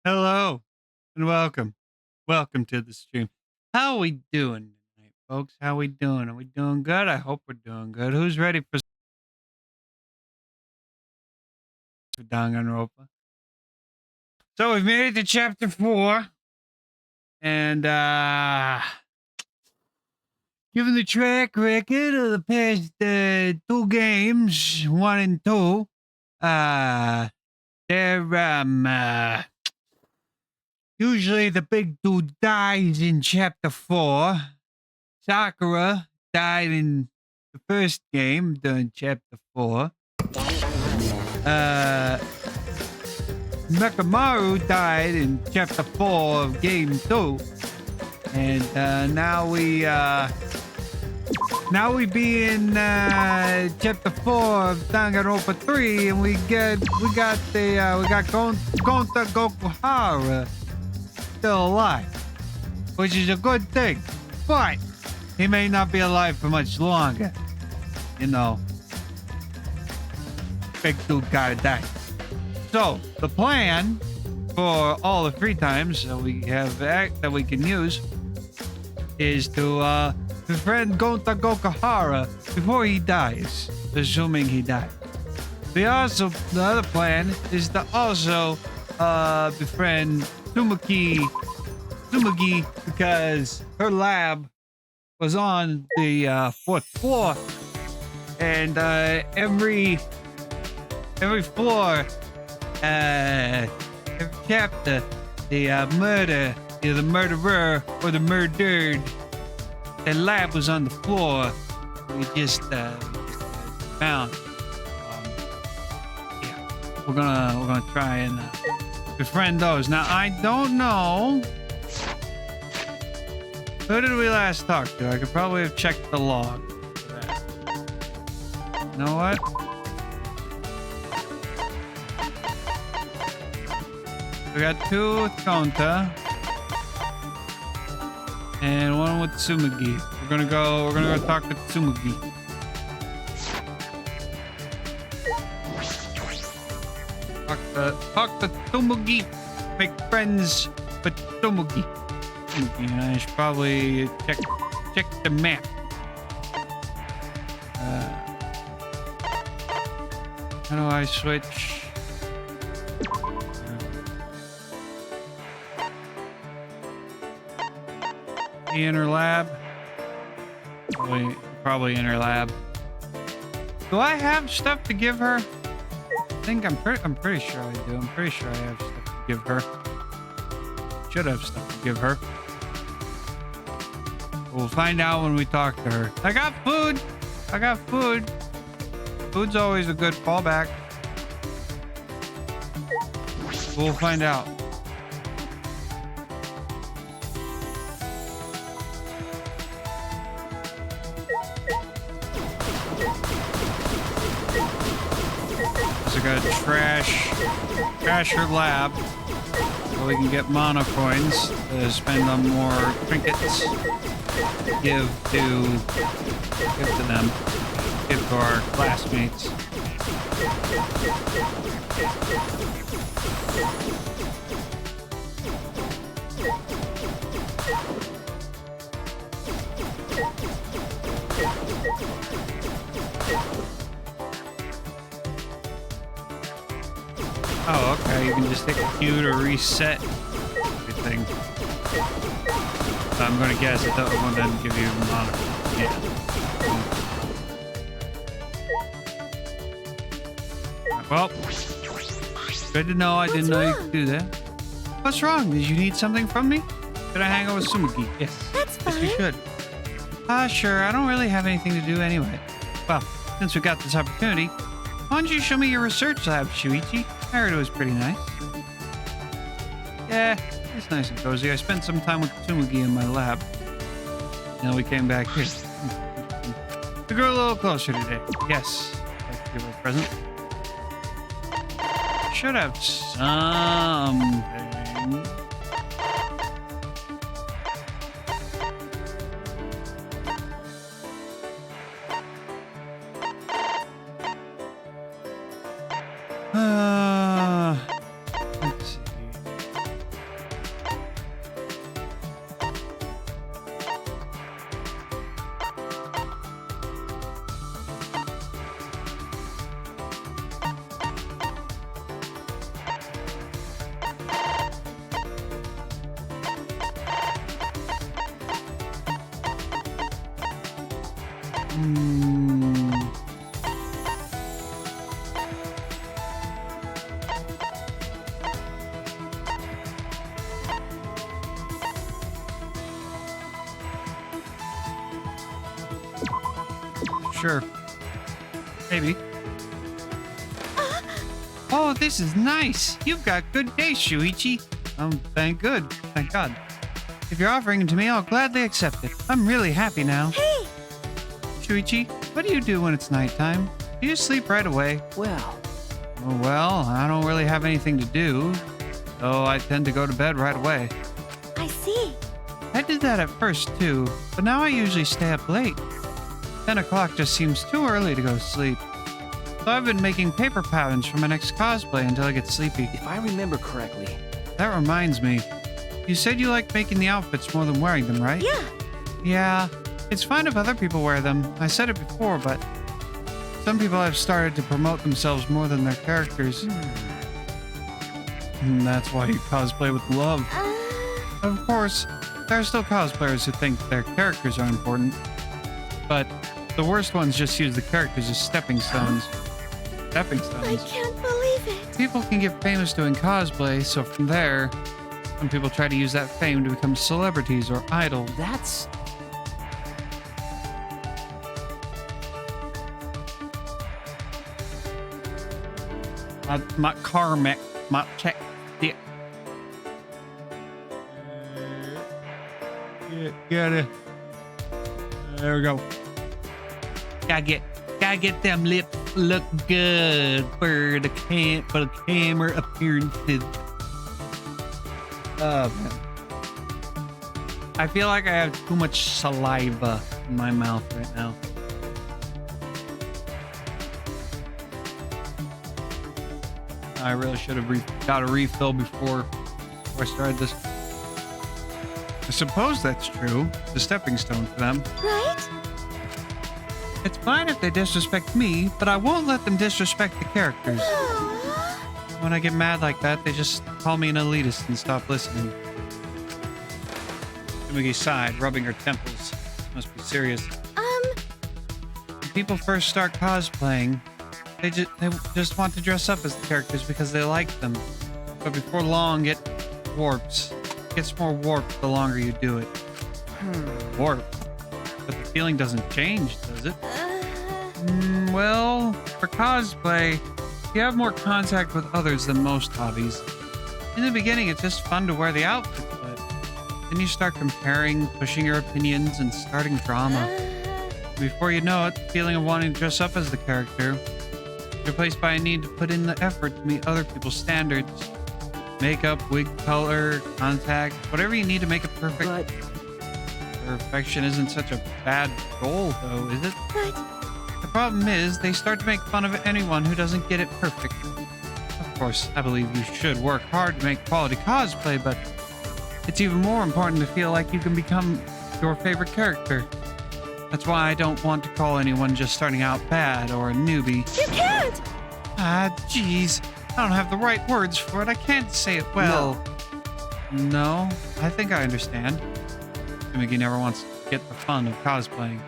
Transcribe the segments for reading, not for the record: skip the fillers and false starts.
Hello and welcome. Welcome to the stream. How are we doing tonight, folks? How we doing? Are we doing good? I hope we're doing good. Who's ready for Danganronpa? So we've made it to chapter 4. And given the track record of the past two games, 1 and 2, they're usually the big dude dies in chapter 4. Sakura died in the first game during chapter 4. Mekamaru died in chapter 4 of game 2. And now we be in chapter 4 of Danganronpa 3, and we got Gonta Gokuhara still alive, which is a good thing. But he may not be alive for much longer. You know, big dude gotta die. So the plan for all the free times that we have that we can use is to befriend Gonta Gokuhara before he dies, assuming he dies. The other plan is to also befriend Tsumugi because her lab was on the 4th floor, and every floor, every chapter, the murderer or the murdered, the lab was on the floor. We just found. Yeah, we're gonna try and befriend those. Now I don't know. Who did we last talk to? I could probably have checked the log. You know what? We got 2 with Gonta and 1 with Tsumugi. We're gonna go talk to Tsumugi. Talk to Tsumugi. Make friends with Tsumugi. I should probably check the map. How do I switch? The inner lab. Probably inner lab. Do I have stuff to give her? I'm pretty sure I do. I'm pretty sure I have stuff to give her. Should have stuff to give her. We'll find out when we talk to her. I got food. Food's always a good fallback. We'll find out. So I gotta trash her lab so we can get mana coins to spend on more trinkets. Give to them. Give to our classmates. Oh, okay. You can just hit Q to reset everything. I'm gonna guess that the one doesn't give you mana. Yeah. Well, good to know. I didn't know you could do that. What's wrong? Did you need something from me? Should I hang out with Tsumugi? Yes. That's fine. Yes, you should. Sure. I don't really have anything to do anyway. Well, since we got this opportunity, why don't you show me your research lab, Shuichi? I heard it was pretty nice. Yeah, it's nice and cozy. I spent some time with Tsumugi in my lab. And then we came back here. We grew a little closer today. Yes. I'd like to give her a present. Should have something. Let's see. Hmm. Sure. Maybe. Oh, this is nice. You've got good taste, Shuichi. Thank God. If you're offering it to me, I'll gladly accept it. I'm really happy now. Hey! Shuichi, what do you do when it's nighttime? Do you sleep right away? Well, Oh, well, I don't really have anything to do, so I tend to go to bed right away. I see. I did that at first too, but now I usually stay up late. 10 o'clock just seems too early to go to sleep. So I've been making paper patterns for my next cosplay until I get sleepy. if I remember correctly, That reminds me. You said you like making the outfits more than wearing them, right? Yeah. Yeah. It's fine if other people wear them. I said it before, but some people have started to promote themselves more than their characters. And that's why you cosplay with love. Of course, there are still cosplayers who think their characters are important, but the worst ones just use the characters as stepping stones. Stepping I stones. can't believe it. People can get famous doing cosplay, so from there, some people try to use that fame to become celebrities or idols. that's... My karmic, my check. Get it. There we go. Gotta get them lips look good for the camera appearances. Oh man. I feel like I have too much saliva in my mouth right now. I really should have got a refill before I started this. I suppose that's true. The stepping stone for them. Right? It's fine if they disrespect me, but I won't let them disrespect the characters. Aww. When I get mad like that, they just call me an elitist and stop listening. Tsumugi sighed, rubbing her temples. Must be serious. When people first start cosplaying, they just want to dress up as the characters because they like them. But before long, it warps. It gets more warped the longer you do it. Warp. But the feeling doesn't change, does it? Well, for cosplay, you have more contact with others than most hobbies. In the beginning, it's just fun to wear the outfit, but then you start comparing, pushing your opinions, and starting drama. Before you know it, the feeling of wanting to dress up as the character is replaced by a need to put in the effort to meet other people's standards. Makeup, wig color, contact, whatever you need to make it perfect. But Perfection isn't such a bad goal, though, is it? But The problem is, they start to make fun of anyone who doesn't get it perfect. Of course, I believe you should work hard to make quality cosplay, but it's even more important to feel like you can become your favorite character. That's why I don't want to call anyone just starting out bad or a newbie. you can't. Ah, jeez. I don't have the right words for it. I can't say it well. No, I think I understand. Tsumugi never wants to get the fun of cosplaying.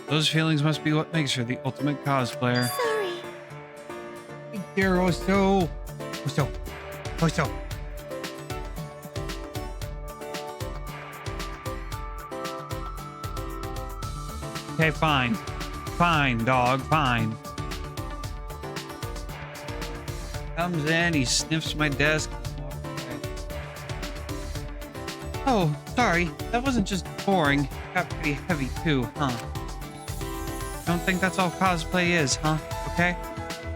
Those feelings must be what makes her the ultimate cosplayer. Sorry. Dear Oso. Okay, fine. Fine, dog, fine. Comes in, he sniffs my desk. Oh, sorry. That wasn't just boring. Got pretty heavy too, huh? Don't think that's all cosplay is, huh? Okay?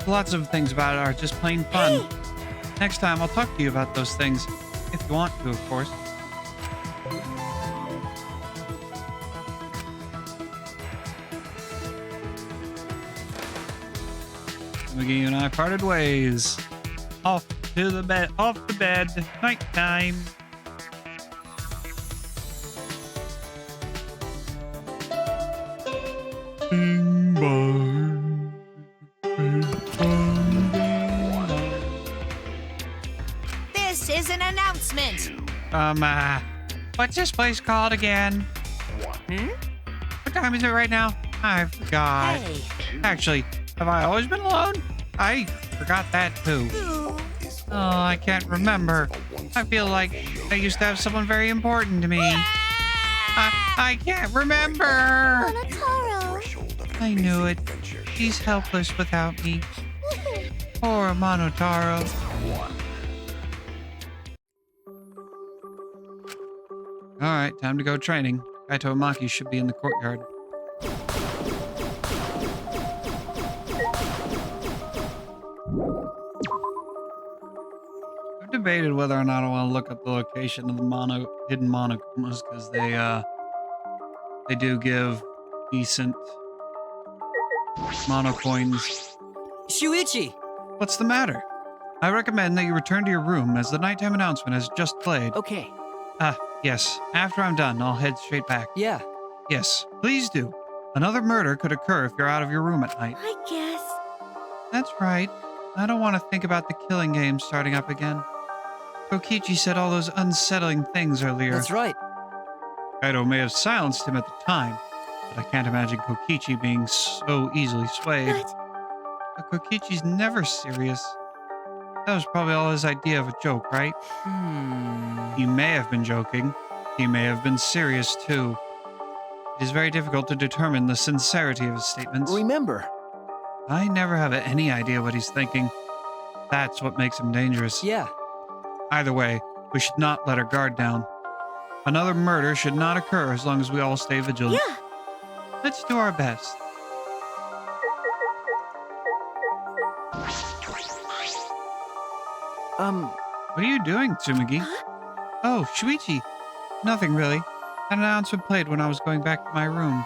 Lots of things about it are just plain fun. Hey. Next time, I'll talk to you about those things. If you want to, of course. Tsumugi and I parted ways. Off to the bed. Off to bed. Nighttime. Bing bong. Bing bong, bing bong. This is an announcement. What's this place called again? Hmm? What time is it right now? I forgot. Hey. Actually, have I always been alone? I forgot that too. Oh, I can't remember. I feel like I used to have someone very important to me. I can't remember. Monotaro. I knew it. He's helpless without me. Poor Monotaro. All right, time to go training. Kaito and Maki should be in the courtyard. I've debated whether or not I want to look up the location of the hidden monokumas because they do give decent mono coins. Shuichi! What's the matter? I recommend that you return to your room as the nighttime announcement has just played. Okay. Yes. After I'm done, I'll head straight back. Yeah. Yes, please do. Another murder could occur if you're out of your room at night. I guess. That's right. I don't want to think about the killing game starting up again. Kokichi said all those unsettling things earlier. That's right. Kaido may have silenced him at the time, but I can't imagine Kokichi being so easily swayed. But But Kokichi's never serious. That was probably all his idea of a joke, right? He may have been joking. He may have been serious too. It is very difficult to determine the sincerity of his statements. Remember. I never have any idea what he's thinking. That's what makes him dangerous. Yeah. Either way, we should not let our guard down. Another murder should not occur as long as we all stay vigilant. yeah. Let's do our best. What are you doing, Tsumugi? Oh, Shuichi. Nothing really. An announcement played when I was going back to my room.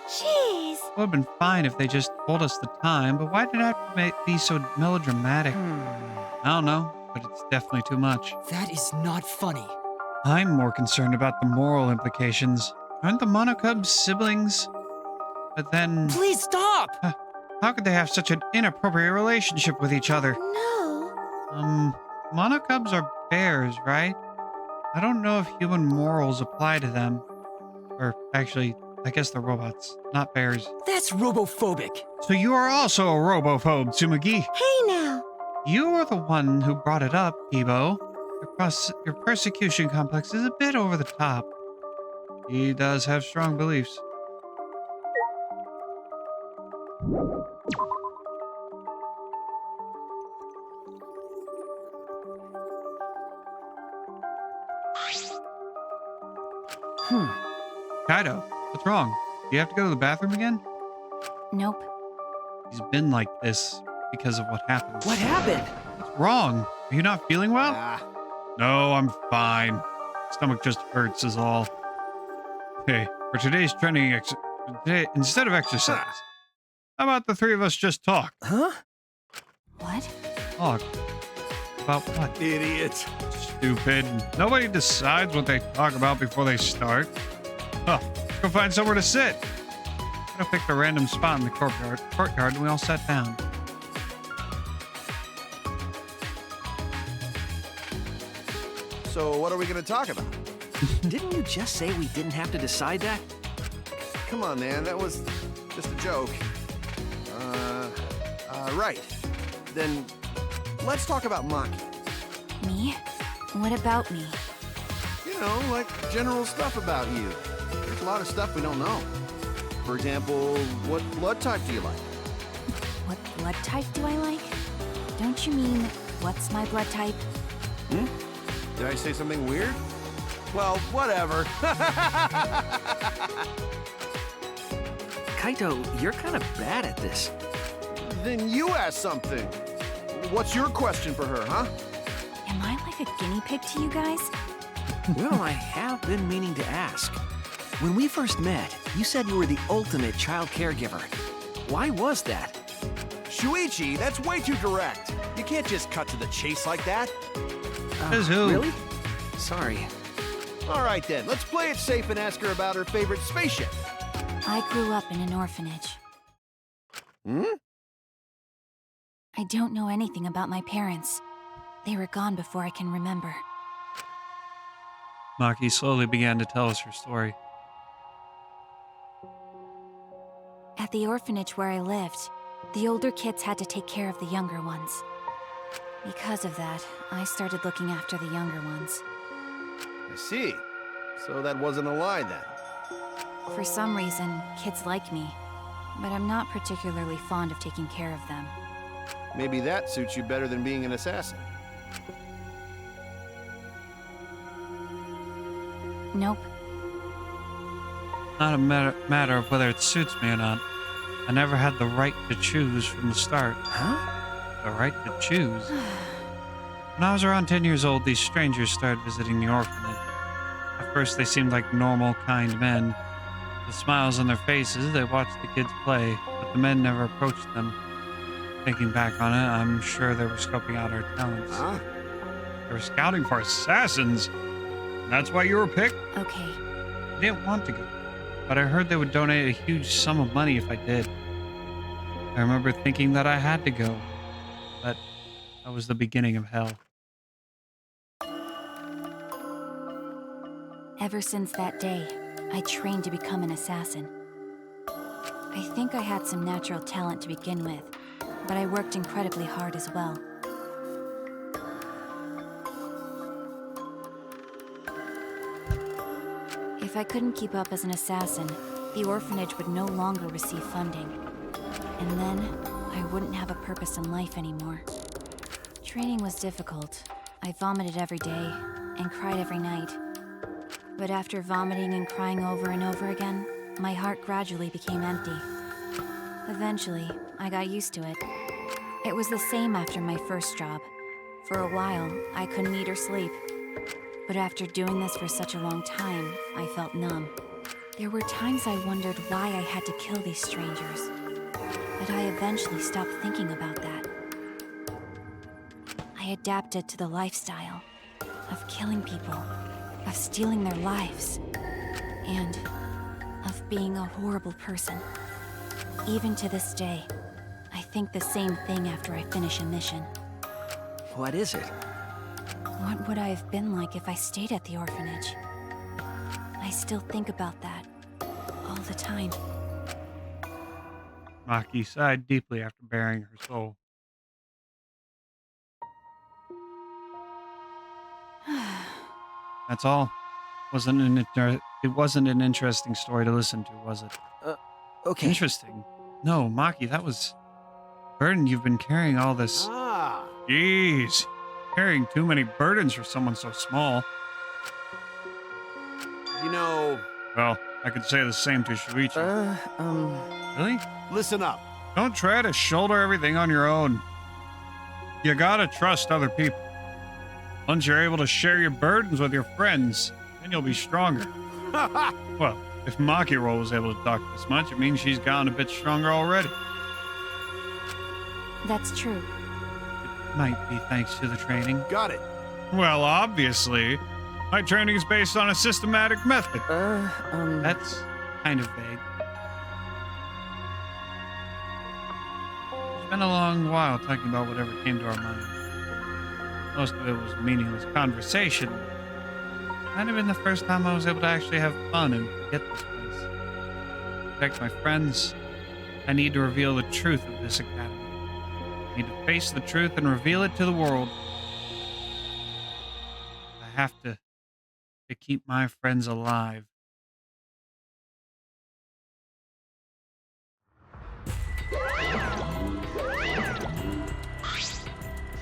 Jeez. It would have been fine if they just told us the time, but why did it have to be so melodramatic? I don't know, but it's definitely too much. That is not funny. I'm more concerned about the moral implications. Aren't the Monokubs siblings? But then, Please stop! how could they have such an inappropriate relationship with each other? No. Monokubs are bears, right? I don't know if human morals apply to them. Or actually, I guess they're robots, not bears. That's robophobic. So you are also a robophobe, Tsumugi. Hey now. You are the one who brought it up, Ibo. Your persecution complex is a bit over the top. He does have strong beliefs. Kaido, what's wrong? Do you have to go to the bathroom again? Nope. He's been like this because of what happened. What happened? What's wrong? Are you not feeling well? No, I'm fine. Stomach just hurts is all. Hey, for today's training instead of exercise, how about the three of us just talk? Huh? What? Talk? About what? Idiot. Stupid. Nobody decides what they talk about before they start. Let's go find somewhere to sit. I picked a random spot in the courtyard and we all sat down. So what are we going to talk about? Didn't you just say we didn't have to decide that? Come on, man. That was just a joke. Right. Then let's talk about Maki. Me? What about me? You know, like general stuff about you. There's a lot of stuff we don't know. For example, what blood type do you like? What blood type do I like? Don't you mean, what's my blood type? Did I say something weird? Well, whatever. Kaito, you're kind of bad at this. Then you ask something. What's your question for her, huh? Am I like a guinea pig to you guys? Well, I have been meaning to ask. When we first met, you said you were the ultimate child caregiver. Why was that? Shuichi, that's way too direct. You can't just cut to the chase like that. Says who? Really? Sorry. All right then, let's play it safe and ask her about her favorite spaceship. I grew up in an orphanage. I don't know anything about my parents. They were gone before I can remember. Maki slowly began to tell us her story. At the orphanage where I lived, the older kids had to take care of the younger ones. Because of that, I started looking after the younger ones. I see. So that wasn't a lie then. For some reason, kids like me, but I'm not particularly fond of taking care of them. Maybe that suits you better than being an assassin. Nope. Not a matter of whether it suits me or not. I never had the right to choose from the start. Huh? The right to choose? When I was around 10 years old, these strangers started visiting the orphanage. At first, they seemed like normal, kind men. With smiles on their faces, they watched the kids play, but the men never approached them. Thinking back on it, I'm sure they were scoping out our talents. Huh? They were scouting for assassins. And that's why you were picked? Okay. I didn't want to go, but I heard they would donate a huge sum of money if I did. I remember thinking that I had to go, but that was the beginning of hell. Ever since that day, I trained to become an assassin. I think I had some natural talent to begin with, but I worked incredibly hard as well. If I couldn't keep up as an assassin, the orphanage would no longer receive funding. And then, I wouldn't have a purpose in life anymore. Training was difficult. I vomited every day, and cried every night. But after vomiting and crying over and over again, my heart gradually became empty. Eventually, I got used to it. It was the same after my first job. For a while, I couldn't eat or sleep. But after doing this for such a long time, I felt numb. There were times I wondered why I had to kill these strangers. But I eventually stopped thinking about that. I adapted to the lifestyle of killing people, of stealing their lives, and of being a horrible person. Even to this day, I think the same thing after I finish a mission. What is it? What would I have been like if I stayed at the orphanage? I still think about that all the time. Maki sighed deeply after burying her soul. That's all. It wasn't an interesting story to listen to, was it? Okay. Interesting. No, Maki, that was burden you've been carrying all this. Ah. Jeez. Carrying too many burdens for someone so small. You know, Well, I could say the same to Shuichi. Really? listen up. Don't try to shoulder everything on your own. You gotta trust other people. Once you're able to share your burdens with your friends, then you'll be stronger. Well, if Makiro was able to talk this much, it means she's gotten a bit stronger already. That's true. It might be thanks to the training. Got it. Well, obviously. My training is based on a systematic method. That's kind of vague. It's been a long while talking about whatever came to our mind. Most of it was meaningless conversation. Might have been the first time I was able to actually have fun and forget this place. Protect my friends. I need to reveal the truth of this academy. I need to face the truth and reveal it to the world. I have to keep my friends alive.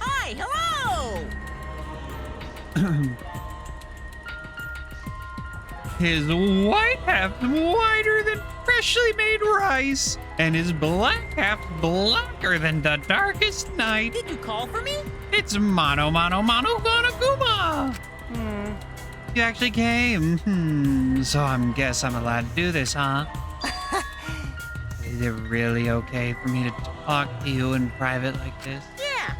Hi, hello! His white half whiter than freshly made rice, and his black half blacker than the darkest night. Did you call for me? It's Mono Mono Mono Gonaguma. You actually came. So I'm allowed to do this, huh? Is it really okay for me to talk to you in private like this? Yeah.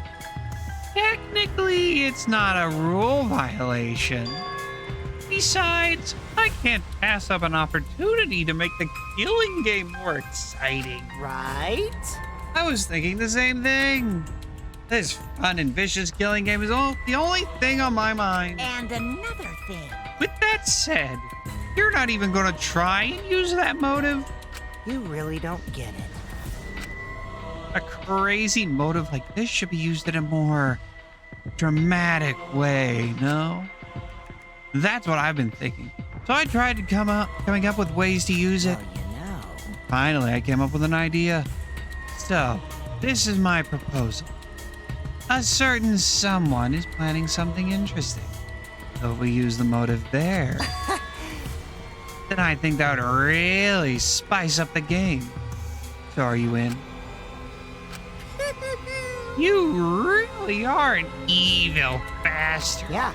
Technically, it's not a rule violation. Besides, I can't pass up an opportunity to make the killing game more exciting. Right? I was thinking the same thing. This fun and vicious killing game is the only thing on my mind. And another thing. With that said, you're not even going to try and use that motive? You really don't get it. A crazy motive like this should be used in a more dramatic way, no? That's what I've been thinking. So I tried to coming up with ways to use it. Well, you know. Finally, I came up with an idea. So, this is my proposal. A certain someone is planning something interesting. So if we use the motive there, then I think that would really spice up the game. So are you in? You really are an evil bastard. Yeah.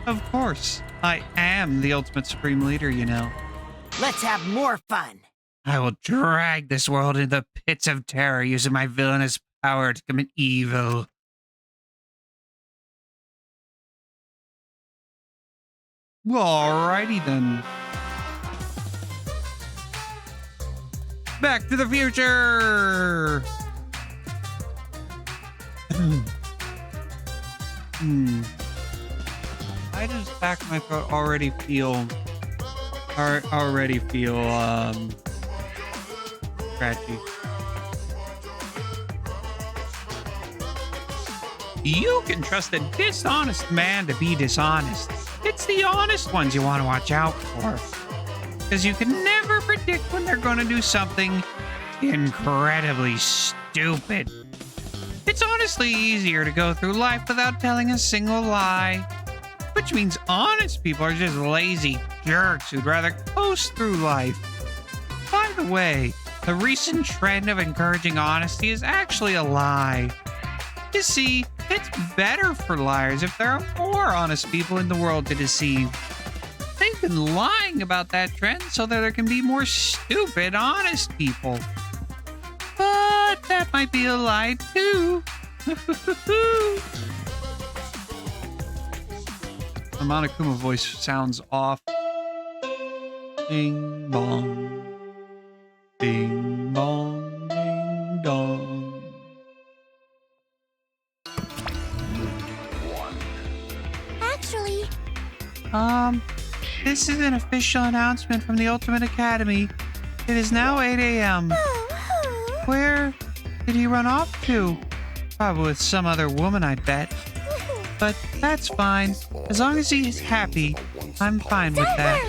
Of course. I am the ultimate supreme leader, you know. Let's have more fun. I will drag this world into the pits of terror using my villainous power to commit evil. Alrighty then. Back to the future! I just back of my throat already feel scratchy. You can trust a dishonest man to be dishonest. It's the honest ones you want to watch out for. Because you can never predict when they're going to do something incredibly stupid. It's honestly easier to go through life without telling a single lie. Which means honest people are just lazy jerks who'd rather coast through life. By the way, the recent trend of encouraging honesty is actually a lie. You see, it's better for liars if there are more honest people in the world to deceive. They've been lying about that trend so that there can be more stupid, honest people. But that might be a lie too. The Monokuma voice sounds off. Ding bong. Ding bong, ding dong. Actually, This is an official announcement from the Ultimate Academy. It is now 8 a.m. Where did he run off to? Probably with some other woman, I bet. But that's fine. As long as he's happy, I'm fine with that.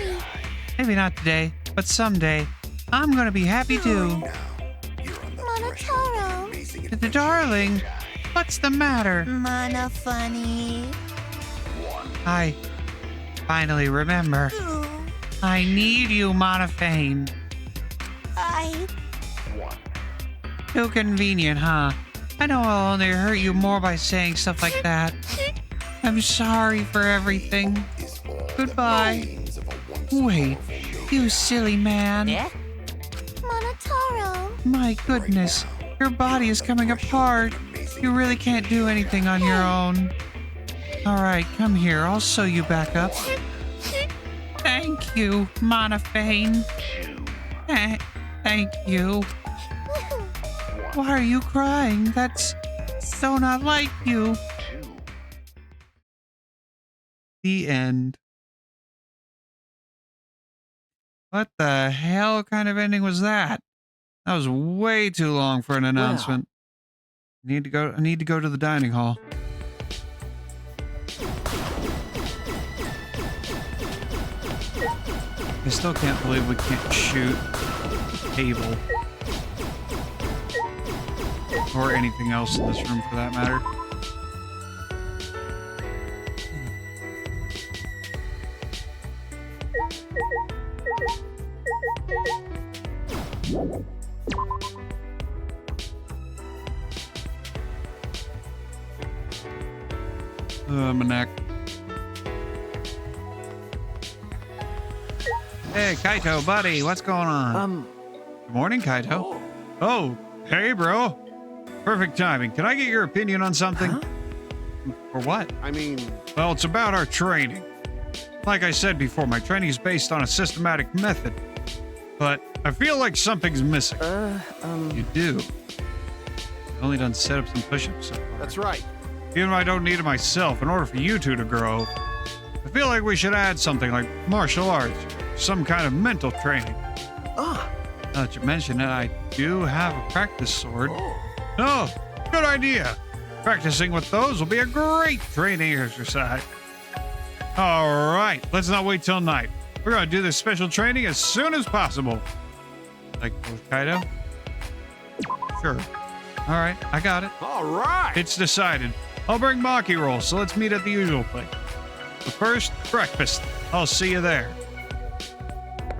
Maybe not today, but someday, I'm gonna be happy too. Monotaro. Darling, what's the matter? Mana funny. I finally remember. I need you, Monophane. Too convenient, huh? I know I'll only hurt you more by saying stuff like that. I'm sorry for everything. Goodbye. Wait, you silly man. Yeah? Monotaro. My goodness, your body is coming apart. You really can't do anything on your own. Alright, come here. I'll sew you back up. Thank you, Monophane. Thank you. Why are you crying? That's so not like you. The end. What the hell kind of ending was that? That was way too long for an announcement. I need to go to the dining hall. I still can't believe we can't shoot a table. Or anything else in this room for that matter. My neck. Hey, Kaito, buddy, what's going on? Good morning, Kaito. Oh, hey, bro. Perfect timing. Can I get your opinion on something? Huh? For what? I mean... Well, it's about our training. Like I said before, my training is based on a systematic method. But I feel like something's missing. You do. I've only done sit-ups and push-ups so far. That's right. Even if I don't need it myself, in order for you two to grow, I feel like we should add something like martial arts, some kind of mental training. Now that you mention it, I do have a practice sword. Oh. Oh, good idea. Practicing with those will be a great training exercise. All right, let's not wait till night. We're going to do this special training as soon as possible. Like with Kaido? Sure. All right, I got it. All right. It's decided. I'll bring Maki roll, so let's meet at the usual place. But first, breakfast. I'll see you there.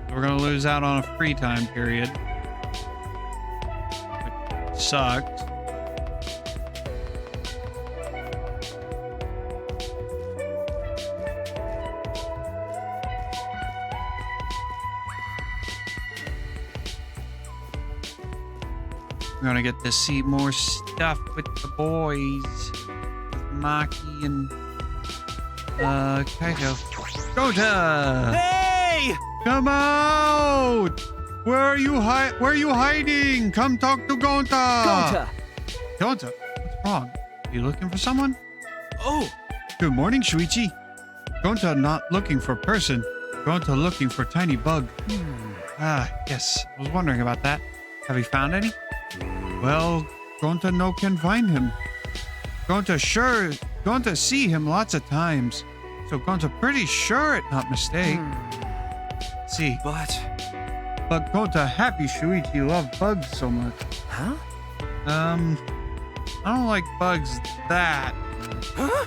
We're going to lose out on a free time period. Which sucks. We're gonna get to see more stuff with the boys. With Maki and Kaido. Gota! Hey! Come out! Where are you hiding? Come talk to Gonta! Gonta! Gonta, what's wrong? Are you looking for someone? Oh! Good morning, Shuichi. Gonta not looking for person. Gonta looking for tiny bug. Ah, yes. I was wondering about that. Have you found any? Well, Gonta no can find him. Gonta see him lots of times. So Gonta pretty sure it not mistake. See, But... Gonta happy Shuichi love bugs so much. Huh? I don't like bugs that. Huh?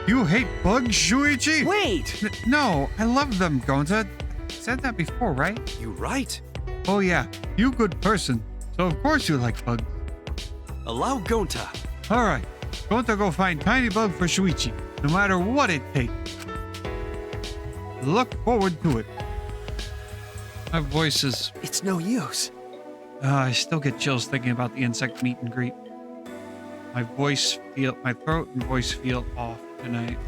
You hate bugs, Shuichi? Wait! No, I love them, Gonta. I said that before, right? You right. Oh yeah, you good person. So of course you like bugs. Allow Gonta. All right, Gonta go find tiny bug for Shuichi, no matter what it takes. Look forward to it. My voice is... It's no use. I still get chills thinking about the insect meet and greet. My throat and voice feel off tonight.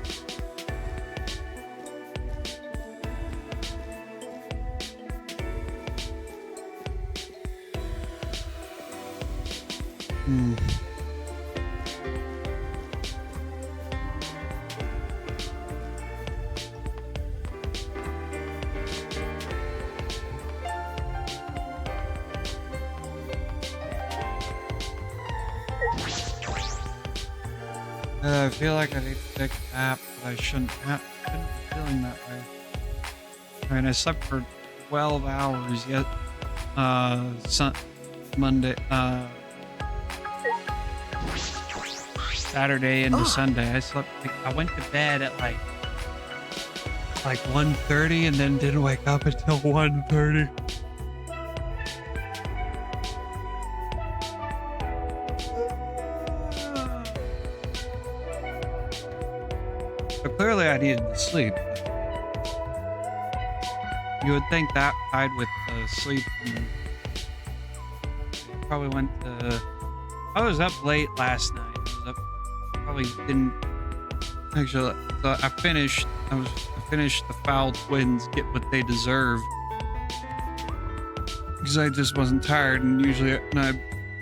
I feel like I need to take a nap, but I shouldn't be feeling that way. I mean, I slept for 12 hours yet. Monday, Saturday into Sunday. I went to bed at like 1:30 and then didn't wake up until 1:30. So clearly I needed to sleep. You would think that tied with sleep. And probably went to... I was up late last night. Probably didn't... Actually, so I finished the Foul Twins Get What They Deserve. Because I just wasn't tired, and usually I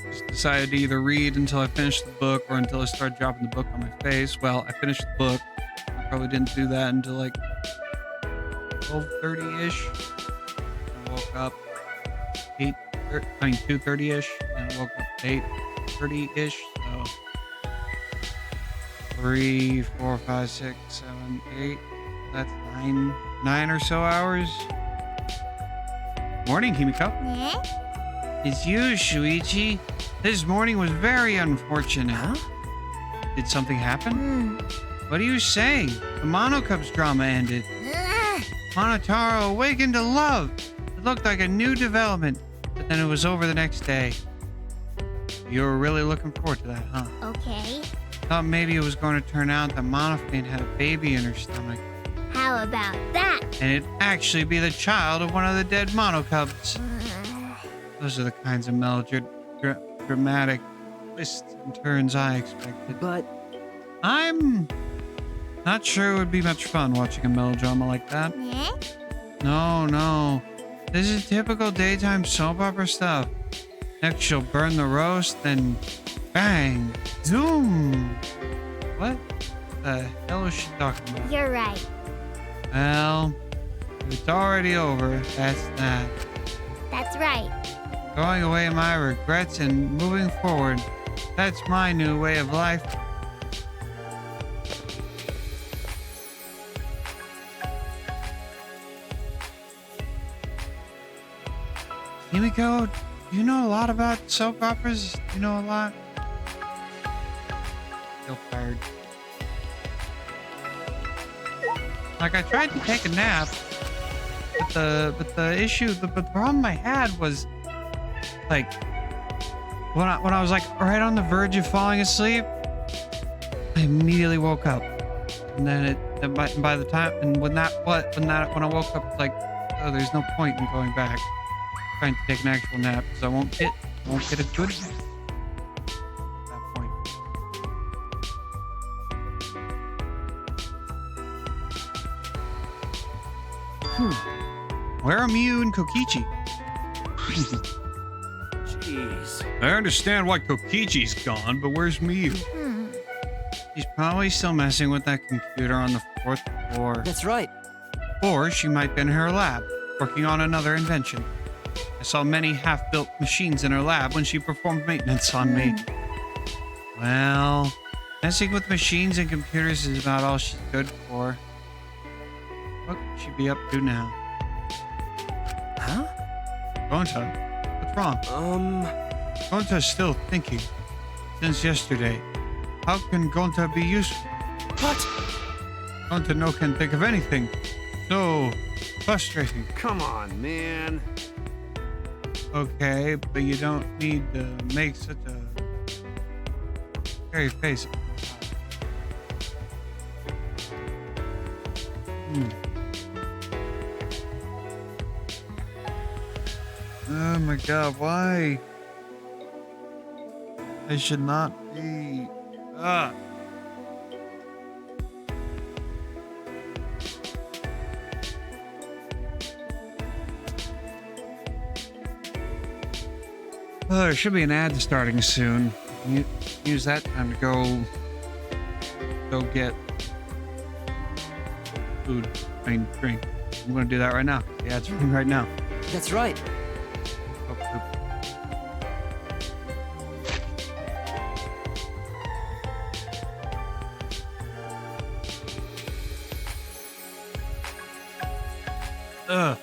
just decided to either read until I finished the book or until I started dropping the book on my face. Well, I finished the book. I probably didn't do that until like 12:30-ish. I woke up 2:30-ish, and I woke up 8:30-ish. So 3, 4, 5, 6, 7, 8. That's 9 or so hours. Morning, Himiko. It's you, Shuichi. This morning was very unfortunate. Huh? Did something happen? What are you saying? The Monocubs drama ended. Monotaro awakened to love. It looked like a new development, but then it was over the next day. You were really looking forward to that, huh? Okay. Thought maybe it was going to turn out that Monofane had a baby in her stomach, How about that? and it'd actually be the child of one of the dead Monocubs. Those are the kinds of melodramatic twists and turns I expected. But I'm not sure it would be much fun watching a melodrama like that. No. This is typical daytime soap opera stuff. Next she'll burn the roast, then bang, zoom. What the hell is she talking about? You're right. Well, if it's already over, that's that. That's right. Throwing away my regrets and moving forward. That's my new way of life. Himiko, do you know a lot about soap operas? Do you know a lot? Feel tired. Like, I tried to take a nap, but the problem I had was, like, when I was like right on the verge of falling asleep, I immediately woke up, and then by the time, and when I woke up, like, oh, there's no point in going back, trying to take an actual nap, because I won't get a good nap at that point. Where are Miyu and Kokichi? Jeez. I understand why Kokichi's gone, but where's Miyu? She's probably still messing with that computer on the 4th floor. That's right. Or she might be in her lab, working on another invention. I saw many half-built machines in her lab when she performed maintenance on me. Well, messing with machines and computers is about all she's good for. What could she be up to now? Huh? Gonta, what's wrong? Gonta's still thinking. Since yesterday. How can Gonta be useful? What? Gonta no can think of anything. So frustrating. Come on, man. Okay, but you don't need to make such a scary face. Oh my god, why? I should not be. Well, there should be an ad starting soon. Use that time to go get food. I mean, drink. I'm gonna do that right now. The ad's running right now. That's right. Oh, poop. Ugh.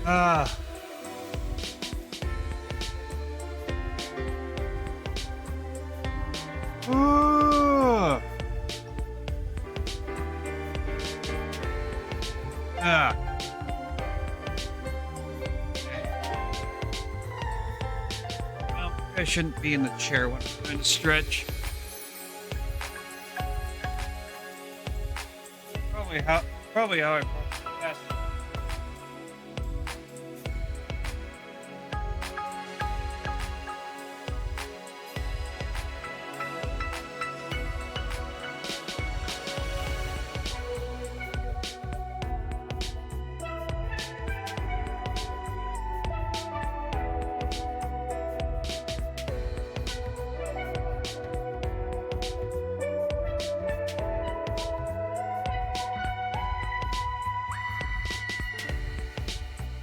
Ah. I shouldn't be in the chair when I'm trying to stretch. Probably how I process that.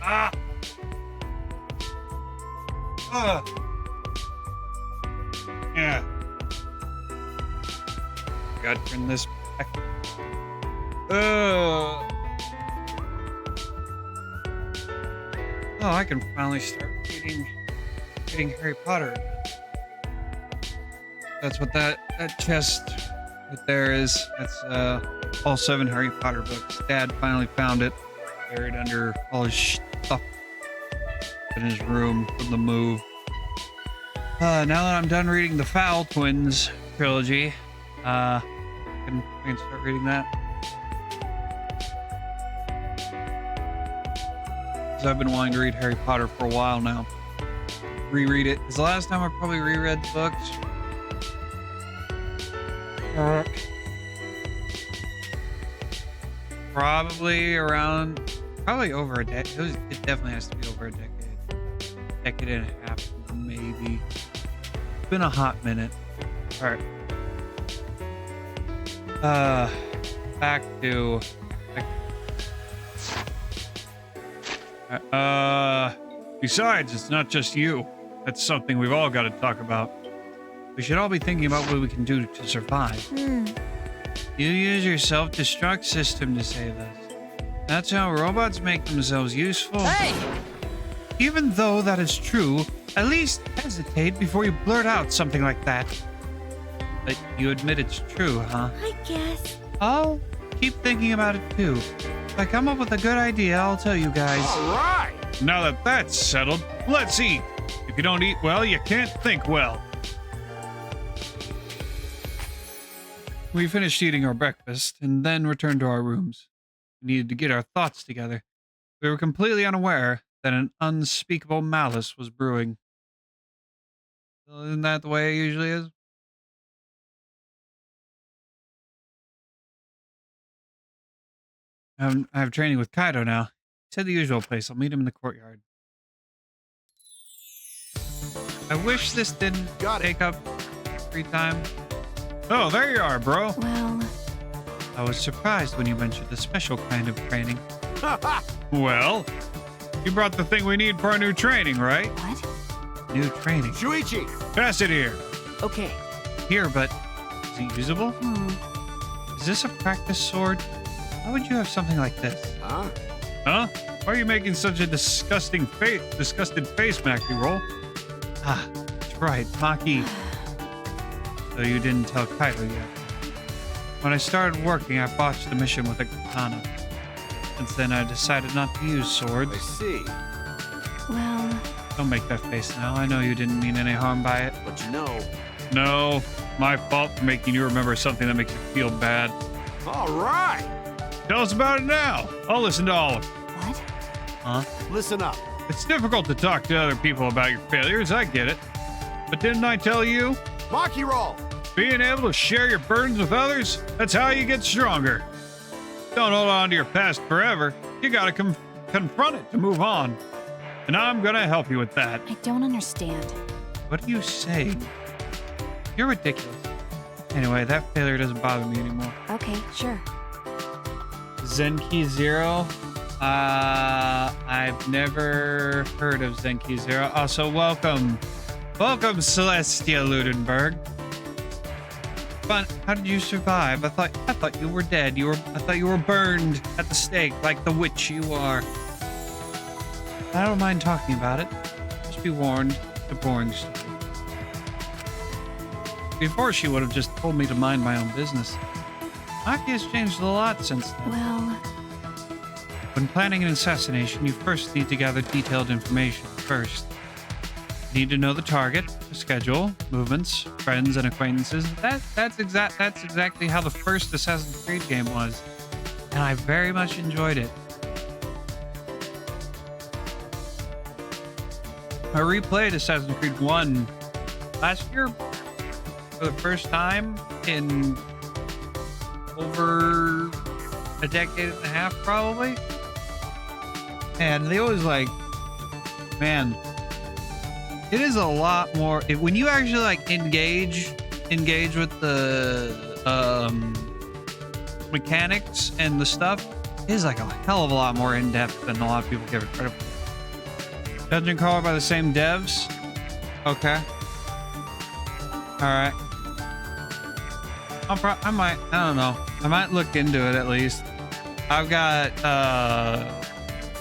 Ah! Ugh. Yeah. Gotta turn this back. Oh, I can finally start reading Harry Potter. That's what that chest right there is. That's all 7 Harry Potter books. Dad finally found it, buried under all his stuff in his room from the move. Now that I'm done reading the Fowl Twins trilogy, I can start reading that. Because I've been wanting to read Harry Potter for a while now. Reread it. Because the last time I probably reread the books, probably over a decade. It definitely has to be over a decade. Decade and a half, maybe. It's been a hot minute. All right. Back to. Besides, it's not just you. That's something we've all got to talk about. We should all be thinking about what we can do to survive. You use your self-destruct system to save us. That's how robots make themselves useful. Hey! Even though that is true, at least hesitate before you blurt out something like that. But you admit it's true, huh? I guess. I'll keep thinking about it too. If I come up with a good idea, I'll tell you guys. All right. Now that that's settled, let's eat. If you don't eat well, you can't think well. We finished eating our breakfast and then returned to our rooms. We needed to get our thoughts together. We were completely unaware that an unspeakable malice was brewing. Well, isn't that the way it usually is? I have training with Kaido now. He said the usual place. I'll meet him in the courtyard. I wish this didn't take up free time. Oh, there you are, bro. Well, I was surprised when you mentioned the special kind of training. Well, you brought the thing we need for our new training, right? what? New training. Shuichi. Pass it here. Okay. Here, but is it usable? Is this a practice sword? Why would you have something like this? Huh? Huh? Why are you making such a disgusted face, Maki Roll? Ah, that's right, Maki. So you didn't tell Kaido yet. When I started working, I botched the mission with a katana. Since then, I decided not to use swords. I see. Well, Don't make that face now. I know you didn't mean any harm by it. But you know. No, my fault for making you remember something that makes you feel bad. All right. Tell us about it now. I'll listen to all of it. what? Huh? Listen up. It's difficult to talk to other people about your failures. I get it. But didn't I tell you? Maki roll. Being able to share your burdens with others, that's how you get stronger. Don't hold on to your past forever. You gotta confront it to move on. And I'm gonna help you with that. I don't understand. What are you saying? You're ridiculous. Anyway, that failure doesn't bother me anymore. Okay, sure. Zenki Zero? I've never heard of Zenki Zero. Also, welcome. Welcome, Celestia Ludenberg. But how did you survive? I thought you were dead. I thought you were burned at the stake like the witch you are. I don't mind talking about it. Just be warned, it's a boring story. Before she would have just told me to mind my own business. Maki has changed a lot since then. Well, When planning an assassination, you first need to gather detailed information first. Need to know the target, the schedule, movements, friends, and acquaintances. That's exactly how the first Assassin's Creed game was, and I very much enjoyed it. I replayed Assassin's Creed 1 last year for the first time in over a decade and a half, probably. And it was like, man, it is a lot more when you actually like engage with the mechanics and the stuff. It is like a hell of a lot more in depth than a lot of people give it credit for. Dungeon crawler by the same devs. Okay. All right. I don't know. I might look into it at least. I've got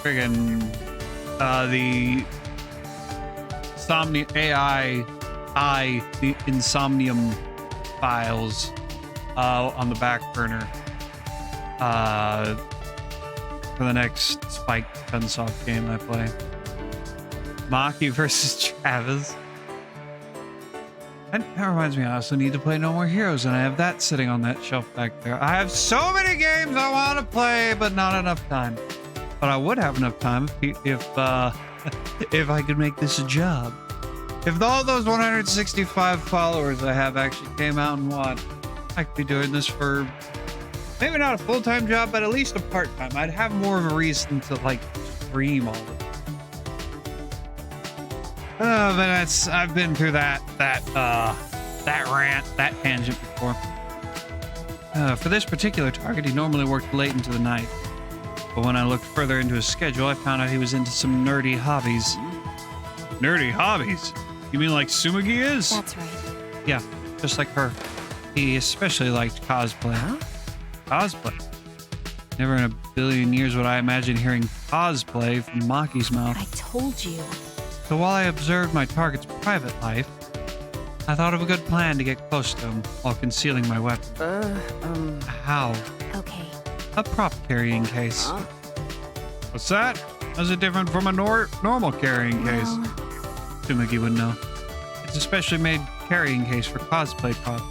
friggin' the the Insomnium files on the back burner for the next Spike Gunsoft game I play. Maki versus Travis. And that reminds me, I also need to play No More Heroes, and I have that sitting on that shelf back there. I have so many games I want to play, but not enough time. But I would have enough time if I could make this a job. If all those 165 followers I have actually came out and watched, I could be doing this for maybe not a full-time job, but at least a part-time. I'd have more of a reason to like stream all of it. But I've been through that rant, that tangent before. For this particular target, he normally worked late into the night. But when I looked further into his schedule, I found out he was into some nerdy hobbies. Nerdy hobbies? You mean like Sumagi is? That's right. Yeah, just like her. He especially liked cosplay. Huh? Cosplay? Never in a billion years would I imagine hearing cosplay from Maki's mouth. I told you. So while I observed my target's private life, I thought of a good plan to get close to him while concealing my weapon. How? Okay. A prop carrying case. Huh? What's that? How's it different from a normal carrying case? Well, Tsumaki would know. It's a specially made carrying case for cosplay props.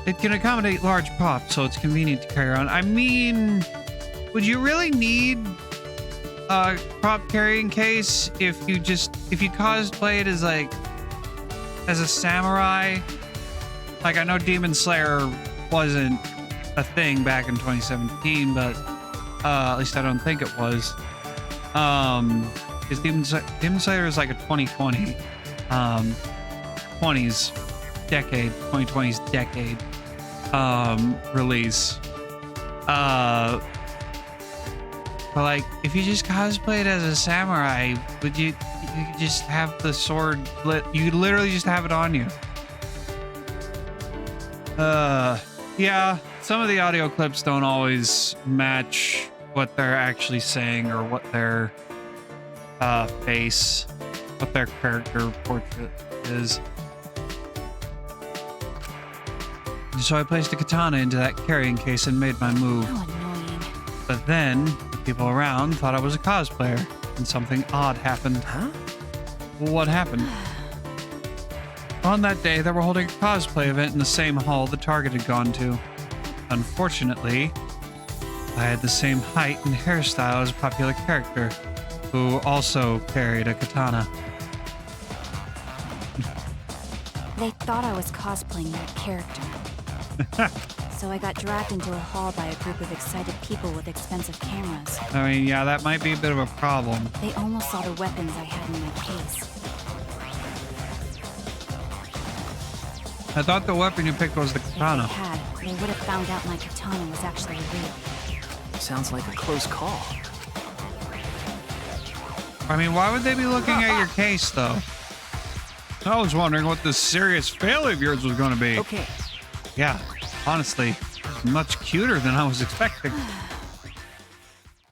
It can accommodate large props, so it's convenient to carry around. I mean, would you really need a prop carrying case if you cosplay it as a samurai? Like, I know Demon Slayer wasn't a thing back in 2017, but at least I don't think it was. Because Demon Slayer is like a 2020 2020's decade release. But like, if you just cosplayed as a samurai, would you could just have the sword you could literally just have it on you. Yeah, some of the audio clips don't always match what they're actually saying or what their what their character portrait is. So I placed a katana into that carrying case and made my move. how annoying. But then, the people around thought I was a cosplayer, and something odd happened. Huh? What happened? On that day, they were holding a cosplay event in the same hall the target had gone to. Unfortunately, I had the same height and hairstyle as a popular character, who also carried a katana. They thought I was cosplaying that character. So I got dragged into a hall by a group of excited people with expensive cameras. I mean, yeah, that might be a bit of a problem. They almost saw the weapons I had in my case. I thought the weapon you picked was the If they katana. had, they would have found out my katana was actually real. Sounds like a close call. I mean, why would they be looking at your case, though? I was wondering what this serious fail of yours was going to be. Okay. Yeah, honestly, much cuter than I was expecting.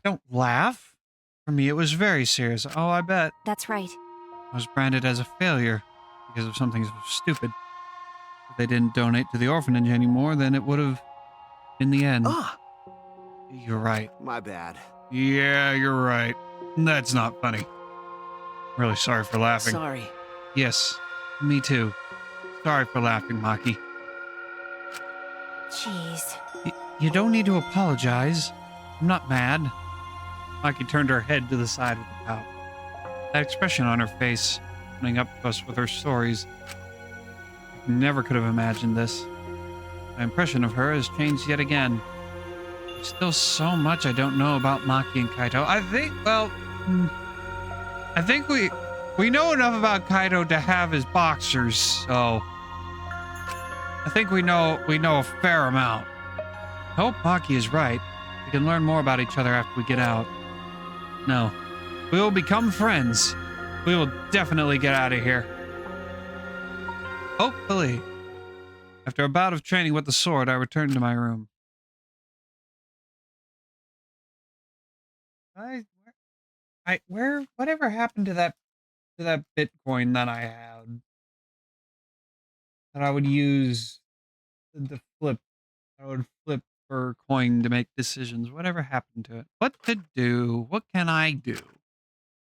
Don't laugh. For me, it was very serious. Oh, I bet. That's right. I was branded as a failure because of something so stupid. If they didn't donate to the orphanage anymore, then it would have been the end. Ah, You're right. My bad. Yeah, you're right. That's not funny. Really sorry for laughing. Sorry. Yes, me too. Sorry for laughing, Maki. Jeez. You don't need to apologize. I'm not mad. Maki turned her head to the side with a pout. That expression on her face, opening up to us with her stories. I never could have imagined this. My impression of her has changed yet again. There's still so much I don't know about Maki and Kaito. I think we know enough about Kaito to have his boxers, so I think we know a fair amount. I hope Maki is right. We can learn more about each other after we get out. No. We will become friends. We will definitely get out of here. Hopefully. After a bout of training with the sword, I returned to my room. Whatever happened to that Bitcoin that I had that I would use to flip? I would flip for coin to make decisions. Whatever happened to it? What to do? What can I do?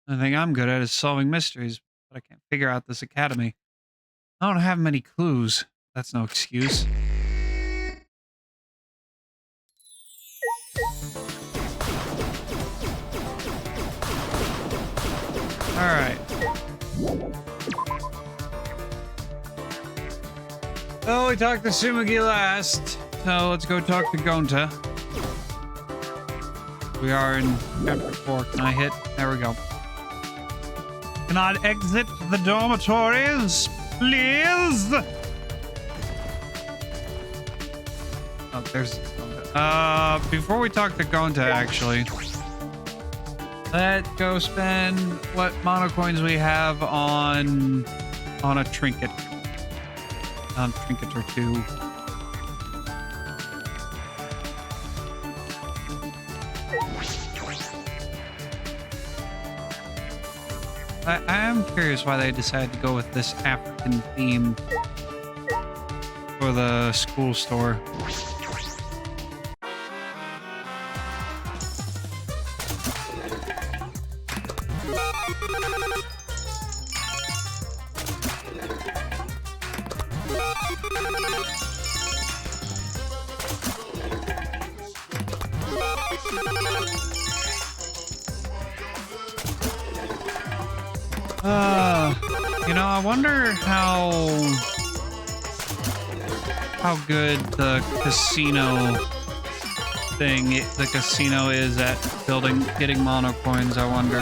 The thing I'm good at is solving mysteries, but I can't figure out this academy. I don't have many clues. That's no excuse. Alright. Oh, we talked to Sumugi last, so let's go talk to Gonta. We are in chapter 4. Can I hit? There we go. Can I exit the dormitories, please? Oh, there's Gonta. Before we talk to Gonta, actually, let's go spend what mono coins we have on a trinket. On trinket or two. I am curious why they decided to go with this African theme for the school store. I wonder how good the casino is at getting mono coins. I wonder.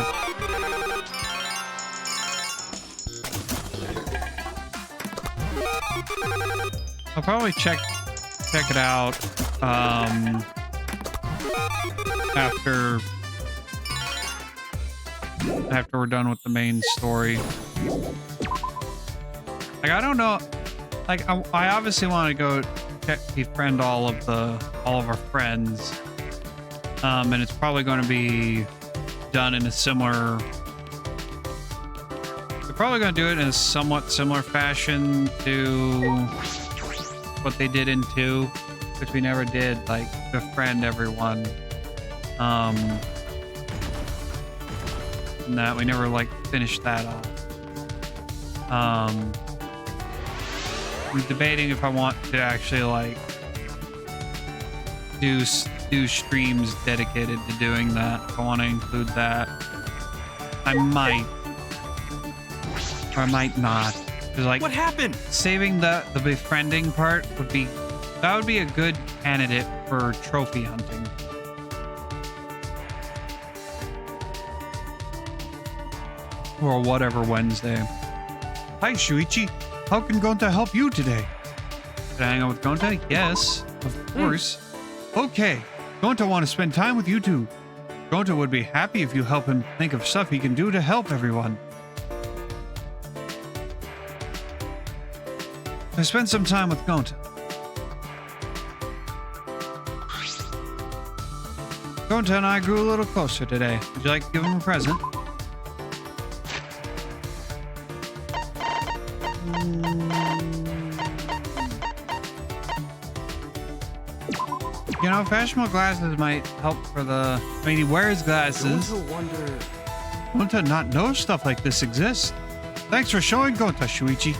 I'll probably check it out after we're done with the main story. Like, I don't know. Like, I obviously want to go befriend all of our friends, and it's probably going to be done in a similar. They're probably going to do it in a somewhat similar fashion to what they did in 2, which we never did. Like, befriend everyone. And that we never like finished that off. I'm debating if I want to actually like do streams dedicated to doing that. If I want to include that, I might, or I might not. Cause like, What happened? Saving the befriending part would be a good candidate for trophy hunting. Or whatever Wednesday. Hi, Shuichi. How can Gonta help you today? Can I hang out with Gonta? Yes, of course. Okay, Gonta want to spend time with you too. Gonta would be happy if you help him think of stuff he can do to help everyone. I spent some time with Gonta. Gonta and I grew a little closer today. Would you like to give him a present? You know, fashionable glasses might help for the... I mean, he wears glasses. I wonder Gonta not know stuff like this exists. Thanks for showing Gonta, Shuichi.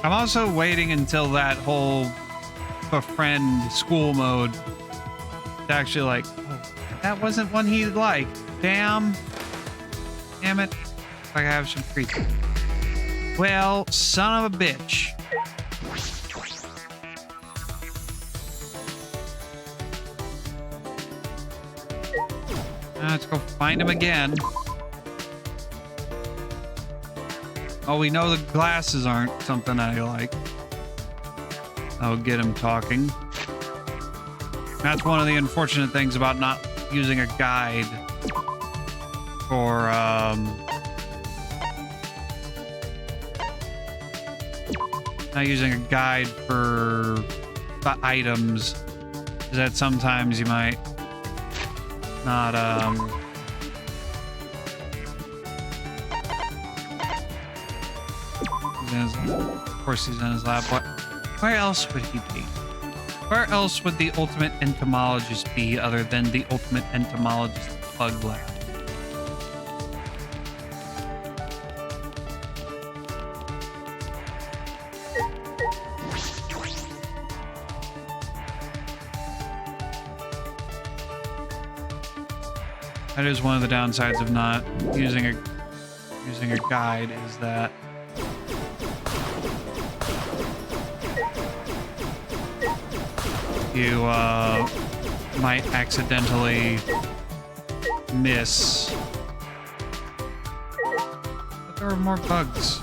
I'm also waiting until that whole befriend school mode to actually like, oh, that wasn't one he liked. Damn it. Like I have some free time. Well, son of a bitch. Let's go find him again. Oh, we know the glasses aren't something I like. I'll get him talking. That's one of the unfortunate things about not using a guide for, not using a guide for the items is that sometimes you might not, of course he's in his lab. Where else would he be? Where else would the ultimate entomologist be other than the ultimate entomologist bug lab? That is one of the downsides of not using a guide is that you might accidentally miss. But there are more bugs.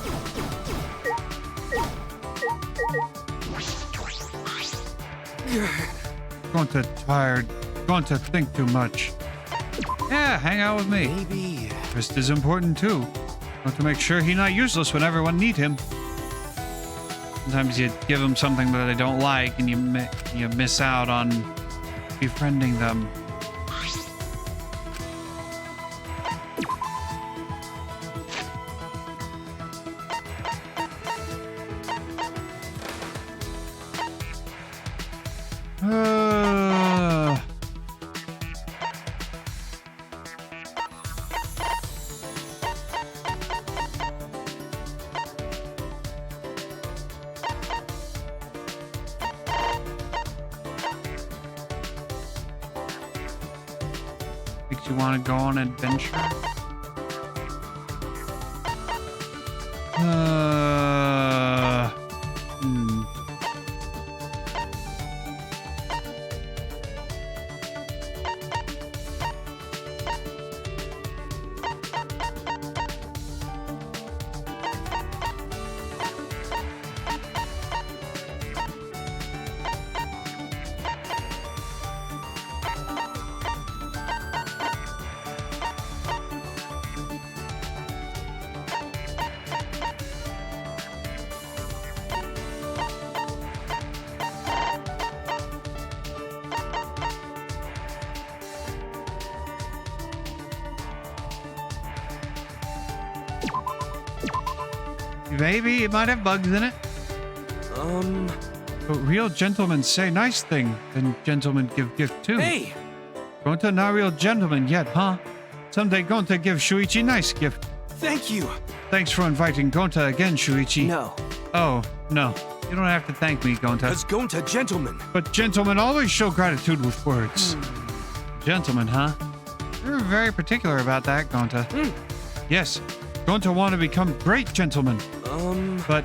Going to tired. Going to think too much. Yeah, hang out with me. Maybe. Just as important too. Want to make sure he's not useless when everyone need him. Sometimes you give them something that they don't like, and you miss out on befriending them. Makes you want to go on an adventure? Maybe it might have bugs in it. But real gentlemen say nice thing, and gentlemen give gift too. Hey! Gonta not real gentleman yet, huh? Someday Gonta give Shuichi nice gift. Thank you. Thanks for inviting Gonta again, Shuichi. No. Oh, no. You don't have to thank me, Gonta. Because Gonta gentlemen. But gentlemen always show gratitude with words. Gentlemen, huh? You're very particular about that, Gonta. Yes, Gonta want to become great gentlemen. But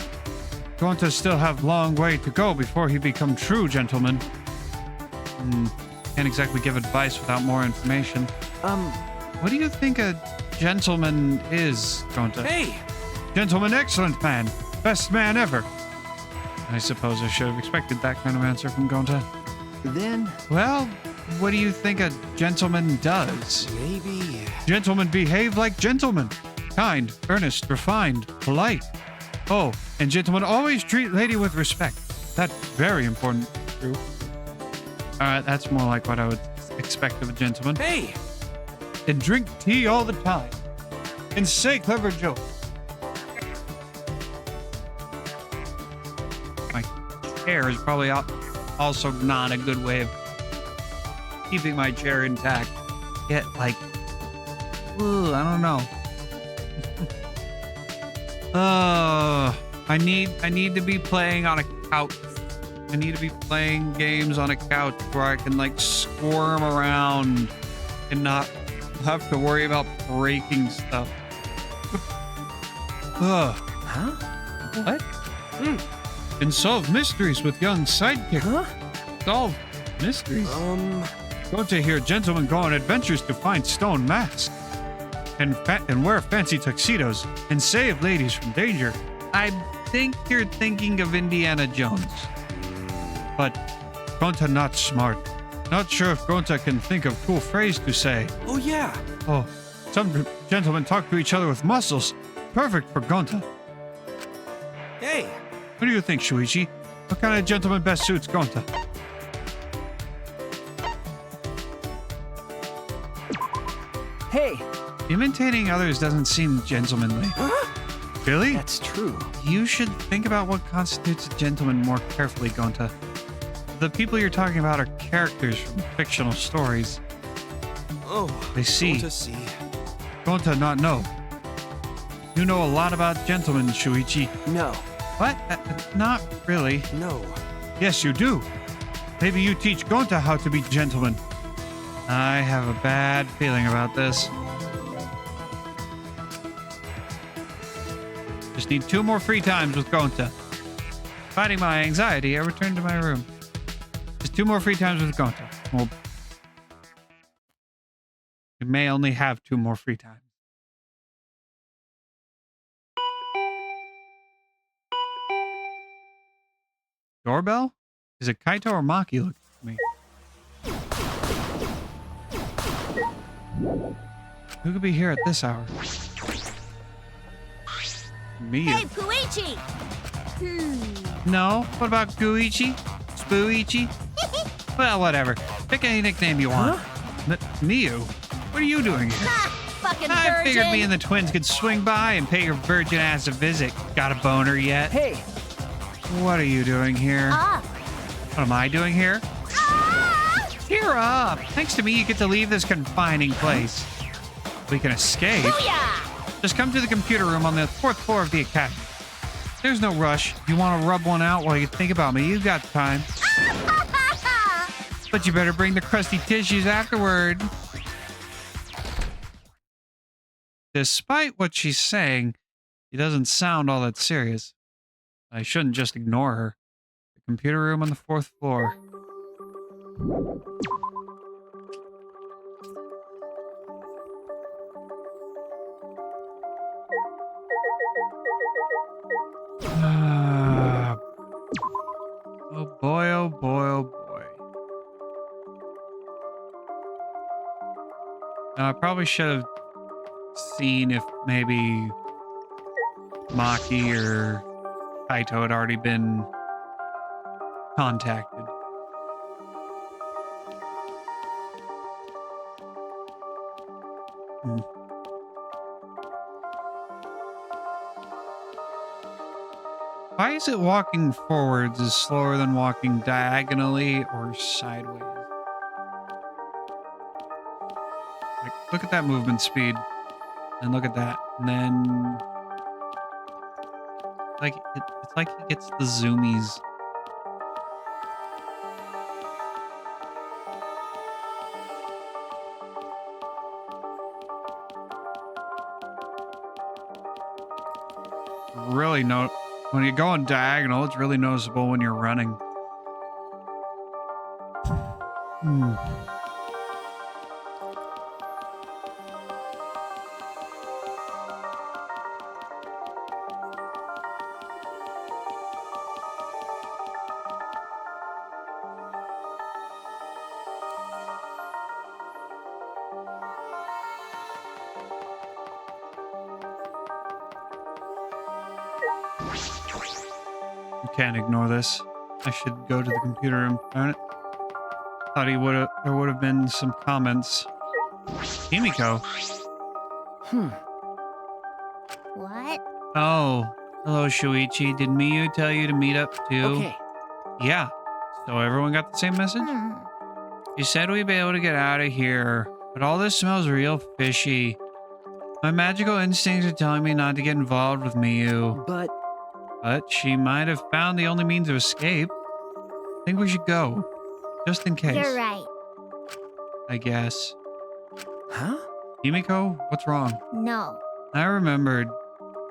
Gonta still have long way to go before he become true gentleman. Can't exactly give advice without more information. What do you think a gentleman is, Gonta? Hey! Gentleman, excellent man. Best man ever. I suppose I should have expected that kind of answer from Gonta. Then, Well, what do you think a gentleman does? Maybe. Gentlemen behave like gentlemen. Kind, earnest, refined, polite. Oh, and gentlemen always treat lady with respect. That's very important. True. Alright, that's more like what I would expect of a gentleman. Hey! And drink tea all the time. And say clever jokes. My chair is probably also not a good way of keeping my chair intact. Yet, like, I don't know. I need to be playing on a couch. I need to be playing games on a couch where I can like squirm around and not have to worry about breaking stuff. Huh? What? And solve mysteries with young sidekick. Huh? Solve mysteries. Go to hear gentlemen go on adventures to find stone masks and wear fancy tuxedos and save ladies from danger. I think you're thinking of Indiana Jones. But Gonta not smart. Not sure if Gonta can think of cool phrase to say. Oh, yeah. Oh, some gentlemen talk to each other with muscles. Perfect for Gonta. Hey. What do you think, Shuichi? What kind of gentleman best suits Gonta? Hey. Imitating others doesn't seem gentlemanly. Really? That's true. You should think about what constitutes a gentleman more carefully, Gonta. The people you're talking about are characters from fictional stories. Oh, They see. to see. Gonta not know. You know a lot about gentlemen, Shuichi. No. What? Not really. No. Yes, you do. Maybe you teach Gonta how to be gentleman. I have a bad feeling about this. Just need 2 more free times with Gonta. Fighting my anxiety, I return to my room. Just 2 more free times with Gonta. Well, we may only have 2 more free times. Doorbell? Is it Kaito or Maki looking for me? Who could be here at this hour? Me. Hey, Puichi! No. What about Guichi? Spooichi? Well, whatever. Pick any nickname you want. Miyu? What are you doing here? Fucking I virgin! figured me and the twins could swing by and pay your virgin ass a visit. Got a boner yet? Hey. What are you doing here? Ah! What am I doing here? Ah! Cheer up. Thanks to me, you get to leave this confining place. We can escape. Booyah! Just come to the computer room on the 4th floor of the academy. There's no rush. If you want to rub one out while you think about me, you got time. But you better bring the crusty tissues afterward. Despite what she's saying, she doesn't sound all that serious. I shouldn't just ignore her. The computer room on the 4th floor. Oh boy, oh boy, oh boy. Now, I probably should have seen if maybe Maki or Kaito had already been contacted. Why is it walking forwards is slower than walking diagonally or sideways? Like, look at that movement speed. And look at that. And then... it's like he gets the zoomies. Really when you're going diagonal, it's really noticeable when you're running. Can't ignore this. I should go to the computer room. Darn it. Thought there would have been some comments. Himiko. What? Oh, hello, Shuichi. Did Miyu tell you to meet up too? Okay. Yeah. So everyone got the same message? You said we'd be able to get out of here, but all this smells real fishy. My magical instincts are telling me not to get involved with Miyu. But she might have found the only means of escape. I think we should go. Just in case. You're right. I guess. Huh? Himiko, what's wrong? No. I remembered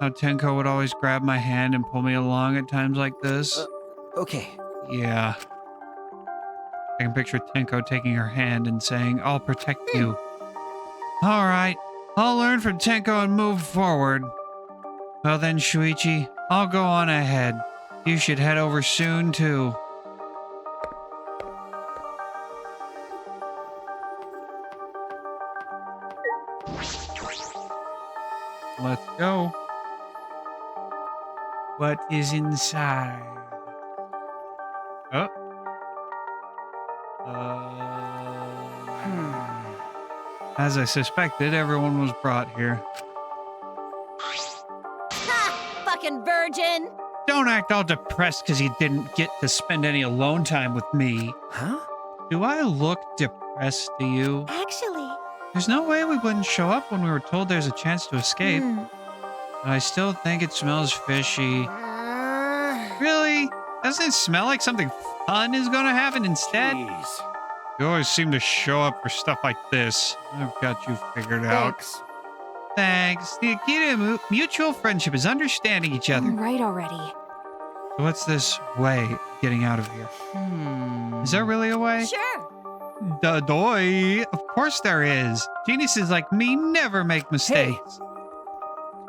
how Tenko would always grab my hand and pull me along at times like this. Okay. Yeah. I can picture Tenko taking her hand and saying, I'll protect you. All right. I'll learn from Tenko and move forward. Well then, Shuichi, I'll go on ahead. You should head over soon, too. Let's go. What is inside? Oh. As I suspected, everyone was brought here. Ha! Fucking virgin! Don't act all depressed because you didn't get to spend any alone time with me. Huh? Do I look depressed to you? Actually. There's no way we wouldn't show up when we were told there's a chance to escape. But I still think it smells fishy. Really? Doesn't it smell like something fun is gonna happen instead? Jeez. You always seem to show up for stuff like this. I've got you figured out. Thanks. Thanks. The key to mutual friendship is understanding each other. Right already. So what's this way of getting out of here? Is there really a way? Sure. Doy. Of course there is. Geniuses like me never make mistakes.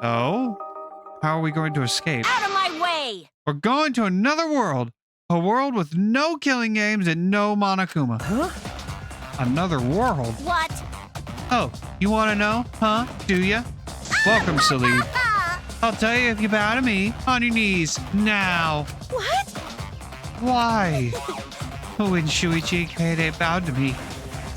Oh? How are we going to escape? Out of my way! We're going to another world. A world with no killing games and no Monokuma. Huh? Another world? What? Oh, you want to know? Huh? Do ya? Welcome, Salid. Ah! I'll tell you if you bow to me. On your knees. Now. What? Why? When Shuichi Kaede bowed to me,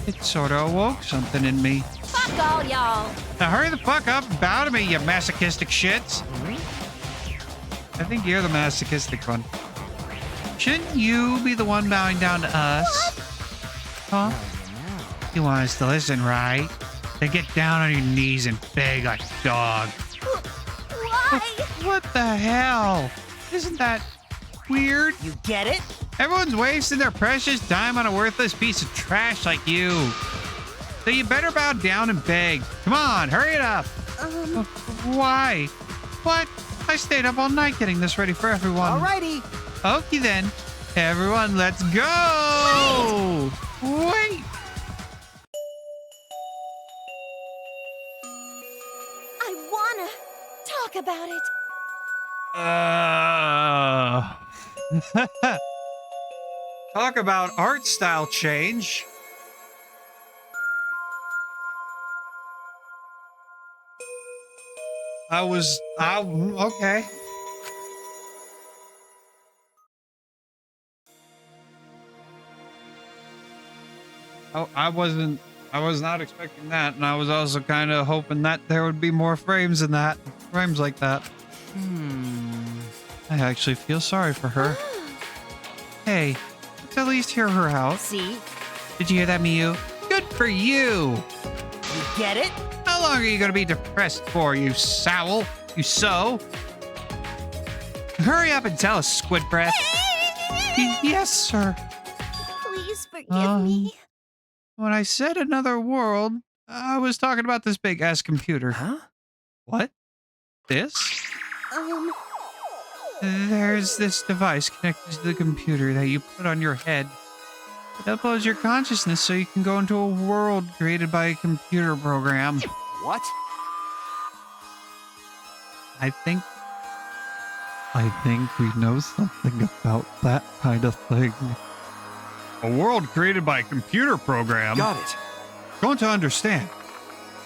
it sort of awoke something in me. Fuck all y'all. Now hurry the fuck up and bow to me, you masochistic shits. I think you're the masochistic one. Shouldn't you be the one bowing down to us? Huh? You want us to listen, right? Then get down on your knees and beg like a dog. Why? What the hell? Isn't that weird? You get it? Everyone's wasting their precious time on a worthless piece of trash like you. So you better bow down and beg. Come on, hurry it up. Why? What? I stayed up all night getting this ready for everyone. Alrighty. Okay then. Everyone, let's go! Wait! I wanna talk about it. Talk about art style change. Okay. Oh, I was not expecting that, and I was also kind of hoping that there would be more frames in that. Frames like that. I actually feel sorry for her. Hey, let's at least hear her out. See? Did you hear that, Miyu? Good for you! You get it? How long are you gonna be depressed for, you sowl? You sow? Hurry up and tell us, Squid Breath. Yes, sir. Please forgive me. When I said another world, I was talking about this big-ass computer. Huh? What? This? There's this device connected to the computer that you put on your head. It uploads your consciousness so you can go into a world created by a computer program. What? I think we know something about that kind of thing. A world created by a computer program? Got it. Going to understand.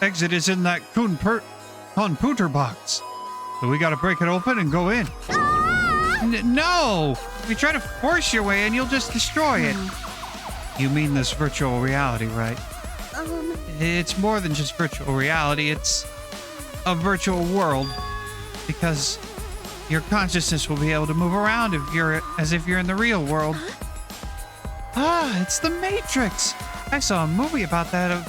Exit is in that computer box. So we gotta break it open and go in. No! If you try to force your way in, you'll just destroy it. You mean this virtual reality, right? It's more than just virtual reality. It's a virtual world. Because your consciousness will be able to move around as if you're in the real world. Ah, it's the Matrix. I saw a movie about that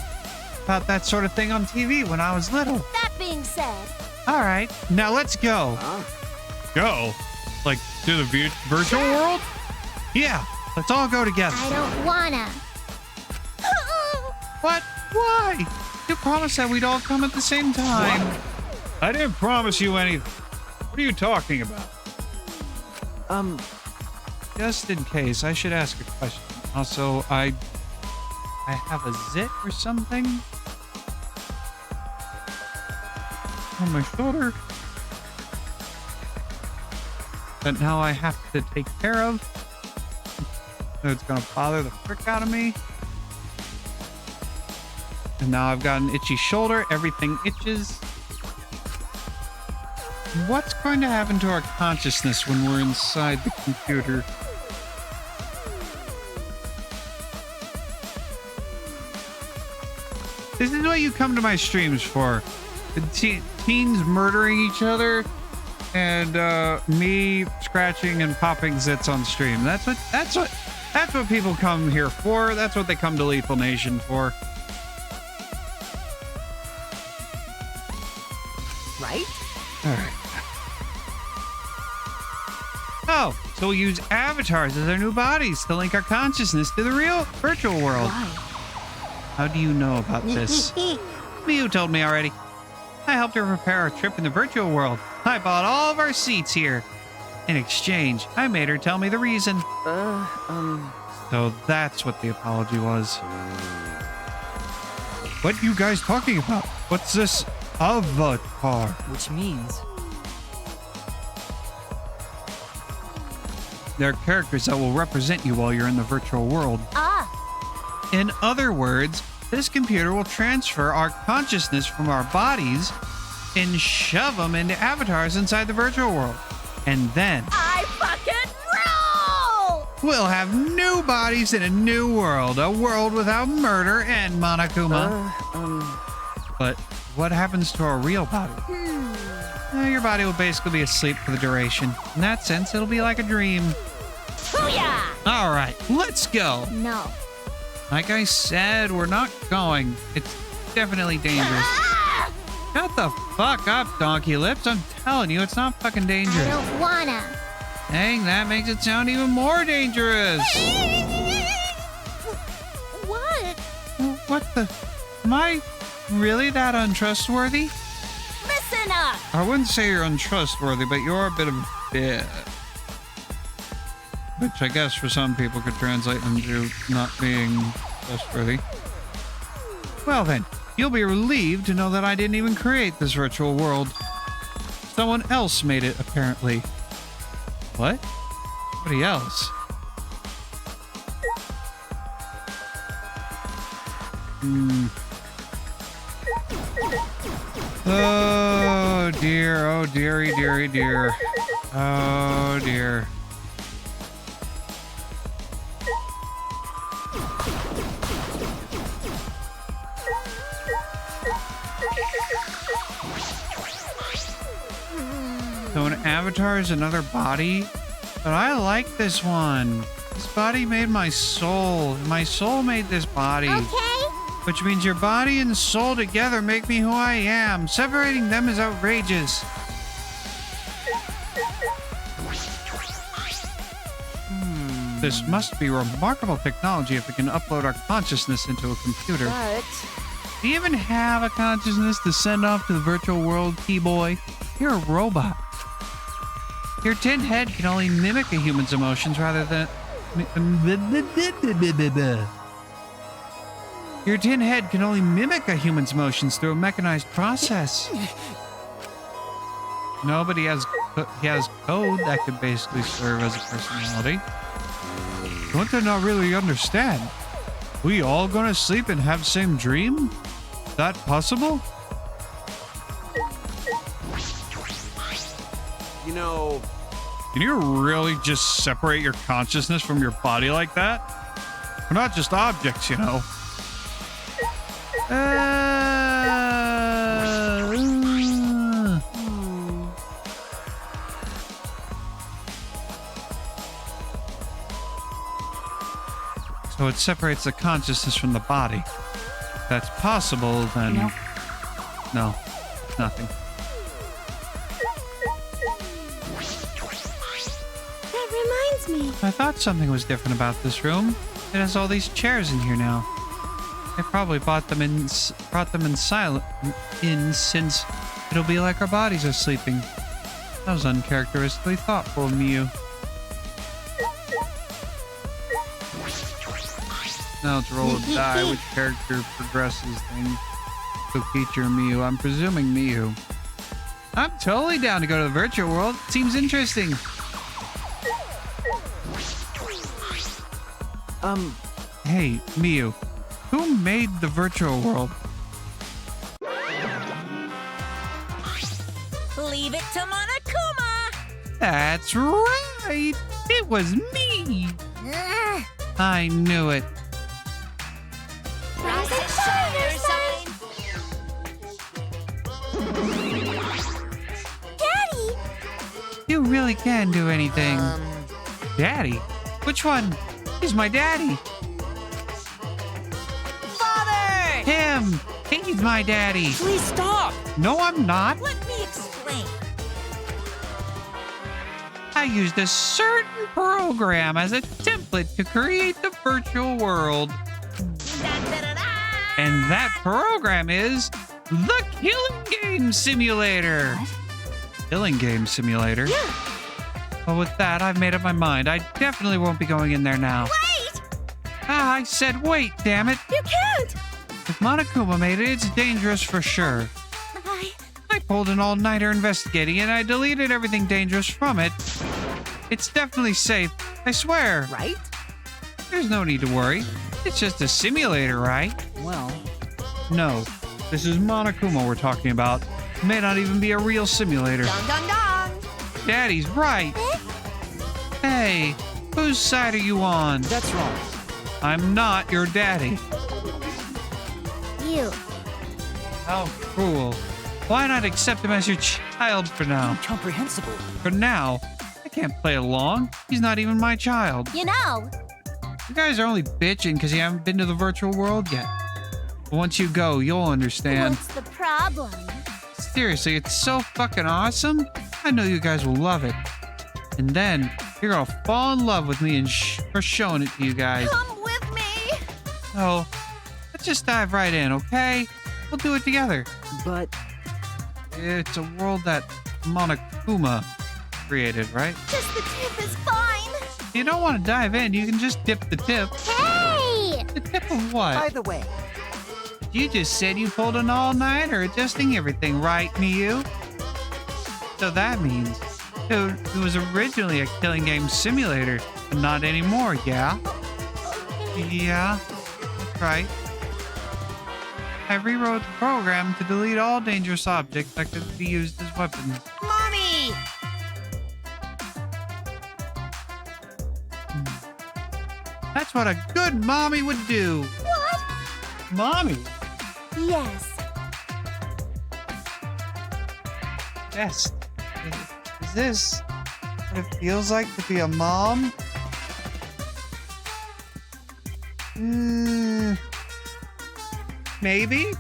about that sort of thing on TV when I was little. That being said, All right, now let's go. Huh? Go? Like to the virtual world? Yeah, let's all go together. I don't wanna. What? Why? You promised that we'd all come at the same time. What? I didn't promise you anything. What are you talking about? Just in case, I should ask a question. Also, I have a zit or something on my shoulder that now I have to take care of. It's gonna bother the frick out of me. And now I've got an itchy shoulder. Everything itches. What's going to happen to our consciousness when we're inside the computer? This is what you come to my streams for. The teens murdering each other and me scratching and popping zits on stream. That's what people come here for. That's what they come to Lethal Nation for. Right? All right. Oh, so we use avatars as our new bodies to link our consciousness to the real virtual world. Why? How do you know about this? You told me already. I helped her prepare our trip in the virtual world. I bought all of our seats here. In exchange, I made her tell me the reason. So that's what the apology was. What are you guys talking about? What's this avatar? Which means... They're characters that will represent you while you're in the virtual world. In other words, this computer will transfer our consciousness from our bodies and shove them into avatars inside the virtual world. And then I fucking roll! we'll have new bodies in a new world. A world without murder and Monokuma. But what happens to our real body? Your body will basically be asleep for the duration. In that sense, it'll be like a dream. Booyah! All right, let's go. No. Like I said, we're not going. It's definitely dangerous. Ah! Shut the fuck up, Donkey Lips. I'm telling you, it's not fucking I dangerous. don't wanna. Dang, that makes it sound even more dangerous. What? What the? Am I really that untrustworthy? Listen up! I wouldn't say you're untrustworthy, but you're a bit of a bitch. Which I guess for some people could translate into not being trustworthy. Well then, you'll be relieved to know that I didn't even create this virtual world. Someone else made it, apparently. What? Somebody else? Oh dear, oh dearie, dearie, dear. Oh dear. So an avatar is another body? But I like this one. This body made my soul. My soul made this body. Okay? Which means your body and soul together make me who I am. Separating them is outrageous. This must be remarkable technology if it can upload our consciousness into a computer. But... Do you even have a consciousness to send off to the virtual world, T-Boy? You're a robot. Your tin head can only mimic a human's emotions rather than... Your tin head can only mimic a human's emotions through a mechanized process. No, but he has code that could basically serve as a personality. Don't they not really understand? We all gonna sleep and have same dream? That possible? You know, Can you really just separate your consciousness from your body like that? We're not just objects, you know. So it separates the consciousness from the body. that's possible, then... Nope. No, nothing. That reminds me. I thought something was different about this room. It has all these chairs in here now. I probably brought them in since it'll be like our bodies are sleeping. That was uncharacteristically thoughtful of Miyu. Now it's roll of die, which character progresses things. So feature Miyu. I'm presuming Miyu. I'm totally down to go to the virtual world. It seems interesting. Hey, Miyu. Who made the virtual world? Leave it to Monokuma. That's right. It was me. I knew it. Rise and shine, Daddy! You really can do anything. Daddy? Which one? He's my daddy. Father! Him. He's my daddy. Please stop! No, I'm not. Let me explain. I used a certain program as a template to create the virtual world. And that program is the Killing Game Simulator. What? Killing Game Simulator? Yeah. Well, with that, I've made up my mind. I definitely won't be going in there now. Wait! Ah, I said wait, damn it. You can't! If Monokuma made it, it's dangerous for sure. I pulled an all-nighter investigating it, and I deleted everything dangerous from it. It's definitely safe, I swear. Right? There's no need to worry. It's just a simulator, right? Well, No, this is Monokuma we're talking about. It may not even be a real simulator. Dong dong dong! Daddy's right. Hey, whose side are you on? that's wrong. I'm not your daddy. You. How cruel. Why not accept him as your child for now? Incomprehensible. For now, I can't play along. He's not even my child. You know. You guys are only bitching because you haven't been to the virtual world yet. But once you go, you'll understand. What's the problem? Seriously, it's so fucking awesome. I know you guys will love it. And then you're gonna fall in love with me and for showing it to you guys. Come with me! So let's just dive right in, okay? We'll do it together. But It's a world that Monokuma created, right? Just the tip is fine! If you don't want to dive in, you can just dip the tip. Hey! The tip of by what? the way, You just said you pulled an all-nighter adjusting everything, right, Miyu? So that means it was originally a killing game simulator, but not anymore, yeah? Yeah, that's right. I rewrote the program to delete all dangerous objects that could be used as weapons. Mommy! That's what a good mommy would do. What? Mommy? Yes. Yes. Is this what it feels like to be a mom? Maybe? I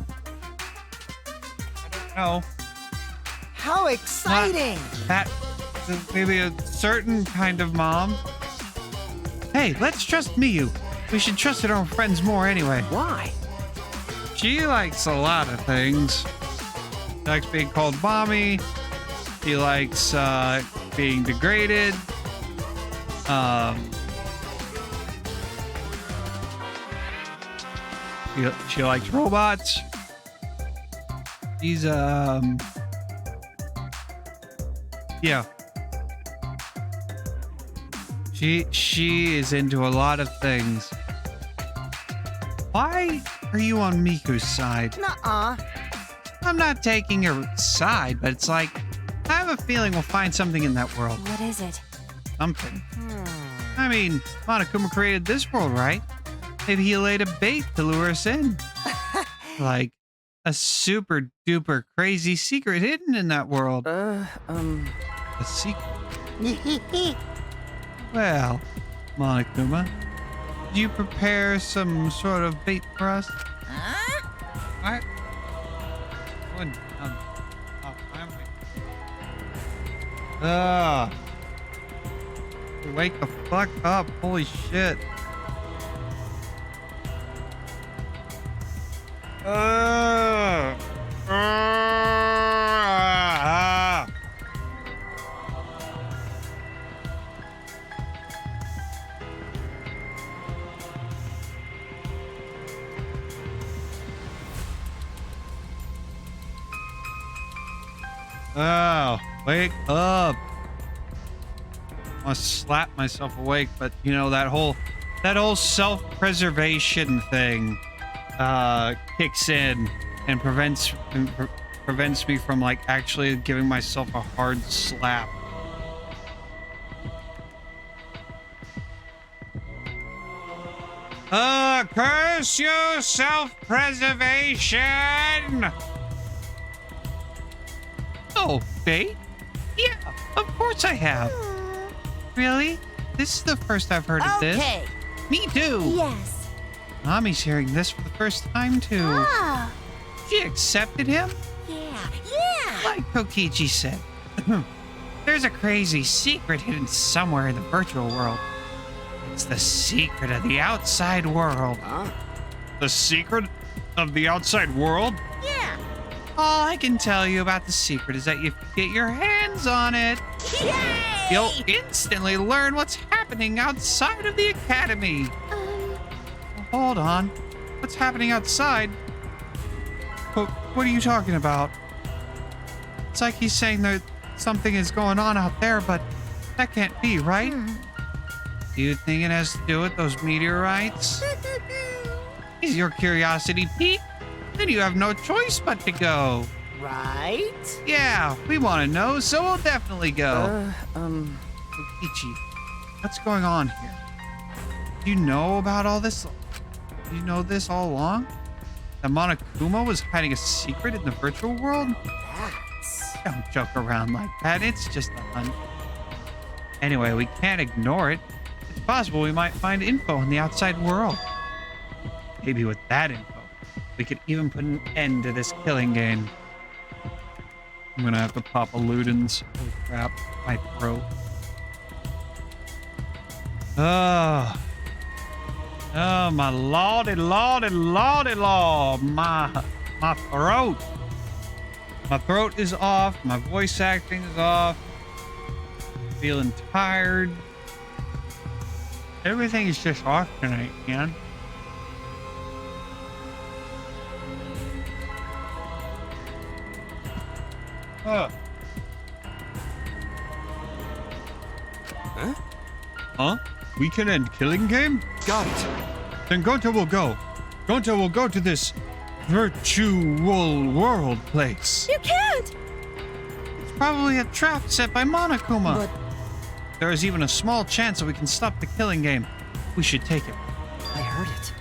don't know. how exciting! That maybe a certain kind of mom. Hey, let's trust Miyu. We should trust our own friends more anyway. Why? She likes a lot of things. She likes being called mommy. She likes being degraded. She likes robots. She's yeah. She is into a lot of things. Why are you on Miku's side? Nuh-uh. I'm not taking her side, but it's like I have a feeling we'll find something in that world. What is it? Something. I mean, Monokuma created this world, right? Maybe he laid a bait to lure us in. Like a super duper crazy secret hidden in that world. A secret. Well, Monokuma, did you prepare some sort of bait for us? Huh? I wouldn't. Wake the fuck up! Holy shit! Oh, wake up! I want to slap myself awake, but you know that whole self-preservation thing kicks in and prevents me from like actually giving myself a hard slap. Curse you, self-preservation! Oh, Faye? Yeah, of course I have. Really? This is the first I've heard of this. Okay. Me too. Yes. Mommy's hearing this for the first time too. Ah. She accepted him? Yeah. Like Kokichi said. There's a crazy secret hidden somewhere in the virtual world. It's the secret of the outside world. Huh? The secret of the outside world? Yeah. All I can tell you about the secret is that if you get your hands on it, Yay! you'll instantly learn what's happening outside of the academy. Hold on. What's happening outside? What are you talking about? It's like he's saying that something is going on out there, but that can't be, right? Do you think it has to do with those meteorites? Is your curiosity piqued? Then you have no choice but to go. Right? Yeah, we want to know, so we'll definitely go. Kokichi, what's going on here? Do you know about all this? Do you know this all along? That Monokuma was hiding a secret in the virtual world? That's... Don't joke around like that. It's just a hunch. Anyway, we can't ignore it. It's possible we might find info in the outside world. Maybe with that info, we could even put an end to this killing game. I'm gonna have to pop a Ludens. Holy crap, my throat. Oh, my lordy, lordy, lordy, lord. My throat. My throat is off. My voice acting is off. Feeling tired. Everything is just off tonight, man. Huh? We can end killing game? Got it. Then Gonta will go. Gonta will go to this virtual world place. You can't. It's probably a trap set by Monokuma. But There is even a small chance that we can stop the killing game. We should take it. I heard it.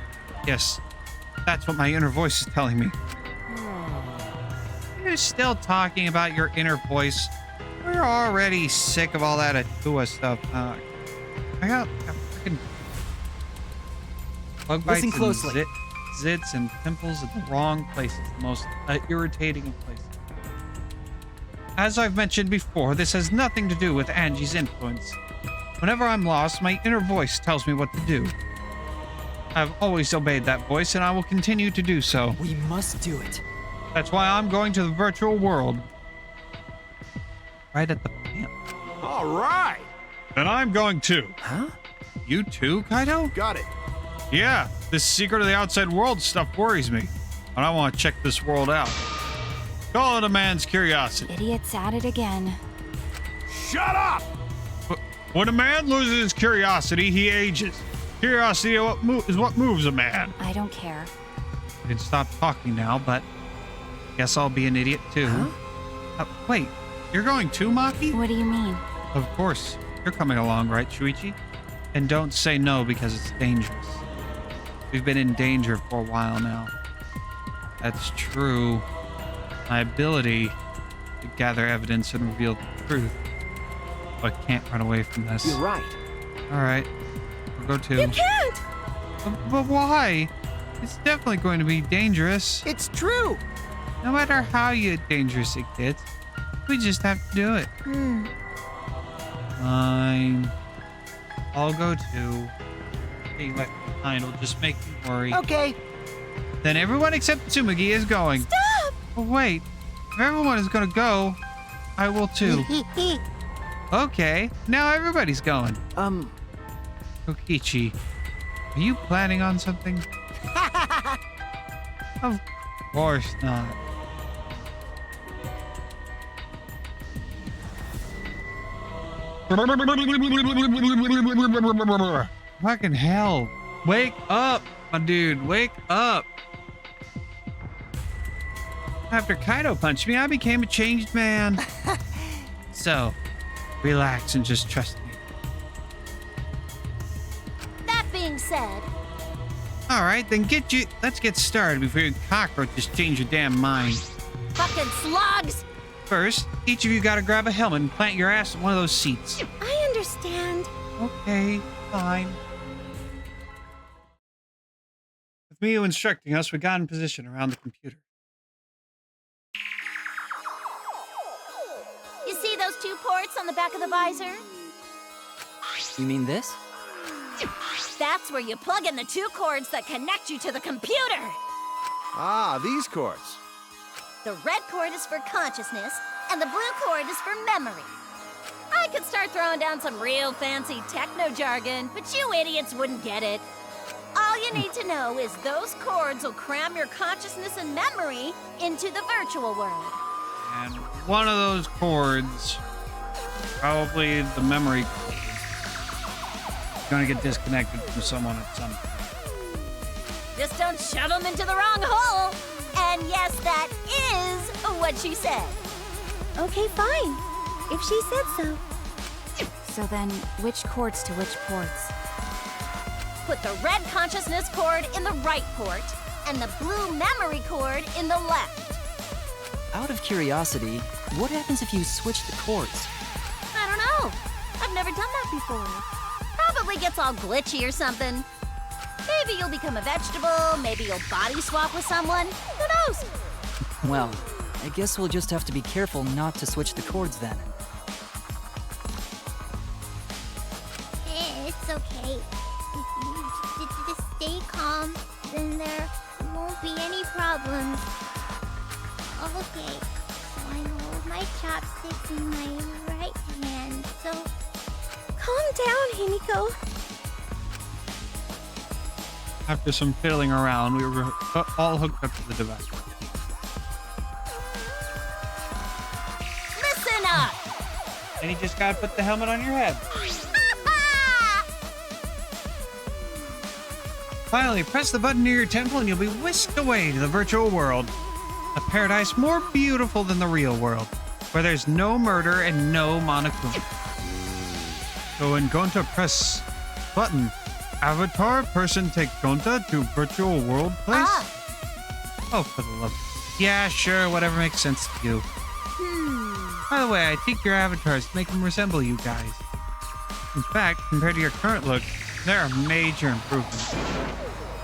Yes, that's what my inner voice is telling me. You're still talking about your inner voice. We're already sick of all that Atua stuff. I got freaking bug bites Listen closely. and zits and pimples at the wrong places. The most irritating of places. As I've mentioned before, this has nothing to do with Angie's influence. Whenever I'm lost, my inner voice tells me what to do. I've always obeyed that voice, and I will continue to do so. We must do it. That's why I'm going to the virtual world. Right at the camp. All right. Then I'm going too. Huh? You too, Kaido? Got it. Yeah, this secret of the outside world stuff worries me. And I want to check this world out. Call it a man's curiosity. Idiot's at it again. Shut up! When a man loses his curiosity, he ages. Curiosity is what moves a man. I don't care. You can stop talking now, but guess I'll be an idiot too. Huh? Wait, you're going too, Maki? What do you mean? Of course. You're coming along, right, Shuichi? And don't say no because it's dangerous. We've been in danger for a while now. That's true. My ability to gather evidence and reveal the truth. But I can't run away from this. You're right. All right. We'll go too. You can't. But why? It's definitely going to be dangerous. It's true. No matter how dangerous it gets, we just have to do it. Fine. I'll go too. Being left behind will just make me worry. Okay. Then everyone except Tsumugi is going. Stop! Oh, wait. If everyone is going to go, I will too. Okay, now everybody's going. Kokichi, are you planning on something? Of course not. Fucking hell. Wake up, my dude. Wake up. After Kaido punched me, I became a changed man. So, relax and just trust me. That being said, All right, then let's get started before your cockroaches change your damn mind. fucking slugs! First, each of you gotta grab a helmet and plant your ass in one of those seats. I understand. Okay, fine. With Miyu instructing us, we got in position around the computer. You see those two ports on the back of the visor? You mean this? That's where you plug in the two cords that connect you to the computer. Ah, these cords. The red cord is for consciousness, and the blue cord is for memory. I could start throwing down some real fancy techno jargon, but you idiots wouldn't get it. All you need to know is those cords will cram your consciousness and memory into the virtual world. And one of those cords, probably the memory cord, is gonna get disconnected from someone at some point. Just don't shove them into the wrong hole. And yes, that is what she said. Okay, fine. If she said so. So then, which cords to which ports? Put the red consciousness cord in the right port, and the blue memory cord in the left. Out of curiosity, what happens if you switch the cords? I don't know. I've never done that before. Probably gets all glitchy or something. Maybe you'll become a vegetable, maybe you'll body swap with someone. Who knows? Well, I guess we'll just have to be careful not to switch the cords then. It's okay. If you just stay calm, then there won't be any problems. Okay, so I hold my chopsticks in my right hand, so... Calm down, Himiko. After some fiddling around, we were all hooked up to the device. Listen up! And you just gotta put the helmet on your head. Finally, press the button near your temple and you'll be whisked away to the virtual world. A paradise more beautiful than the real world, where there's no murder and no Monokuma. So when Gonta press button, avatar person take Gonta to virtual world place? Oh, for the love. Yeah, sure, whatever makes sense to you. By the way, I tweaked your avatars to make them resemble you guys. In fact, compared to your current look, there are major improvements.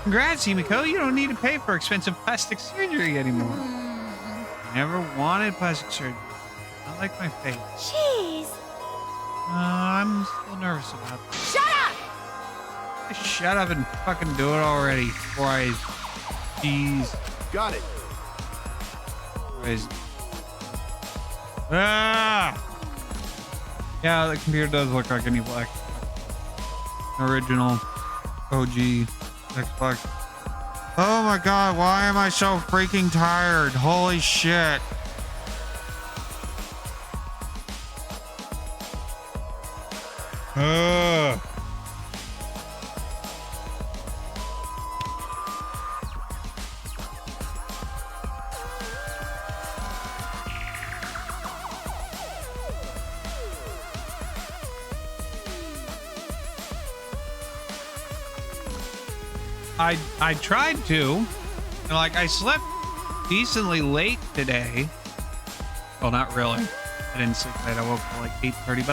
Congrats, Himiko, you don't need to pay for expensive plastic surgery anymore. I never wanted plastic surgery. Not like my face. Jeez. I'm still nervous about it. Shut up! Just shut up and fucking do it already before I... Jeez. Got it. Ah! Yeah, the computer does look like any black. Original OG Xbox. Oh my god, why am I so freaking tired? Holy shit. Ugh. I tried to, and like I slept decently late today. Well, not really. I didn't sleep late. I woke up at like 8:30,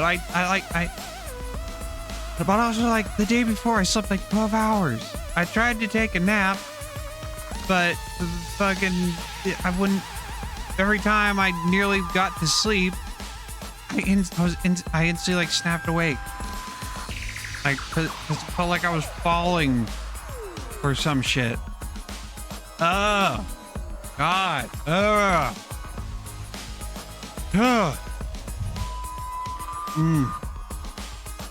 but but also like the day before I slept like 12 hours. I tried to take a nap, but fucking, I wouldn't. Every time I nearly got to sleep, I instantly like snapped awake. Like, 'cause it felt like I was falling or some shit. Oh, God. Ugh.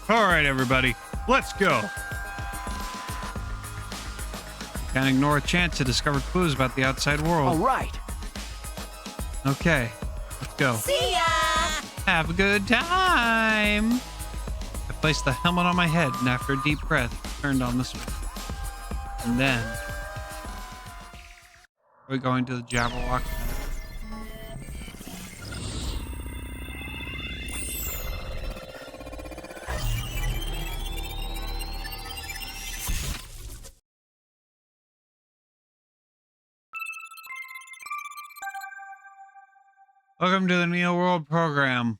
All right, everybody, let's go. Can't ignore a chance to discover clues about the outside world. All right. Okay, let's go. See ya! Have a good time. I placed the helmet on my head, and after a deep breath, turned on the switch. And then we're going to the Jabberwock Center. Welcome to the Neo World program.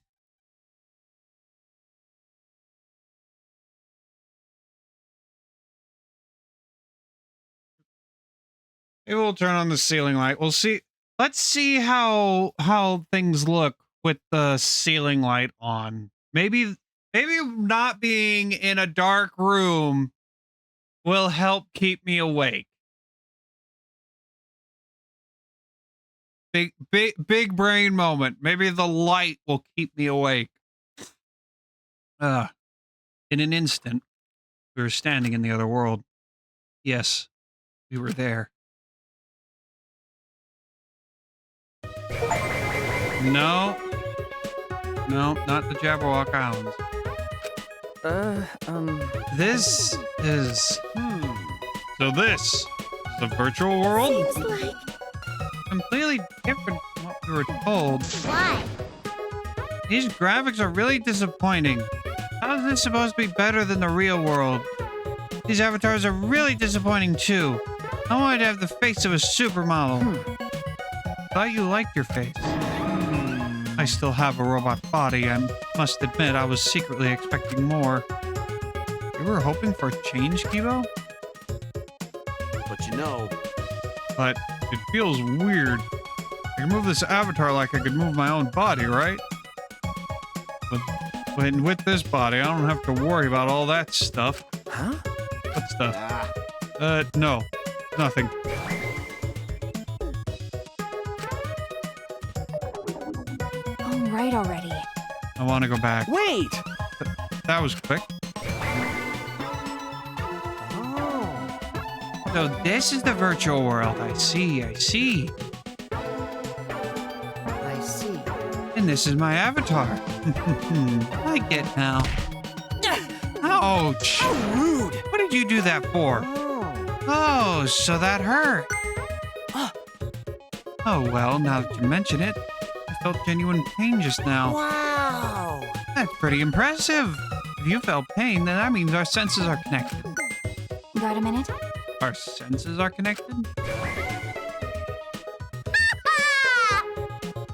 Maybe we'll turn on the ceiling light. We'll see. Let's see how things look with the ceiling light on. Maybe not being in a dark room will help keep me awake. Big brain moment. Maybe the light will keep me awake. In an instant, we were standing in the other world. Yes, we were there. No, not the Jabberwock Islands. This is... So this is the virtual world? Seems like... Completely different from what we were told. Why? These graphics are really disappointing. How is this supposed to be better than the real world? These avatars are really disappointing too. I wanted to have the face of a supermodel. Thought you liked your face. I still have a robot body. I must admit I was secretly expecting more. You were hoping for a change, Kibo? But you know, But it feels weird. I can move this avatar like I could move my own body, right? But with this body, I don't have to worry about all that stuff. Huh? What stuff? No. Nothing. All right already. I want to go back. Wait! That was quick. Oh. So this is the virtual world. I see. I see. And this is my avatar. I get now. Ouch. How rude! What did you do that for? Oh, so that hurt. Oh, well, now that you mention it, I felt genuine pain just now. Wow! That's pretty impressive. If you felt pain, then that means our senses are connected. Got a minute? Our senses are connected?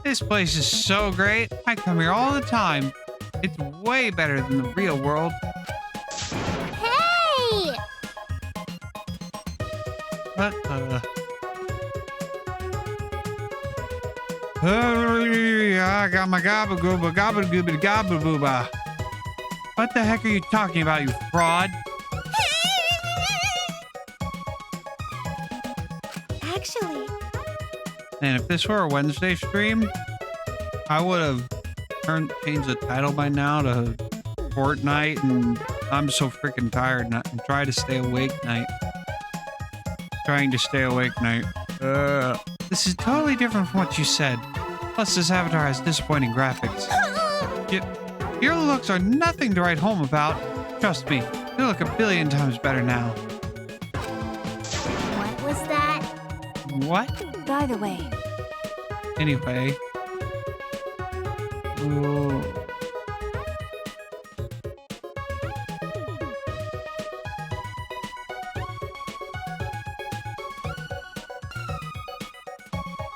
This place is so great. I come here all the time. It's way better than the real world. Hey! But, I got my gabagooba, gabagooba, gabagooba. What the heck are you talking about, you fraud? Actually, And if this were a Wednesday stream, I would have changed the title by now to Fortnite and I'm so freaking tired and try to stay awake night. Trying to stay awake night. This is totally different from what you said. Plus, this avatar has disappointing graphics. Your looks are nothing to write home about. Trust me, you look a billion times better now. what was that? What? By the way, Anyway. Ooh.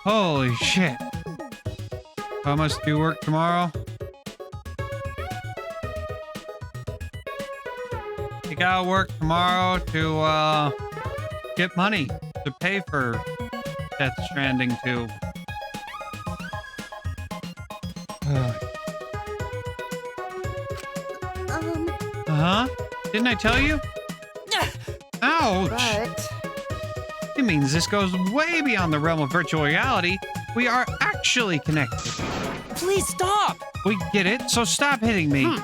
Holy shit. I must do work tomorrow. You gotta work tomorrow to get money to pay for Death Stranding 2. Huh? Didn't I tell you? Ouch! But It means this goes way beyond the realm of virtual reality. We are actually connected. Please stop! We get it, so stop hitting me.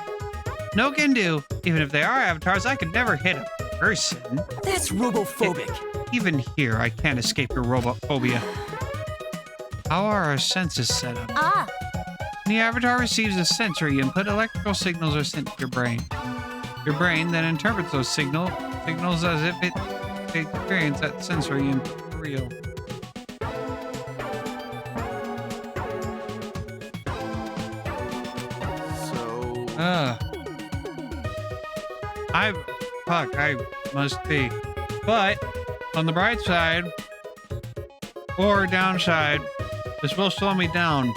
No can do. Even if they are avatars, I could never hit a person. That's robophobic. Even here, I can't escape your robot phobia. How are our senses set up? Ah, When the avatar receives a sensory input, electrical signals are sent to your brain. Your brain then interprets those signals as if it experienced that sensory input for real. So, I must be. But on the bright side or downside, this will slow me down.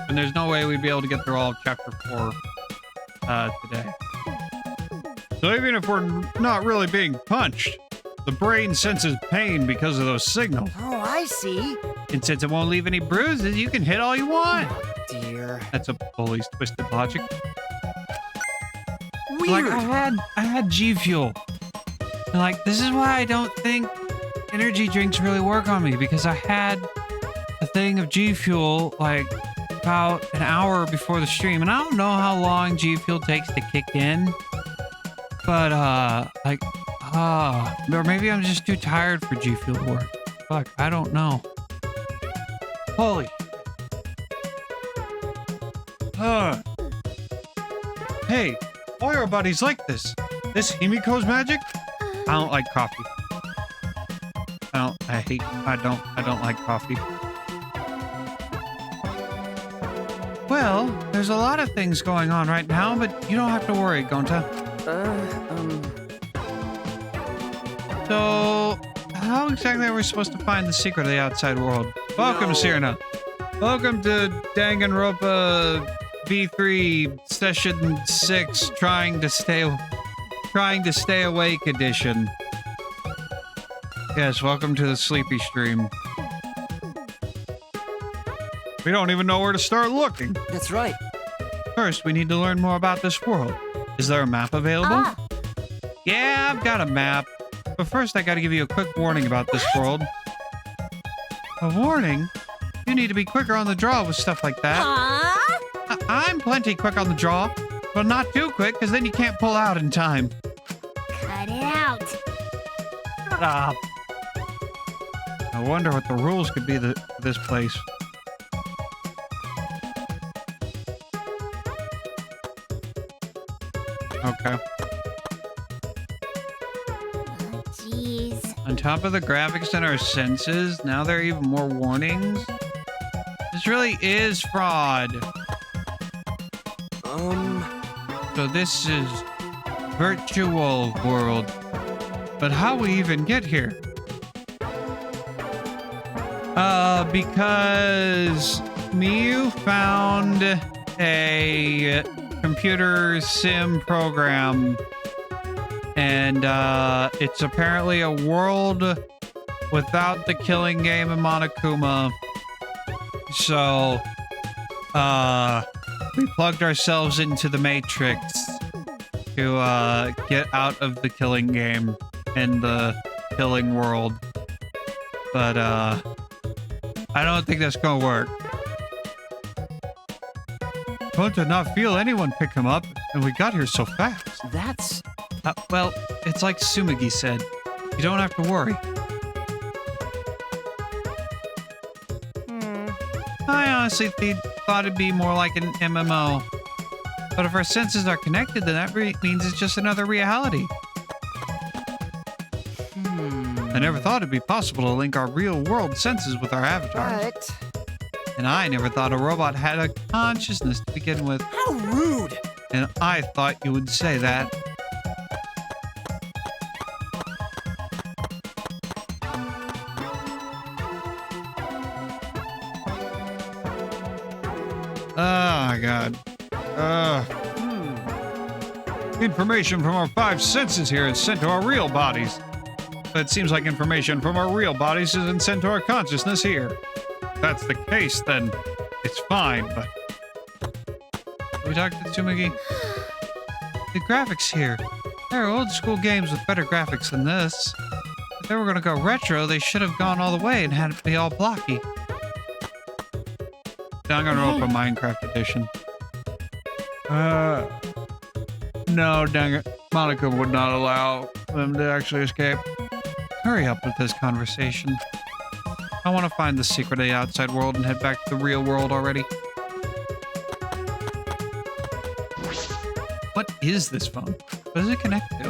And there's no way we'd be able to get through all of chapter 4 today. So even if we're not really being punched, the brain senses pain because of those signals. oh, I see. And since it won't leave any bruises, you can hit all you want. Oh, dear. That's a bully's twisted logic. Weird. Like I had G Fuel. And like, this is why I don't think energy drinks really work on me, because I had a thing of G Fuel like about an hour before the stream, and I don't know how long G Fuel takes to kick in. But or maybe I'm just too tired for G Fuel to work. Fuck, I don't know. Holy. Hey, why are buddies like this? This Himiko's magic? I don't like coffee. I don't like coffee. Well, there's a lot of things going on right now, but you don't have to worry, Gonta. So, how exactly are we supposed to find the secret of the outside world? Welcome, No. Sirna. Welcome to Danganronpa V3 Session 6, trying to stay awake edition. Yes, welcome to the sleepy stream. We don't even know where to start looking. That's right. First, we need to learn more about this world. Is there a map available? ah. Yeah, I've got a map. But first, I gotta give you a quick warning about this world. A warning? You need to be quicker on the draw with stuff like that. Huh? I'm plenty quick on the draw, but not too quick, because then you can't pull out in time. Cut it out. Shut up. I wonder what the rules could be for this place. Okay. Oh, jeez. On top of the graphics and our senses, now there are even more warnings. This really is fraud. So this is virtual world. But how we even get here? Because Miyu found a computer sim program, and it's apparently a world without the killing game in Monokuma. So we plugged ourselves into the Matrix to get out of the killing game and the killing world. But I don't think that's gonna work. Don't did not feel anyone pick him up, and we got here so fast. That's... Well, it's like Sumigi said. You don't have to worry. I honestly thought it'd be more like an MMO. But if our senses are connected, then that means it's just another reality. I never thought it'd be possible to link our real-world senses with our avatars. But... And I never thought a robot had a consciousness to begin with. How rude! And I thought you would say that. Oh my god. Information from our 5 senses here is sent to our real bodies. But it seems like information from our real bodies isn't sent to our consciousness here. If that's the case, then it's fine, but... Can we talk to Tsumagi? The graphics here. There are old school games with better graphics than this. If they were going to go retro, they should have gone all the way and had it be all blocky. Danganronpa Minecraft Edition. No, dang it. Monica would not allow them to actually escape. Hurry up with this conversation. I want to find the secret of the outside world and head back to the real world already. What is this phone? What does it connect to?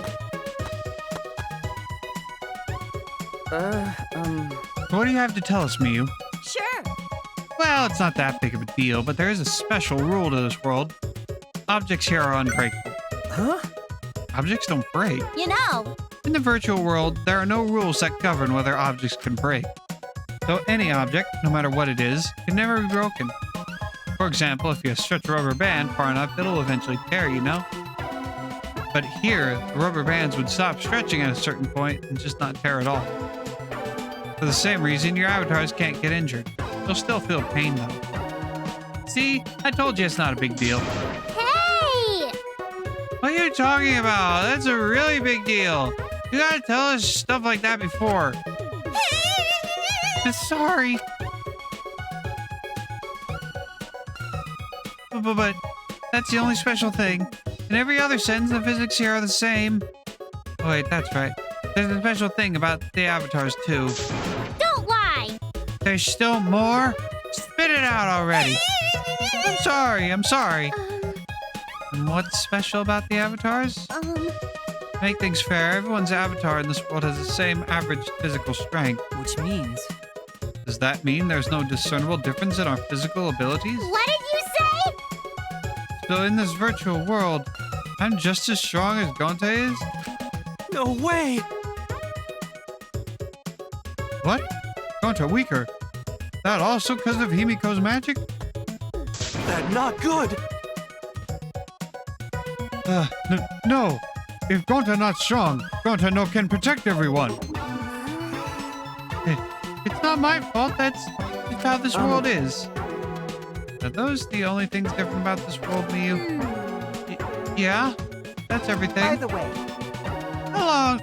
What do you have to tell us, Miyu? Sure. Well, it's not that big of a deal, but there is a special rule to this world. Objects here are unbreakable. Huh? Objects don't break. You know, In the virtual world, there are no rules that govern whether objects can break. So any object, no matter what it is, can never be broken. For example, if you stretch a rubber band far enough, it'll eventually tear, you know? But here, the rubber bands would stop stretching at a certain point and just not tear at all. For the same reason, your avatars can't get injured. They'll still feel pain though. See? I told you it's not a big deal. Hey! What are you talking about? That's a really big deal. You gotta tell us stuff like that before. Sorry. But that's the only special thing. In every other sense, the physics here are the same. Oh, wait, that's right. There's a special thing about the avatars, too. Don't lie! There's still more? Spit it out already. I'm sorry. And what's special about the avatars? To make things fair, everyone's avatar in this world has the same average physical strength. Which means... Does that mean there's no discernible difference in our physical abilities? What did you say? So in this virtual world, I'm just as strong as Gonta is? No way! What? Gonta weaker? That also because of Himiko's magic? That not good! No. If Gonta not strong, Gonta no can protect everyone. It's not my fault. That's just how this world is. Are those the only things different about this world, Miyu? Yeah, that's everything. By the way,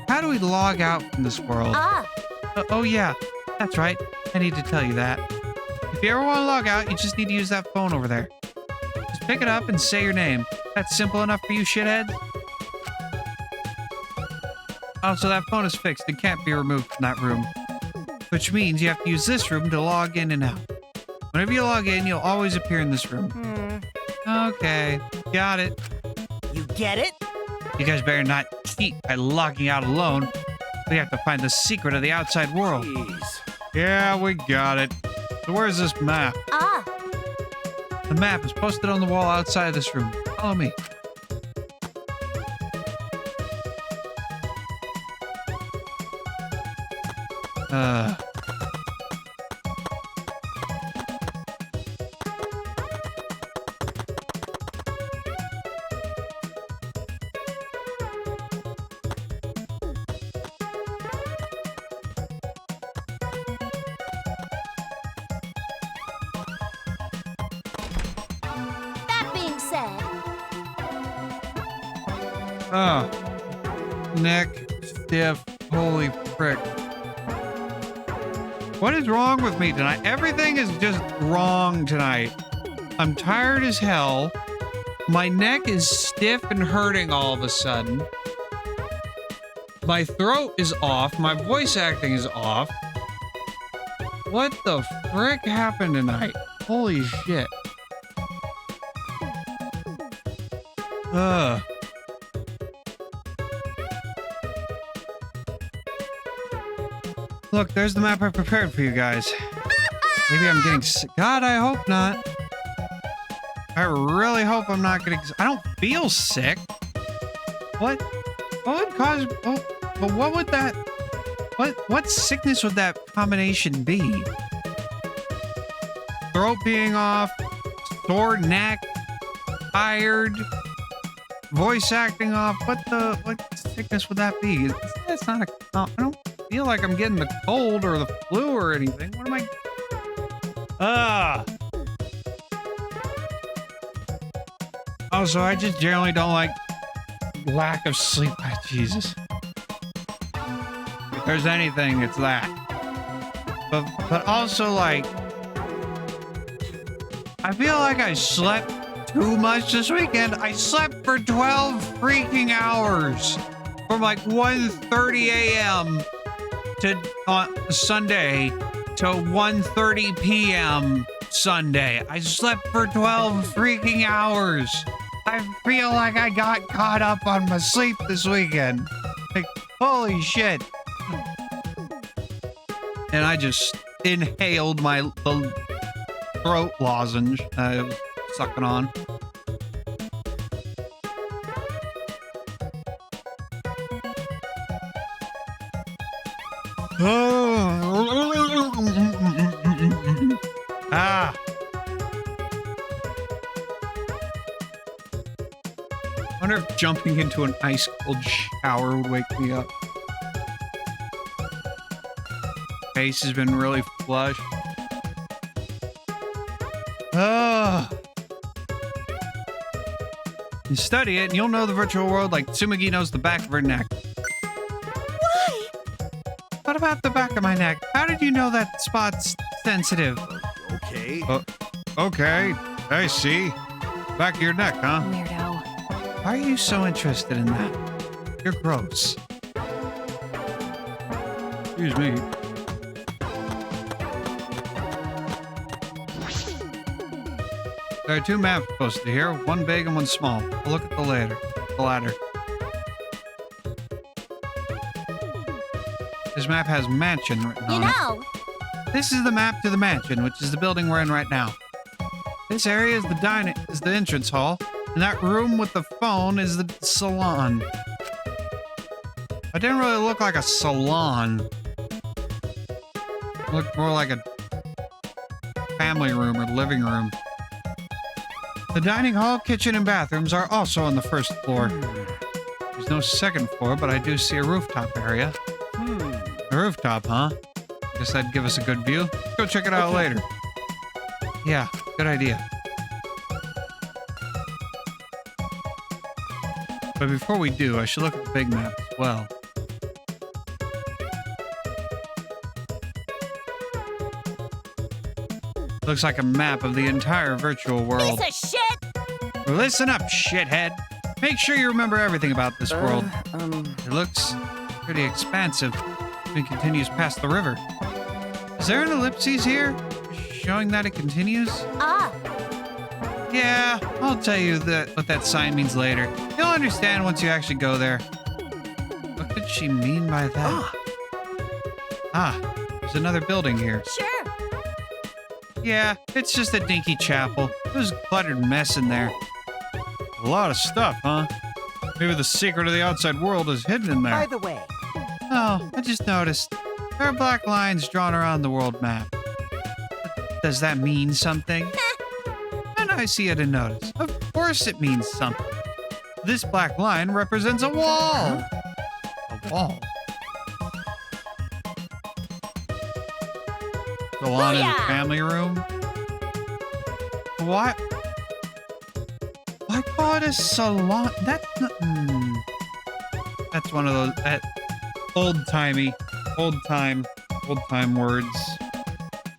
How do we log out from this world? Oh yeah, that's right. I need to tell you that. If you ever want to log out, you just need to use that phone over there. Just pick it up and say your name. That's simple enough for you shitheads? Also, that phone is fixed and can't be removed from that room. Which means you have to use this room to log in and out. Whenever you log in, you'll always appear in this room. Okay, got it. you get it? You guys better not cheat by logging out alone. We have to find the secret of the outside world. Jeez. Yeah, we got it. So where's this map? The map is posted on the wall outside this room. Follow me. that being said, Neck stiff. Holy frick. What is wrong with me tonight? Everything is just wrong tonight. I'm tired as hell. My neck is stiff and hurting all of a sudden. My throat is off. My voice acting is off. What the frick happened tonight? Holy shit. Ugh. Look, there's the map I prepared for you guys. Maybe I'm getting sick. God, I hope not. I really hope I'm not getting sick. I don't feel sick. What would cause... Oh, but what would that... What sickness would that combination be? Throat being off, sore neck, tired, voice acting off. What sickness would that be? That's not a... I don't feel like I'm getting the cold or the flu or anything. What am I? Also, I just generally don't like lack of sleep. Ah, Jesus. If there's anything, it's that. But also, like, I feel like I slept too much this weekend. I slept for 12 freaking hours from like 1:30 a.m. to Sunday to 1:30 p.m. Sunday. I slept for 12 freaking hours. I feel like I got caught up on my sleep this weekend. Like, holy shit. And I just inhaled the throat lozenge I was sucking on. Ah. I wonder if jumping into an ice cold shower would wake me up. Face has been really flushed. You study it and you'll know the virtual world like Tsumugi knows the back of her neck. Why? What about the back of my neck? How did you know that spot's sensitive? Okay. Okay, I see. Back of your neck, huh? Weirdo. Why are you so interested in that? You're gross. Excuse me. There are two maps posted here, one big and one small. I'll look at the latter. This map has mansion written on it. This is the map to the mansion, which is the building we're in right now. This area is the entrance hall, and that room with the phone is the salon. It didn't really look like a salon. It looked more like a family room or living room. The dining hall, kitchen, and bathrooms are also on the first floor. There's no second floor, but I do see a rooftop area. A rooftop, huh? Guess that'd give us a good view. Let's go check it out later. Yeah, good idea. But before we do, I should look at the big map as well. Looks like a map of the entire virtual world. Piece of shit! Listen up, shithead. Make sure you remember everything about this world. It looks pretty expansive. It continues past the river. Is there an ellipses here? Showing that it continues? Ah, Yeah, I'll tell you what that sign means later. You'll understand once you actually go there. What could she mean by that? There's another building here. sure. Yeah, it's just a dinky chapel. There's a cluttered mess in there. A lot of stuff, huh? Maybe the secret of the outside world is hidden in there. By the way, Oh, I just noticed. There are black lines drawn around the world map. Does that mean something? And I see it and notice. Of course it means something. This black line represents a wall. A wall? Salon is a Booyah! family room? What? Why call it a salon? That's not... That's one of those... old-timey, old-time words.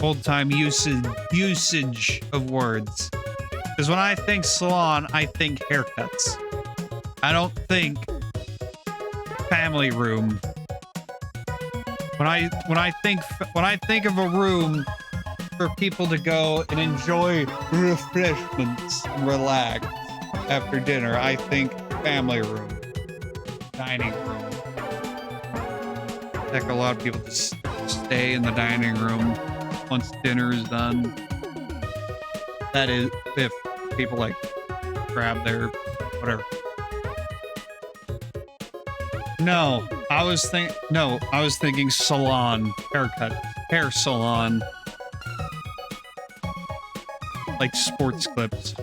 Old-time usage of words. Because when I think salon, I think haircuts. I don't think family room. When I think of a room for people to go and enjoy refreshments and relax after dinner, I think family room, dining room. Heck, a lot of people just stay in the dining room once dinner is done. That is, if people like grab their whatever. No, I was thinking salon, hair salon, like sports clips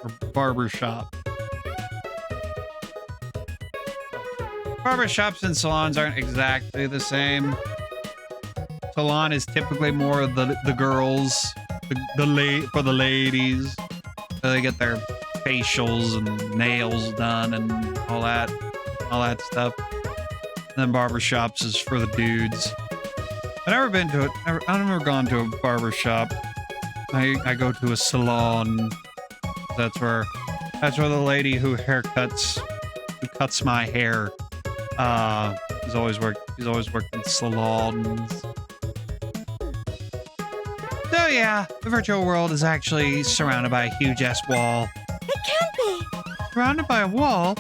or barber shop. Barbershops and salons aren't exactly the same. Salon is typically more of the girls, for the ladies. So they get their facials and nails done and all that stuff. And then barbershops is for the dudes. I've never been to it. I've never gone to a barbershop. I go to a salon. That's where the lady who cuts my hair. He's always worked in salons. So yeah, the virtual world is actually surrounded by a huge ass wall. It can't be. Surrounded by a wall?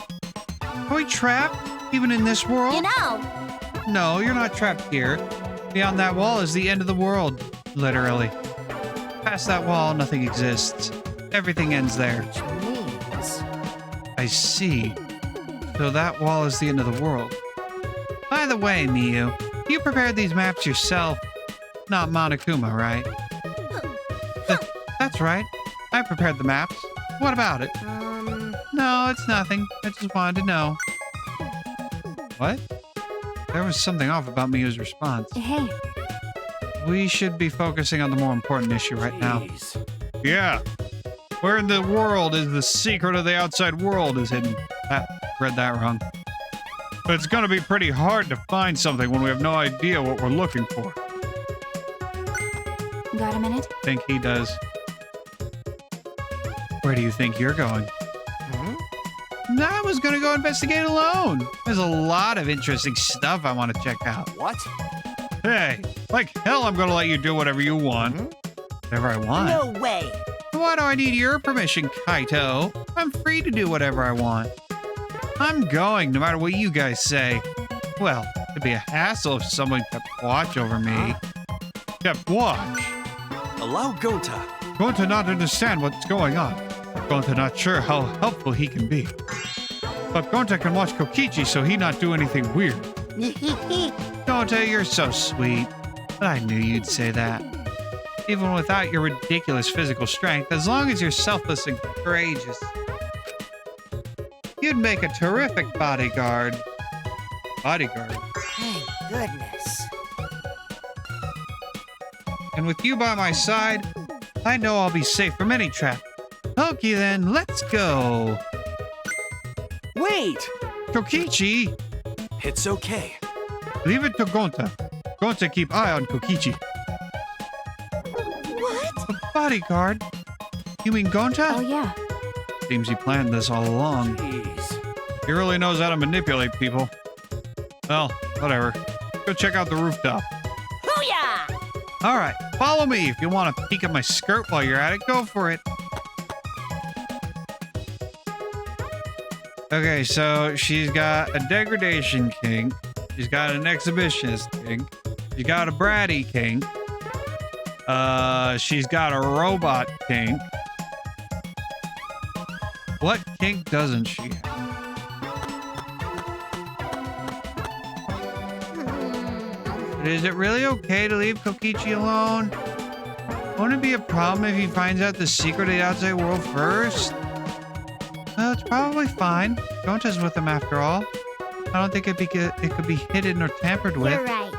Are we trapped even in this world? You know, No, you're not trapped here. Beyond that wall is the end of the world, literally. Past that wall, nothing exists. Everything ends there. Which means... I see. So that wall is the end of the world. By the way, Miyu, you prepared these maps yourself. Not Monokuma, right? That's right. I prepared the maps. What about it? No, it's nothing. I just wanted to know. What? There was something off about Miyu's response. Hey, We should be focusing on the more important issue right now. Jeez. Yeah. Where in the world is the secret of the outside world is hidden? Read that wrong. But it's gonna be pretty hard to find something when we have no idea what we're looking for. got a minute? Think he does. Where do you think you're going? I was gonna go investigate alone. There's a lot of interesting stuff I want to check out. What? Hey, like hell I'm gonna let you do whatever you want. Whatever I want. No way! Why do I need your permission, Kaito? I'm free to do whatever I want. I'm going, no matter what you guys say. Well, it'd be a hassle if someone kept watch over me. Kept watch? Allow Gonta. Going to not understand what's going on. Going to not sure how helpful he can be. But Gonta can watch Kokichi so he not do anything weird. Gonta, you're so sweet. But I knew you'd say that. Even without your ridiculous physical strength, as long as you're selfless and courageous, you'd make a terrific bodyguard. Bodyguard. Thank goodness. And with you by my side, I know I'll be safe from any trap. Okay then, let's go. Wait! Kokichi, It's okay. leave it to Gonta. Gonta keep eye on Kokichi. what? A bodyguard? You mean Gonta? Oh yeah. Seems he planned this all along. Jeez. He really knows how to manipulate people. Well, whatever. Go check out the rooftop. Booyah! All right, follow me. If you want to peek at my skirt while you're at it, go for it. Okay, so she's got a degradation kink. She's got an exhibitionist kink. She's got a bratty kink. She's got a robot kink. What kink doesn't she have? But is it really okay to leave Kokichi alone? Won't it be a problem if he finds out the secret of the outside world first? Well, it's probably fine. Gonta's with him after all. I don't think it could be hidden or tampered with. You're right.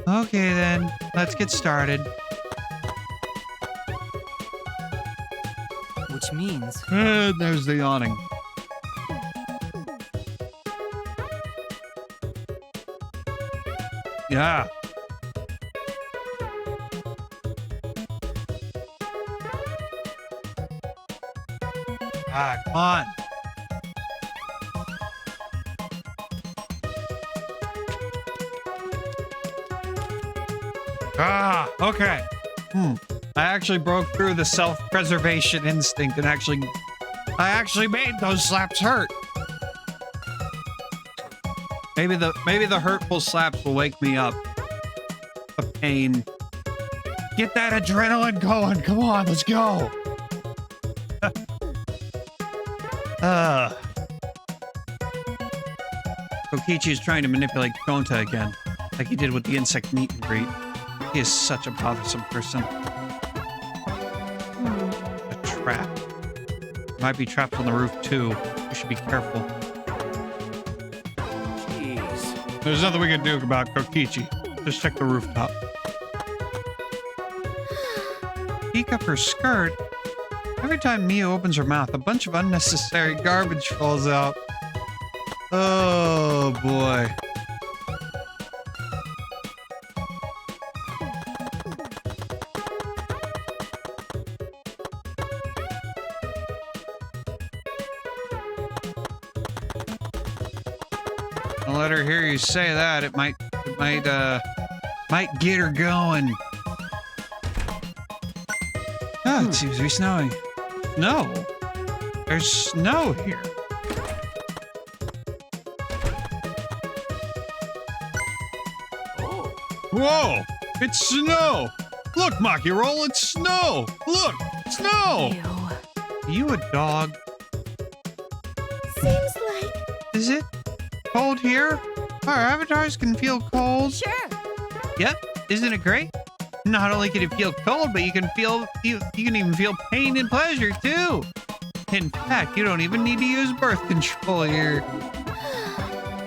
Okay then, let's get started. Which means... There's the awning. Yeah. Come on. Okay. I actually broke through the self-preservation instinct and I actually made those slaps hurt. Maybe the hurtful slaps will wake me up. The pain. Get that adrenaline going. Come on, let's go. Kokichi is trying to manipulate Gonta again, like he did with the insect meet and greet. He is such a bothersome person. A trap. Might be trapped on the roof too. We should be careful. There's nothing we can do about Kokichi. Just check the rooftop. Peek up her skirt. Every time Mia opens her mouth, a bunch of unnecessary garbage falls out. Oh, boy. Don't let her hear you say that. It might get her going. Oh, it seems to be snowing. No. There's snow here. Whoa! It's snow! Look, Maki Roll, it's snow! Look! Snow! Ew. You a dog? Seems like Is it cold here? Our avatars can feel cold. Sure. Yep. Isn't it great? Not only can it feel cold, but you can even feel pain and pleasure too. In fact, you don't even need to use birth control here.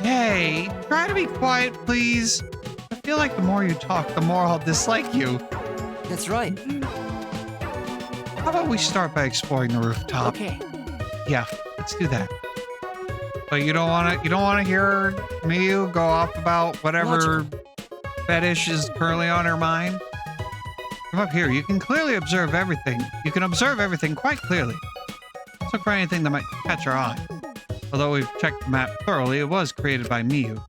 Hey, try to be quiet, please. I feel like the more you talk, the more I'll dislike you. That's right. How about we start by exploring the rooftop? Okay. Yeah, let's do that. But you don't want to hear Miyu go off about whatever fetish is currently on her mind. Come up here. You can clearly observe everything. You can observe everything quite clearly. Let's look for anything that might catch our eye. Although we've checked the map thoroughly, it was created by Miyu.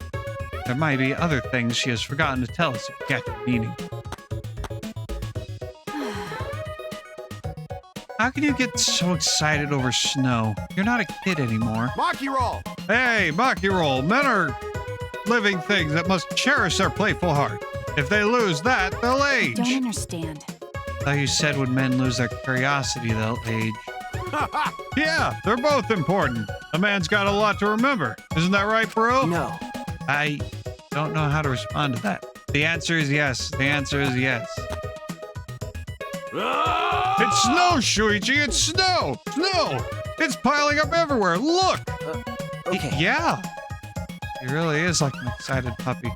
There might be other things she has forgotten to tell us if you catch her meaning. How can you get so excited over snow? You're not a kid anymore. Maki Roll! Hey, Maki Roll, men are living things that must cherish their playful heart. If they lose that, they'll age. Don't understand. I thought you said when men lose their curiosity, they'll age. Yeah, they're both important. A man's got a lot to remember. Isn't that right, bro? No. I don't know how to respond to that. The answer is yes. The answer is yes. It's snow, Shuichi! It's snow! Snow! It's piling up everywhere! Look! Okay. Yeah! He really is like an excited puppy.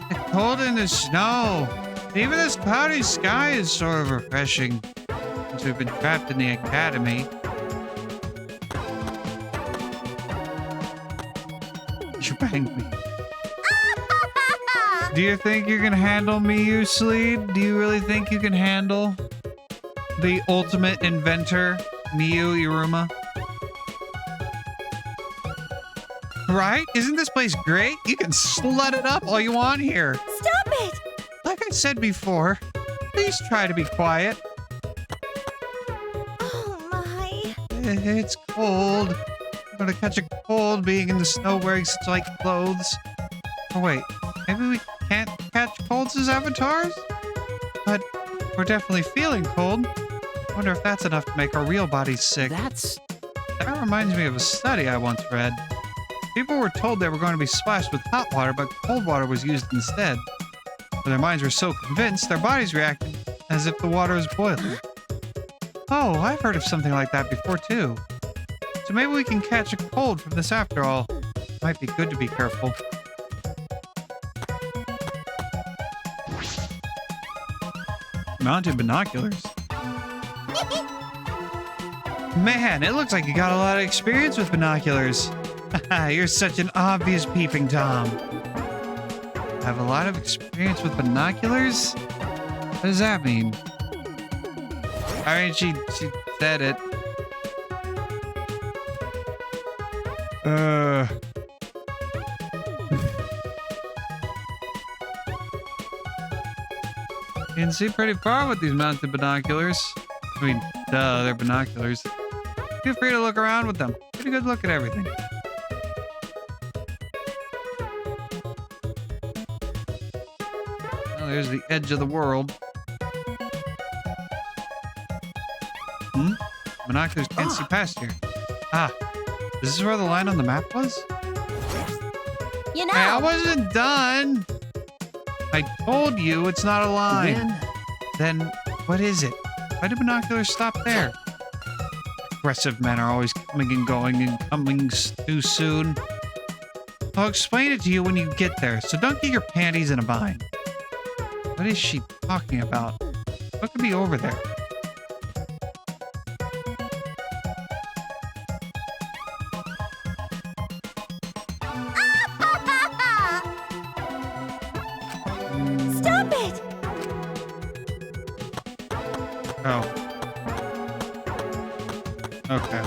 The cold and the snow. Even this cloudy sky is sort of refreshing since we've been trapped in the academy. You banged me. Do you think you can handle Miyu, Sleed? Do you really think you can handle the ultimate inventor, Miyu Iruma? Right? Isn't this place great? You can slut it up all you want here. Stop it! Like I said before, please try to be quiet. oh my. It's cold. I'm gonna catch a cold being in the snow wearing such light clothes. Oh wait, maybe we can't catch colds as avatars? But we're definitely feeling cold. I wonder if that's enough to make our real bodies sick. That reminds me of a study I once read. People were told they were going to be splashed with hot water, but cold water was used instead. When their minds were so convinced, their bodies reacted as if the water was boiling. Oh, I've heard of something like that before too. So maybe we can catch a cold from this after all. Might be good to be careful. Mounted binoculars. Man, it looks like you got a lot of experience with binoculars. You're such an obvious peeping Tom. Have a lot of experience with binoculars? What does that mean? I mean, she said it. You can see pretty far with these mounted binoculars. I mean, duh, they're binoculars. Feel free to look around with them. Get a good look at everything. Well, there's the edge of the world. Binoculars can't see past here. Ah, is this where the line on the map was? You know, Hey, I wasn't done. I told you it's not a line. Then what is it? Why do binoculars stop there? Aggressive men are always coming and going and coming too soon. I'll explain it to you when you get there, so don't get your panties in a bind. What is she talking about? What could be over there? Stop it! Oh. Okay.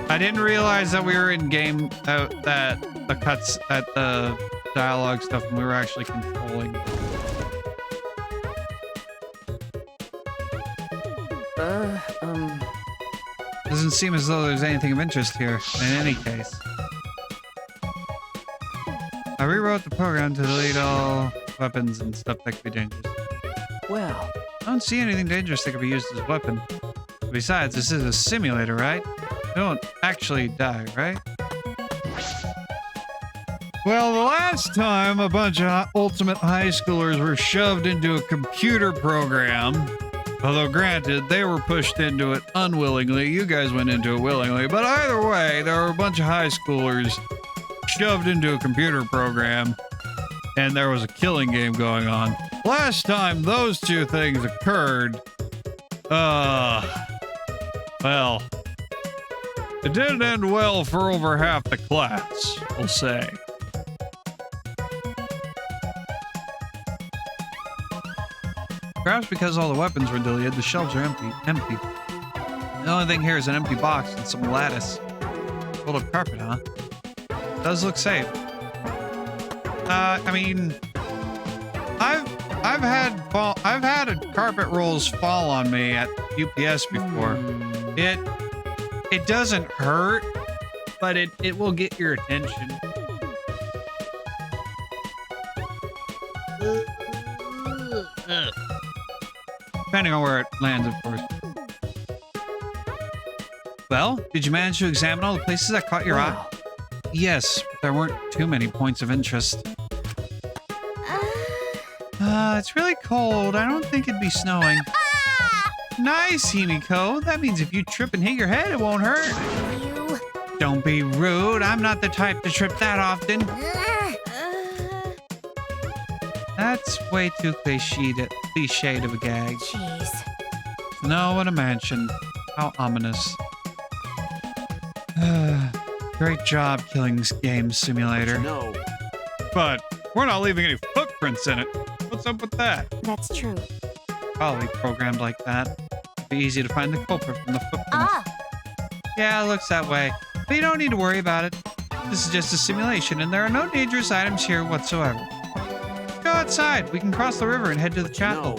I didn't realize that we were in game, that the cuts, that the dialogue stuff, and we were actually controlling. Doesn't seem as though there's anything of interest here, in any case. I rewrote the program to delete all weapons and stuff that could be dangerous. Well, I don't see anything dangerous that could be used as a weapon. Besides, this is a simulator, right? You don't actually die, right? Well, the last time a bunch of ultimate high schoolers were shoved into a computer program, although granted, they were pushed into it unwillingly, you guys went into it willingly, but either way, there were a bunch of high schoolers shoved into a computer program, and there was a killing game going on. Last time those two things occurred, well, it didn't end well for over half the class, we'll say. Perhaps because all the weapons were deleted, the shelves are empty. The only thing here is an empty box and some lattice. Full of carpet, huh? Does look safe. I mean, I've had carpet rolls fall on me at UPS before. It doesn't hurt, but it will get your attention. Depending on where it lands, of course. Well, did you manage to examine all the places that caught your eye? Yes, but there weren't too many points of interest. It's really cold. I don't think it'd be snowing. Nice, Himiko. That means if you trip and hit your head, it won't hurt. You. Don't be rude. I'm not the type to trip that often. That's way too cliched of a gag. Jeez. No, what a mansion. How ominous. Great job killing Game Simulator. no. But we're not leaving any footprints in it. What's up with that? That's true. Probably programmed like that. It'd be easy to find the culprit from the footprints. Yeah, it looks that way. But you don't need to worry about it. This is just a simulation, and there are no dangerous items here whatsoever. Go outside. We can cross the river and head to the chapel.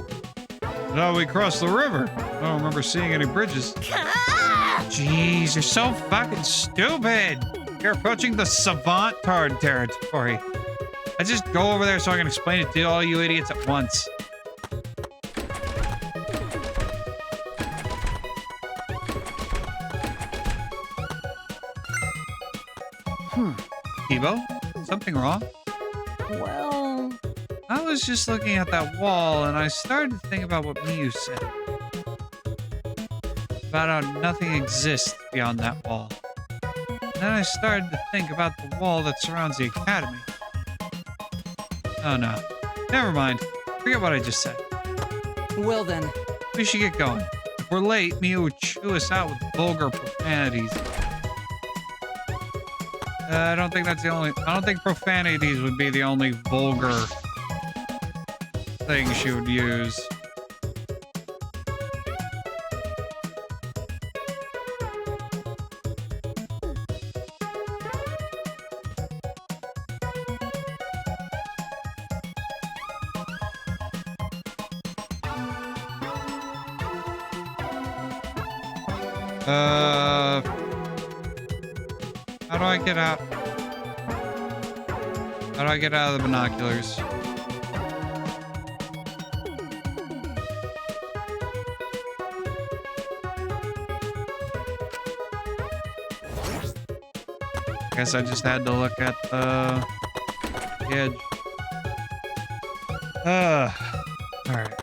No, we crossed the river. I don't remember seeing any bridges. Jeez, you're so fucking stupid. You're approaching the savant-tard territory. I just go over there so I can explain it to all you idiots at once. Evo, something wrong? Well, I was just looking at that wall and I started to think about what Miyu said. About how nothing exists beyond that wall. And then I started to think about the wall that surrounds the academy. Oh no. Never mind. Forget what I just said. Well then, We should get going. If we're late, Miyu would chew us out with vulgar profanities. I don't think profanities would be the only vulgar thing she would use. How do I get out? How do I get out of the binoculars? Guess I just had to look at the edge. All right.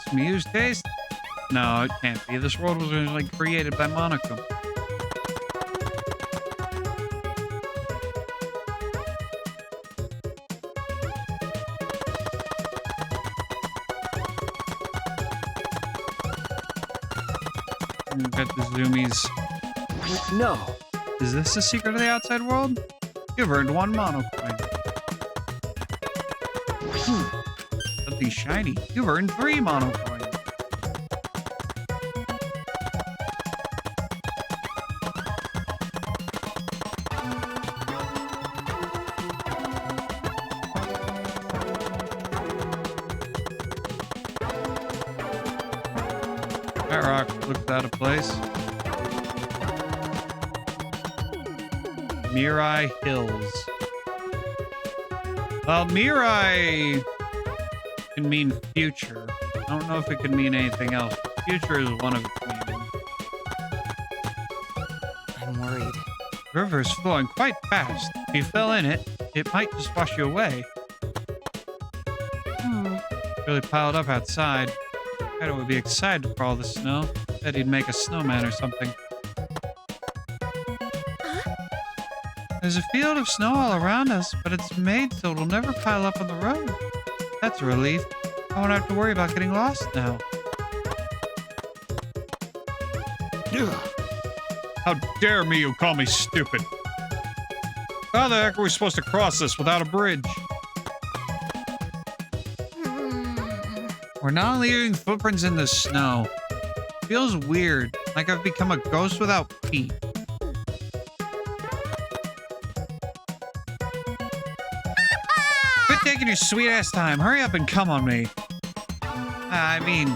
Miyu's taste? No, it can't be. This world was originally created by Monokuma. Got the zoomies. No. Is this the secret of the outside world? You've earned 1 mono coin. Something shiny. You've earned 3 mono coins. That rock looks out of place. Mirai Hills. Well, Mirai can mean future. I don't know if it can mean anything else. Future is one of its meanings. I'm worried. The river is flowing quite fast. If you fell in it, it might just wash you away. Really piled up outside. Kaido would be excited for all the snow. Said he'd make a snowman or something. There's a field of snow all around us, but it's made so it'll never pile up on the road. That's a relief. I won't have to worry about getting lost now. How dare me you call me stupid? How the heck are we supposed to cross this without a bridge? We're not leaving footprints in the snow. Feels weird, like I've become a ghost without feet. Quit taking your sweet ass time. Hurry up and come on me. I mean,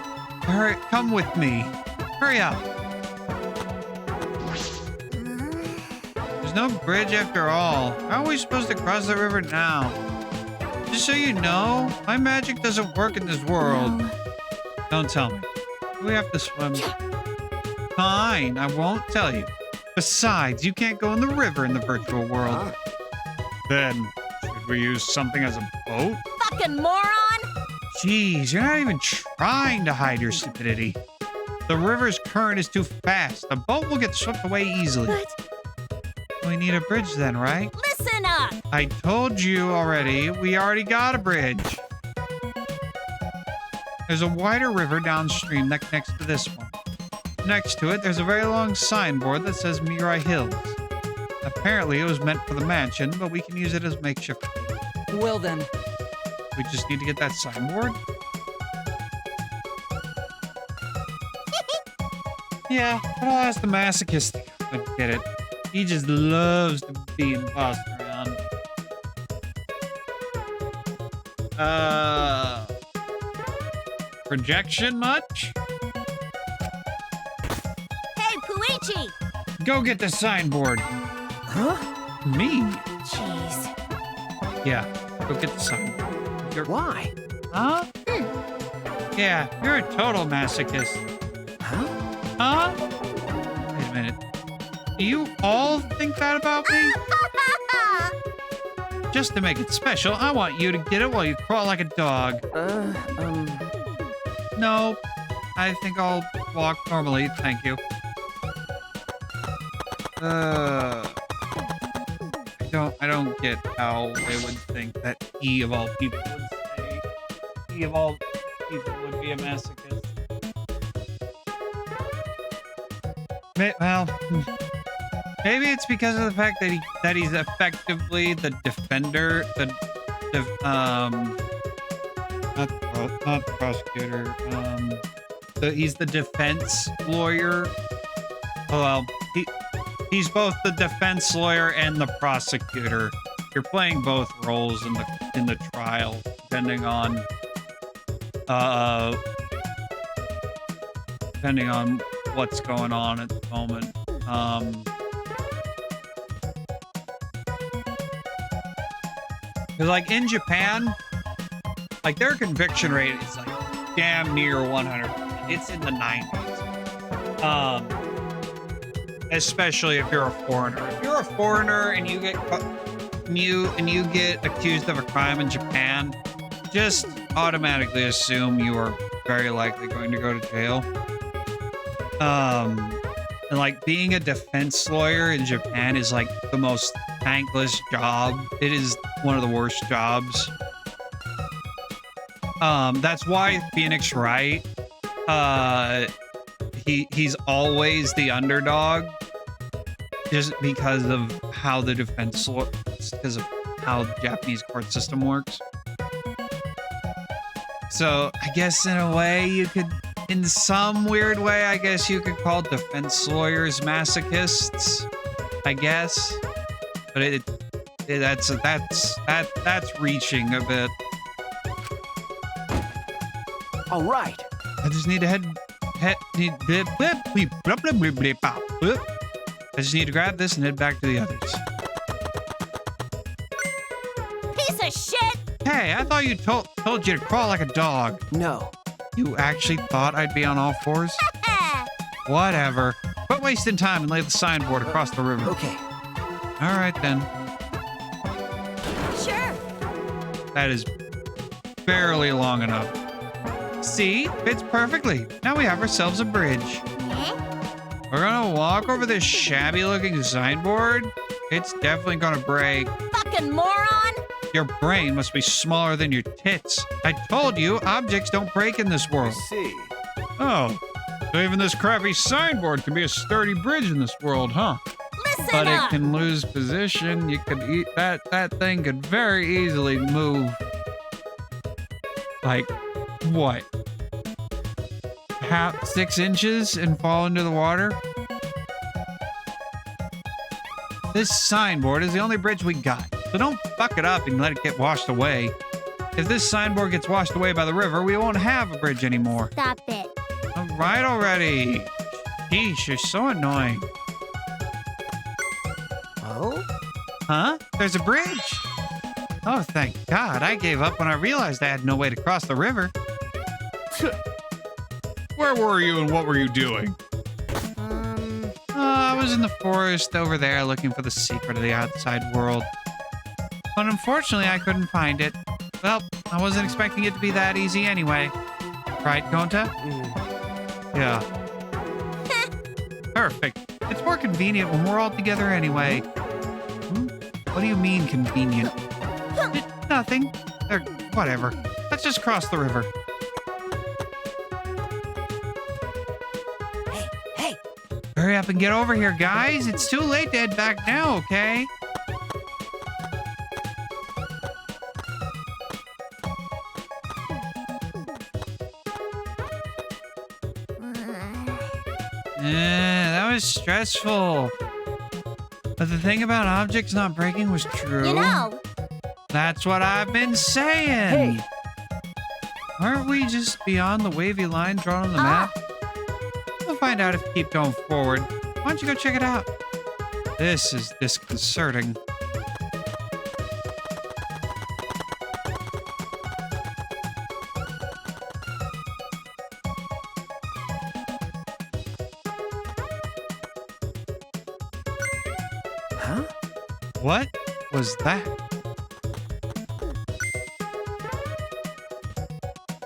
hurry, come with me. Hurry up. There's no bridge after all. How are we supposed to cross the river now? Just so you know, my magic doesn't work in this world. Don't tell me. We have to swim. Fine, I won't tell you. Besides, you can't go in the river in the virtual world. Then, should we use something as a boat? Fucking moron! Jeez, you're not even trying to hide your stupidity. The river's current is too fast. The boat will get swept away easily. But We need a bridge then, right? listen up! I told you already, we already got a bridge. There's a wider river downstream that connects to this one. Next to it, there's a very long signboard that says Mirai Hills. Apparently, it was meant for the mansion, but we can use it as makeshift. Well then, We just need to get that signboard? Yeah, but I'll ask the masochist to come and get it. He just loves to be bossed around. Projection much? Hey, Puichi! Go get the signboard. Huh? Me? Jeez. Yeah, go get the signboard. Why? Huh? Yeah, you're a total masochist. Huh? Huh? Wait a minute. Do you all think that about me? Just to make it special, I want you to get it while you crawl like a dog. No, I think I'll walk normally, thank you. I don't get how they would think that he of all people would say he of all people would be a masochist. Well, maybe it's because of the fact that he's effectively the defender, not the prosecutor. He's the defense lawyer. Oh, well, he's both the defense lawyer and the prosecutor. You're playing both roles in the trial, depending on what's going on at the moment. Because like in Japan, like their conviction rate is like damn near 100%. It's in the 90s. Especially if you're a foreigner. If you're a foreigner and you get accused of a crime in Japan, just automatically assume you are very likely going to go to jail. And like being a defense lawyer in Japan is like the most thankless job. It is one of the worst jobs. That's why Phoenix Wright, he's always the underdog, just because of how the because of how the Japanese court system works. So I guess in a way you could, in some weird way, I guess you could call defense lawyers masochists, I guess. But that's reaching a bit. All right. I just need to I just need to grab this and head back to the others. Piece of shit! Hey, I thought you told you to crawl like a dog. No. You actually thought I'd be on all fours? Whatever. Quit wasting time and lay the signboard across the river. Okay. All right then. Sure. That is barely long enough. See? Fits perfectly. Now we have ourselves a bridge. We're gonna walk over this shabby looking signboard. It's definitely gonna break. Fucking moron! Your brain must be smaller than your tits. I told you, objects don't break in this I world. see. Oh, so even this crappy signboard can be a sturdy bridge in this world, huh? Listen But it up! can lose position. You could eat that thing could very easily move. Like, what? 6 inches and fall into the water? This signboard is the only bridge we got. So don't fuck it up and let it get washed away. If this signboard gets washed away by the river, we won't have a bridge anymore. Stop it. All right already. Sheesh, you're so annoying. Oh? Huh? There's a bridge. Oh, thank God. I gave up when I realized I had no way to cross the river. Where were you and what were you doing? I was in the forest over there looking for the secret of the outside world. But unfortunately, I couldn't find it. Well, I wasn't expecting it to be that easy anyway. Right, Gonta? Yeah. Perfect. It's more convenient when we're all together anyway. What do you mean convenient? Nothing. Or whatever. Let's just cross the river. Hey! Hurry up and get over here, guys. It's too late to head back now, okay? That was stressful. But the thing about objects not breaking was true. You know, That's what I've been saying. Hey! Aren't we just beyond the wavy line drawn on the map? We'll find out if we keep going forward. Why don't you go check it out? This is disconcerting. Huh? What was that?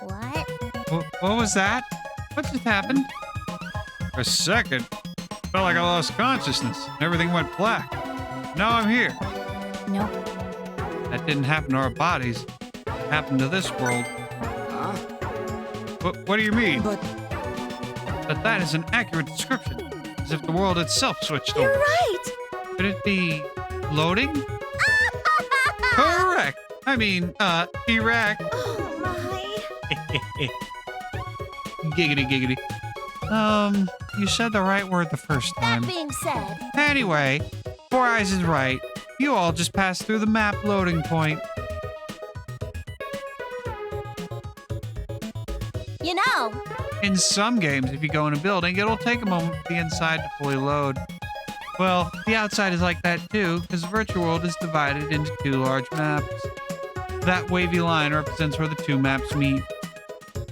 What? What was that? What just happened? For a second, felt like I lost consciousness. Everything went black. Now I'm here. Nope. That didn't happen to our bodies. It happened to this world. Huh? What do you mean? But But that is an accurate description. As if the world itself switched you're over. right! Could it be loading? Correct. I mean, erect. Oh my. Giggity, giggity. You said the right word the first time. That being said, Anyway, Four Eyes is right. You all just passed through the map loading point. you know, In some games, if you go in a building, it'll take a moment for the inside to fully load. Well, the outside is like that too, because the virtual world is divided into 2 large maps. That wavy line represents where the 2 maps meet.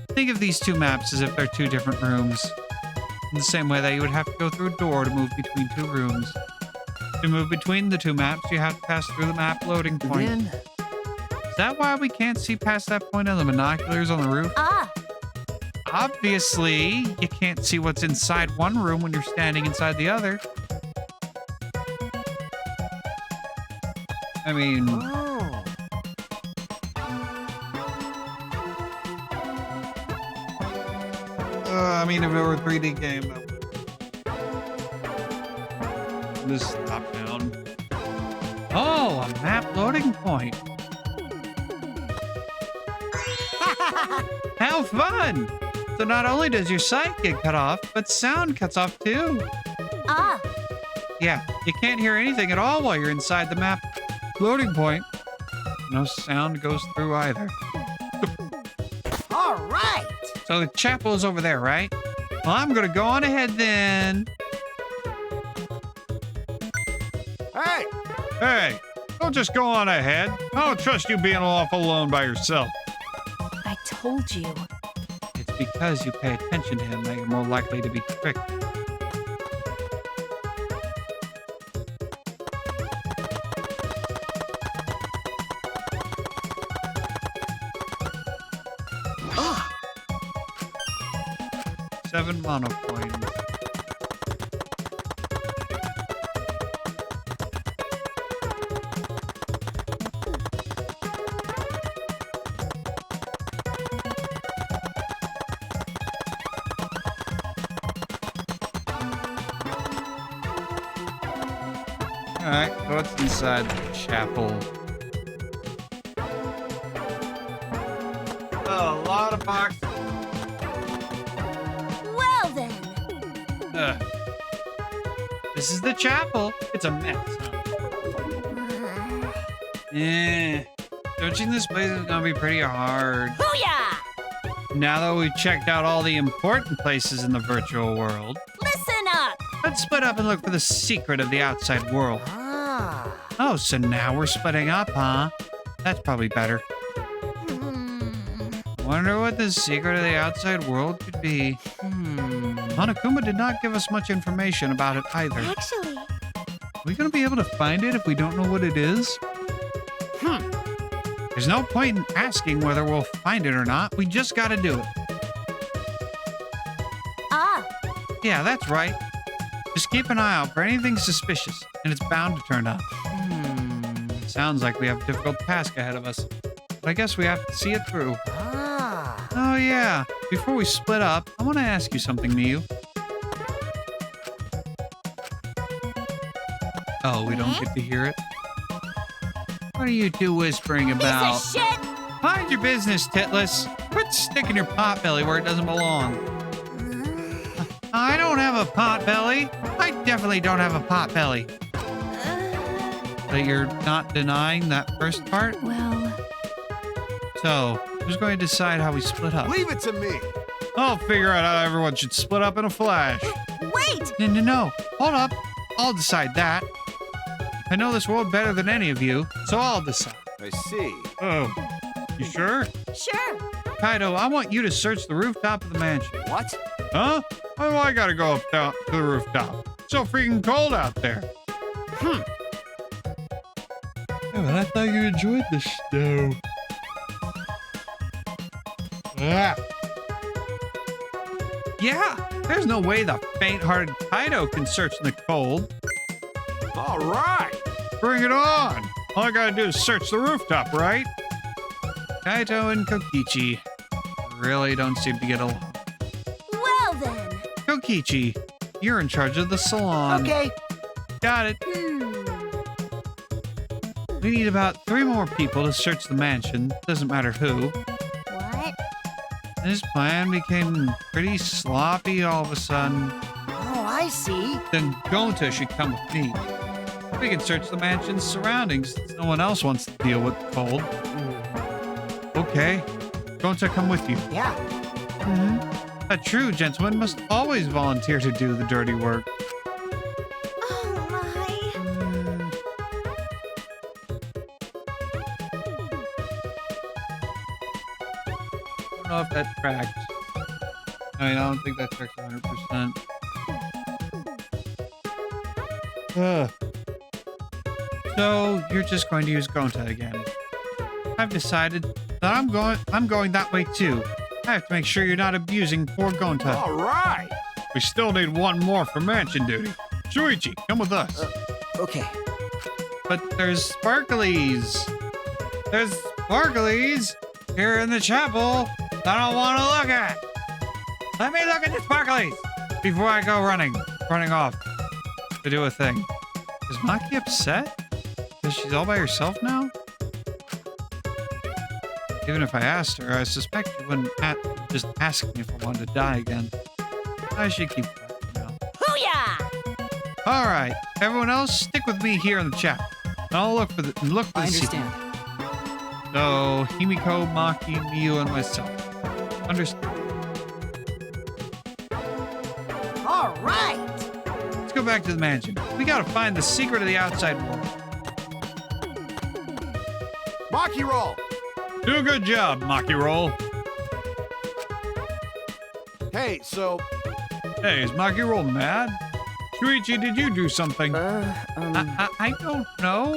Think of these 2 maps as if they're 2 different rooms. In the same way that you would have to go through a door to move between 2 rooms. To move between the 2 maps, you have to pass through the map loading point. Then, Is that why we can't see past that point of the binoculars on the roof? obviously, you can't see what's inside one room when you're standing inside the other. I mean, Oh. if it were a 3D game, this top down. Oh, a map loading point. How fun! So not only does your sight get cut off, but sound cuts off too. Ah, Yeah, you can't hear anything at all while you're inside the map loading point. No sound goes through either. All right. So the chapel is over there, right? Well, I'm gonna go on ahead then. Hey! Hey, don't just go on ahead. I don't trust you being off alone by yourself. I told you. It's because you pay attention to him that you're more likely to be tricked. Ah, 7 mono coins. Alright, so what's inside the chapel? Oh, a lot of boxes. well then. This is the chapel. It's a mess, huh? Searching this place is gonna be pretty hard. Booyah! Now that we've checked out all the important places in the virtual world, Listen up! let's split up and look for the secret of the outside world. ah. Oh, so now we're splitting up, huh? That's probably better. Hmm. Wonder what the secret of the outside world could be. Hanakuma did not give us much information about it either. Actually, Are we gonna be able to find it if we don't know what it is? There's no point in asking whether we'll find it or not. We just gotta do it. Ah, Yeah, that's right. Just keep an eye out for anything suspicious, and it's bound to turn up. Sounds like we have a difficult task ahead of us, but I guess we have to see it through. Ah. Oh yeah, before we split up, I want to ask you something, Miyu. Oh, we don't get to hear it? What are you two whispering about? piece of shit! Mind your business, Titless. Quit sticking your pot belly where it doesn't belong. I don't have a pot belly. I definitely don't have a pot belly. But you're not denying that first part? Well, So, who's going to decide how we split up? Leave it to me. I'll figure out how everyone should split up in a flash. Wait! No. Hold up. I'll decide that. I know this world better than any of you, so I'll decide. I see. Oh, you sure? Sure. Kaido, I want you to search the rooftop of the mansion. What? Huh? Why do I gotta go up down to the rooftop? It's so freaking cold out there. Yeah, but I thought you enjoyed the snow. Ah. Yeah, there's no way the faint-hearted Kaido can search in the cold. All right. Bring it on! All I gotta do is search the rooftop, right? Kaito and Kokichi really don't seem to get along. Well then. Kokichi, you're in charge of the salon. Okay. Got it. We need about 3 more people to search the mansion. Doesn't matter who. what? This plan became pretty sloppy all of a sudden. Oh, I see. Then Gonta should come with me. We can search the mansion's surroundings since no one else wants to deal with the cold. Okay. Gonta, come with you. Yeah. A true gentleman must always volunteer to do the dirty work. Oh my. I don't know if that tracks. I don't think that tracks 100%. So you're just going to use Gonta again. I've decided that I'm going that way too. I have to make sure you're not abusing poor Gonta. All right. We still need one more for mansion duty. Shuichi, come with us. Okay. But there's sparklies. There's sparklies here in the chapel that I don't want to look at. Let me look at the sparklies before I go running off to do a thing. Is Maki upset? Because she's all by herself now? Even if I asked her, I suspect she wouldn't just ask me if I wanted to die again. I should keep quiet for now. Hoo-yah! All right, everyone else, stick with me here in the chapel. And I'll look for the I secret. understand. So, Himiko, Maki, Miyu, and myself. Understand. All right! Let's go back to the mansion. We gotta find the secret of the outside world. Maki roll. Do a good job, Maki Roll. Hey, so Hey, is Maki Roll mad? Shuichi, did you do something? I don't know.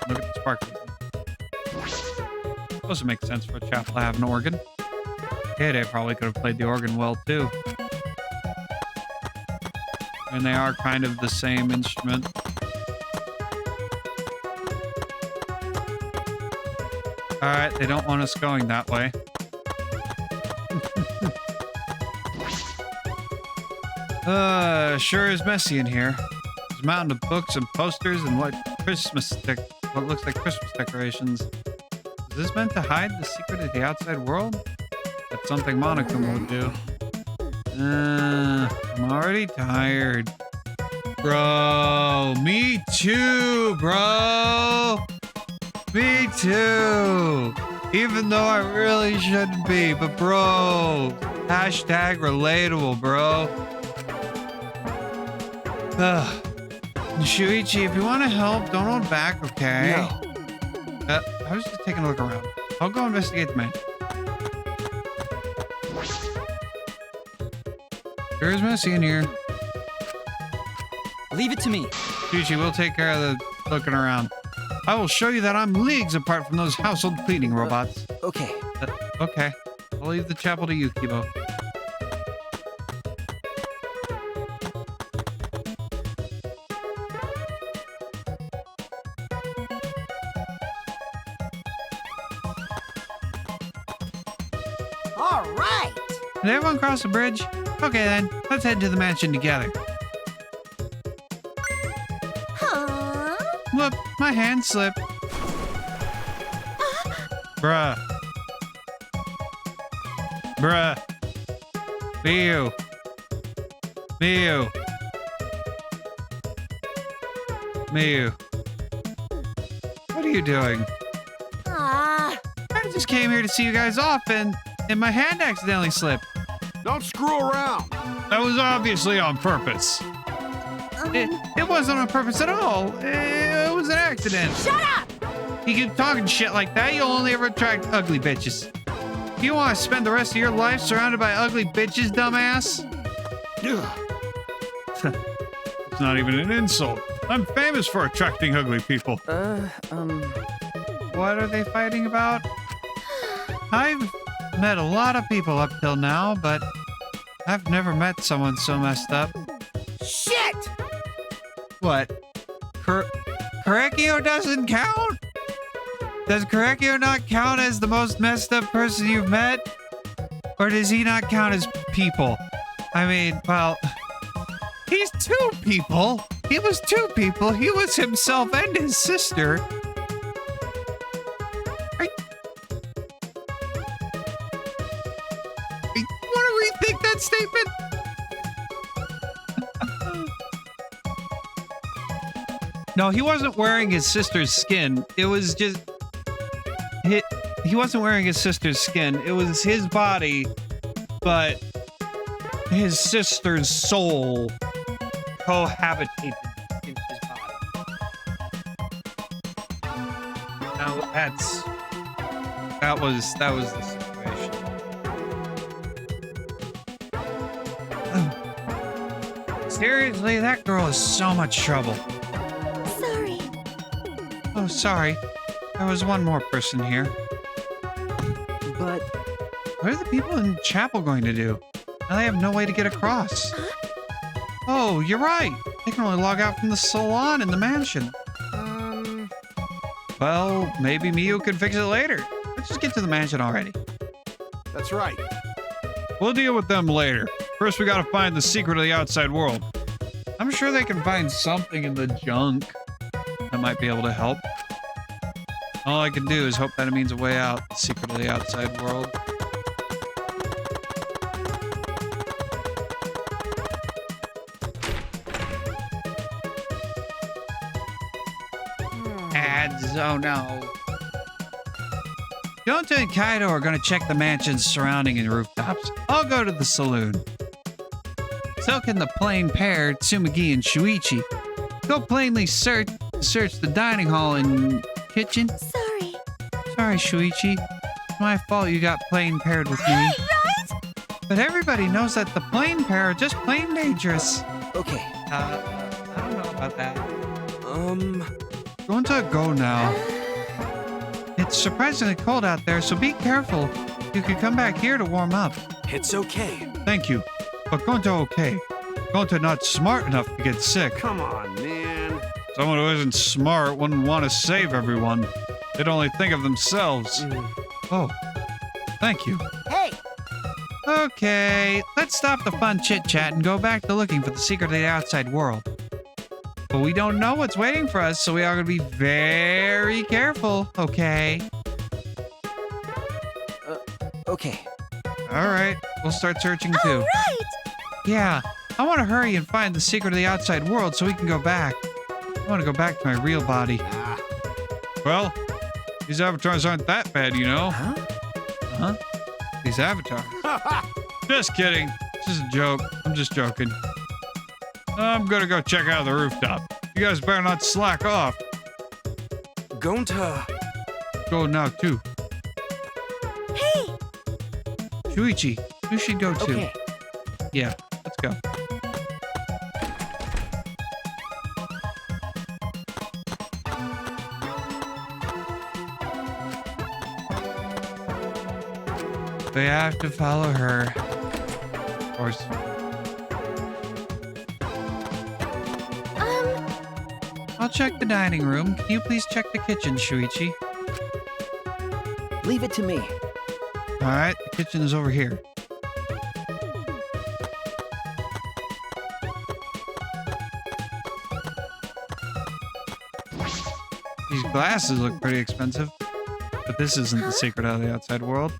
Look at the sparkles. Supposed to make sense for a chapel to have an organ. Kade probably could have played the organ well too. And they are kind of the same instrument. Alright, they don't want us going that way. Sure is messy in here. There's a mountain of books and posters and what looks like Christmas decorations. Is this meant to hide the secret of the outside world? That's something Monokuma would do. I'm already tired. Bro, me too, bro. Me too. Even though I really shouldn't be, but bro. Hashtag relatable, bro. Shuichi, if you want to help, don't hold back, okay? No. I was just taking a look around. I'll go investigate the mansion. Sure is messy in here. Leave it to me. Shuichi, we'll take care of the looking around. I will show you that I'm leagues apart from those household cleaning robots. Okay. Okay. I'll leave the chapel to you, Kibo. All right! Did everyone cross the bridge? Okay then, let's head to the mansion together. Huh? Whoop, my hand slipped. Bruh. Bruh. Miyu. Miyu. Miyu. What are you doing? Ah, I just came here to see you guys off and my hand accidentally slipped. don't screw around. That was obviously on purpose. It wasn't on purpose at all. It was an accident. shut up! You keep talking shit like that, you'll only ever attract ugly bitches. You want to spend the rest of your life surrounded by ugly bitches, dumbass? It's not even an insult. I'm famous for attracting ugly people. What are they fighting about? I've met a lot of people up till now, but I've never met someone so messed up. Shit! What? Korekio doesn't count? Does Korekio not count as the most messed up person you've met? Or does he not count as people? I mean, well, he's two people. He was two people. He was himself and his sister. You want to rethink that statement? No, he wasn't wearing his sister's skin. It was just... He wasn't wearing his sister's skin. It was his body, but his sister's soul cohabitated in his body. Now that was the situation. Seriously, that girl is so much trouble. Sorry. sorry. There was one more person here. But What are the people in chapel going to do? Now they have no way to get across. Oh, you're right. They can only log out from the salon in the mansion. Well, maybe Miyu can fix it later. Let's just get to the mansion already. That's right. We'll deal with them later. First, we gotta find the secret of the outside world. I'm sure they can find something in the junk that might be able to help. All I can do is hope that it means a way out, the secret of the outside world. Ads, oh no. Gonta and Kaido are going to check the mansions surrounding and rooftops. I'll go to the saloon. So can the plain pair, Tsumugi and Shuichi. Go plainly search the dining hall and kitchen. Sorry. Sorry, Shuichi. It's my fault you got plain paired with me. Right? But everybody knows that the plain pair are just plain dangerous. okay. I don't know about that. Going to go now. It's surprisingly cold out there, so be careful. You could come back here to warm up. It's okay. Thank you. But Gonta okay. Gonta not smart enough to get sick. Come on, man. Someone who isn't smart wouldn't want to save everyone. They'd only think of themselves. Oh, thank you. Hey, Okay, let's stop the fun chit-chat and go back to looking for the secret of the outside world. But we don't know what's waiting for us, so we are going to be very careful, okay? Okay. All right, we'll start searching too. Right. Yeah, I want to hurry and find the secret of the outside world so we can go back. I want to go back to my real body. Well, these avatars aren't that bad, you know. Huh? These avatars. Just kidding. This is a joke. I'm just joking. I'm gonna go check out the rooftop. You guys better not slack off. Gonta. Go now too. Hey. Shuichi, you should go too. Okay. Yeah, let's go. We have to follow her. Of course. I'll check the dining room. Can you please check the kitchen, Shuichi? Leave it to me. All right, the kitchen is over here. These glasses look pretty expensive, but this isn't the secret of the outside world.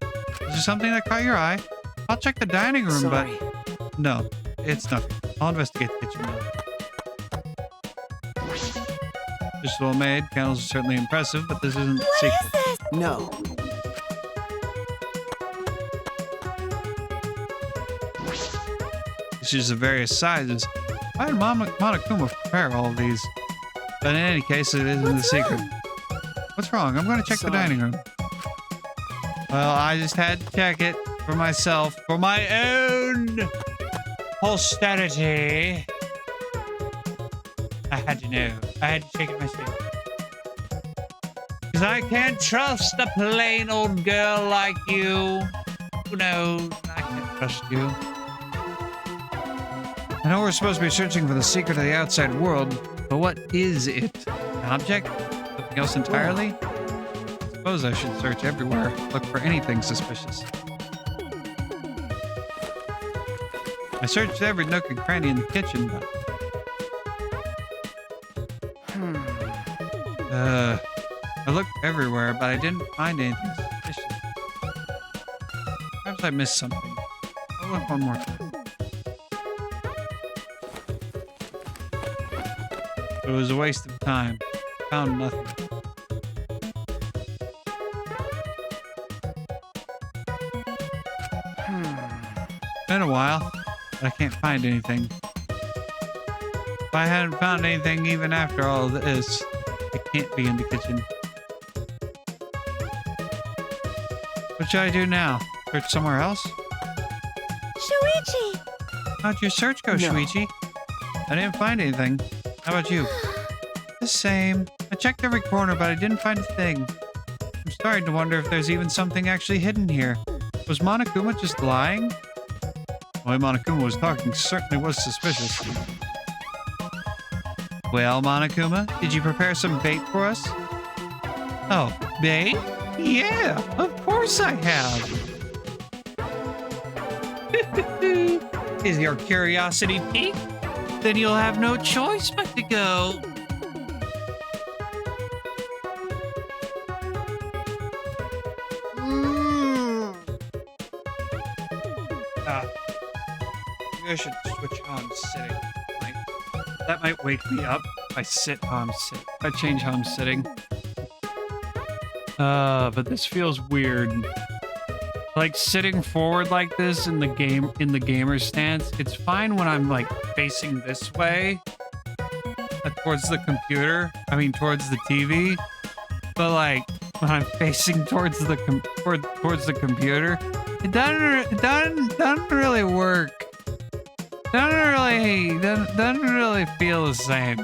Is there something that caught your eye? I'll check the dining room, Sorry. but no, it's nothing. I'll investigate the kitchen now. Just well made. Candles are certainly impressive, but this isn't the secret. What is this? No. Issues of various sizes. Why did Monokuma prepare all of these? But in any case, it isn't the secret. What's wrong? I'm going to check the Sorry. dining room. Well, I just had to check it for myself, for my own posterity. I had to know. I had to check it myself. Because I can't trust a plain old girl like you. Who knows? I can't trust you. I know we're supposed to be searching for the secret of the outside world, but what is it? An object? Something else entirely? I suppose I should search everywhere, look for anything suspicious. I searched every nook and cranny in the kitchen, but... I looked everywhere, but I didn't find anything suspicious. Perhaps I missed something. I'll look one more time. It was a waste of time. Found nothing. Been a while, but I can't find anything. If I hadn't found anything even after all of this, it can't be in the kitchen. What should I do now? Search somewhere else? Shuichi. How'd your search go, No. Shuichi? I didn't find anything. How about you? The same. I checked every corner, but I didn't find a thing. I'm starting to wonder if there's even something actually hidden here. Was Monokuma just lying? The way Monokuma was talking certainly was suspicious. Well, Monokuma, did you prepare some bait for us? Oh, bait? Yeah, of course I have. Is your curiosity piqued? Then you'll have no choice but to go. Maybe I should switch how I'm sitting. That might wake me up if I sit how I'm sitting. If I change how I'm sitting. But this feels weird. Like sitting forward like this in the gamer stance, it's fine when I'm like facing this way towards the computer. I mean towards the TV. But like when I'm facing towards the computer, it doesn't really work. Doesn't really feel the same.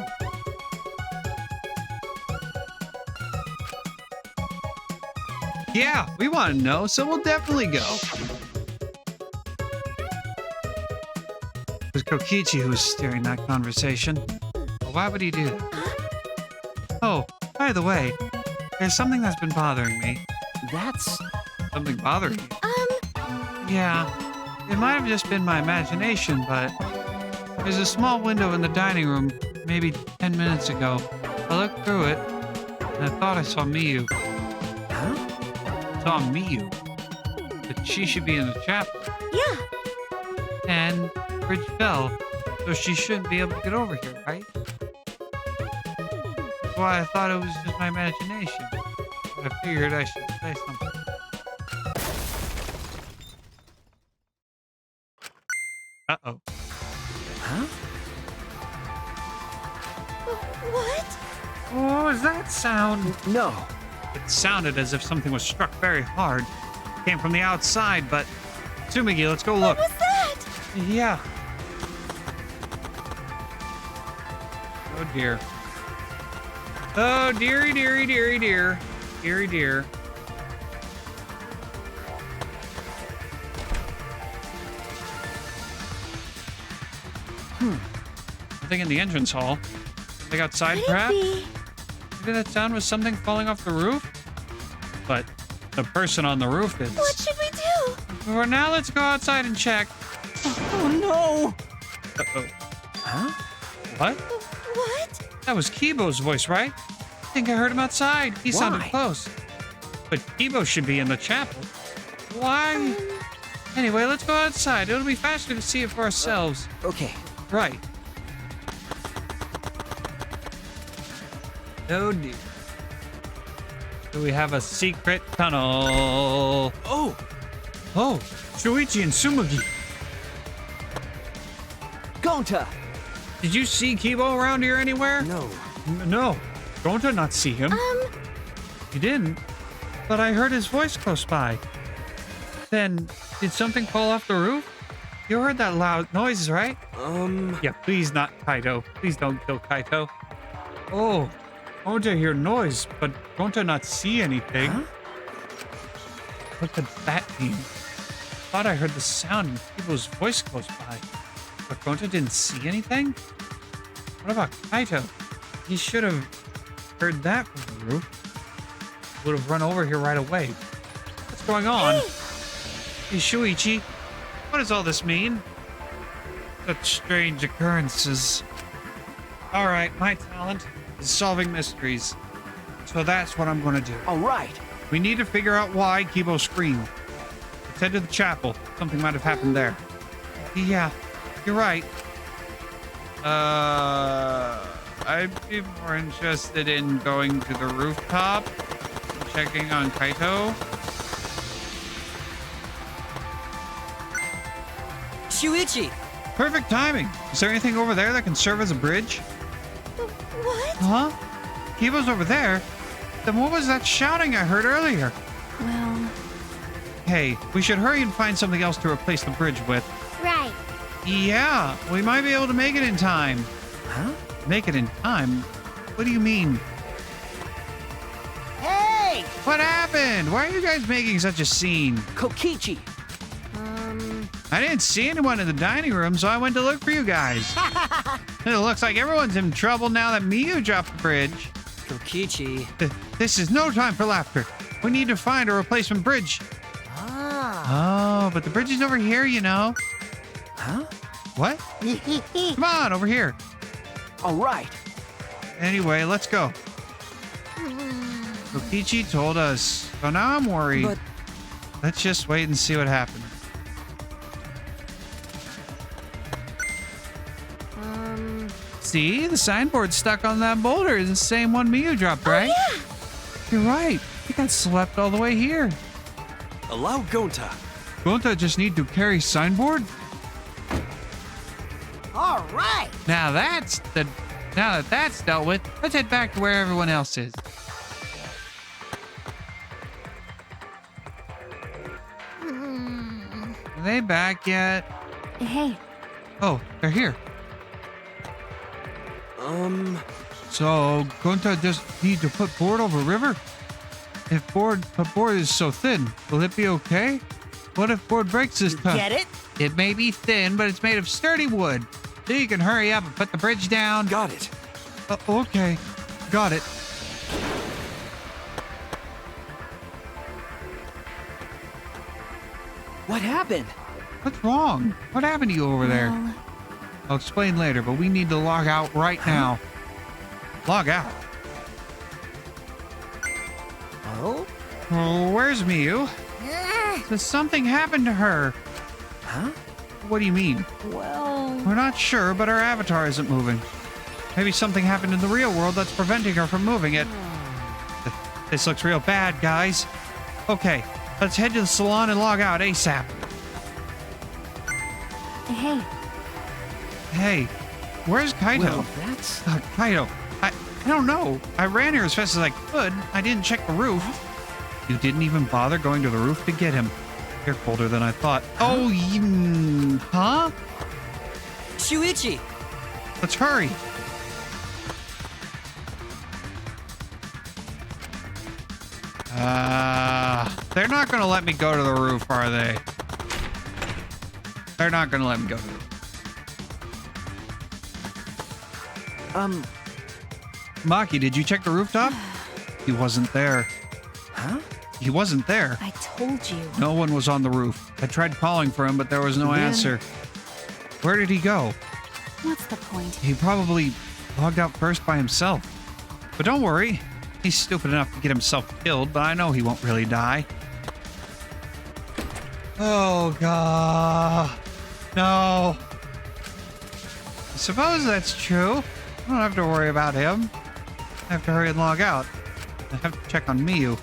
Yeah, we want to know, so we'll definitely go. It was Kokichi who was steering that conversation. But why would he do that? Oh, by the way, there's something that's been bothering me. That's... Something bothering you? Yeah, it might have just been my imagination, but there's a small window in the dining room maybe 10 minutes ago. I looked through it, and I thought I saw Miyu. Huh? Saw Miyu. But she should be in the chapel. Yeah. And the bridge fell, so she shouldn't be able to get over here, right? That's why I thought it was just my imagination. But I figured I should say something. Uh-oh. Huh? What? What was that sound? No. It sounded as if something was struck very hard. It came from the outside, but... Tsumigi, let's go look. What was that? Yeah. Oh, dear. Oh, dearie, dearie, dearie, dear. Dearie, dear. Nothing in the entrance hall. Something outside, perhaps? Maybe that sound was something falling off the roof? But the person on the roof is... What should we do? For now, let's go outside and check. Oh, no! Uh-oh. Huh? What? What? That was Kibo's voice, right? I think I heard him outside. He sounded Why? close. But Kibo should be in the chapel. Why? Anyway, let's go outside. It'll be faster to see it for ourselves. Okay. Right. Oh dear. So we have a secret tunnel. Oh! Oh, Shuichi and Tsumugi. Gonta! Did you see Kibo around here anywhere? No. No. Don't I not see him? You didn't? But I heard his voice close by. Then, did something fall off the roof? You heard that loud noise, right? Yeah, please not Kaito. Please don't kill Kaito. Oh, Gonta hear noise, but Gonta not see anything. Huh? What could that mean? Thought I heard the sound and people's voice close by. But Gonta didn't see anything? What about Kaito? He should have heard that from the roof. Would have run over here right away. What's going on? Hey, Shuichi, what does all this mean? Such strange occurrences. All right, my talent is solving mysteries. So that's what I'm going to do. All right. We need to figure out why Kibo screamed. Let's head to the chapel. Something might have happened there. Yeah, you're right. I'd be more interested in going to the rooftop and checking on Kaito. Shuichi! Perfect timing. Is there anything over there that can serve as a bridge? What? Huh? Kibo's over there? Then what was that shouting I heard earlier? Well, Hey, we should hurry and find something else to replace the bridge with. Right. Yeah, we might be able to make it in time. Huh? Make it in time? What do you mean? What happened? Why are you guys making such a scene? Kokichi. I didn't see anyone in the dining room, so I went to look for you guys. It looks like everyone's in trouble now that Miyu dropped the bridge. Kokichi. This is no time for laughter. We need to find a replacement bridge. Ah. Oh, but the bridge is over here, you know. Huh? What? Come on, over here. All right. Anyway, let's go. Kokichi told us. So now I'm worried. But Let's just wait and see what happens. See, the signboard's stuck on that boulder. It's the same one Miyu dropped, right? Yeah. You're right. He got swept all the way here. Allow Gonta. Gonta just need to carry signboard? All right. Now that that's dealt with, let's head back to where everyone else is. Are they back yet? Hey, Oh, they're here. So Gonta just need to put board over river? If board is so thin, will it be okay? What if board breaks this time? Get it? It may be thin, but it's made of sturdy wood. So you can hurry up and put the bridge down. Got it. Okay, got it. What happened? What's wrong? What happened to you over there? well, I'll explain later, but we need to log out right now. Log out? Oh? Oh, where's Miyu? Does something happen to her? Huh? What do you mean? well, We're not sure, but her avatar isn't moving. Maybe something happened in the real world that's preventing her from moving it. This looks real bad, guys. Okay, let's head to the salon and log out ASAP. hey, Hey, where's Kaito? Well, that's... Kaito, I don't know. I ran here as fast as I could. I didn't check the roof. You didn't even bother going to the roof to get him. You're colder than I thought. Oh, huh? Shuichi! Let's hurry. They're not gonna let me go to the roof, are they? They're not gonna let me go to the roof. Maki, did you check the rooftop? He wasn't there. Huh? He wasn't there. I told you. No one was on the roof. I tried calling for him, but there was no answer. Where did he go? What's the point? He probably logged out first by himself. But don't worry. He's stupid enough to get himself killed, but I know he won't really die. Oh, God. No. I suppose that's true. I don't have to worry about him. I have to hurry and log out. I have to check on Miyu.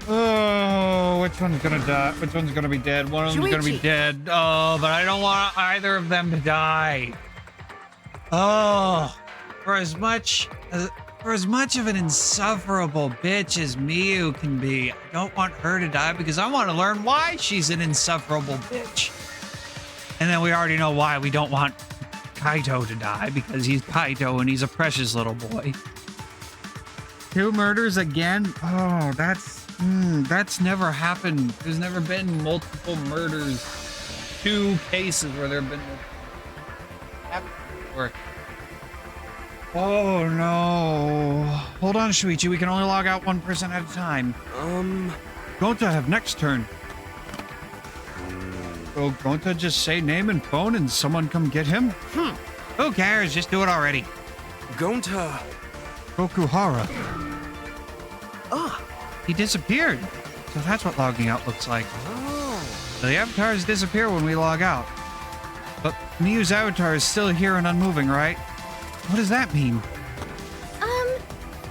Oh, which one's gonna die? Which one's gonna be dead? One of them's gonna be Shuichi. dead. Oh, but I don't want either of them to die. Oh, for as much of an insufferable bitch as Miyu can be, I don't want her to die because I want to learn why she's an insufferable bitch. And then we already know why we don't want Kaito to die, because he's Kaito and he's a precious little boy. 2 murders again? Oh, that's never happened. There's never been multiple murders. 2 cases where there have been multiple. Oh no. Hold on, Shuichi. We can only log out one person at a time. Gonta have next turn. Oh, Gonta just say name and phone and someone come get him? Who cares? Just do it already. Gonta. Gokuhara. Ah. He disappeared. So that's what logging out looks like. Oh. The avatars disappear when we log out. But Miyu's avatar is still here and unmoving, right? What does that mean?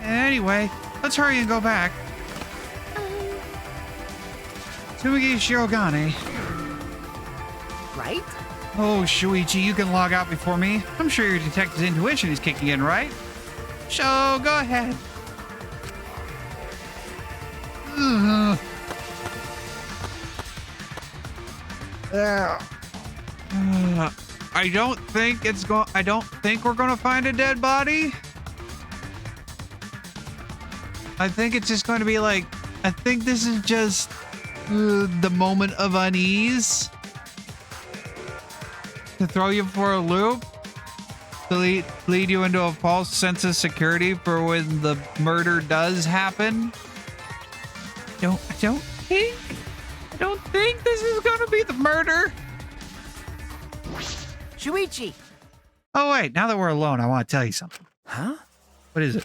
Anyway, let's hurry and go back. Tsumugi Shirogane. Right? Oh, Shuichi, you can log out before me. I'm sure your detective's intuition is kicking in, right? So, go ahead. I don't think we're gonna find a dead body. I think it's just going to be like, I think this is just the moment of unease to throw you for a loop, to lead you into a false sense of security for when the murder does happen. I don't think this is going to be the murder. Shuichi! Oh, wait, now that we're alone, I want to tell you something. Huh? What is it?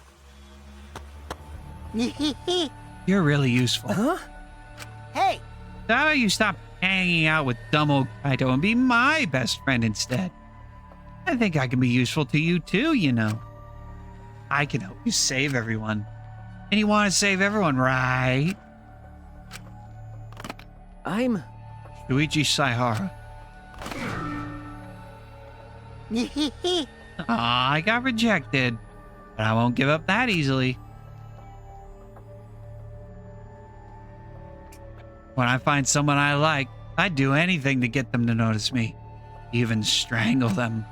You're really useful. Huh? Hey! How about you stop hanging out with dumb old Kaito and be my best friend instead? I think I can be useful to you too, you know. I can help you save everyone. And you want to save everyone, right? I'm... Shuichi Saihara. Aw, I got rejected. But I won't give up that easily. When I find someone I like, I'd do anything to get them to notice me. Even strangle them.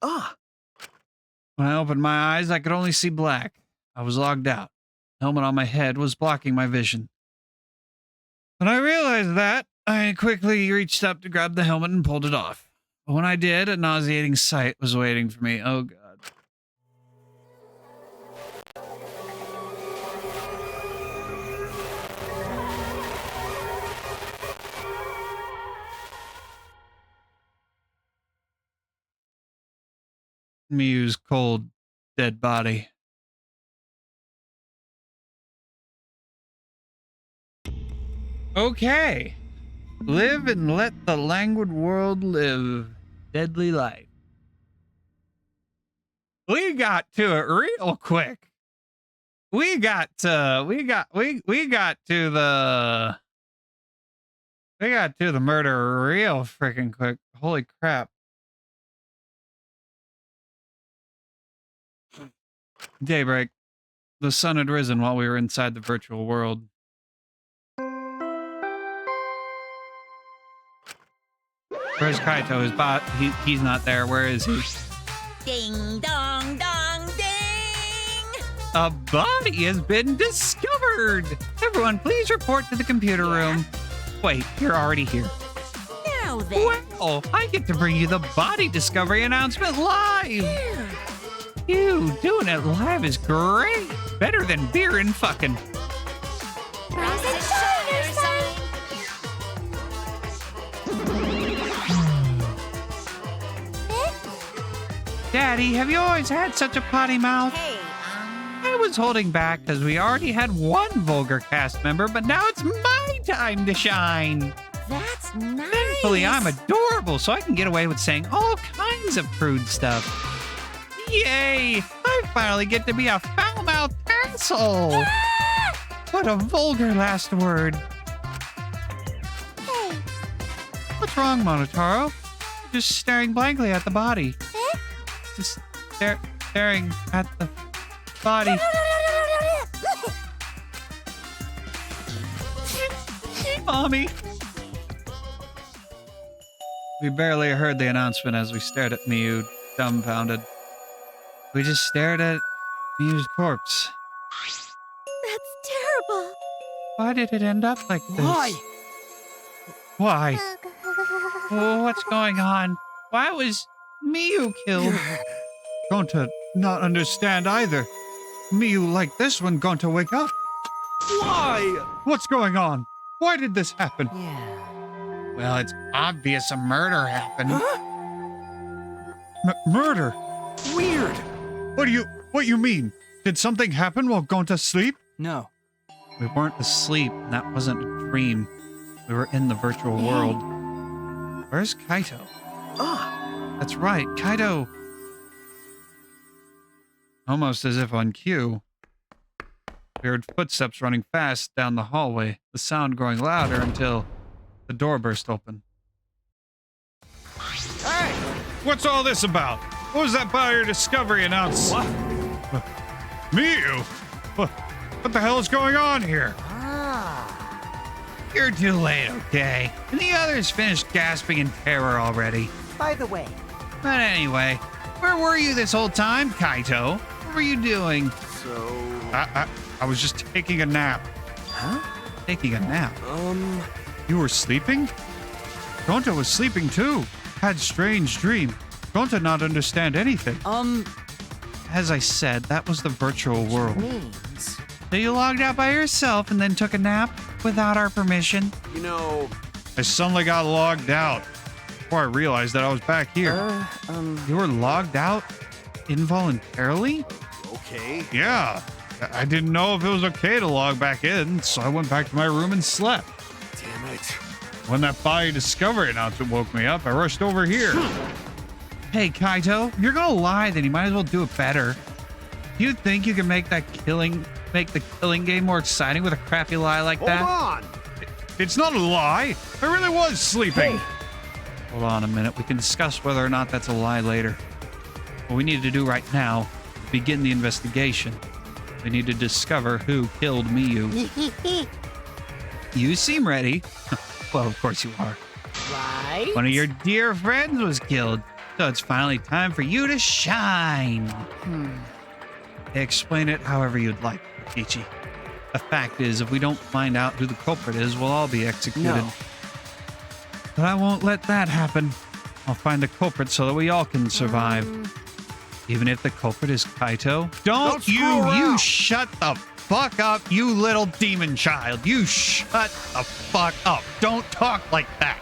Ah! When I opened my eyes, I could only see black. I was logged out. The helmet on my head was blocking my vision. When I realized that, I quickly reached up to grab the helmet and pulled it off. But when I did, a nauseating sight was waiting for me. Oh, God. Miyu's cold, dead body. Okay. Live and let the languid world live. Deadly life. We got to it real quick. We got to the murder real freaking quick. Holy crap. Daybreak. The sun had risen while we were inside the virtual world. Where's Kaito? He's not there. Where is he? Ding dong dong ding! A body has been discovered! Everyone, please report to the computer room. Wait, you're already here. Now then. Well, I get to bring you the body discovery announcement live! You doing it live is great! Better than beer and fucking. Rise and shine, your son! Daddy, have you always had such a potty mouth? Hey, I was holding back because we already had one vulgar cast member, but now it's my time to shine. that's nice. Thankfully, I'm adorable, so I can get away with saying all kinds of crude stuff. Yay! I finally get to be a foul-mouthed asshole. What a vulgar last word. Hey, What's wrong, Monotaro? Just staring blankly at the body. Just staring at the body. Mommy. We barely heard the announcement as we stared at Miyu, dumbfounded. We just stared at Miyu's corpse. That's terrible. Why did it end up like this? Why? Why? Oh, what's going on? Why was Miyu killed? Going to not understand either. Miyu like this one going to wake up. Why? What's going on? Why did this happen? Yeah. Well, it's obvious a murder happened. Huh? Murder? Weird. What you mean? Did something happen while going to sleep? No. We weren't asleep, and that wasn't a dream. We were in the virtual world. Where's Kaito? Ah. That's right, Kaito. Almost as if on cue. We heard footsteps running fast down the hallway, the sound growing louder until the door burst open. Hey! What's all this about? What was that bio discovery announcement? What? Miyu? What the hell is going on here? Ah. You're too late, okay? And the others finished gasping in terror already. By the way, But anyway, Where were you this whole time, Kaito? What were you doing? So, I was just taking a nap. Huh? Taking a nap? You were sleeping? Gonta was sleeping too. Had strange dream. Gonta not understand anything. As I said, that was the virtual world. Means. So you logged out by yourself and then took a nap without our permission? you know, I suddenly got logged out before I realized that I was back here. You were logged out involuntarily? okay. Yeah. I didn't know if it was okay to log back in, so I went back to my room and slept. Damn it. When that body discovery announcement woke me up, I rushed over here. Hey, Kaito, if you're gonna lie, then you might as well do it better. Do you think you can make the killing game more exciting with a crappy lie like Hold that? on. It's not a lie. I really was sleeping. Hold on a minute. We can discuss whether or not that's a lie later. What we need to do right now is begin the investigation. We need to discover who killed Miyu. You seem ready. Well, of course you are. Right? One of your dear friends was killed, so it's finally time for you to shine. Explain it however you'd like, Ichi. The fact is, if we don't find out who the culprit is, we'll all be executed. No. But I won't let that happen. I'll find the culprit so that we all can survive. Even if the culprit is Kaito. Don't screw you around. shut the fuck up, you little demon child. You shut the fuck up. Don't talk like that.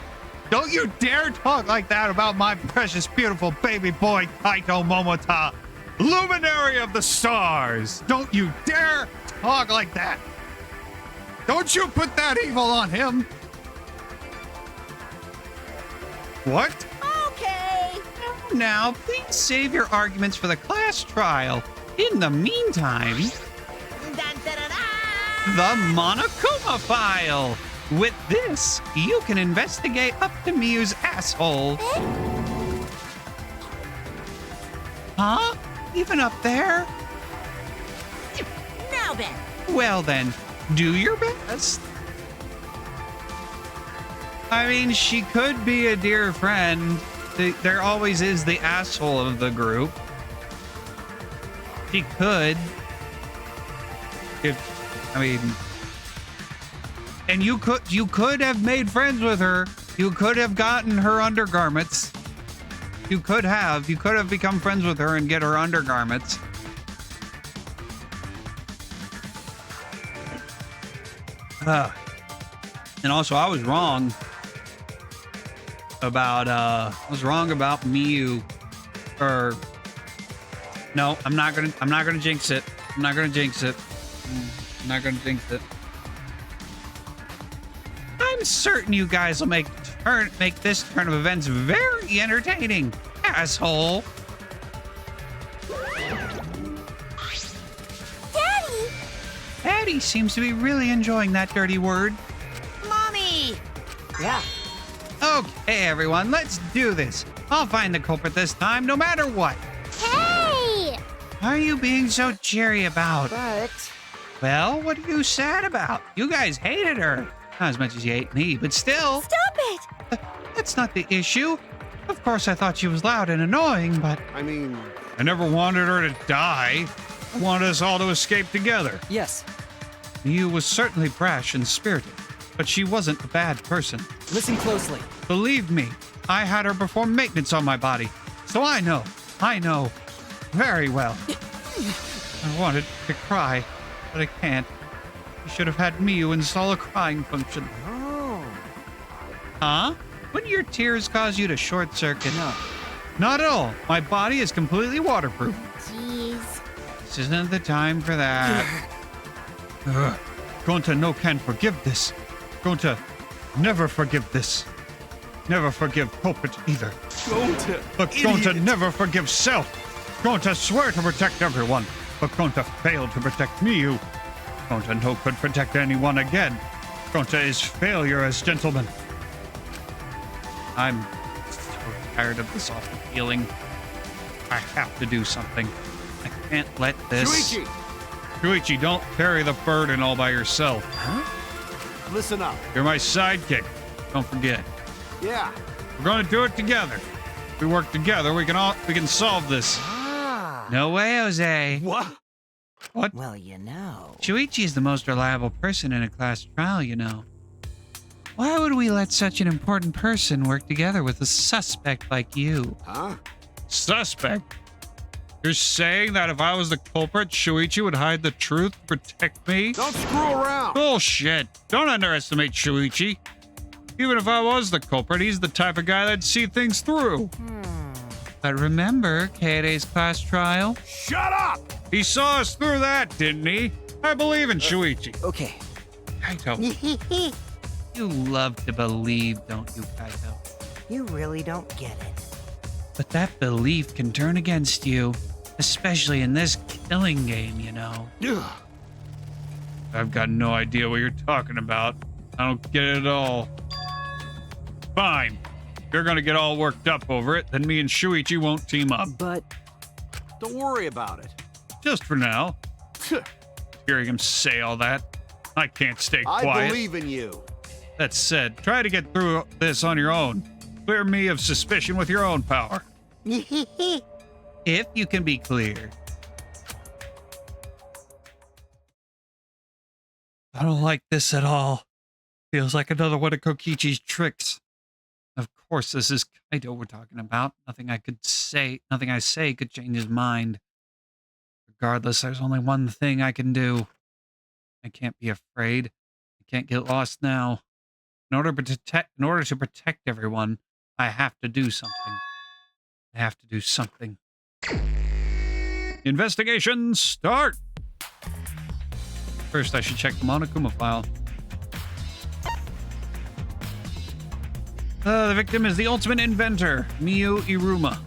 Don't you dare talk like that about my precious, beautiful baby boy, Kaito Momota, luminary of the stars. Don't you dare talk like that. Don't you put that evil on him. What? Okay. Now, please save your arguments for the class trial. In the meantime, Dun, da, da, da. the Monokuma file. With this, you can investigate up to Miyu's asshole. Huh? Even up there? Now then. Well then, do your best. I mean, she could be a dear friend. There always is the asshole of the group. She could. And you could have made friends with her. You could have gotten her undergarments. You could have become friends with her and get her undergarments. And also, I was wrong about Miyu. Or no, I'm not gonna jinx it. I'm not gonna jinx it. I'm certain you guys will make this turn of events very entertaining, asshole. Daddy! Daddy seems to be really enjoying that dirty word. Mommy! Yeah. Okay, everyone, let's do this. I'll find the culprit this time, no matter what. Hey! What are you being so cheery about? But Well, what are you sad about? You guys hated her. Not as much as you hate me, but still. Stop it! That's not the issue. Of course, I thought she was loud and annoying, but I mean, I never wanted her to die. I wanted us all to escape together. Yes. Miyu was certainly brash and spirited, but she wasn't a bad person. Listen closely. Believe me, I had her perform maintenance on my body, so I know very well. I wanted to cry, but I can't. You should have had Miyu install a crying function. oh, Huh? Wouldn't your tears cause you to short circuit? No. Not at all. My body is completely waterproof. Jeez. This isn't the time for that. Gonta no can forgive this. Gonta never forgive this. Never forgive culprit either. Gonta. But Gonta never forgive self. Gonta swear to protect everyone, but Gonta failed to protect Miyu. Gonta no could protect anyone again. Gonta is failure as gentleman. I'm so tired of this awful feeling. I have to do something. I can't let this... Shuichi, Shuichi, don't carry the burden all by yourself. listen up. You're my sidekick. Don't forget. Yeah, We're going to do it together. We work together. We can solve this. No way, Jose. What? What? Well, you know. Shuichi is the most reliable person in a class trial, you know. Why would we let such an important person work together with a suspect like you? Huh? Suspect? You're saying that if I was the culprit, Shuichi would hide the truth to protect me? Don't screw around. Bullshit. Don't underestimate Shuichi. Even if I was the culprit, he's the type of guy that'd see things through. But remember Keirei's class trial? Shut up! He saw us through that, didn't he? I believe in Shuichi. Okay. Kaito. You love to believe, don't you, Kaito? You really don't get it. But that belief can turn against you, especially in this killing game, you know. Ugh. I've got no idea what you're talking about. I don't get it at all. Fine. If you're gonna get all worked up over it, then me and Shuichi won't team up. But Don't worry about it. Just for now. Hearing him say all that, I can't stay I quiet. believe in you. That said, try to get through this on your own. Clear me of suspicion with your own power. If you can be cleared. I don't like this at all. Feels like another one of Kokichi's tricks. Of course, this is Kaito we're talking about. Nothing I say could change his mind. Regardless, there's only one thing I can do. I can't be afraid. I can't get lost now. In order to protect everyone, I have to do something. I have to do something. Investigation start! First, I should check the Monokuma file. The victim is the ultimate inventor, Miyu Iruma.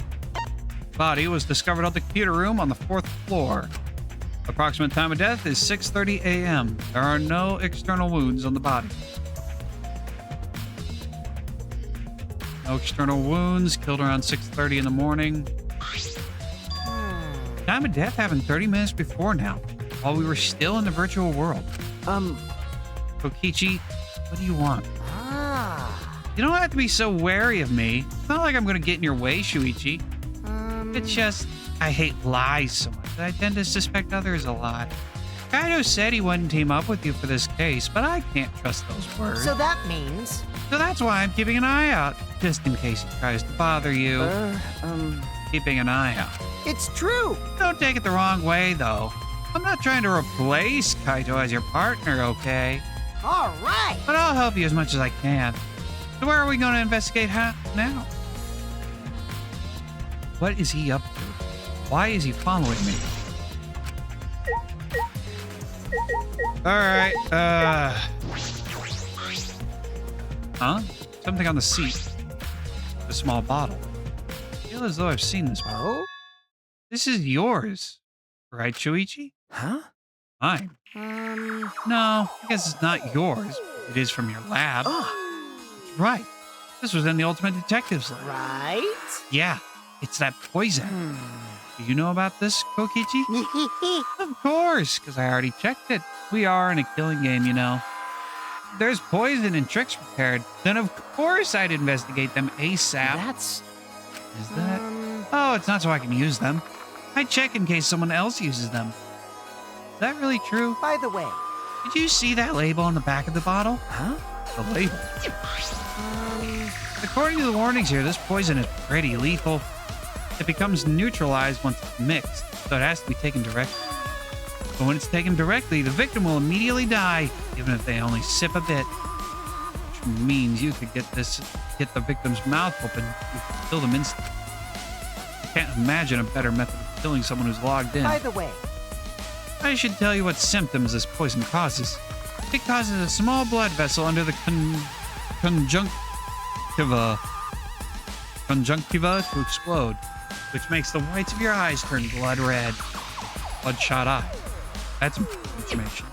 Body was discovered on the computer room on the 4th floor. Approximate time of death is 6:30 a.m. There are no external wounds on the body. No external wounds. Killed around 6:30 in the morning. Time of death happened 30 minutes before now, while we were still in the virtual world. Kokichi, what do you want? You don't have to be so wary of me. It's not like I'm going to get in your way, Shuichi. It's just, I hate lies so much that I tend to suspect others a lot. Kaido said he wouldn't team up with you for this case, but I can't trust those words. So that means... So that's why I'm keeping an eye out, just in case he tries to bother you. Keeping an eye out. It's true! Don't take it the wrong way, though. I'm not trying to replace Kaito as your partner, okay? Alright! But I'll help you as much as I can. So where are we going to investigate now? What is he up to? Why is he following me? Alright, Huh? Something on the seat. A small bottle. I feel as though I've seen this before. Oh? This is yours. Right, Shuichi? huh? Mine. No, I guess it's not yours. It is from your lab. Right. This was in the Ultimate Detective's lab. Right? Yeah, it's that poison. Do you know about this, Kokichi? Of course, because I already checked it. We are in a killing game, you know. If there's poison and tricks prepared, then of course I'd investigate them ASAP. That's... Is that? Oh, it's not so I can use them. I check in case someone else uses them. Is that really true? By the way... Did you see that label on the back of the bottle? Huh? The label. According to the warnings here, this poison is pretty lethal. It becomes neutralized once it's mixed, so it has to be taken directly. But when it's taken directly, the victim will immediately die, even if they only sip a bit. Which means you could get the victim's mouth open, you could kill them instantly. I can't imagine a better method of killing someone who's logged in. By the way... I should tell you what symptoms this poison causes. It causes a small blood vessel under the conjunctiva to explode, which makes the whites of your eyes turn blood red. Bloodshot eye. That's information.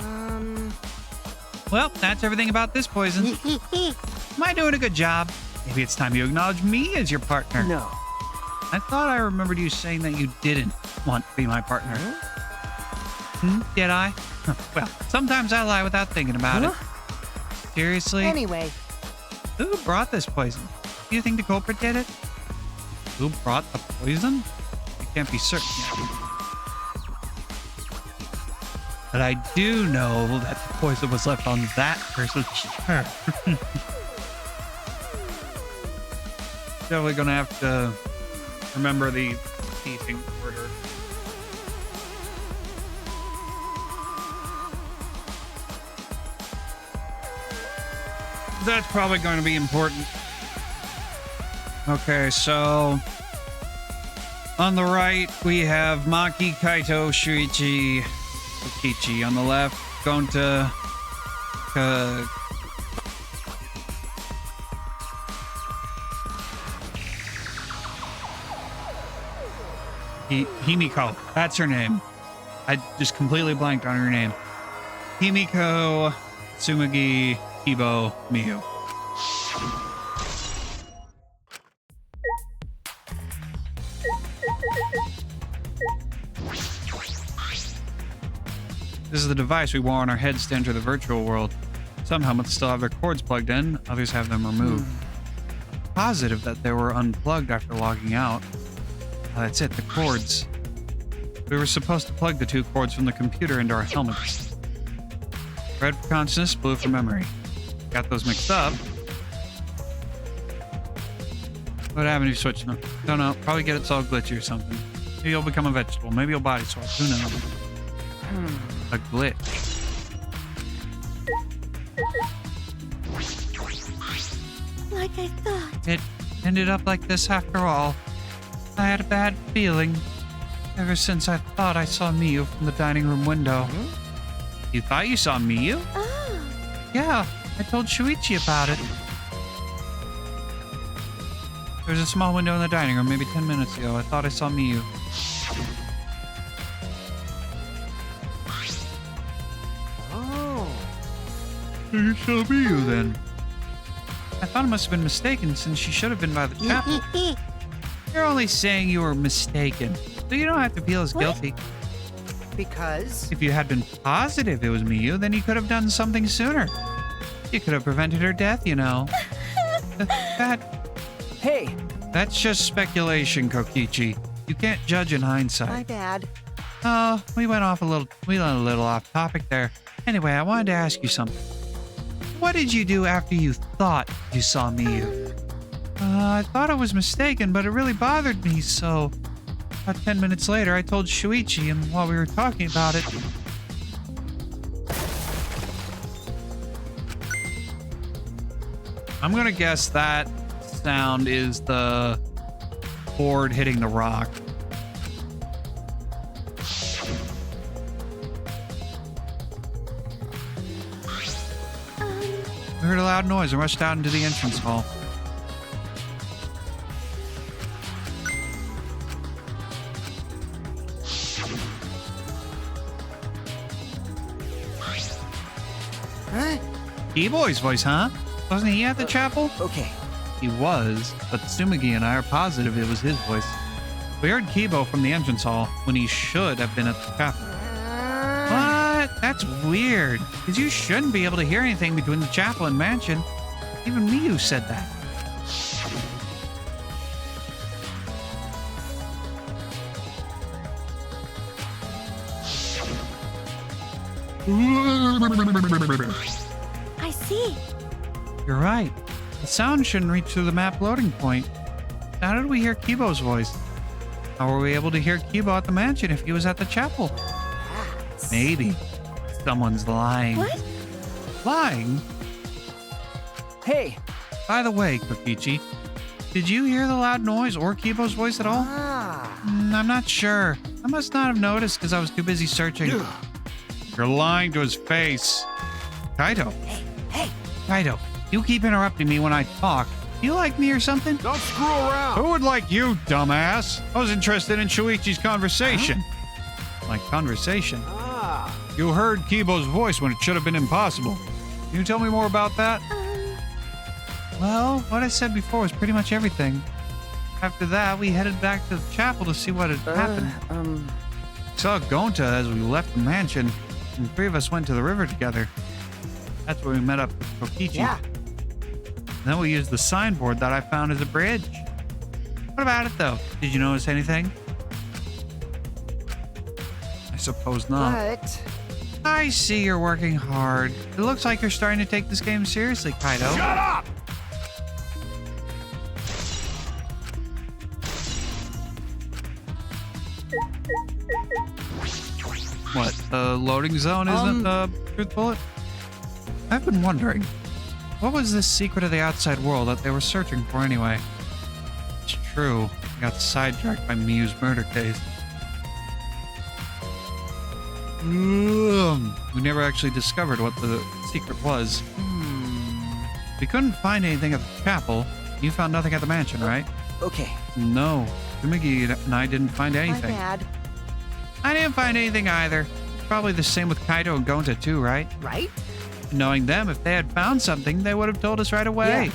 Well, that's everything about this poison. Am I doing a good job? Maybe it's time you acknowledge me as your partner. No. I thought I remembered you saying that you didn't want to be my partner. Did I? Well, sometimes I lie without thinking about it. Seriously? Anyway... Who brought this poison? Do you think the culprit did it? Who brought the poison? I can't be certain yet. But I do know that the poison was left on that person's shirt. Definitely gonna have to remember the thieving order. That's probably going to be important. Okay, so on the right we have Maki, Kaito, Shuichi, Kokichi. On the left, Gonta, Himiko. That's her name. I just completely blanked on her name. Himiko, Tsumugi, Kibo, Miyu. This is the device we wore on our heads to enter the virtual world. Some helmets still have their cords plugged in, others have them removed. Positive that they were unplugged after logging out. That's it, the cords. We were supposed to plug the two cords from the computer into our helmets. Red for consciousness, blue for memory. Got those mixed up. What happened if you switch them? Don't know. Probably get it all glitchy or something. Maybe you'll become a vegetable. Maybe you'll body swap. Who knows? A glitch. Like I thought. It ended up like this after all. I had a bad feeling ever since I thought I saw Miyu from the dining room window. You thought you saw Miyu? Oh. Yeah, I told Shuichi about it. There was a small window in the dining room maybe 10 minutes ago. I thought I saw Miyu. Oh. You saw Miyu then? I thought I must have been mistaken since she should have been by the chapel. You're only saying you were mistaken, so you don't have to feel as guilty. Because? If you had been positive it was Miyu, then you could have done something sooner. You could have prevented her death, you know. Hey, That's just speculation, Kokichi. You can't judge in my hindsight. bad. Oh, we went a little off topic there. Anyway, I wanted to ask you something. What did you do after you thought you saw Miyu? I thought I was mistaken, but it really bothered me, so about 10 minutes later, I told Shuichi, and while we were talking about it, I'm gonna guess that sound is the board hitting the rock. We heard a loud noise and rushed out into the entrance hall. Huh? E-Boy's voice, huh? Wasn't he at the chapel? Okay. He was, but Tsumugi and I are positive it was his voice. We heard Kibo from the entrance hall when he should have been at the chapel. What? That's weird, because you shouldn't be able to hear anything between the chapel and mansion. Even Miyu said that. I see. You're right. The sound shouldn't reach through the map loading point. How did we hear Kibo's voice? How were we able to hear Kibo at the mansion if he was at the chapel? Maybe. Someone's lying. What? Lying? Hey. By the way, Kokichi, did you hear the loud noise or Kibo's voice at all? I'm not sure. I must not have noticed because I was too busy searching. You're lying to his face. Kaito. Hey. Kaito, you keep interrupting me when I talk. You like me or something? Don't screw around. Who would like you, dumbass? I was interested in Shuichi's conversation. Like conversation? You heard Kibo's voice when it should have been impossible. Can you tell me more about that? Well, what I said before was pretty much everything. After that, we headed back to the chapel to see what had happened. Saw Gonta as we left the mansion, and the three of us went to the river together. That's where we met up with Kokichi. Yeah. Then we used the signboard that I found as a bridge. What What about it, though? Did you notice anything? I suppose not. But I see you're working hard. It looks like you're starting to take this game seriously, Kaido. Shut up! What, the loading zone isn't the truth bullet? I've been wondering, what was this secret of the outside world that they were searching for anyway? It's true, I got sidetracked by Miyu's murder case. We never actually discovered what the secret was. We couldn't find anything at the chapel. You found nothing at the mansion, right? okay. No, Tsumigi and I didn't find My anything. bad. I didn't find anything either. Probably the same with Kaido and Gonta too, right? Right? Knowing them, if they had found something, they would have told us right away.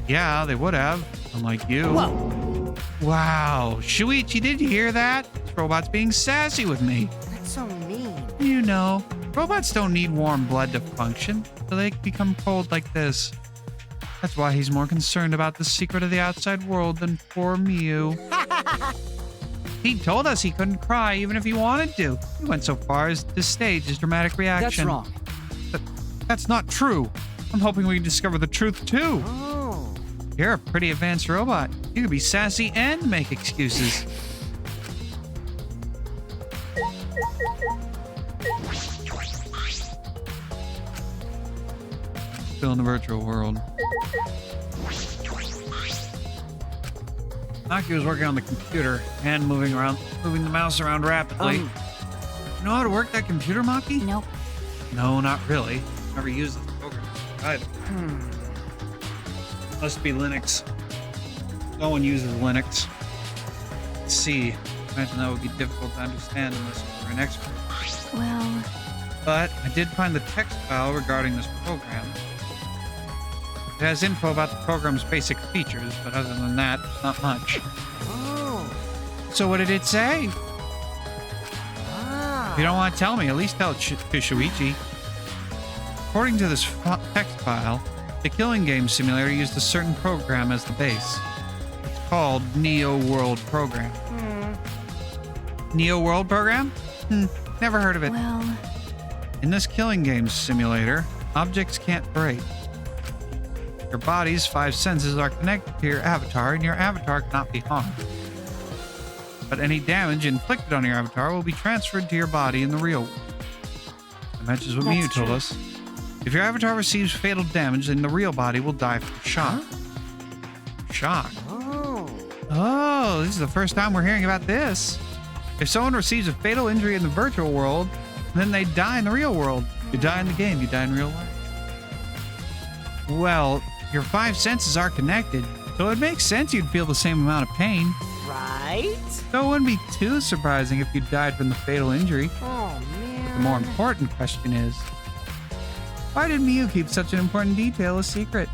Yeah, they would have. Unlike you. Whoa. Wow. Shuichi, did you hear that? This robot's being sassy with me. That's so mean. You know, robots don't need warm blood to function, so they become cold like this. That's why he's more concerned about the secret of the outside world than poor Miyu. He told us he couldn't cry even if he wanted to. He went so far as to stage his dramatic reaction. That's wrong. That's not true. I'm hoping we can discover the truth too. Oh. You're a pretty advanced robot. You can be sassy and make excuses. Still in the virtual world. Naki was working on the computer and moving the mouse around rapidly. You know how to work that computer, Maki? Nope. No, not really. Never used this program either. Must be Linux. No one uses Linux. Let's see. Imagine that would be difficult to understand unless you were an expert. Well, But I did find the text file regarding this program. It has info about the program's basic features, but other than that, not much. Oh. So what did it say? Ah. If you don't want to tell me, at least tell it to Shuichi. According to this text file, the killing game simulator used a certain program as the base. It's called Neo World Program. Neo World Program? Never heard of it. well, In this killing game simulator, objects can't break. Your body's 5 senses are connected to your avatar, and your avatar cannot be harmed. But any damage inflicted on your avatar will be transferred to your body in the real world. That matches what That's Miyu told true. us. If your avatar receives fatal damage, then the real body will die from shock. Shock? Oh. Oh, this is the first time we're hearing about this. If someone receives a fatal injury in the virtual world, then they die in the real world. You die in the game, you die in real life. Well, your 5 senses are connected, so it makes sense you'd feel the same amount of pain. Right? So it wouldn't be too surprising if you died from the fatal injury. Oh, man. The more important question is, why did Miyu keep such an important detail a secret?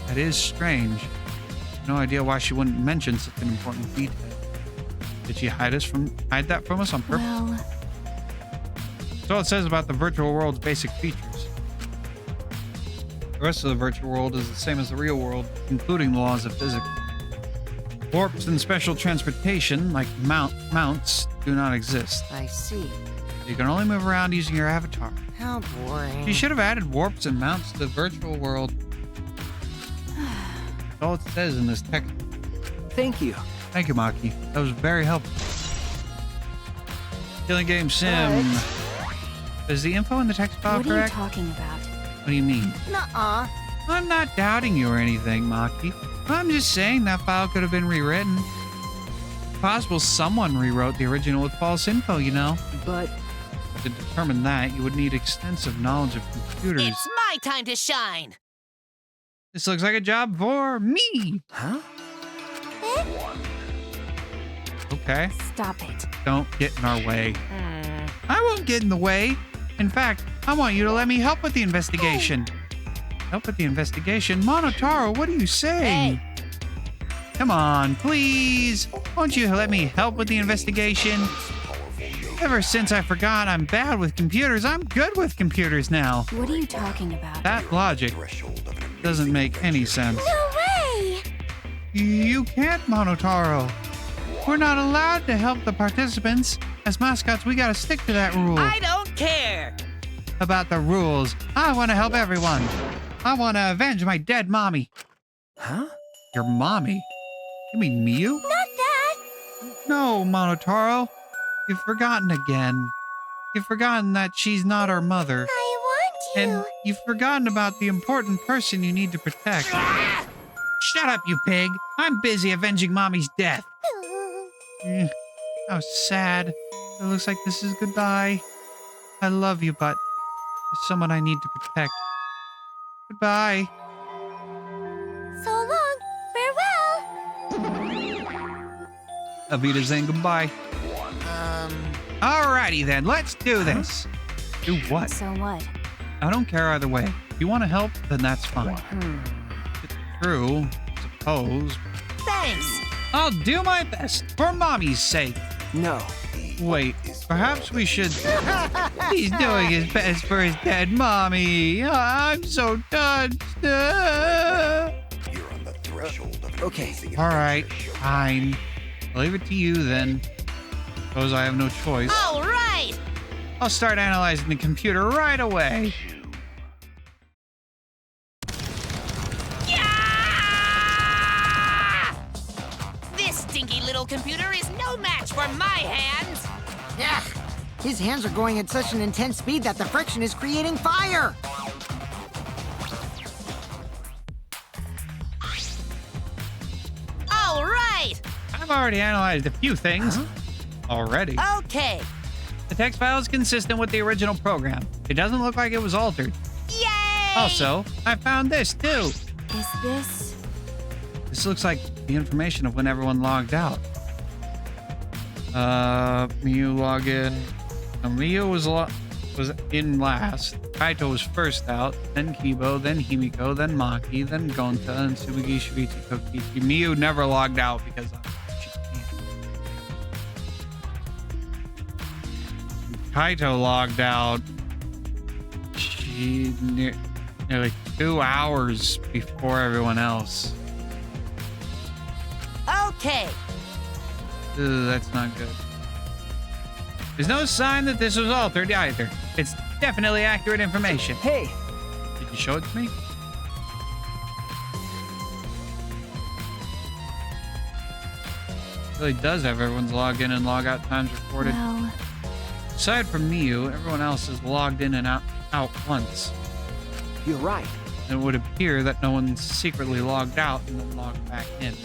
That is strange. No idea why she wouldn't mention such an important detail. Did she hide that from us on purpose? well, That's all it says about the virtual world's basic features. The rest of the virtual world is the same as the real world, including the laws of physics. Warps and special transportation, like mounts, do not exist. I see. You can only move around using your avatar. How boring. You should have added warps and mounts to the virtual world. That's all it says in this text. Thank you. Thank you, Maki. That was very helpful. Killing game sim. Is the info in the text file what are you correct? talking about? What do you mean? Nuh-uh. I'm not doubting you or anything, Maki. I'm just saying that file could have been rewritten. Possible someone rewrote the original with false info, you know. But To determine that, you would need extensive knowledge of computers. It's my time to shine. This looks like a job for me. huh? Okay, Stop it. don't get in our way. I won't get in the way. In fact, I want you to let me help with the investigation. Help with the investigation? Monotaro, what do you say? Hey. Come on, please. Won't you let me help with the investigation? Ever since I forgot I'm bad with computers, I'm good with computers now. What are you talking about? That logic doesn't make any sense. No way! You can't, Monotaro. We're not allowed to help the participants. As mascots, we gotta stick to that rule. I don't care. About the rules. I want to help everyone. I want to avenge my dead mommy. Huh? Your mommy? You mean Miyu? Not that! No, Monotaro. You've forgotten again. You've forgotten that she's not our mother. I want you! And you've forgotten about the important person you need to protect. Shut up, you pig. I'm busy avenging mommy's death. How sad. It looks like this is goodbye. I love you, but there's someone I need to protect. Goodbye. So long! Farewell! Avita saying goodbye. Alrighty then, let's do this. Do what? So what? I don't care either way. If you want to help, then that's fine. It's true, suppose. Thanks. I'll do my best for mommy's sake. No. Wait, perhaps we should. He's doing his best for his dead mommy. I'm so touched. Okay. All right, fine. I'll leave it to you then. Suppose I have no choice. All right. I'll start analyzing the computer right away. Yeah! This stinky little computer is no match for my hands. Yeah. His hands are going at such an intense speed that the friction is creating fire. All right. I've already analyzed a few things. Already. Okay. The text file is consistent with the original program. It doesn't look like it was altered. Yay! Also, I found this too. Is this... This looks like the information of when everyone logged out. Miyu login. Now, Miyu was in last. Kaito was first out, then Kibo, then Himiko, then Maki, then Gonta, and Tsubugi, Shuichi, Kokichi. Miyu never logged out because she can't. Kaito logged out. She nearly 2 hours before everyone else. Okay. Ugh, that's not good. There's no sign that this was altered either. It's definitely accurate information. Hey. Did you show it to me? It really does have everyone's login and log out times recorded. Well, Aside from Miyu, everyone else is logged in and out once. You're right. And it would appear that no one secretly logged out and then logged back in.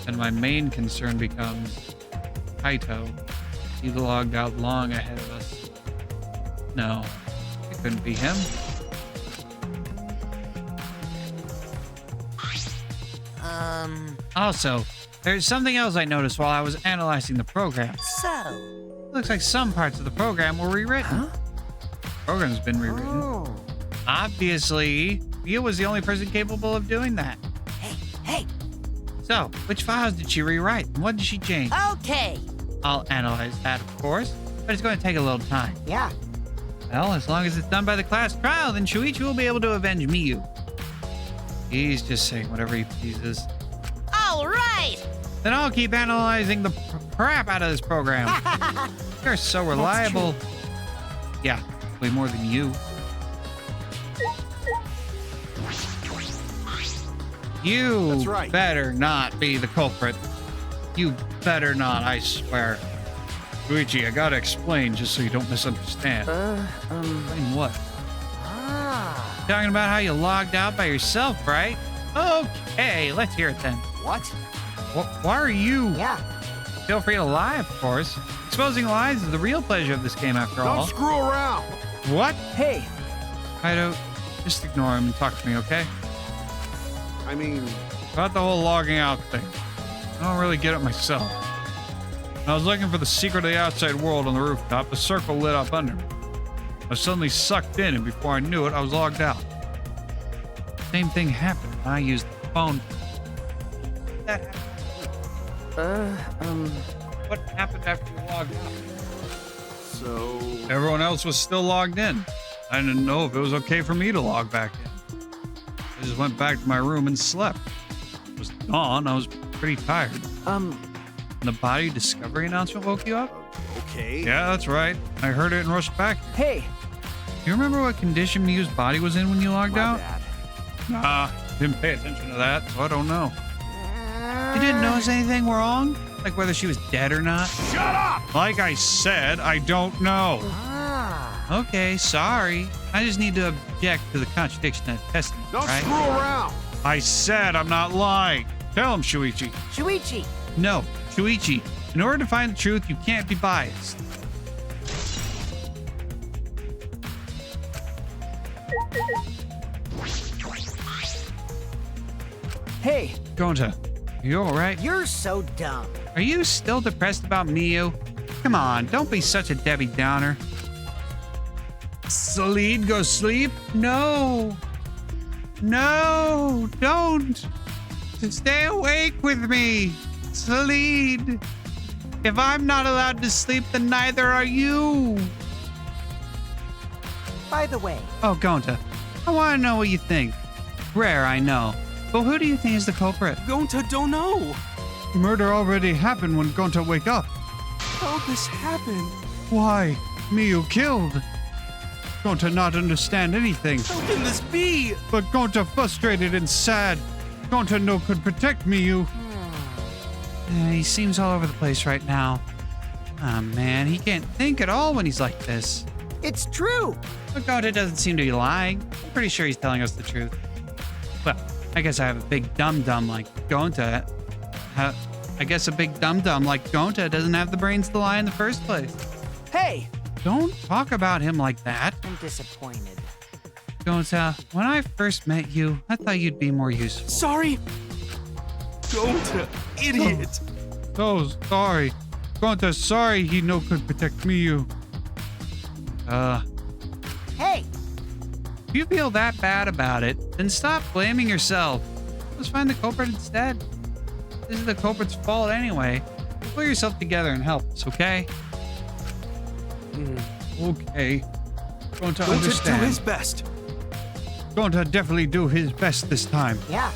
And my main concern becomes Kaito. He logged out long ahead of us. No, it couldn't be him. Also, there's something else I noticed while I was analyzing the program. So. Looks like some parts of the program were rewritten. The program's been rewritten. Oh. Obviously, Mia was the only person capable of doing that. Hey. So, which files did she rewrite and what did she change? Okay. I'll analyze that, of course, but it's going to take a little time. Yeah. Well, as long as it's done by the class trial, then Shuichi will be able to avenge Miyu. He's just saying whatever he pleases. All right. Then I'll keep analyzing the crap out of this program. You're so reliable. Yeah, way more than you. You That's right. better not be the culprit. You better not, I swear. Luigi, I gotta explain just so you don't misunderstand. Explain what? Talking about how you logged out by yourself, right? Okay, let's hear it then. What? Why are you? Yeah. Feel free to lie, of course. Exposing lies is the real pleasure of this game, after all. Don't screw around. What? Hey. Kaito, just ignore him and talk to me, okay? I mean, About the whole logging out thing. I don't really get it myself. When I was looking for the secret of the outside world on the rooftop, a circle lit up under me. I was suddenly sucked in, and before I knew it, I was logged out. Same thing happened when I used the phone. That happened. What happened after you logged out? so Everyone else was still logged in. I didn't know if it was okay for me to log back in. I just went back to my room and slept. was gone. I was pretty tired. And the body discovery announcement woke you up? Okay. Yeah, that's right. I heard it and rushed back. Hey, You remember what condition Miu's body was in when you logged My out? bad. Nah, didn't pay attention to that, so I don't know. You didn't notice anything wrong? Like whether she was dead or not? Shut up! Like I said, I don't know. Okay, sorry. I just need to object to the contradiction in the testimony, Don't right? screw around. I said I'm not lying. Tell him, Shuichi. Shuichi! No, Shuichi. In order to find the truth, you can't be biased. hey, Gonta, you alright? You're so dumb. Are you still depressed about Miu? Come on, don't be such a Debbie Downer. Salid, go sleep? No. No, don't. Stay awake with me. Salid. If I'm not allowed to sleep, then neither are you. By the way, Oh, Gonta, I want to know what you think. Rare, I know. But who do you think is the culprit? Gonta don't know. Murder already happened when Gonta wake up. How'd this happen? Why? Miu killed. Gonta not understand anything. How can this be? But Gonta frustrated and sad. Gonta no could protect Miu. He seems all over the place right now. Ah, man, he can't think at all when he's like this. it's true. But Gonta doesn't seem to be lying. I'm pretty sure he's telling us the truth. Well, I guess I have a big dum-dum like Gonta. I guess a big dum-dum like Gonta doesn't have the brains to lie in the first place. Hey, Don't talk about him like that. I'm disappointed. Gonta, when I first met you, I thought you'd be more useful. sorry. Gonta, idiot. So sorry. Gonta sorry he no could protect Miu. Hey, If you feel that bad about it, then stop blaming yourself. Let's find the culprit instead. This is the culprit's fault anyway. Pull yourself together and help us, okay? Okay. Going to Gonta do understand. his best. Going to definitely do his best this time. yeah.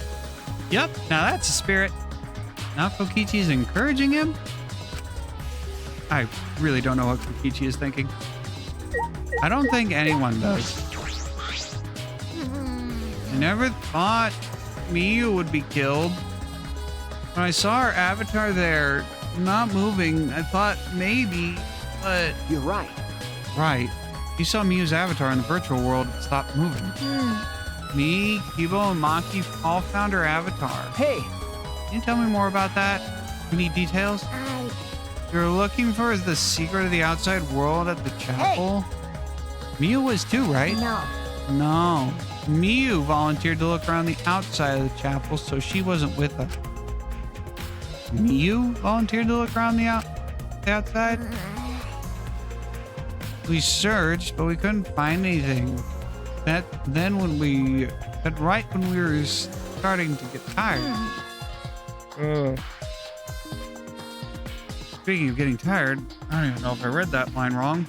Yep, now that's a spirit. Now Kokichi is encouraging him? I really don't know what Kokichi is thinking. I don't think anyone does. I never thought Miu would be killed. When I saw her avatar there, not moving, I thought maybe, but... You're right. Right. You saw Miu's avatar in the virtual world stop moving. Me, Kibo, and Maki all found her avatar. Hey, Can you tell me more about that? You need details? You're looking for the secret of the outside world at the chapel? Miu was too, right? No. No. Miu volunteered to look around the outside of the chapel, so she wasn't with us. Miu volunteered to look around the outside? We searched, but we couldn't find anything. Right when we were starting to get tired. Speaking of getting tired, I don't even know if I read that line wrong.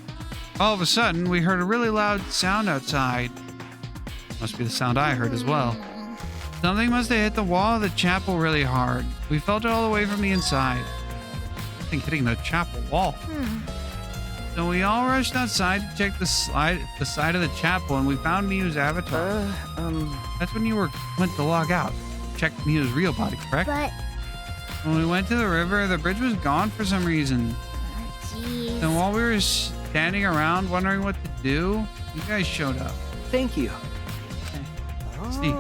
All of a sudden, we heard a really loud sound outside. Must be the sound I heard as well. Something must have hit the wall of the chapel really hard. We felt it all the way from the inside. Something hitting the chapel wall. So we all rushed outside to check the side of the chapel, and we found Miu's avatar. That's when you went to log out. Check Miu's real body, correct? But, When we went to the river, the bridge was gone for some reason. jeez. And while we were standing around wondering what to do, you guys showed up. thank you. See,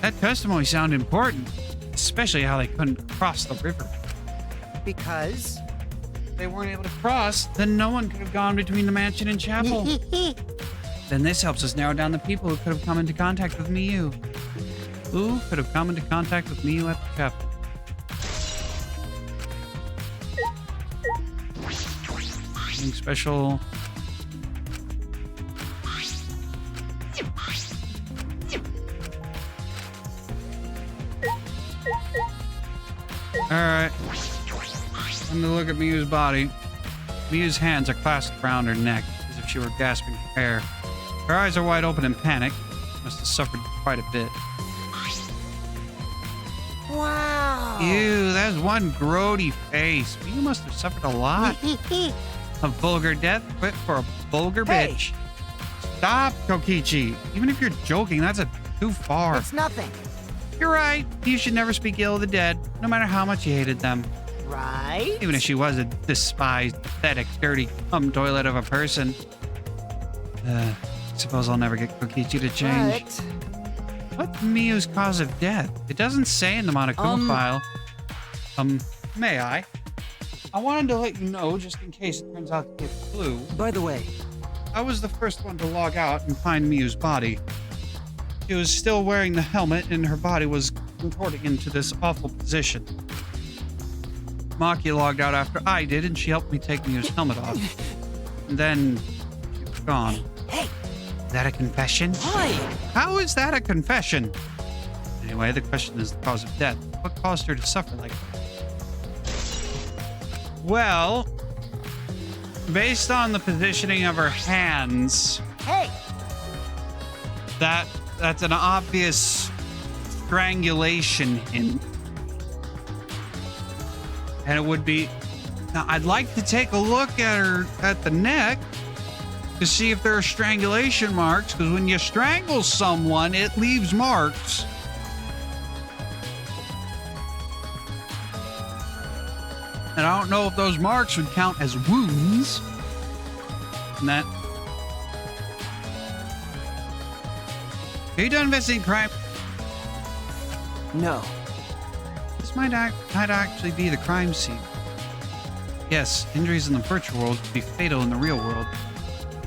that testimony sounded important, especially how they couldn't cross the river. Because If they weren't able to cross, then no one could have gone between the mansion and chapel. Then this helps us narrow down the people who could have come into contact with Miu. Who could have come into contact with Miu at the chapel? Anything special? Alright. Time to look at Miu's body. Miu's hands are clasped around her neck, as if she were gasping for air. Her eyes are wide open in panic. Must have suffered quite a bit. Ew, that's one grody face. You must have suffered a lot. A vulgar death for a vulgar Hey. bitch. Stop, Kokichi. Even if you're joking, that's too far. It's nothing, You're right. You should never speak ill of the dead, no matter how much you hated them. right? Even if she was a despised, pathetic, dirty cum toilet of a person. Suppose I'll never get Kokichi to change. But What's Miyu's cause of death? It doesn't say in the Monokuma file. May I? I wanted to let you know, just in case it turns out to be a clue. By the way, I was the first one to log out and find Miyu's body. She was still wearing the helmet, and her body was contorting into this awful position. Maki logged out after I did, and she helped me take Miyu's helmet off. And then she was gone. hey, Is that a confession? why? How is that a confession? Anyway, the question is the cause of death. What caused her to suffer like that? Well, based on the positioning of her hands, hey, that's an obvious strangulation hint. And it would be... Now, I'd like to take a look at the neck to see if there are strangulation marks, because when you strangle someone, it leaves marks. And I don't know if those marks would count as wounds. And that... Are you done investigating crime? No. This might actually be the crime scene. Yes, injuries in the virtual world could be fatal in the real world,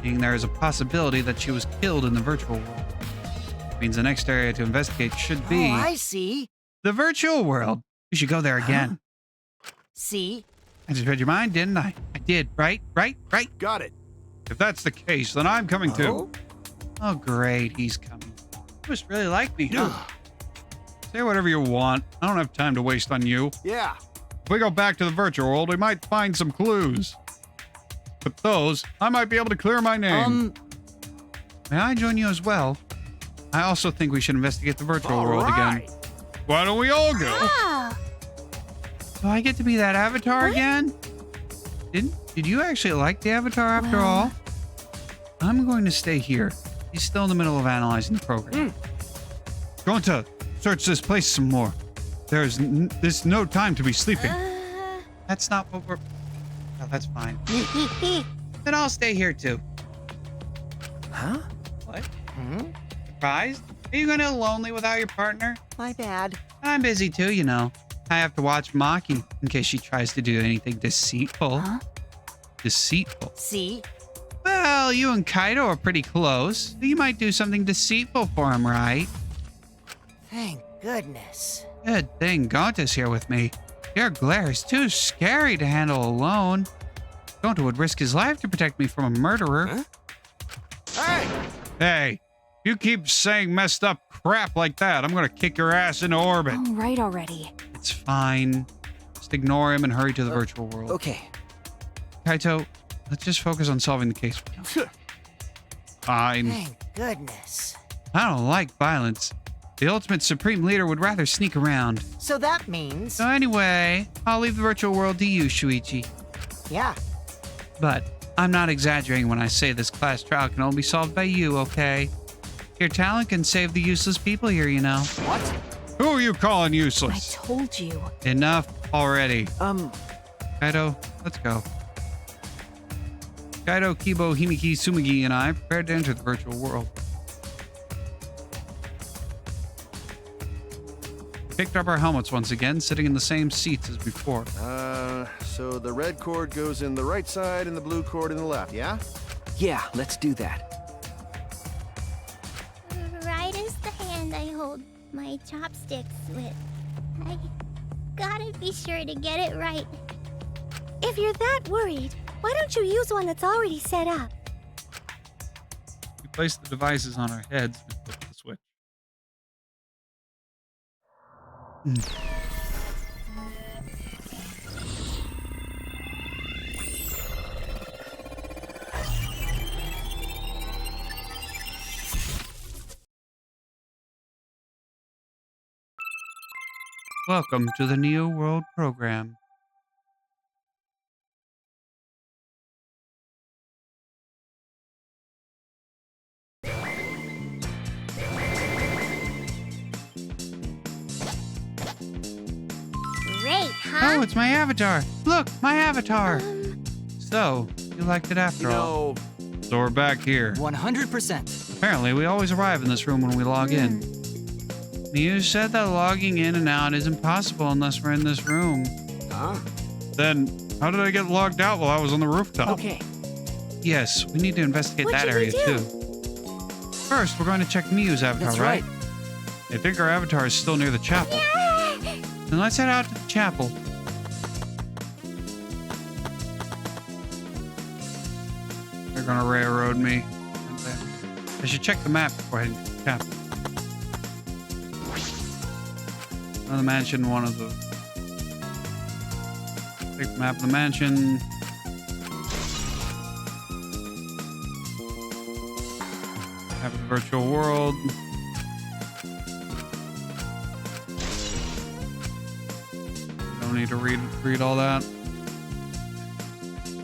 meaning there is a possibility that she was killed in the virtual world. Means the next area to investigate should be oh, I see. the virtual world. You should go there again. See? I just read your mind, didn't I? I did, right? Got it. If that's the case, then I'm coming too. Oh, great, he's coming. You must really like me, huh? Say whatever you want. I don't have time to waste on you. Yeah. If we go back to the virtual world, we might find some clues. With those, I might be able to clear my name. May I join you as well? I also think we should investigate the virtual All world right. again. Why don't we all go? Ah, Do I get to be that avatar again? Did you actually like the avatar after all? I'm going to stay here. He's still in the middle of analyzing the program. Going to search this place some more. There's no time to be sleeping. That's not what we're... Oh, that's fine. Then I'll stay here too. Huh? What? Surprised? Are you going to lonely without your partner? My bad. I'm busy too, you know. I have to watch Maki in case she tries to do anything deceitful. Huh? Deceitful. See? Well, you and Kaido are pretty close. You might do something deceitful for him, right? Thank goodness. Good thing Gonta's here with me. Your glare is too scary to handle alone. Gonta would risk his life to protect me from a murderer. Hey! Hey, you keep saying messed up crap like that, I'm gonna kick your ass into orbit. All right already. It's fine. Just ignore him and hurry to the virtual world. Okay. Kaito, let's just focus on solving the case for now. Fine. Thank goodness. I don't like violence. The ultimate supreme leader would rather sneak around. So that means... So anyway, I'll leave the virtual world to you, Shuichi. yeah. But I'm not exaggerating when I say this class trial can only be solved by you, okay? Your talent can save the useless people here, you know. What? Who are you calling I useless? told you. Enough already. Um, Kaido, let's go. Kaido, Kibo, Himiki, Sumigi, and I prepared to enter the virtual world. We picked up our helmets once again, sitting in the same seats as before. So the red cord goes in the right side and the blue cord in the left, yeah? yeah, let's do that. right is the hand I hold my chopsticks with. I gotta be sure to get it right. If you're that worried, why don't you use one that's already set up? We placed the devices on our heads and flipped the switch. Welcome to the Neo World program. Great, huh? Oh, it's my avatar. Look, my avatar. So, you liked it after all. So we're back here. 100%. Apparently, we always arrive in this room when we log in. You said that logging in and out is impossible unless we're in this room. Huh? Then, how did I get logged out while I was on the rooftop? Okay. Yes, we need to investigate What that should we area do? too. First, we're going to check Miu's avatar, That's right? right. I think our avatar is still near the chapel. Then let's head out to the chapel. They're gonna railroad me. I should check the map before heading to the chapel. Another mansion, one of the... Take the map of the mansion. Map of the virtual world. Don't need to read all that.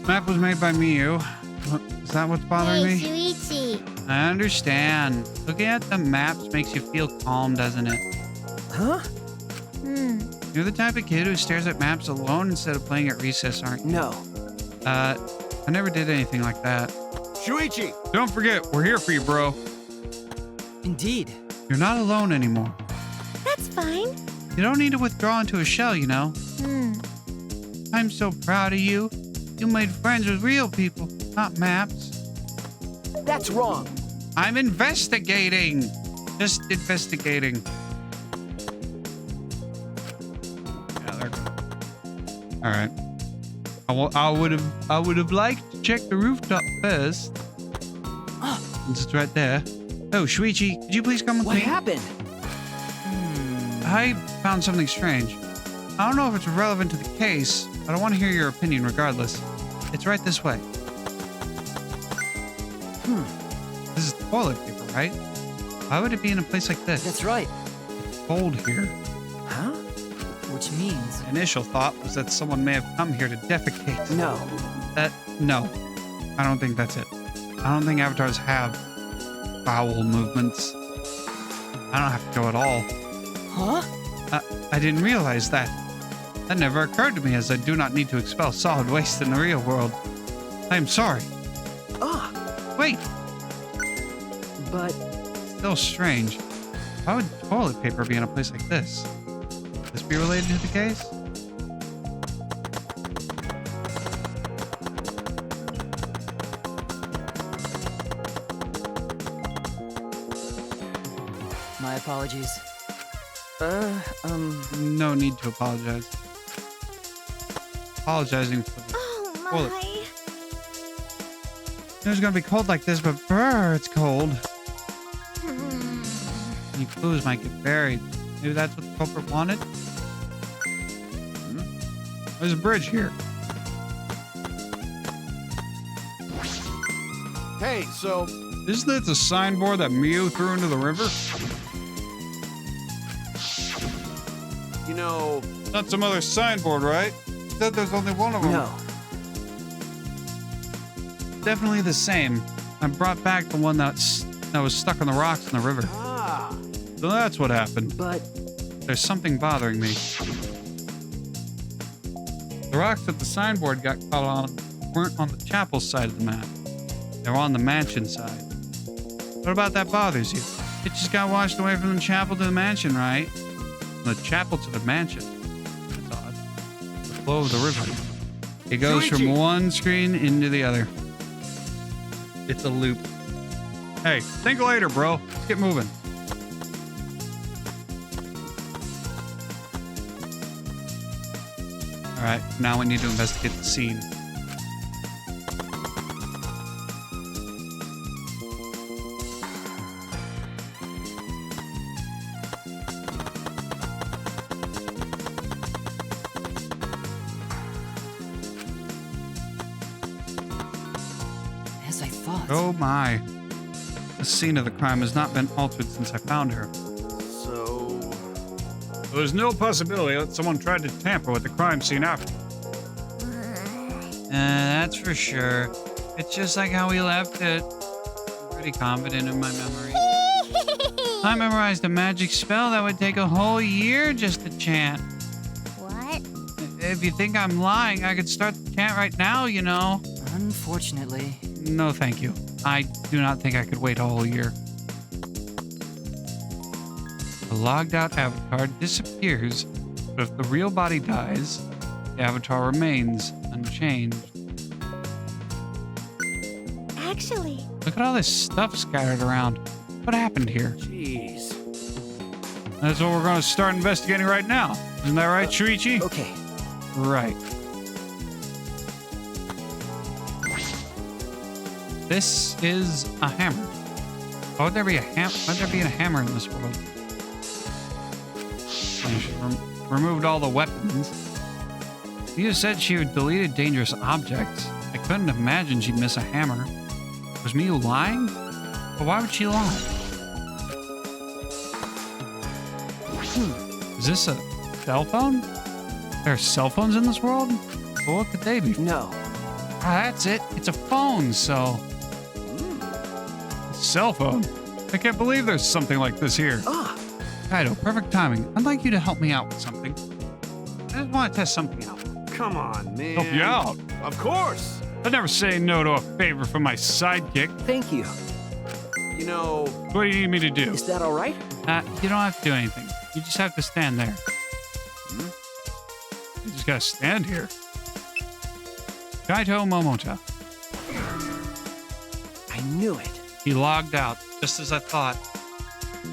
Map was made by Miu. Is that what's bothering Hey, me? Shuichi. I understand. Looking at the maps makes you feel calm, doesn't it? Huh? You're the type of kid who stares at maps alone instead of playing at recess, aren't you? No. I never did anything like that. Shuichi! Don't forget, we're here for you, bro. Indeed. You're not alone anymore. That's fine. You don't need to withdraw into a shell, you know. I'm so proud of you. You made friends with real people, not maps. That's wrong. I'm investigating. Just investigating. Yeah, they're good. All right. I would have liked to check the rooftop first. Since it's right there. Oh, Shuichi, could you please come with What me? happened? I found something strange. I don't know if it's relevant to the case, but I want to hear your opinion regardless. It's right this way. This is toilet paper, right? Why would it be in a place like this? That's right. It's cold here. Huh? Which means... My initial thought was that someone may have come here to defecate. No. No. I don't think that's it. I don't think avatars have bowel movements. I don't have to go at all. Huh? I didn't realize that. That never occurred to me, as I do not need to expel solid waste in the real world. I am sorry. Ah, Wait, but still strange. Why would toilet paper be in a place like this? Could this be related to the case? My apologies. No need to apologize. Apologizing for the Oh toilet. my. It was gonna be cold like this, but brr, it's cold. Any clues might get buried. Maybe that's what the culprit wanted? There's a bridge here. Hey, so Isn't it the signboard that Miu threw into the river? you know, Not some other signboard, right? Said there's only one of them. no. Definitely the same. I brought back the one that was stuck on the rocks in the river. ah, So that's what happened. But There's something bothering me. The rocks that the signboard got caught on weren't on the chapel side of the map. They were on the mansion side. What about that bothers you? It just got washed away from the chapel to the mansion, right? From the chapel to the mansion. That's odd. The flow of the river. It goes from Shuichi! one screen into the other. It's a loop. Hey, think later, bro. Let's get moving. All right, now we need to investigate the scene. As I thought. Oh my. The scene of the crime has not been altered since I found her. so So There's no possibility that someone tried to tamper with the crime scene after. That's for sure. It's just like how we left it. I'm pretty confident in my memory. I memorized a magic spell that would take a whole year just to chant. What? If you think I'm lying, I could start the chant right now, you know. Unfortunately. No, thank you. I do not think I could wait a whole year. The logged out avatar disappears, but if the real body dies, the avatar remains unchanged. Actually, Look at all this stuff scattered around. What happened here? Jeez. That's what we're going to start investigating right now. Isn't that right, Shuichi? Okay. Right. This is a hammer. Why would there be a hammer in this world? She removed all the weapons. You said she had deleted dangerous objects. I couldn't imagine she'd miss a hammer. Was Miyu lying? But why would she lie? Is this a cell phone? There are cell phones in this world? Well, what could they be? No. Ah, that's it. It's a phone, so... Cell phone? I can't believe there's something like this here. Ah. Kaido, perfect timing. I'd like you to help me out with something. I just want to test something out. Come on, man. Help you out? Of course. I'd never say no to a favor from my sidekick. Thank you. You know, What do you need me to do? Is that all right? You don't have to do anything. You just have to stand there. You just gotta stand here. Kaito Momota. I knew it. He logged out, just as I thought.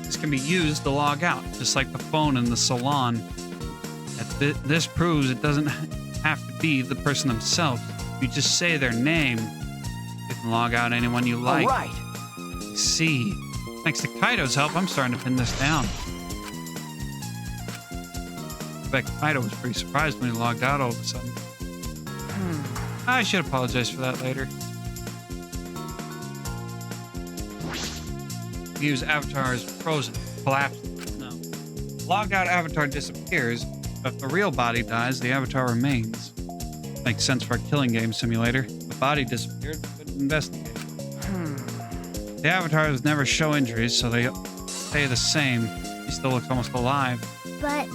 This can be used to log out, just like the phone in the salon. This proves it doesn't have to be the person themselves. You just say their name. You can log out anyone you like. All right. I see. Thanks to Kaido's help, I'm starting to pin this down. I bet Kaido was pretty surprised when he logged out all of a sudden. I should apologize for that later. Miyu's avatar is frozen, collapsed. No. Logged out avatar disappears, but if the real body dies, the avatar remains. Makes sense for a killing game simulator. The body disappeared, but investigate. The avatars never show injuries, so they stay the same. He still looks almost alive. but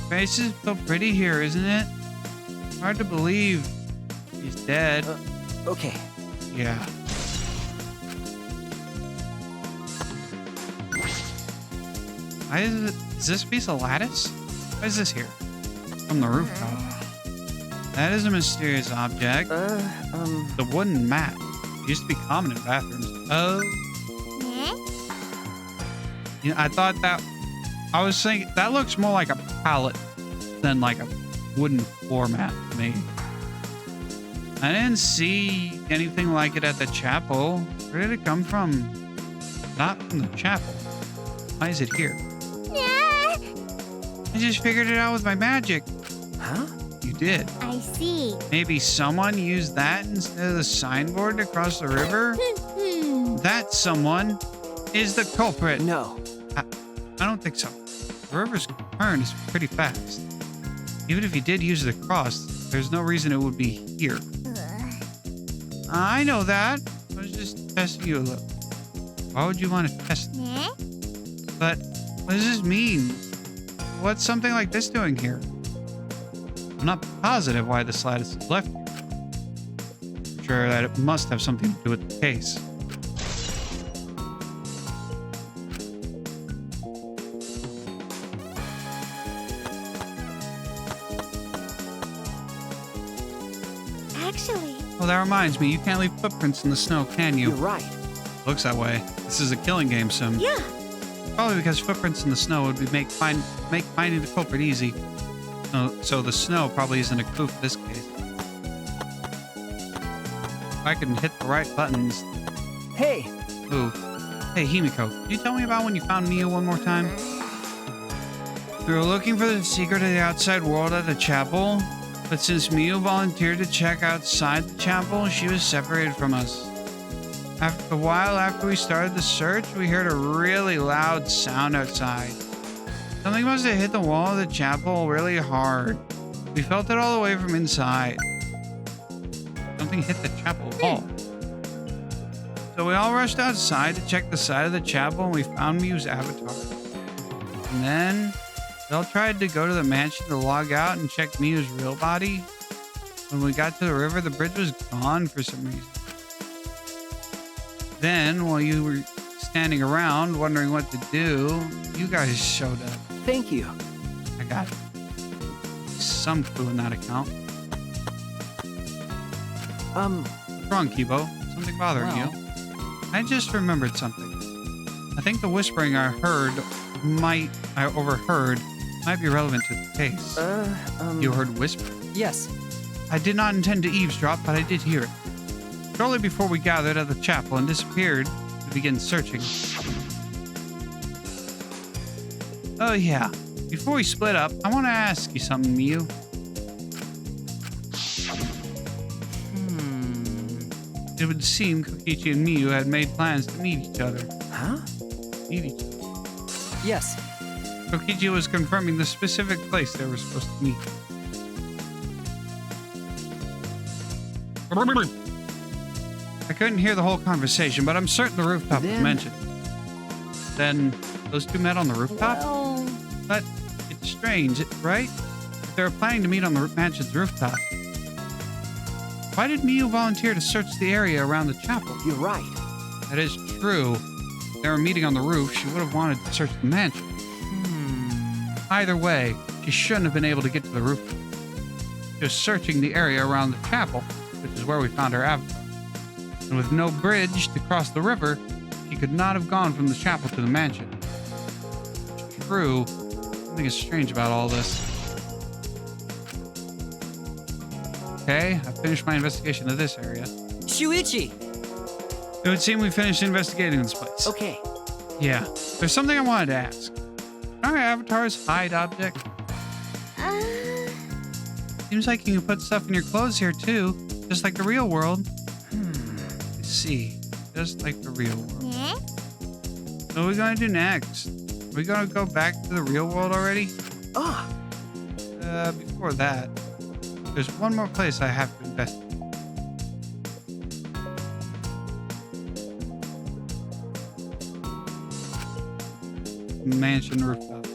Face is so pretty here, isn't it? Hard to believe he's dead. Okay. Yeah. Why is this piece of lattice? Why is this here? From the rooftop. That is a mysterious object. The wooden mat. It used to be common in bathrooms. Oh. You know, I thought that... I was thinking... That looks more like a pallet than like a wooden floor mat to me. I didn't see anything like it at the chapel. Where did it come from? Not from the chapel. Why is it here? I just figured it out with my magic. Huh? You did. I see. Maybe someone used that instead of the signboard to cross the river? That someone is the culprit. No. I don't think so. The river's current is pretty fast. Even if you did use the cross, there's no reason it would be here. I know that. I was just testing you a little. Why would you want to test me? But what does this mean? What's something like this doing here? I'm not positive why the lattice is left here. I'm sure that it must have something to do with the case. Actually, Well, that reminds me, you can't leave footprints in the snow, can you? You're right. Looks that way. This is a killing game sim. yeah. Probably because footprints in the snow would be make finding the culprit easy. So the snow probably isn't a clue for this case. If I can hit the right buttons. Hey. Ooh. Hey, Himiko, can you tell me about when you found Mio one more time? We were looking for the secret of the outside world at the chapel, but since Mio volunteered to check outside the chapel, she was separated from us. A while after we started the search, we heard a really loud sound outside. Something must have hit the wall of the chapel really hard. We felt it all the way from inside. Something hit the chapel wall. So we all rushed outside to check the side of the chapel and we found Mew's avatar. And then we all tried to go to the mansion to log out and check Mew's real body. When we got to the river, the bridge was gone for some reason. Then, while you were standing around wondering what to do, you guys showed up. Thank you. I got some clue in that account. What's wrong, Kibo? Something bothering you? I just remembered something. I think the whispering I overheard might be relevant to the case. You heard whispering? Yes. I did not intend to eavesdrop, but I did hear it. Shortly before we gathered at the chapel and disappeared to begin searching. Oh yeah, before we split up, I want to ask you something, Mew. It would seem Kokichi and Miyu had made plans to meet each other. Huh? Meet each other. Yes. Kokichi was confirming the specific place they were supposed to meet. I couldn't hear the whole conversation, but I'm certain the rooftop was mentioned. Then those two met on the rooftop? Well... But it's strange, right? If they were planning to meet on the mansion's rooftop, why did Miyu volunteer to search the area around the chapel? You're right. That is true. If they were meeting on the roof, she would have wanted to search the mansion. Either way, she shouldn't have been able to get to the roof. She was searching the area around the chapel, which is where we found her avatar. And with no bridge to cross the river, she could not have gone from the chapel to the mansion. True. Something is strange about all this. Okay, I finished my investigation of this area. Shuichi! It would seem we finished investigating this place. Okay. Yeah. There's something I wanted to ask. Are avatars hide object? Seems like you can put stuff in your clothes here too, just like the real world. I see. Just like the real world. Yeah? So what are we gonna do next? Are we gonna go back to the real world already? Before that, there's one more place I have to investigate. Mansion rooftop.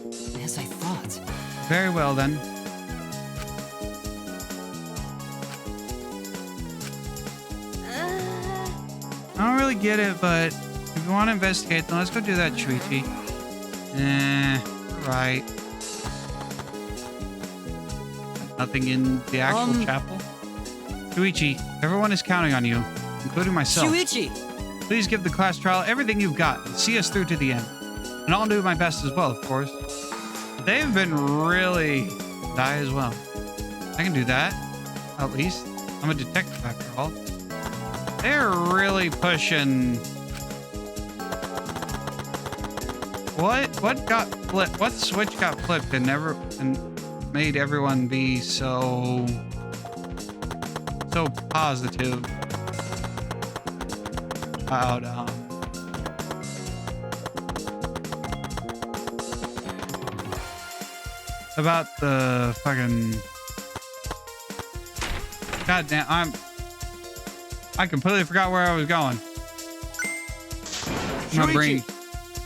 As I thought. Very well then. I don't really get it, but if you want to investigate, then let's go do that, Shuichi. Right. Nothing in the actual chapel? Shuichi, everyone is counting on you, including myself. Shuichi! Please give the class trial everything you've got and see us through to the end. And I'll do my best as well, of course. They've been really die as well. I can do that, at least. I'm a detective after all. They're really pushing. What got flipped? What switch got flipped and made everyone be so positive about the fucking goddamn I completely forgot where I was going. My brain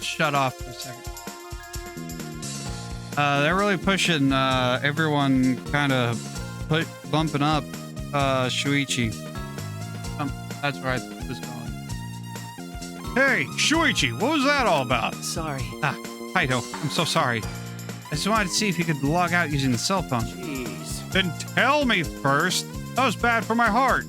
shut off for a second. They're really pushing everyone kind of bumping up Shuichi. That's where I was going. Hey, Shuichi, what was that all about? Sorry. Kaito, I'm so sorry. I just wanted to see if you could log out using the cell phone. Jeez. Then tell me first. That was bad for my heart.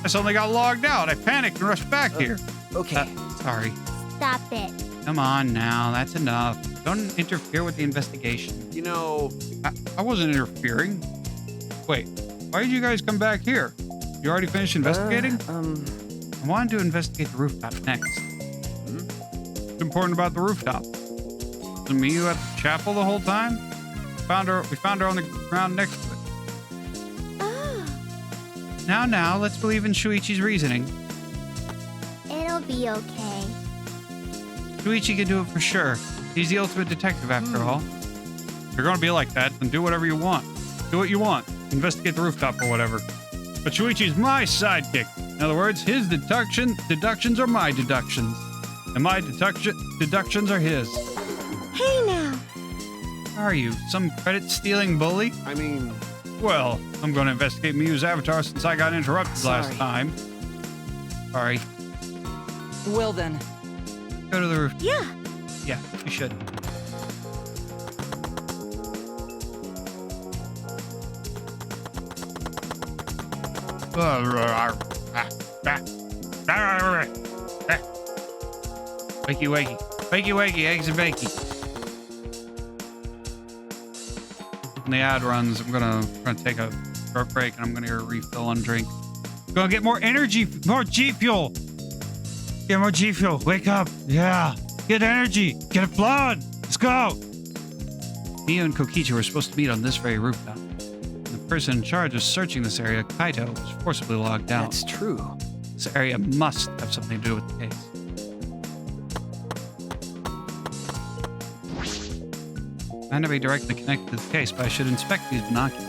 I suddenly got logged out. I panicked and rushed back here. Okay. Sorry. Stop it. Come on now. That's enough. Don't interfere with the investigation. You know, I wasn't interfering. Wait, why did you guys come back here? You already finished investigating? I wanted to investigate the rooftop next. What's important about the rooftop? Was me you at the chapel the whole time? We found her on the ground next to it. Now, let's believe in Shuichi's reasoning. It'll be okay. Shuichi can do it for sure. He's the ultimate detective after all. If you're going to be like that, then do whatever you want. Do what you want. Investigate the rooftop or whatever. But Shuichi's my sidekick. In other words, his deductions are my deductions. And my deductions are his. Hey now. Are you some credit-stealing bully? I mean, Well, I'm going to investigate Miyu's avatar since I got interrupted last Sorry. time. Sorry. Well then, Go to the roof. Yeah. Yeah, you should. Wakey, wakey. Wakey, wakey, eggs and bakey. When the ad runs, I'm gonna take a short break and I'm gonna get a refill on drink. Gonna get more energy, more G fuel. Get more G fuel. Wake up. Yeah. Get energy. Get it flowing. Let's go. Mio and Kokichi were supposed to meet on this very rooftop. The person in charge of searching this area, Kaito, was forcibly logged out. That's true. This area must have something to do with the case. I might not be directly connected to the case, but I should inspect these binoculars.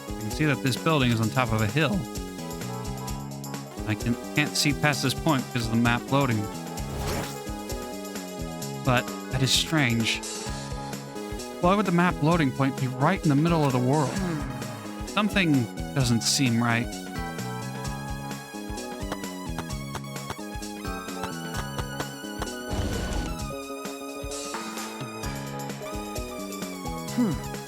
I can see that this building is on top of a hill. I can't see past this point because of the map loading. But that is strange. Why would the map loading point be right in the middle of the world? Something doesn't seem right.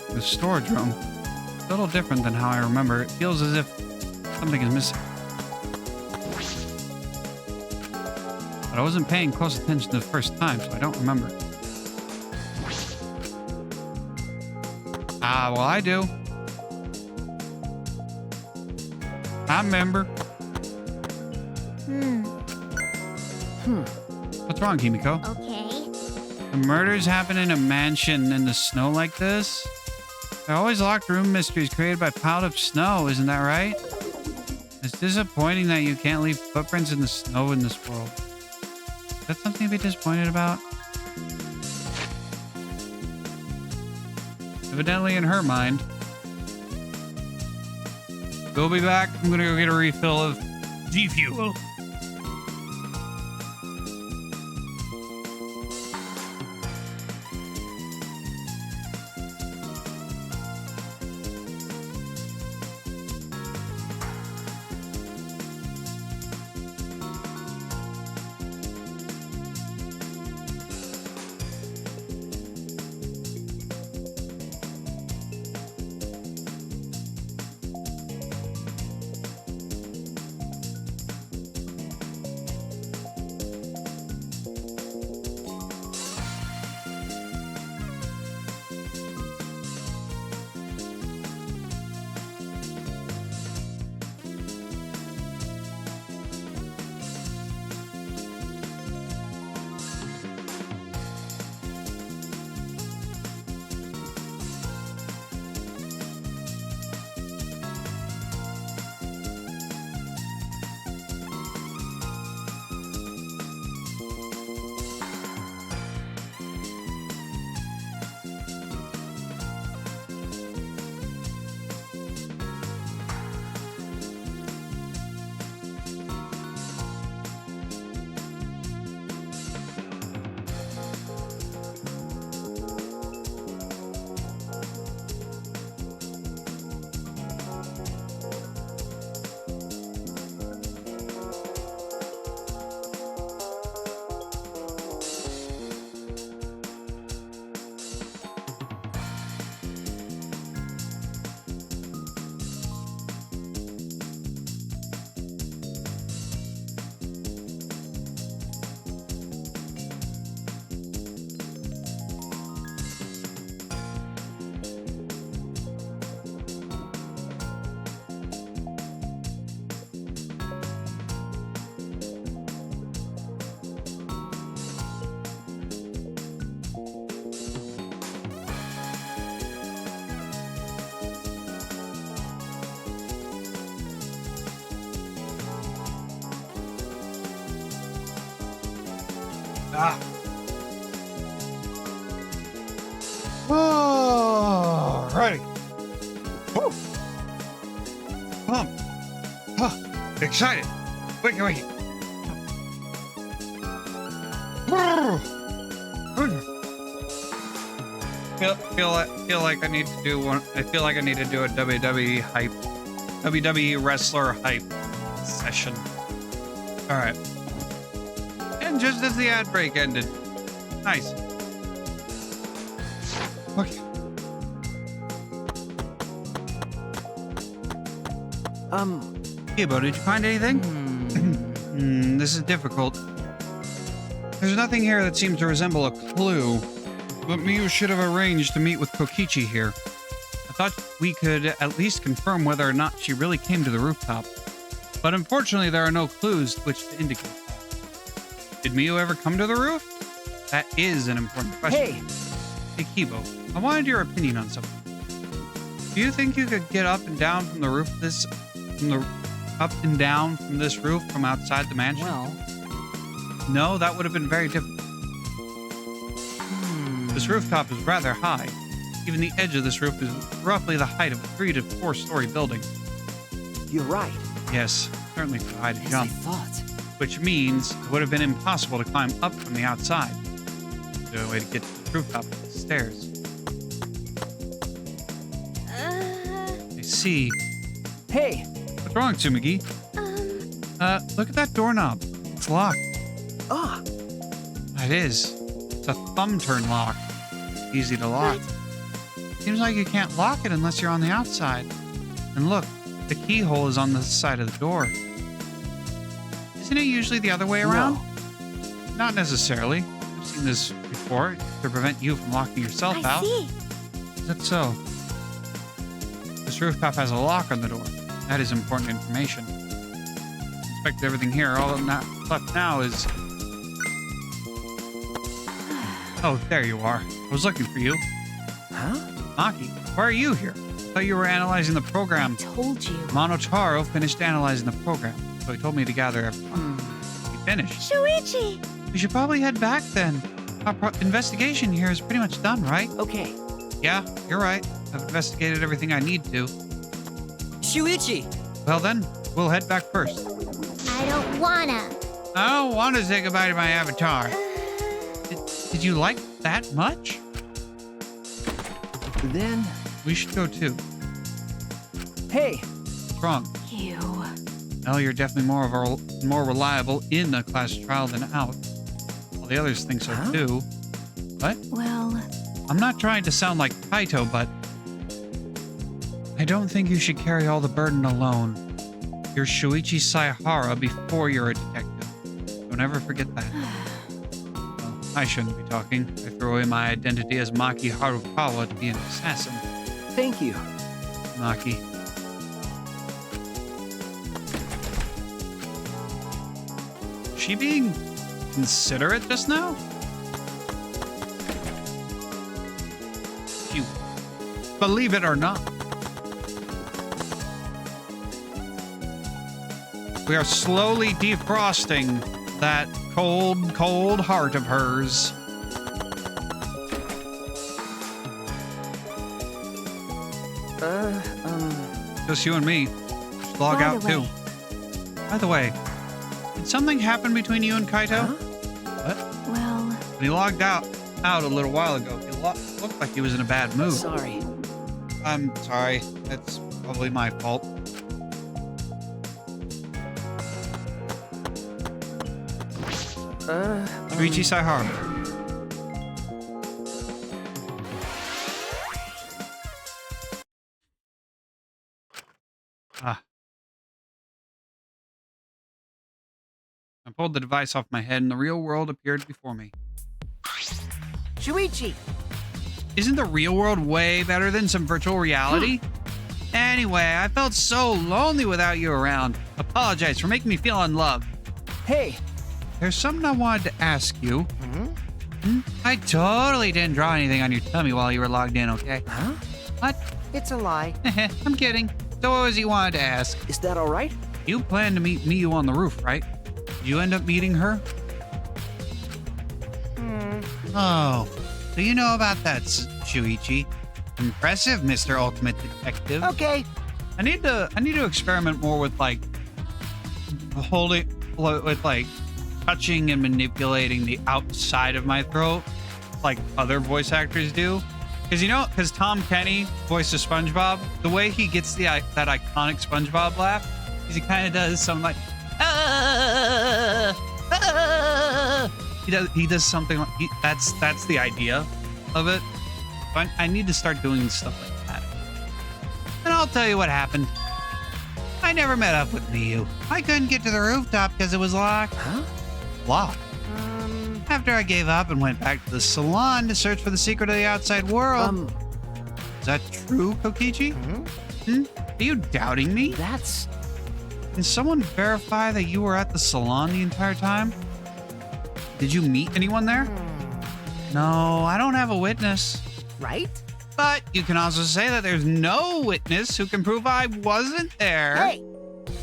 The storage room. A little different than how I remember. It feels as if something is missing. But I wasn't paying close attention the first time, so I don't remember. Ah, well, I do. I remember. What's wrong, Kimiko? Okay. The murders happen in a mansion in the snow like this? There are always locked room mysteries created by piled up snow, isn't that right? It's disappointing that you can't leave footprints in the snow in this world. Is that something to be disappointed about? Evidently in her mind. We'll be back. I'm gonna go get a refill of G Fuel. Ah. Alrighty. Woo. Pumped. Excited. Wait. Feel like I need to do one. I feel like I need to do a WWE wrestler hype session. All right. And just as the ad break ended, nice. Okay. Kibo, did you find anything? This is difficult. There's nothing here that seems to resemble a clue, but Miyu should have arranged to meet with Kokichi here. I thought we could at least confirm whether or not she really came to the rooftop. But unfortunately, there are no clues which to indicate that. Did Miyu ever come to the roof? That is an important question. Hey, Kibo, I wanted your opinion on something. Do you think you could get up and down from the roof from outside the mansion? Well, no, that would have been very difficult. This rooftop is rather high. Even the edge of this roof is roughly the height of a 3 to 4 story building. You're right. Yes, certainly too high to as I jump. thought. Which means it would have been impossible to climb up from the outside. The only way to get to the rooftop is the stairs. I see. Hey! What's wrong, Tsumigi? Look at that doorknob. It's locked. Ah! It is. It's a thumb turn lock. Easy to lock. Seems like you can't lock it unless you're on the outside. And look, the keyhole is on the side of the door. Isn't it usually the other way around? No. Not necessarily. I've seen this before to prevent you from locking yourself out. I see. Is that so? This rooftop has a lock on the door. That is important information. Inspected everything here. All left now is... Oh, there you are. I was looking for you. Huh? Maki, why are you here? I thought you were analyzing the program. Told you. Monotaro finished analyzing the program, so he told me to gather everyone. We finished. Shuichi! We should probably head back then. Our investigation here is pretty much done, right? Okay. Yeah, you're right. I've investigated everything I need to. Shuichi! Well then, we'll head back first. I don't wanna. I don't want to say goodbye to my avatar. Did you like that much? Then... We should go too. Hey! What's wrong? You. Well, you're definitely more reliable in a class trial than out. Well, the others think so too. What? Well, I'm not trying to sound like Kaito, but I don't think you should carry all the burden alone. You're Shuichi Saihara before you're a detective. Don't ever forget that. Well, I shouldn't be talking. I throw away my identity as Maki Harukawa to be an assassin. Thank you. Maki. She being considerate just now? You believe it or not. We are slowly defrosting that cold, cold heart of hers. Just you and me. Just log out too. By the way, did something happen between you and Kaito? What? well, When he logged out a little while ago, he looked like he was in a bad mood. Sorry. I'm sorry. That's probably my fault. Shuichi Saihara. I pulled the device off my head and the real world appeared before me. Shuichi! Isn't the real world way better than some virtual reality? Anyway, I felt so lonely without you around. Apologize for making me feel unloved. Hey! There's something I wanted to ask you. I totally didn't draw anything on your tummy while you were logged in, okay? Huh? What? It's a lie. I'm kidding. So what was he wanted to ask? Is that alright? You planned to meet Miyu on the roof, right? Did you end up meeting her? Oh, so you know about that, Shuichi. Impressive, Mr. Ultimate Detective. Okay. I need to experiment more with like touching and manipulating the outside of my throat like other voice actors do. Because Tom Kenny voices SpongeBob, the way he gets that iconic SpongeBob laugh is he kind of does some like he does something like that's the idea of it. I need to start doing stuff like that. And I'll tell you what happened. I never met up with Miyu. I couldn't get to the rooftop because it was locked. Huh? Locked. After I gave up and went back to the salon to search for the secret of the outside world. Is that true, Kokichi? Are you doubting me? That's... Can someone verify that you were at the salon the entire time? Did you meet anyone there? No, I don't have a witness. Right? But you can also say that there's no witness who can prove I wasn't there. Hey!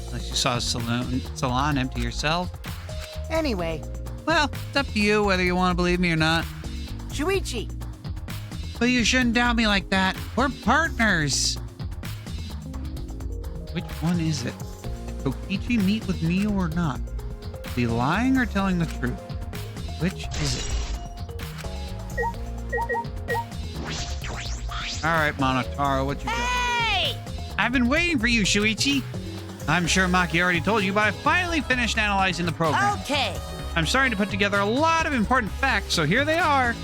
Unless you saw a salon empty yourself. Anyway, Well, it's up to you whether you want to believe me or not. Shuichi. But you shouldn't doubt me like that. We're partners. Which one is it? Did Kokichi meet with me or not? Is he lying or telling the truth? Which is it? All right, Monotaro, what you got? Hey! I've been waiting for you, Shuichi. I'm sure Maki already told you, but I finally finished analyzing the program. Okay. I'm starting to put together a lot of important facts, so here they are.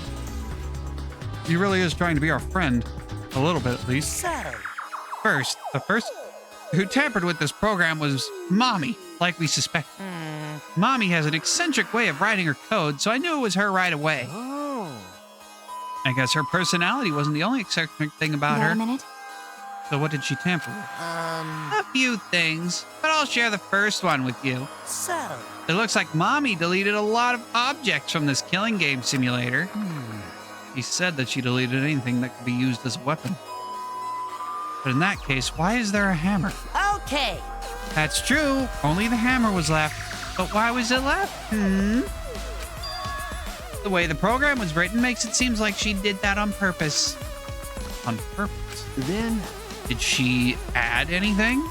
He really is trying to be our friend. A little bit, at least. So, The first who tampered with this program was Mommy, like we suspected. Mommy has an eccentric way of writing her code, so I knew it was her right away. Oh. I guess her personality wasn't the only eccentric thing about Got her. a minute? So what did she tamper with? A few things, but I'll share the first one with you. so. It looks like Mommy deleted a lot of objects from this killing game simulator. She said that she deleted anything that could be used as a weapon. But in that case, why is there a hammer? Okay. That's true. Only the hammer was left. But why was it left? The way the program was written makes it seem like she did that on purpose. On purpose? Then... Did she add anything?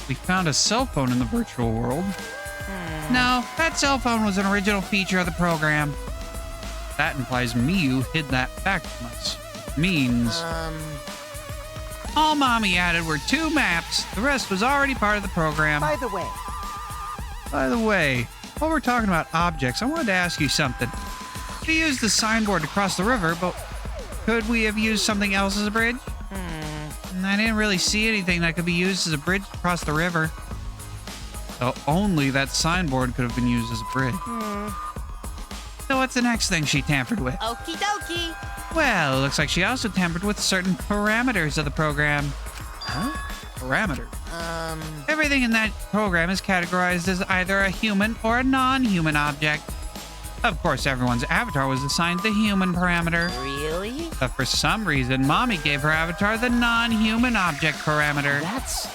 We found a cell phone in the virtual world. No, that cell phone was an original feature of the program. That implies Miyu hid that fact from us. Means all Mommy added were 2 maps. The rest was already part of the program. By the way, While we're talking about objects, I wanted to ask you something. We used the signboard to cross the river, but could we have used something else as a bridge? I didn't really see anything that could be used as a bridge to cross the river. So only that signboard could have been used as a bridge. So what's the next thing she tampered with? Okie dokie. Well, it looks like she also tampered with certain parameters of the program. Huh? Parameters. Everything in that program is categorized as either a human or a non-human object. Of course, everyone's avatar was assigned the human parameter. Really? But for some reason, Mommy gave her avatar the non-human object parameter. That's...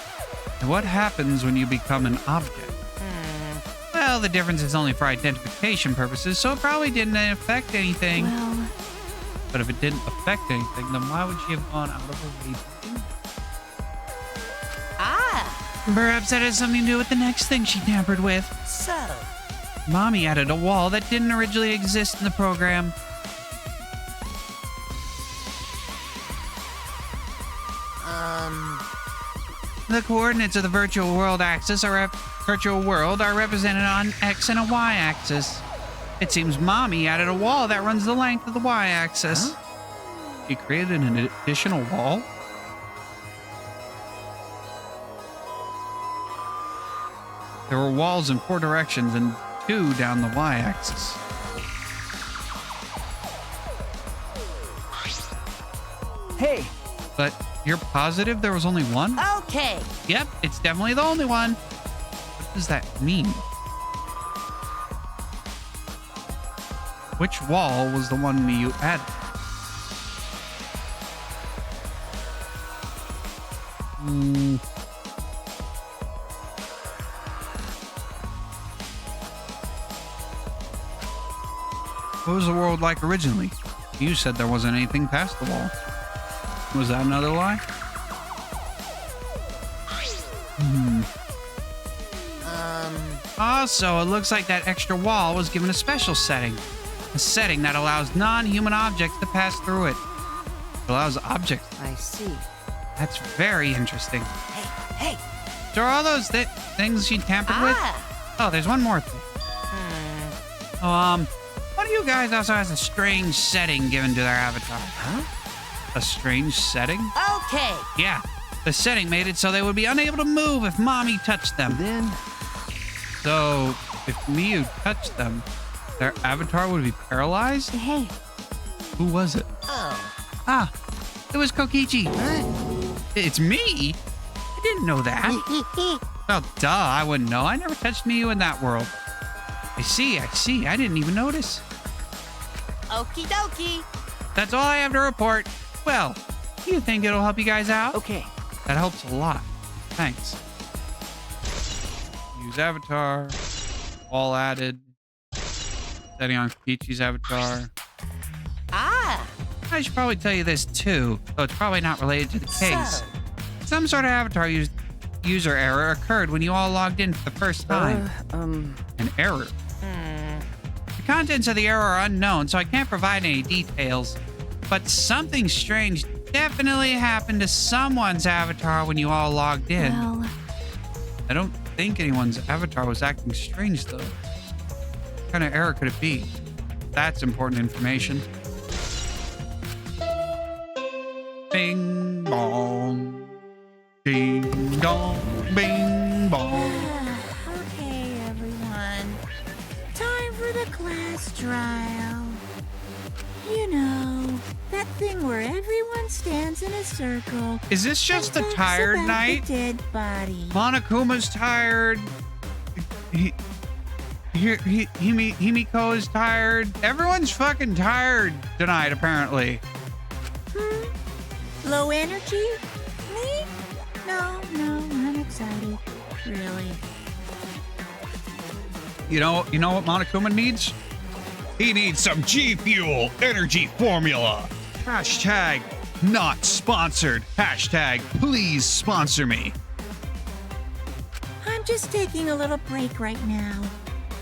And what happens when you become an object? Well, the difference is only for identification purposes, so it probably didn't affect anything. Well, But if it didn't affect anything, then why would she have gone out of her way to do it? Perhaps that has something to do with the next thing she tampered with. So. Mommy added a wall that didn't originally exist in the program. The coordinates of the virtual world are represented on X and a Y axis. It seems Mommy added a wall that runs the length of the Y axis. She created an additional wall? There were walls in 4 directions and 2 down the Y axis. Hey! But you're positive there was only one? Okay. Yep, it's definitely the only one. What does that mean? Which wall was the one Miyu added? What was the world like originally? You said there wasn't anything past the wall. Was that another lie? Also, it looks like that extra wall was given a special setting. A setting that allows non-human objects to pass through it. It allows objects. I see. That's very interesting. Hey, So are all those things you tampered with? Oh, there's one more thing. One of you guys also has a strange setting given to their avatar. Huh? A strange setting? okay. Yeah. The setting made it so they would be unable to move if Mommy touched them. Then, So, if Miyu touched them, their avatar would be paralyzed? Hey, Who was it? Oh. Ah, it was Kokichi. It's me? I didn't know that. Oh, duh, I wouldn't know. I never touched Miyu in that world. I see. I didn't even notice. Okie dokie. That's all I have to report. Well, do you think it'll help you guys out? okay. That helps a lot. Thanks. Use avatar. All added. Setting on Kokichi's avatar. I should probably tell you this too, though it's probably not related to the case. Some sort of avatar user error occurred when you all logged in for the first time. An error. The contents of the error are unknown, so I can't provide any details. But something strange definitely happened to someone's avatar when you all logged in. well, I don't think anyone's avatar was acting strange, though. What kind of error could it be? That's important information. Bing bong. Ding dong. Bing bong. Okay, everyone. Time for the class trial. You know, that thing where everyone stands in a circle. Is this just a and talks tired about night? The dead body. Monokuma's tired. Himiko is tired. Everyone's fucking tired tonight, apparently. Low energy? Me? No, I'm excited. Really. You know what Monokuma needs? He needs some G Fuel energy formula. Hashtag not sponsored. Hashtag please sponsor me. I'm just taking a little break right now.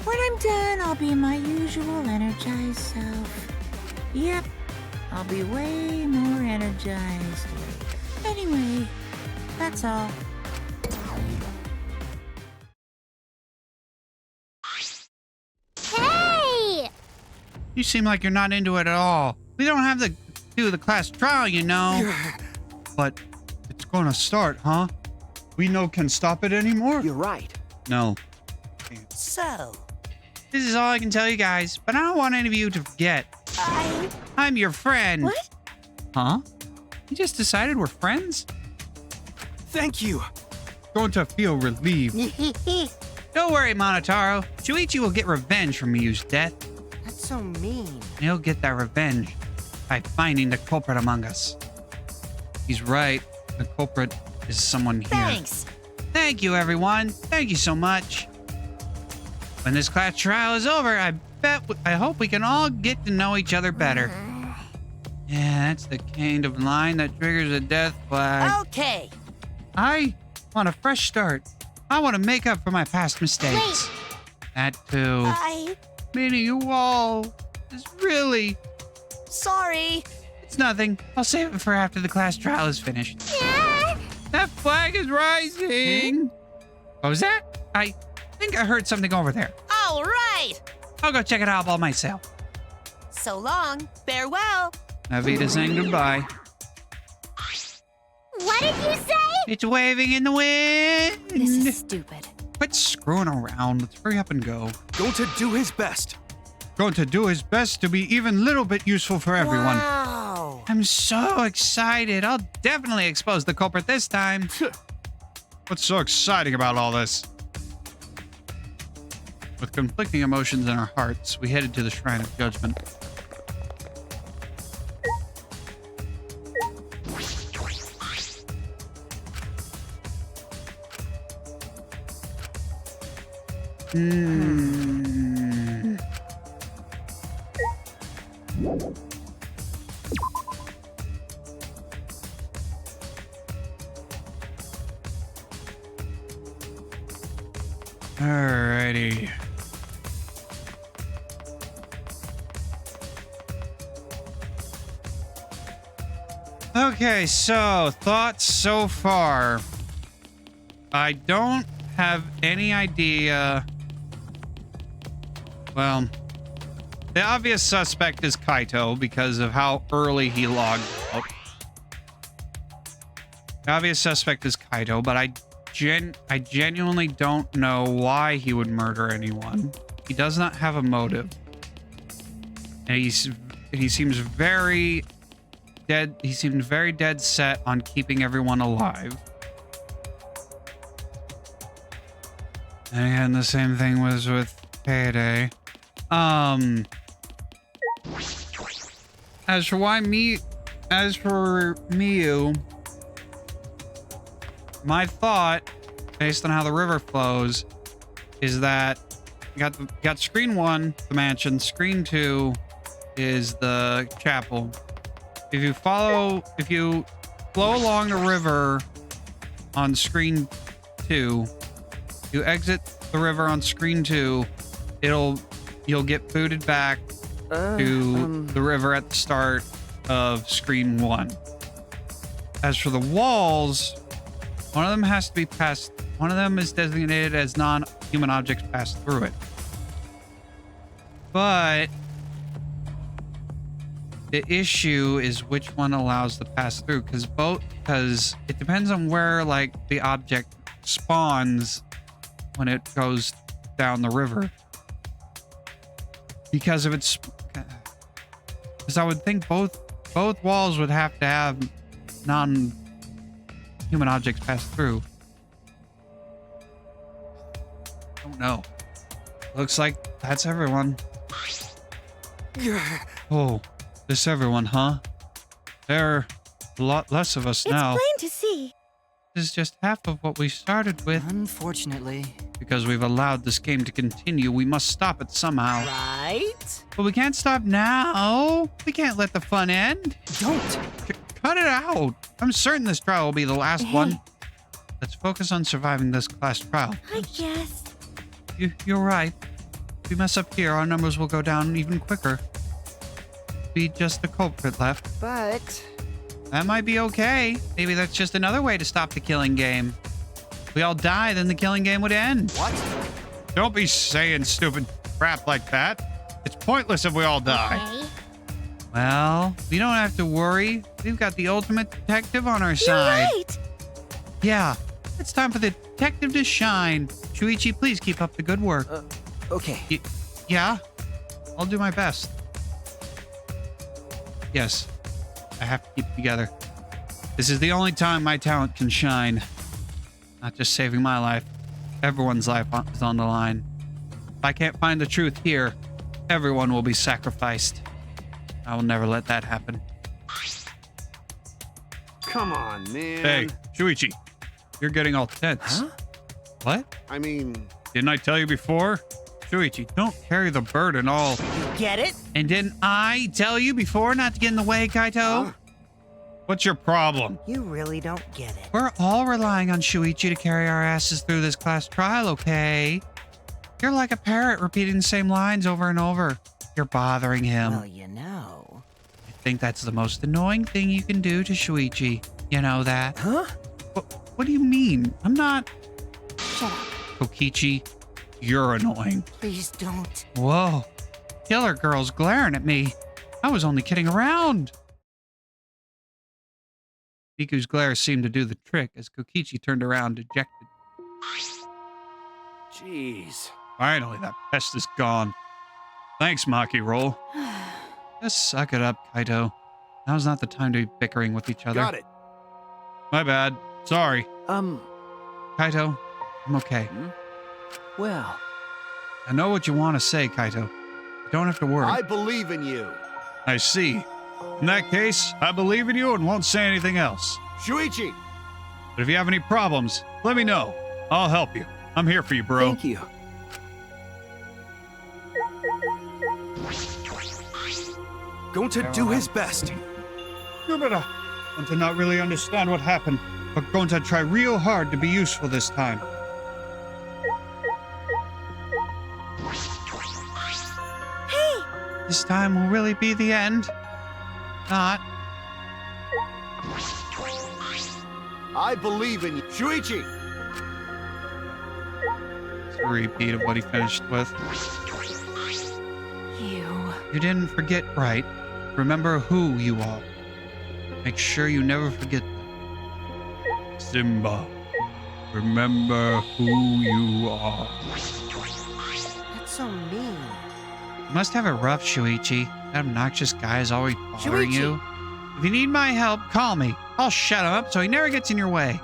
When I'm done, I'll be my usual energized self. Yep, I'll be way more energized. Anyway, that's all. Hey! You seem like you're not into it at all. We don't have to do the class trial, you know. But it's gonna start, huh? We no can stop it anymore? You're right. No. So, This is all I can tell you guys, but I don't want any of you to forget. I'm your friend. What? Huh? You just decided we're friends? Thank you. Going to feel relieved. Don't worry, Monotaro. Shuichi will get revenge for Miyu's death. That's so mean. He'll get that revenge by finding the culprit among us. He's right. The culprit is someone here. thanks. Thank you, everyone. Thank you so much. When this class trial is over, I hope we can all get to know each other better. Yeah, that's the kind of line that triggers a death flag. Okay. I want a fresh start. I want to make up for my past mistakes. That too. Meeting you all is really... Sorry. It's nothing. I'll save it for after the class trial is finished. That flag is rising. What was that? I think I heard something over there. All right. I'll go check it out by myself. So long. Farewell. Navita saying goodbye. What did you say? It's waving in the wind. this is stupid. Quit screwing around. Let's hurry up and go. Going to do his best. Going to do his best to be even a little bit useful for everyone. Wow. I'm so excited. I'll definitely expose the culprit this time. What's so exciting about all this? With conflicting emotions in our hearts, we headed to the Shrine of Judgment. Okay, so thoughts so far. I don't have any idea. Well, the obvious suspect is Kaito because of how early he logged out. The obvious suspect is Kaito, but I genuinely don't know why he would murder anyone. He does not have a motive. And he seems very dead. He seemed very dead set on keeping everyone alive. And the same thing was with Payday. As for Miyu, my thought, based on how the river flows, is that you got screen 1, the mansion. Screen 2 is the chapel. If you flow along the river on screen 2, you exit the river on screen 2, you'll get booted back to the river at the start of screen 1. As for the walls, one of them has to be passed. One of them is designated as non-human objects pass through it. But the issue is which one allows the pass through, because it depends on where like the object spawns when it goes down the river. Because if it's, because I would think both walls would have to have non-human objects pass through. Don't know. Looks like that's everyone. Oh, this everyone, huh? There are a lot less of us now. It's plain to see. This is just half of what we started with. Unfortunately. Because we've allowed this game to continue, we must stop it somehow. Right? But we can't stop now. We can't let the fun end. Don't. Cut it out. I'm certain this trial will be the last one. Let's focus on surviving this class trial. I guess. You're right. If we mess up here, our numbers will go down even quicker. Be just the culprit left. But That might be okay. Maybe that's just another way to stop the killing game. If we all die, then the killing game would end. What? Don't be saying stupid crap like that. It's pointless if we all die. Okay. Well, we don't have to worry. We've got the ultimate detective on our You're side. right. Yeah, it's time for the detective to shine. Shuichi, please keep up the good work. Okay. Yeah? I'll do my best. Yes, I have to keep it together. This is the only time my talent can shine. Not just saving my life. Everyone's life is on the line. If I can't find the truth here, everyone will be sacrificed. I will never let that happen. Come on, man. Hey, Shuichi, you're getting all tense. Huh? What? I mean, Didn't I tell you before? Shuichi, don't carry the burden all. Get it? And didn't I tell you before not to get in the way, Kaito? What's your problem? you really don't get it. We're all relying on Shuichi to carry our asses through this class trial, okay? You're like a parrot repeating the same lines over and over. You're bothering him. Well, you know. I think that's the most annoying thing you can do to Shuichi. You know that? Huh? What do you mean? I'm not... Shut up. Kokichi, you're annoying. Please don't. Whoa. Killer girl's glaring at me. I was only kidding around. Miku's glare seemed to do the trick as Kokichi turned around dejected. jeez. Finally, that pest is gone. Thanks, Maki Roll. Just suck it up, Kaito. Now's not the time to be bickering with each other. Got it. My bad. Sorry. Kaito, I'm okay. Well, I know what you want to say, Kaito. You don't have to worry. I believe in you. I see. In that case, I believe in you and won't say anything else. Shuichi! But if you have any problems, let me know. I'll help you. I'm here for you, bro. thank you. Going to do his best. You better. Want to not really understand what happened, but going to try real hard to be useful this time. Hey! This time will really be the end. Not. I believe in you. Shuichi! It's a repeat of what he finished with. You didn't forget, right? Remember who you are. Make sure you never forget that. Simba, remember who you are. That's so mean. You must have it rough, Shuichi. That obnoxious guy is always bothering Shuichi! you. If you need my help, call me. I'll shut him up so he never gets in your way.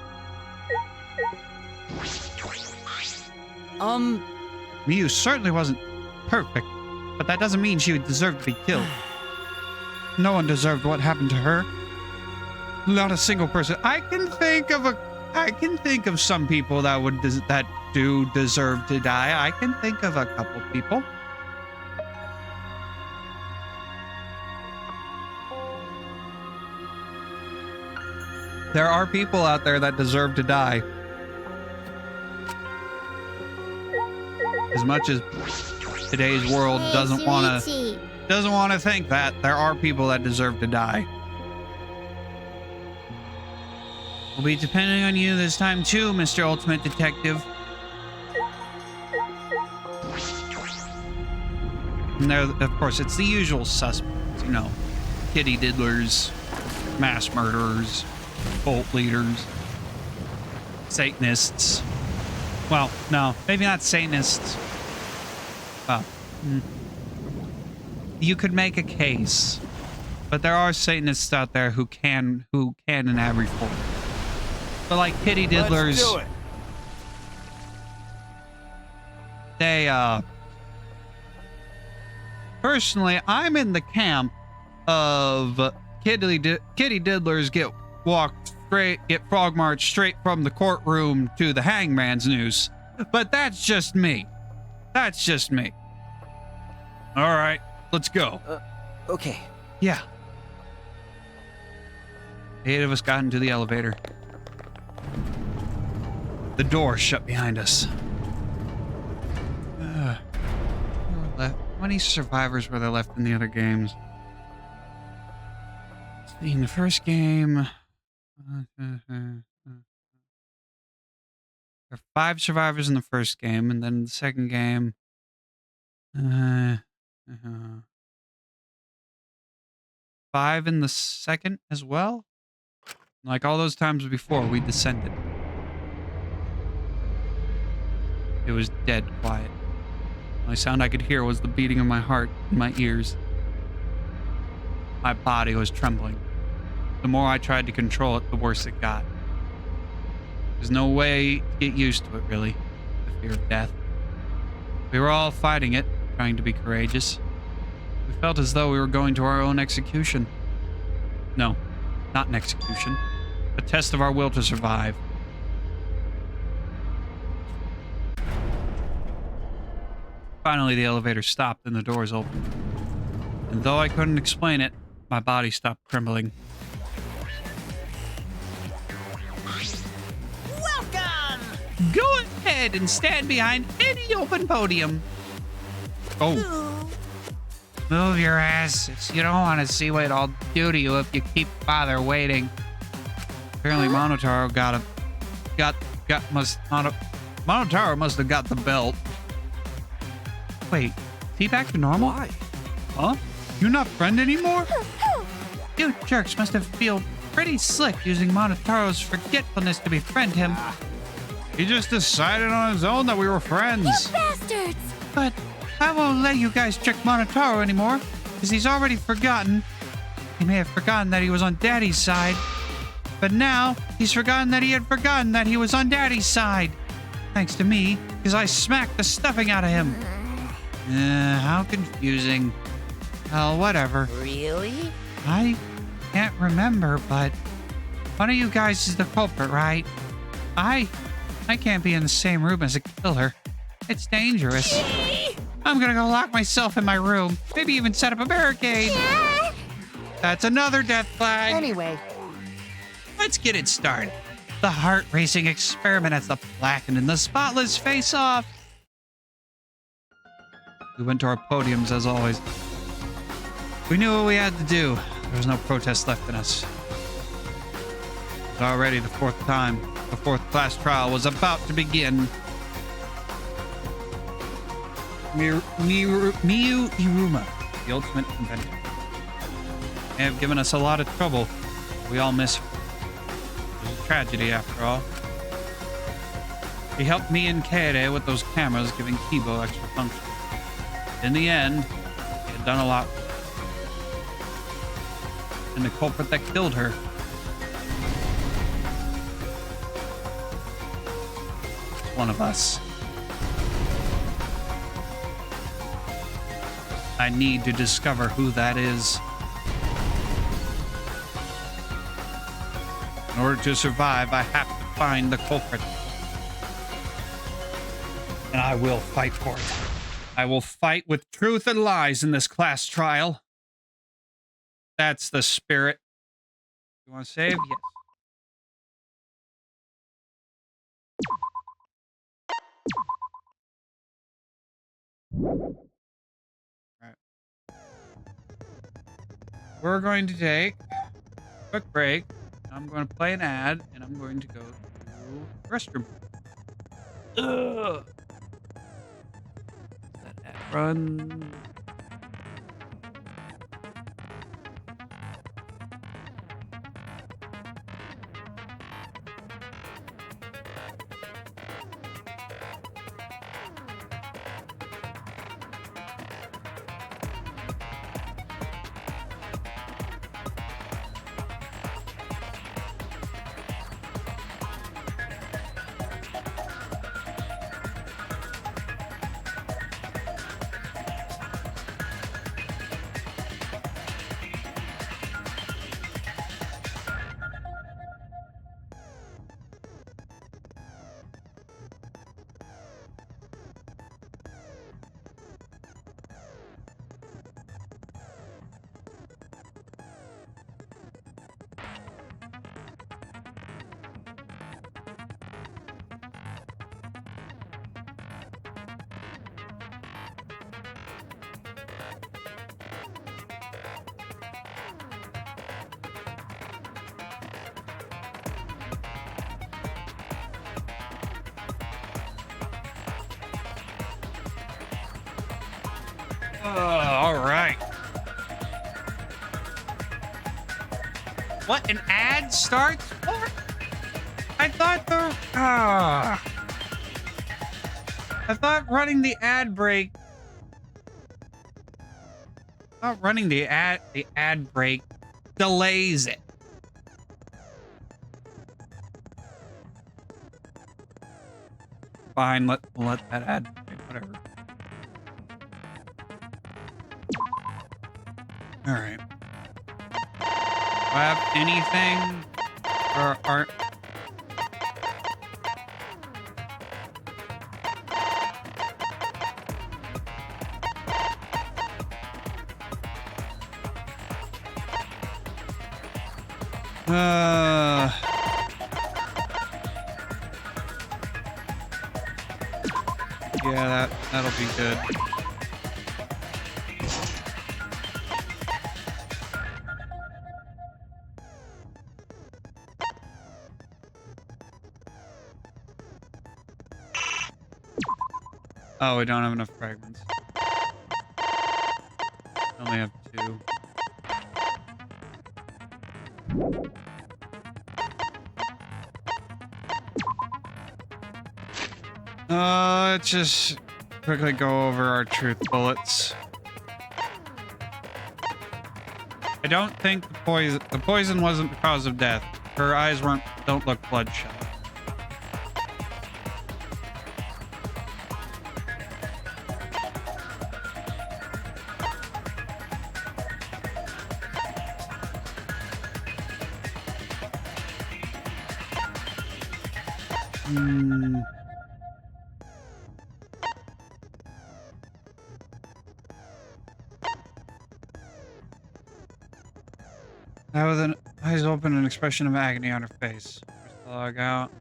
Miyu certainly wasn't perfect, but that doesn't mean she deserved to be killed. No one deserved what happened to her. Not a single person. I can think of some people that do deserve to die. I can think of a couple people. There are people out there that deserve to die. As much as today's world doesn't want to think that, there are people that deserve to die. We'll be depending on you this time too, Mr. Ultimate Detective. And there, of course, it's the usual suspects, you know, kitty diddlers, mass murderers, cult leaders, Satanists. Well, no, maybe not Satanists. Well, you could make a case, but there are Satanists out there who can and have reform. But like kitty diddlers, Let's do it. they personally, I'm in the camp of kitty diddlers get frog marched straight from the courtroom to the hangman's noose. But that's just me. That's just me. All right, let's go. Okay. Yeah. 8 of us got into the elevator. The door shut behind us. How many survivors were there left in the other games? In the first game... There are 5 survivors in the first game, and then the second game... 5 in the second as well? Like all those times before, we descended. It was dead quiet. The only sound I could hear was the beating of my heart in my ears. My body was trembling. The more I tried to control it, the worse it got. There's no way to get used to it, really. The fear of death. We were all fighting it, trying to be courageous. We felt as though we were going to our own execution. No, not an execution. A test of our will to survive. Finally, the elevator stopped and the doors opened. And though I couldn't explain it, my body stopped trembling. Welcome! Go ahead and stand behind any open podium. Oh. Move your asses. You don't want to see what I'll do to you if you keep bother waiting. Apparently Monotaro Monotaro must have got the belt. Wait, is he back to normal? Why? Huh? You're not friend anymore? You jerks must have feel pretty slick using Monotaro's forgetfulness to befriend him. He just decided on his own that we were friends. You bastards! But I won't let you guys trick Monotaro anymore, because he's already forgotten. He may have forgotten that he was on Daddy's side, but now he's forgotten that he had forgotten that he was on Daddy's side. Thanks to me, because I smacked the stuffing out of him. How confusing. Well, whatever. Really? I can't remember, but one of you guys is the culprit, right? I can't be in the same room as a killer. It's dangerous. I'm gonna go lock myself in my room. Maybe even set up a barricade. That's another death flag. Anyway, Let's get it started. The heart-racing experiment as the blackened and the spotless face-off. We went to our podiums as always. We knew what we had to do. There was no protest left in us. Already the fourth time. The fourth class trial was about to begin. Miyu Iruma, the ultimate inventor. They have given us a lot of trouble. We all miss her. It was a tragedy after all. He helped me and Kaede with those cameras, giving Kibo extra function. In the end, he had done a lot. And the culprit that killed her. One of us. I need to discover who that is. In order to survive, I have to find the culprit. And I will fight for it. I will fight with truth and lies in this class trial. That's the spirit. You want to save? Yes. Alright. We're going to take a quick break. I'm going to play an ad, and I'm going to go to the restroom. Ugh. That ad run. All right. What, an ad starts? What? I thought I thought running the ad break. I thought running the ad break delays it. Fine, we'll let that ad break, whatever. All right. Do I have anything or art? Yeah, that'll be good. Oh, we don't have enough fragments. Only have 2. Let's just quickly go over our truth bullets. I don't think the poison wasn't the cause of death. Her eyes don't look bloodshot. Now with an eyes open, an expression of agony on her face. Push the log out.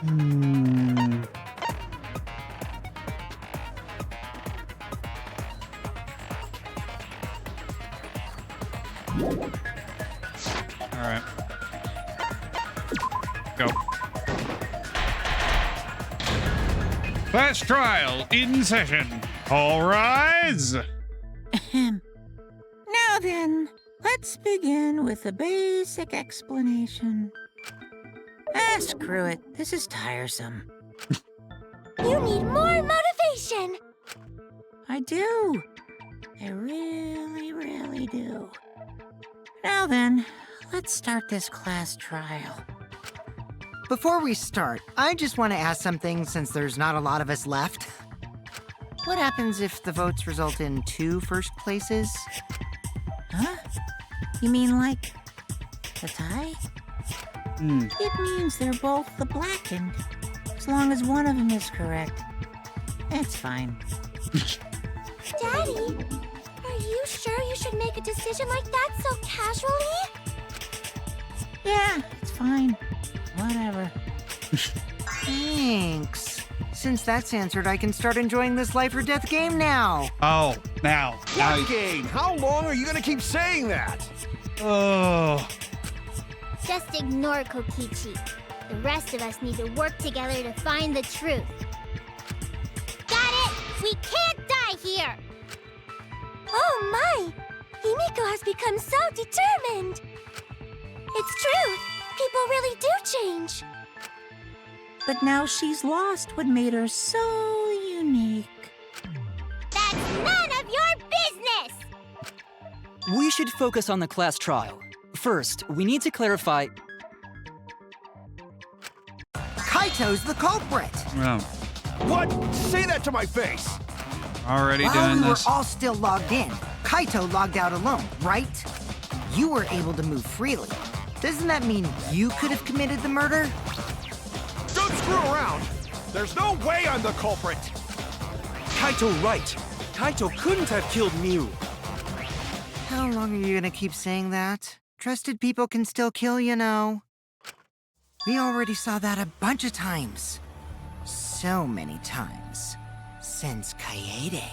All right. Go. Class trial in session. All rise. Now then, let's begin with a basic explanation. Ah, screw it. This is tiresome. You need more motivation! I do. I really, really do. Now then, let's start this class trial. Before we start, I just want to ask something since there's not a lot of us left. What happens if the votes result in 2 first places? Huh? You mean like a tie? It means they're both the blackened. As long as one of them is correct. It's fine. Daddy, are you sure you should make a decision like that so casually? Yeah, it's fine. Whatever. Thanks. Since that's answered, I can start enjoying this life or death game now. Oh, now. What game? How long are you gonna keep saying that? Oh. Just ignore Kokichi. The rest of us need to work together to find the truth. Got it! We can't die here! Oh my! Himiko has become so determined! It's true! People really do change! But now she's lost what made her so unique. That's none of your business! We should focus on the class trial. First, we need to clarify... Kaito's the culprit! Well, What? Say that to my face! already While doing we were this. all still logged in, Kaito logged out alone, right? You were able to move freely. Doesn't that mean you could have committed the murder? Don't screw around! There's no way I'm the culprit! Kaito right. Kaito couldn't have killed Miu. How long are you gonna keep saying that? Trusted people can still kill, you know. We already saw that a bunch of times. So many times. Since Kaede.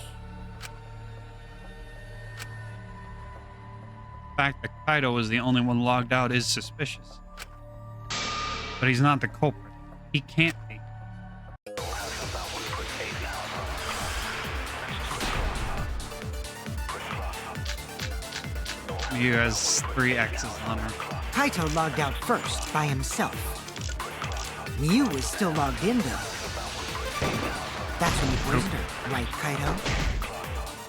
The fact that Kaido was the only one logged out is suspicious. But he's not the culprit. He can't be. He has 3 X's on her. Kaito logged out first, by himself. Miu was still logged in, though. That's when you poisoned her, right, Kaito?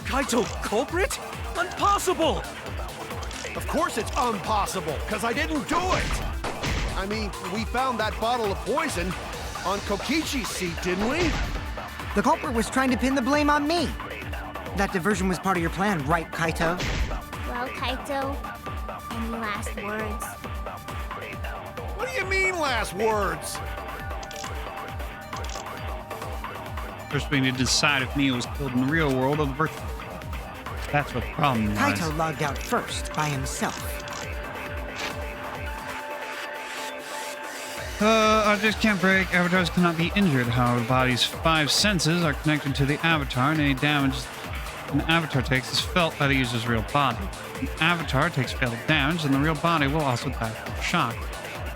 Kaito culprit? Impossible! Of course it's impossible, because I didn't do it! I mean, we found that bottle of poison on Kokichi's seat, didn't we? The culprit was trying to pin the blame on me. That diversion was part of your plan, right, Kaito? Well, Kaito, any last words? What do you mean, last words? First, we need to decide if Mio was killed in the real world or the virtual world. That's what the problem was. Kaito logged out first, by himself. Objects can't break. Avatars cannot be injured. However, the body's 5 senses are connected to the avatar, and any damage an avatar takes is felt by the user's real body. An avatar takes fatal damage, and the real body will also die from shock.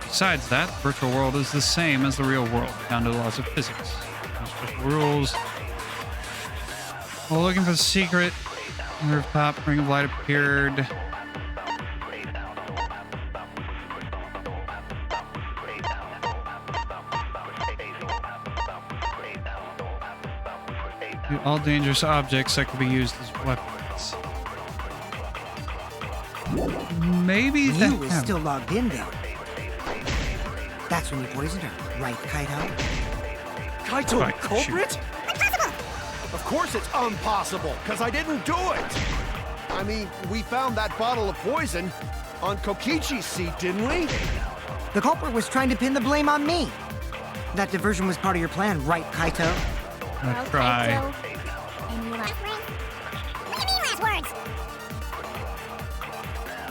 Besides that, the virtual world is the same as the real world, down to the laws of physics. No special rules. While looking for the secret, on the rooftop, ring of light appeared. All dangerous objects that could be used as weapons. Maybe Miu was still logged in, though. That's when you poisoned her, right, Kaito? Kaito Right, culprit? Of course it's impossible, because I didn't do it! I mean, we found that bottle of poison on Kokichi's seat, didn't we? The culprit was trying to pin the blame on me. That diversion was part of your plan, right, Kaito? Well, try. Kaito, any last words? What do you mean last words?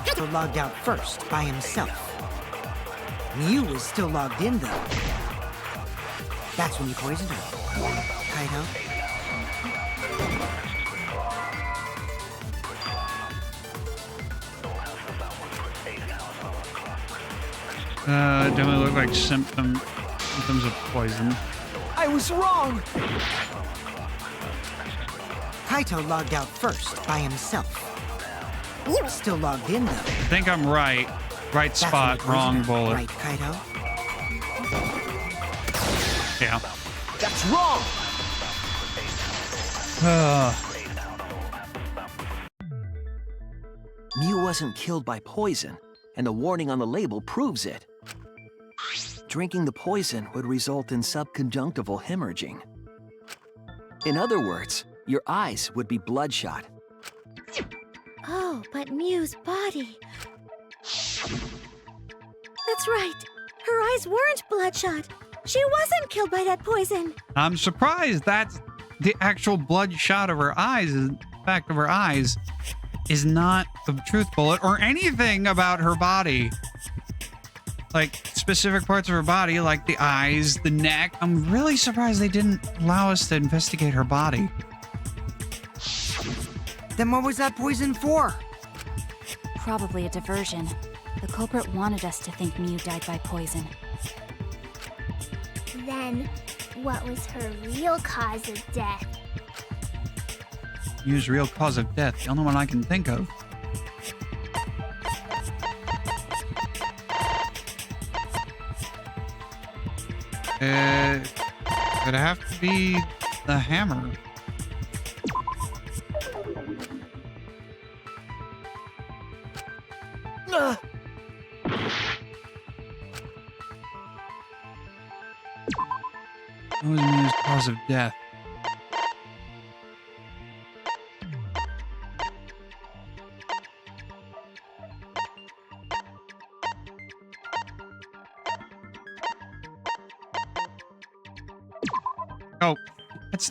Kaito logged out first, by himself. Miu was still logged in, though. That's when you poisoned her. Kaito? Definitely look like symptoms of poison. I was wrong! Kaito logged out first by himself. Still logged in though. I think I'm right. Right That's spot, when you wrong poisoned her, bullet. Right, Kaito? Yeah. That's wrong! Mew wasn't killed by poison, and the warning on the label proves it. Drinking the poison would result in subconjunctival hemorrhaging. In other words, your eyes would be bloodshot. Oh, but Mew's body. That's right. Her eyes weren't bloodshot. She wasn't killed by that poison. I'm surprised that's the actual bloodshot of her eyes. The fact of her eyes is not the truth bullet or anything about her body. Like specific parts of her body, like the eyes, the neck. I'm really surprised they didn't allow us to investigate her body. Then what was that poison for? Probably a diversion. The culprit wanted us to think Mew died by poison. Then, what was her real cause of death? Mew's real cause of death, the only one I can think of. It'd have to be the hammer. What was Mew's cause of death? Oh, that's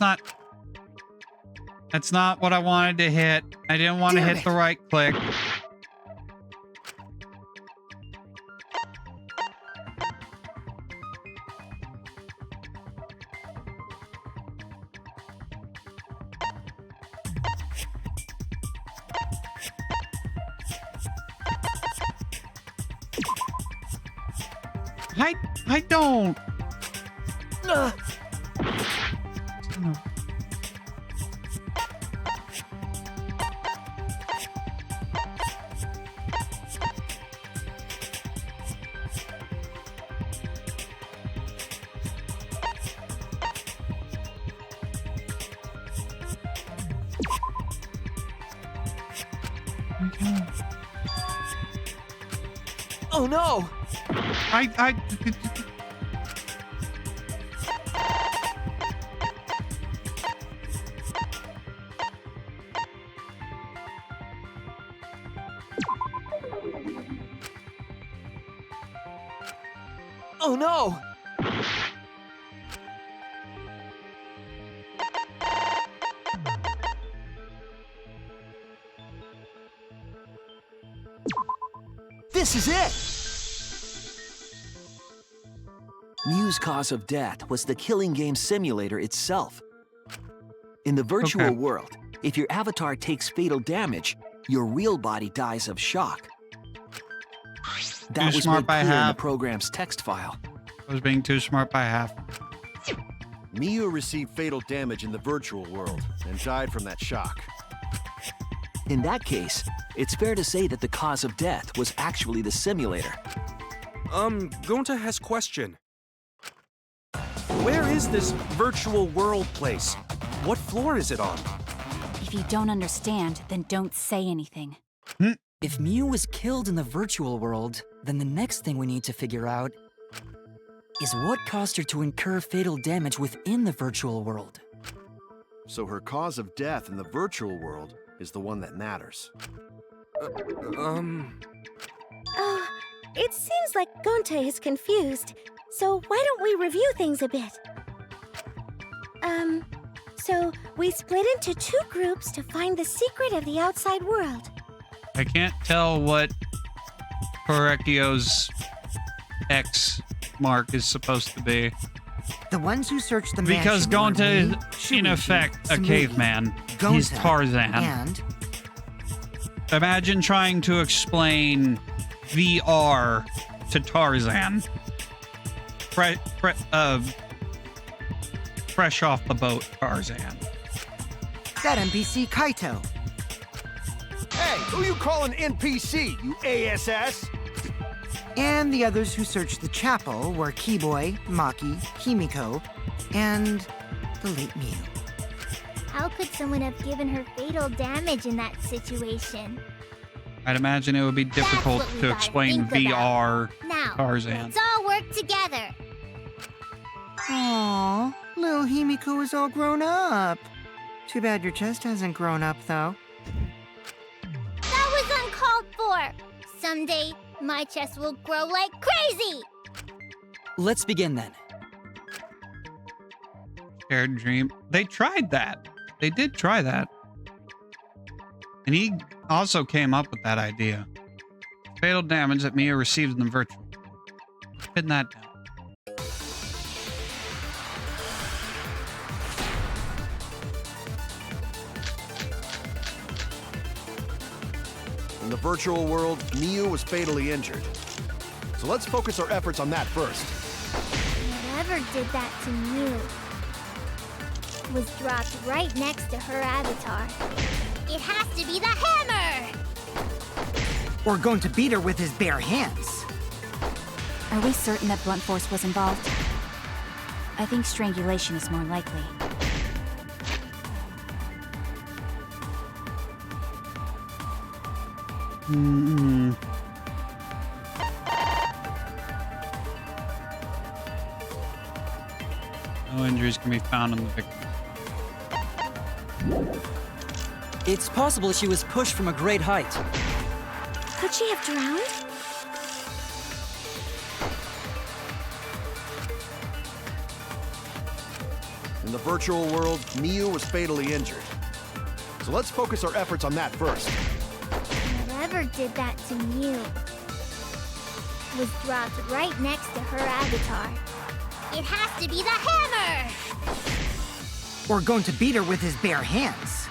not what I wanted to hit. I didn't want to hit the right click. I don't. Oh no! Oh no! This is it! Mew's cause of death was the killing game simulator itself. In the virtual world, if your avatar takes fatal damage, your real body dies of shock. That was made clear in the program's text file. I was being too smart by half. Mew received fatal damage in the virtual world and died from that shock. In that case, it's fair to say that the cause of death was actually the simulator. Gonta has question. Where is this virtual world place? What floor is it on? If you don't understand, then don't say anything. If Mew was killed in the virtual world, then the next thing we need to figure out is what caused her to incur fatal damage within the virtual world. So her cause of death in the virtual world is the one that matters. Oh, it seems like Gonta is confused. So why don't we review things a bit? So we split into two groups to find the secret of the outside world. I can't tell what Korekio's X mark is supposed to be. The ones who searched the Because mansion Gonta were is, me, in Shuichi, effect, a Tsumugi, caveman. He's Gonta, Tarzan. And Imagine trying to explain VR to Tarzan. Fresh off the boat, Tarzan. that NPC Kaito. Hey, who you calling NPC, you ASS? And the others who searched the chapel were Keyboy, Maki, Himiko, and the late Mew. How could someone have given her fatal damage in that situation? I'd imagine it would be difficult what we to gotta explain think VR Now, Tarzan. let's all work together. Aww, little Himiko is all grown up. Too bad your chest hasn't grown up, though. That was uncalled for. Someday, my chest will grow like crazy. Let's begin then. Shared dream. They tried that. They did try that. And he also came up with that idea. Fatal damage that Mia received in the virtual. Pin that down. In the virtual world, Miu was fatally injured. So let's focus our efforts on that first. Whatever did that to Mew was dropped right next to her avatar. It has to be the hammer! Or going to beat her with his bare hands. Are we certain that blunt force was involved? I think strangulation is more likely. No injuries can be found on the victim. It's possible she was pushed from a great height. Could she have drowned? In the virtual world, Miu was fatally injured. So let's focus our efforts on that first. Whatever did that to Mew was dropped right next to her avatar. It has to be the hammer! Or going to beat her with his bare hands.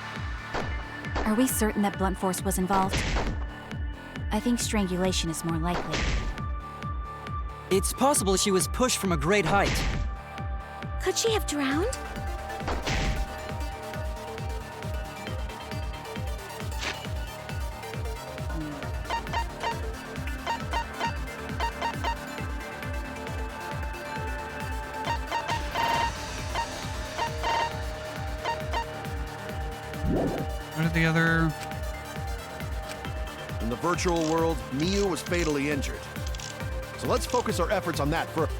Are we certain that blunt force was involved? I think strangulation is more likely. It's possible she was pushed from a great height. Could she have drowned? What are the other... In the virtual world, Miu was fatally injured. So let's focus our efforts on that first.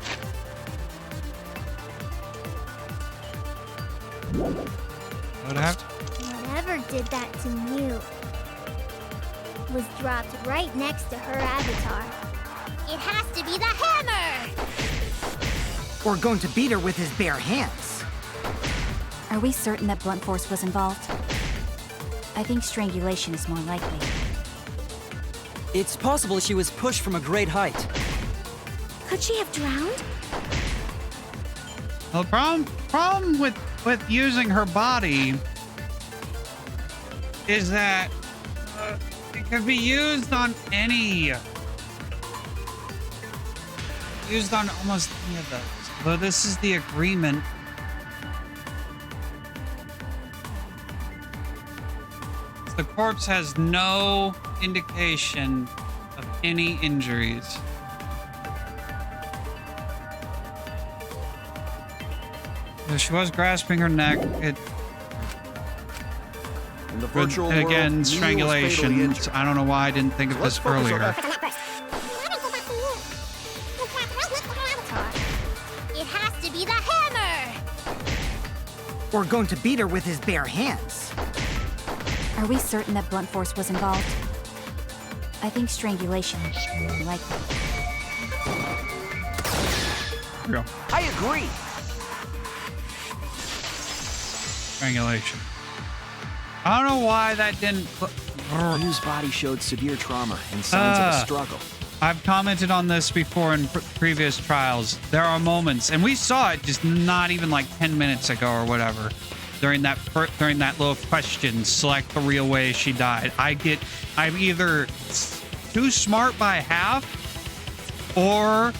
What happened? Whatever did that to Mew was dropped right next to her avatar. It has to be the hammer! Or going to beat her with his bare hands. Are we certain that blunt force was involved? I think strangulation is more likely. It's possible she was pushed from a great height. Could she have drowned? Well, the problem with using her body is that it can be used on almost any of those. But this is the agreement. The corpse has no indication of any injuries. She was grasping her neck. In the virtual But again, world, Miu was fatally strangulation. injured. I don't know why I didn't think of So this let's focus our earlier. It has to be the hammer! Or going to beat her with his bare hands. Are we certain that blunt force was involved? I think strangulation is more likely. Here we go. I agree. Strangulation. I don't know why that didn't. Miu's body showed severe trauma and signs of a struggle. I've commented on this before in previous trials. There are moments, and we saw it just not even like 10 minutes ago or whatever, during that little question, select the real way she died. I'm either too smart by half, or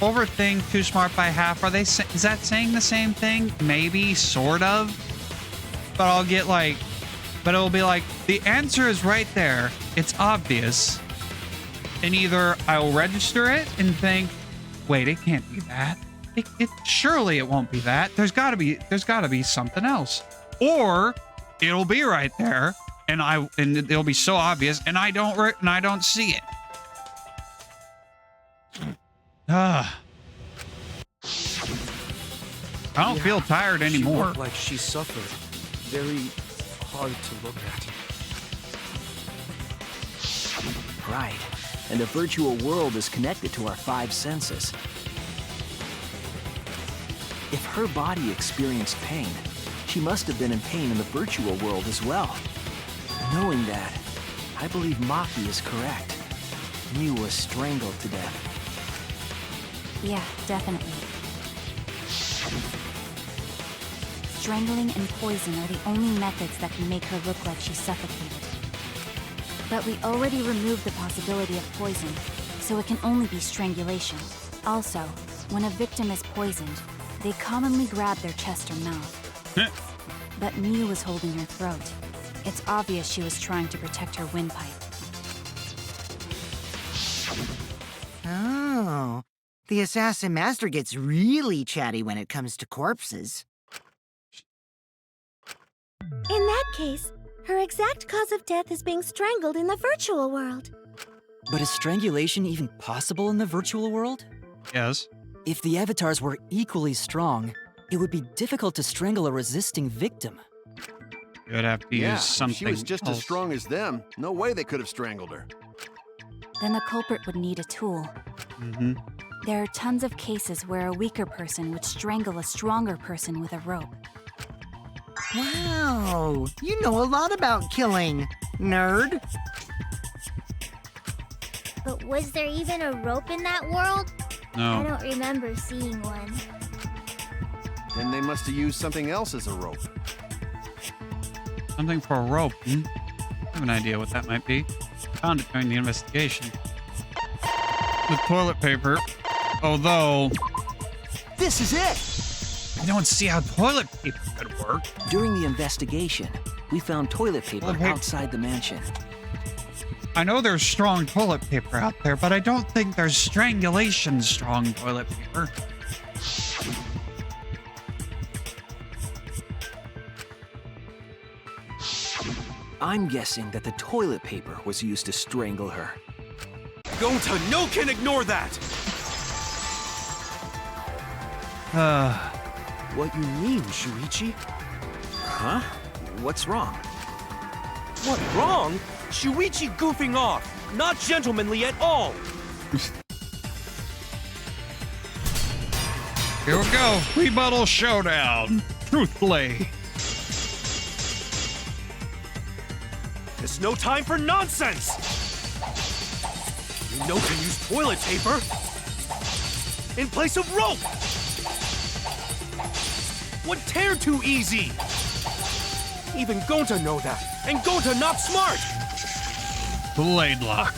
overthink too smart by half. Is that saying the same thing? Maybe, sort of. But it'll be like, the answer is right there. It's obvious. And either I'll register it and think, wait, it can't be that. Surely it won't be that. There's gotta be something else. Or it'll be right there, and it'll be so obvious, and I don't see it. I don't feel tired anymore. She looked like she suffered. Very hard to look at. Right. And the virtual world is connected to our 5 senses. If her body experienced pain, she must have been in pain in the virtual world as well. Knowing that, I believe Maki is correct. Mew was strangled to death. Yeah, definitely. Strangling and poison are the only methods that can make her look like she's suffocated. But we already removed the possibility of poison, so it can only be strangulation. Also, when a victim is poisoned, they commonly grab their chest or mouth. But Mew was holding her throat. It's obvious she was trying to protect her windpipe. Oh, the Assassin Master gets really chatty when it comes to corpses. In that case, her exact cause of death is being strangled in the virtual world. But is strangulation even possible in the virtual world? Yes. If the avatars were equally strong, it would be difficult to strangle a resisting victim. You would have to use something if she was just else. as strong as them, no way they could have strangled her. Then the culprit would need a tool. Mm-hmm. There are tons of cases where a weaker person would strangle a stronger person with a rope. Wow, you know a lot about killing, nerd. But was there even a rope in that world? I No. don't remember seeing one. Then they must have used something else as a rope. Something for a rope. I have an idea what that might be. Found it during the investigation. The toilet paper. Although, This is it! I don't see how toilet paper could work. During the investigation, we found toilet paper Toilet paper. outside the mansion. I know there's strong toilet paper out there, but I don't think there's strangulation strong toilet paper. I'm guessing that the toilet paper was used to strangle her. Gonta, no can ignore that! What you mean, Shuichi? Huh? What's wrong? What, wrong? Shuichi goofing off! Not gentlemanly at all! Here we go. Rebuttal showdown. Truthfully. It's no time for nonsense! You know to use toilet paper in place of rope! What tear too easy? Even Gonta know that, and Gonta not smart! Blade lock.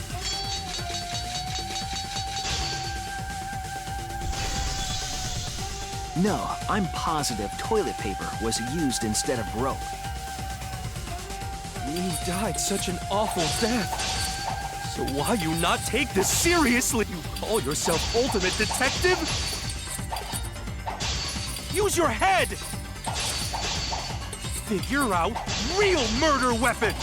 No, I'm positive toilet paper was used instead of rope. You died such an awful death. So why you not take this seriously? You call yourself ultimate detective? Use your head! Figure out real murder weapon!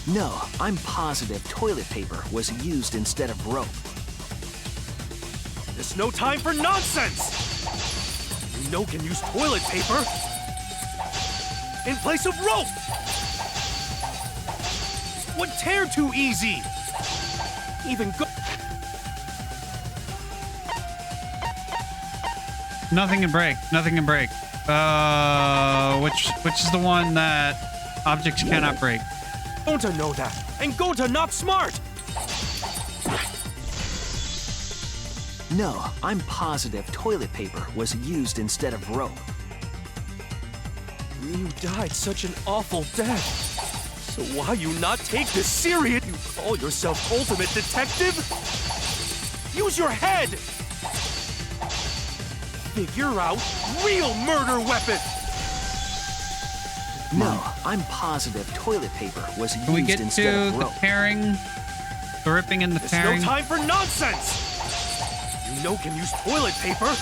No, I'm positive toilet paper was used instead of rope. There's no time for nonsense! You know can use toilet paper in place of rope! What tear too easy? Even go- Nothing can break. Nothing can break. Which is the one that Objects cannot break. Gonta know that, and Gonta not smart! No, I'm positive toilet paper was used instead of rope. You died such an awful death. So why you not take this serious? You call yourself ultimate detective? Use your head! Figure out real murder weapon! No, I'm positive toilet paper was Can we used get instead to of the rope. tearing? The ripping and the There's tearing? no time for nonsense! You know can use toilet paper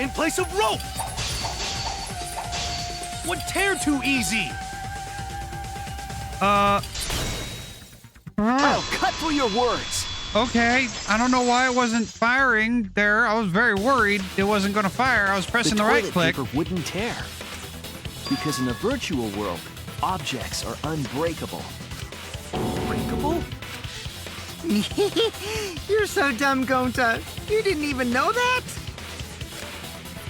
in place of rope! Would tear too easy! I'll cut through your words. Okay. I don't know why it wasn't firing there. I was very worried it wasn't going to fire. I was pressing the right toilet click. paper wouldn't tear. Because in the virtual world, objects are unbreakable. Breakable? You're so dumb, Gonta. You didn't even know that?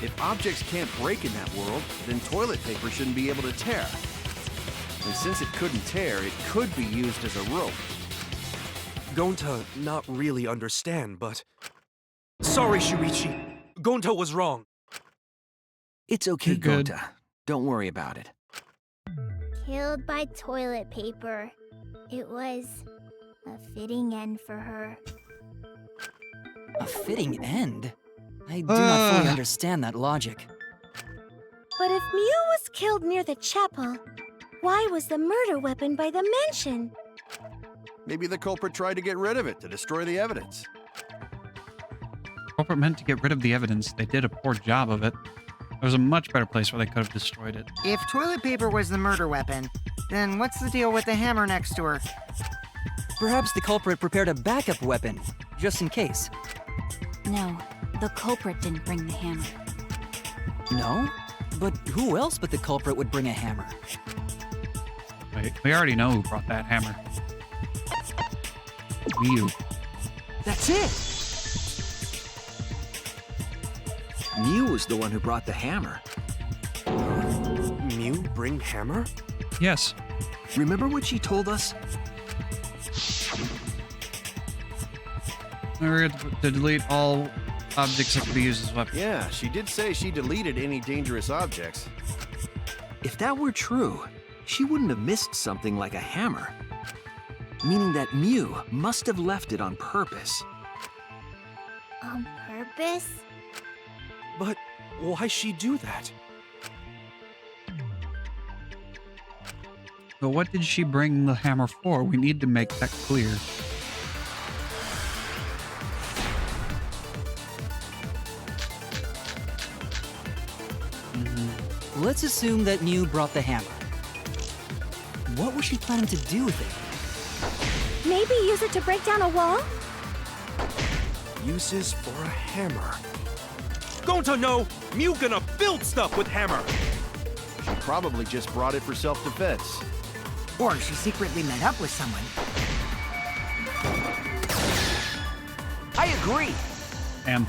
If objects can't break in that world, then toilet paper shouldn't be able to tear. And since it couldn't tear, it could be used as a rope. Gonta not really understand, but... Sorry, Shuichi. Gonta was wrong. It's okay, You're good. Gonta. Don't worry about it. Killed by toilet paper. It was a fitting end for her. A fitting end? I do not fully understand that logic. But if Mew was killed near the chapel, why was the murder weapon by the mansion? Maybe the culprit tried to get rid of it to destroy the evidence. Culprit meant to get rid of the evidence. They did a poor job of it. There was a much better place where they could have destroyed it. If toilet paper was the murder weapon, then what's the deal with the hammer next to her? Perhaps the culprit prepared a backup weapon, just in case. No, the culprit didn't bring the hammer. No? But who else but the culprit would bring a hammer? Wait, we already know who brought that hammer. Mew. That's it! Mew was the one who brought the hammer. Mew bring hammer? Yes. Remember what she told us? We're to delete all objects that could be used as weapons. Yeah, she did say she deleted any dangerous objects. If that were true, she wouldn't have missed something like a hammer. Meaning that Mew must have left it on purpose. On purpose? But why she do that? But what did she bring the hammer for? We need to make that clear. Let's assume that Mew brought the hammer. What was she planning to do with it? Maybe use it to break down a wall? Uses for a hammer. Gonta know! Mew gonna build stuff with hammer! She probably just brought it for self-defense. Or she secretly met up with someone. I agree. Damn.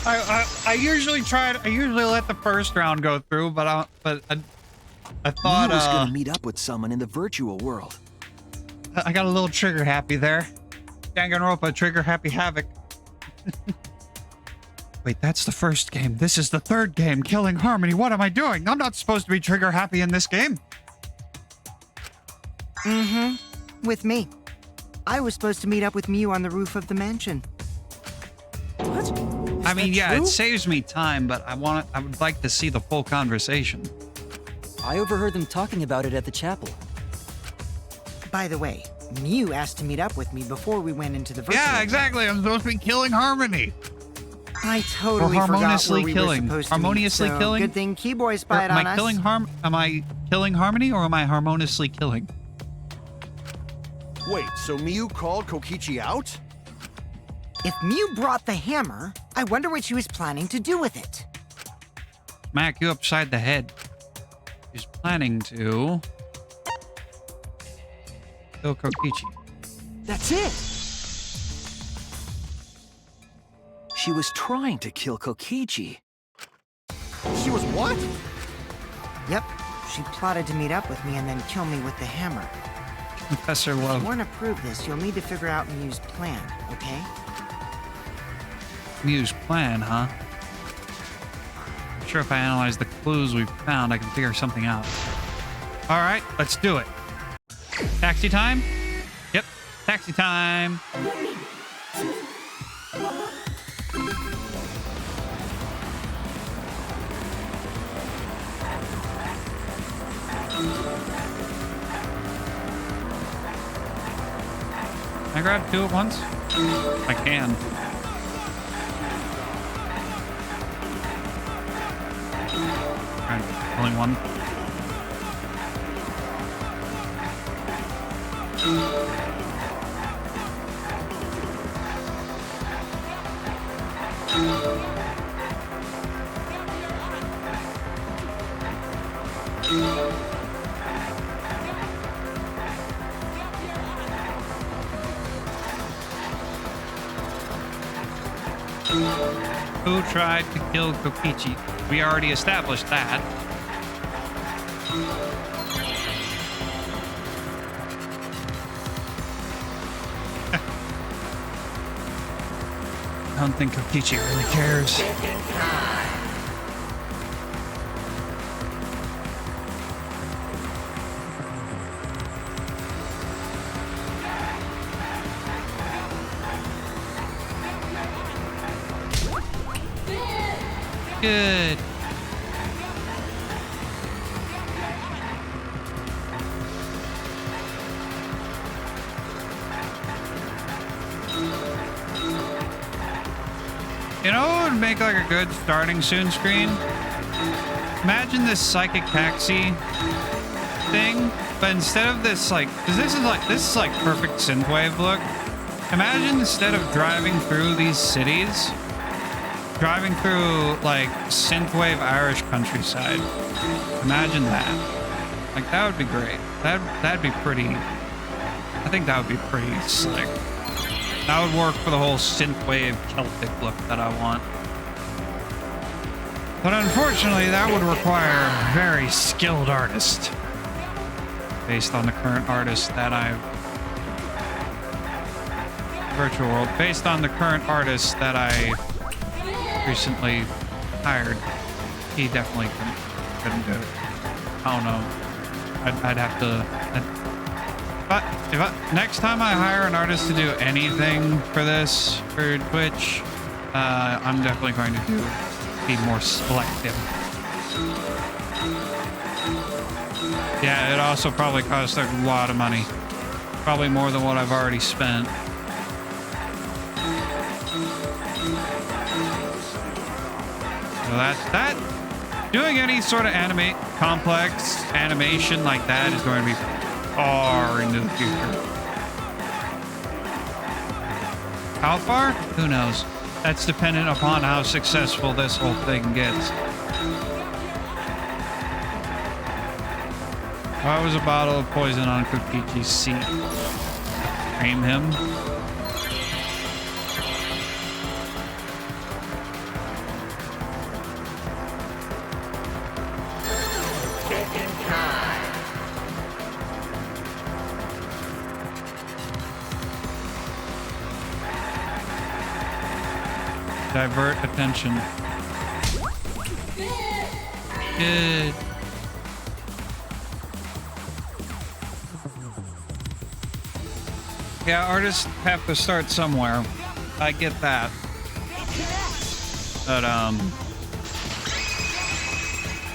I usually let the first round go through, but I thought Mew was gonna meet up with someone in the virtual world. I got a little trigger happy there. Danganronpa, trigger happy havoc. Wait, that's the first game. This is the third game, Killing Harmony. What am I doing? I'm not supposed to be trigger happy in this game. Mm-hmm. With me. I was supposed to meet up with Mew on the roof of the mansion. What? I mean, that yeah, true? it saves me time, but I would like to see the full conversation. I overheard them talking about it at the chapel. By the way, Mew asked to meet up with me before we went into the virtual Yeah, world. exactly. I'm supposed to be killing Harmony. I totally Or forgot harmoniously where we killing. were supposed to Harmoniously meet, so killing? Good thing Keyboy Or spied am on I us. killing Am I killing Harmony, or am I harmoniously killing? Wait, so Mew called Kokichi out? If Mew brought the hammer, I wonder what she was planning to do with it. Smack you upside the head. She's planning to kill Kokichi. That's it! She was trying to kill Kokichi. She was what? Yep, She plotted to meet up with me and then kill me with the hammer. Professor If Love. you want to prove this, you'll need to figure out Mew's plan, okay? Mew's plan, huh? I'm sure if I analyze the clues we've found, I can figure something out. All right, let's do it. Taxi time? Yep, taxi time. Can I grab two at once? I can. Alright, only one. Who tried to kill Kokichi? We already established that. I don't think Kokichi really cares. Good. You know what would make like a good starting soon screen? Imagine this psychic taxi thing, but instead of this like, because this is like perfect synthwave look. Imagine instead of driving through these cities, driving through like synthwave Irish countryside. Imagine that. Like that would be great. That'd be pretty. I think that would be pretty slick. That would work for the whole synthwave Celtic look that I want. But unfortunately, that would require a very skilled artist. Based on the current artist that I've... Virtual world. Based on the current artist that I recently hired. He definitely couldn't do it. I don't know. I'd have to... next time I hire an artist to do anything for this, for Twitch, I'm definitely going to be more selective. Yeah, it also probably costs a lot of money. Probably more than what I've already spent. So that doing any sort of complex animation like that is going to be far into the future. How far? Who knows? That's dependent upon how successful this whole thing gets. Why was a bottle of poison on Kokichi's seat? Frame him? Divert attention. Good. Yeah, artists have to start somewhere. I get that. But,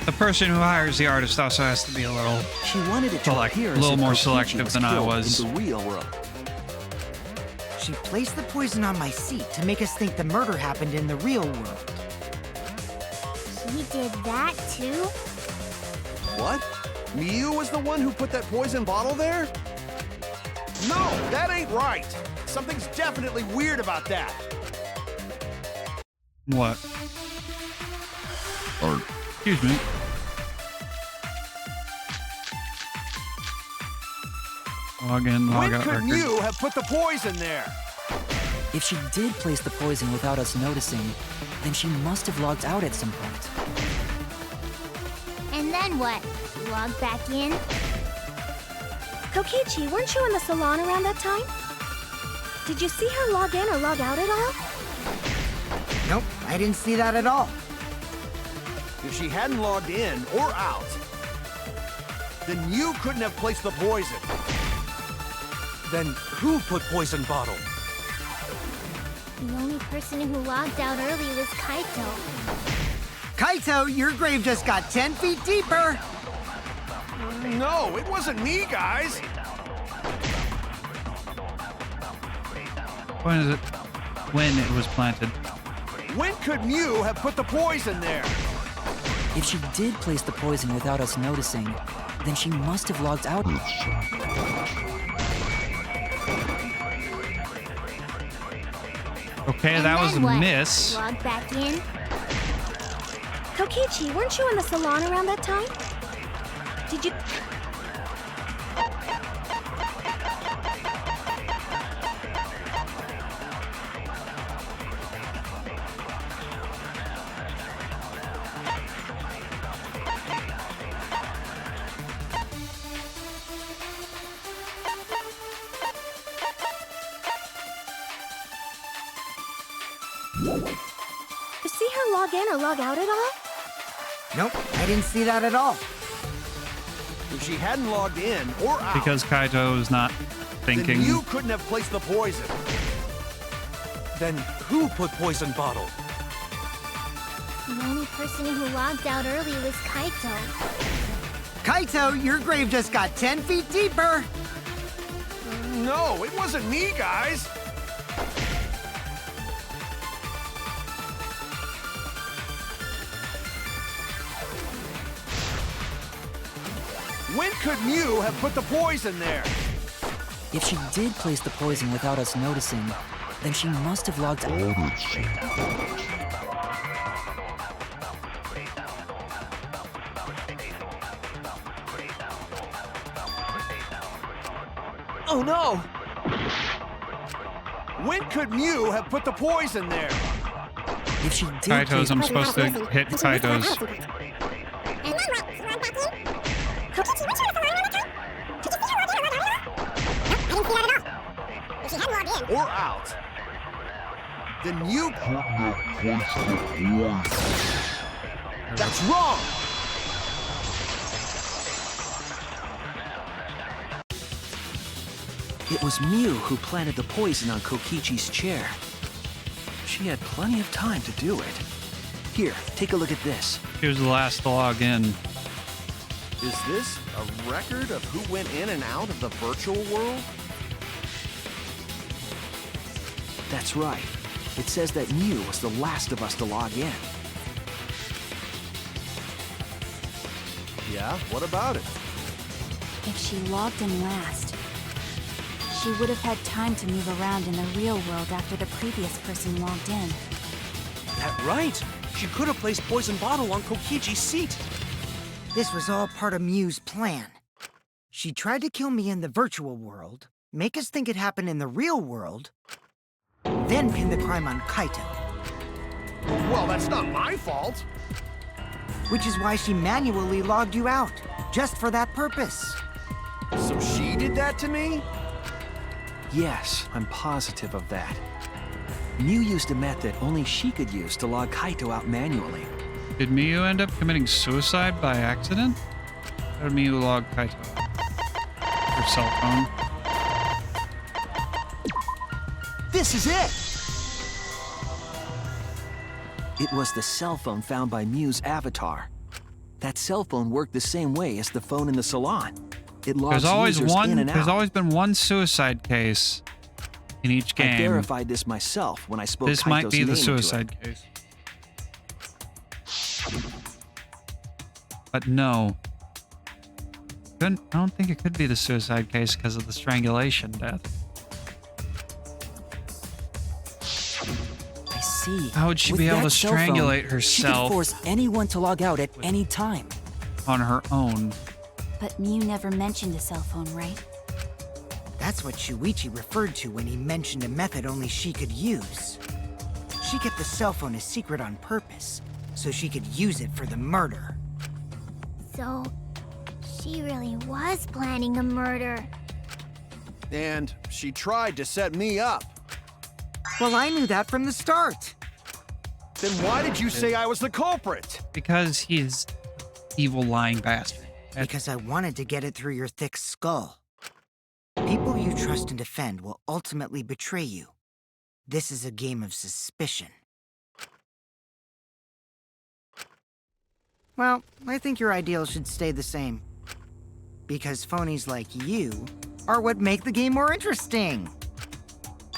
the person who hires the artist also has to be a little more selective than I was. In the real world. She placed the poison on my seat to make us think the murder happened in the real world. He did that too? What? Mew was the one who put that poison bottle there? No, that ain't right. Something's definitely weird about that. What? Or, excuse me. Log in, log out. When could Mew have put the poison there? If she did place the poison without us noticing, then she must have logged out at some point. And And then what? Log back in? Kokichi, weren't you in the salon around that time? Did you see her log in or log out at all? Nope, I didn't see that at all. If she hadn't logged in or out, then you couldn't have placed the poison. Then who put poison bottle? The only person who logged out early was Kaito. Kaito, your grave just got 10 feet deeper! No, it wasn't me, guys. When is it? When it was planted. When could Mew have put the poison there? If she did place the poison without us noticing, then she must have logged out. Okay, And that was a then what? miss. Log back in? Kokichi, weren't you in the salon around that time? Did you... You see her log in or log out at all? Nope, I didn't see that at all. If she hadn't logged in or out, Because Kaito's not then thinking. you couldn't have placed the poison. Then who put poison bottle? The only person who logged out early was Kaito. Kaito, your grave just got 10 feet deeper! No, it wasn't me, guys. When could Mew have put the poison there? If she did place the poison without us noticing, then she must have logged out. Oh no! When could Mew have put the poison there? If she did Kaito's, I'm supposed to hit Kaito's. Or out, then you couldn't have placed the poison. That's wrong! It was Mew who planted the poison on Kokichi's chair. She had plenty of time to do it. Here, take a look at this. He was the last to log in. Is this a record of who went in and out of the virtual world? That's right. It says that Mew was the last of us to log in. Yeah, what about it? If she logged in last, she would have had time to move around in the real world after the previous person logged in. That right! She could have placed poison bottle on Kokichi's seat. This was all part of Mew's plan. She tried to kill me in the virtual world, make us think it happened in the real world, then pin the crime on Kaito. Well, that's not my fault. Which is why she manually logged you out, just for that purpose. So she did that to me? Yes, I'm positive of that. Mew used a method only she could use to log Kaito out manually. Did Miyu end up committing suicide by accident? Or did Miyu log Kaito? Her cell phone. This is it! It was the cell phone found by Mew's avatar. That cell phone worked the same way as the phone in the salon. It logs users in and out. There's always been one suicide case in each game. I verified this myself when I spoke This Kaito's might be name the into suicide it. case. But no. I don't think it could be the suicide case because of the strangulation death. I see. How would she With be able that to cell phone, strangulate She herself could force anyone to log out at any time. on her own? But Mew never mentioned a cell phone, right? That's what Shuichi referred to when he mentioned a method only she could use. She kept the cell phone a secret on purpose, so she could use it for the murder. So, she really was planning a murder. And she tried to set me up. Well, I knew that from the start. Then why did you say I was the culprit? Because he's evil lying bastard. Because I wanted to get it through your thick skull. People you trust and defend will ultimately betray you. This is a game of suspicion. Well, I think your ideals should stay the same. Because phonies like you are what make the game more interesting.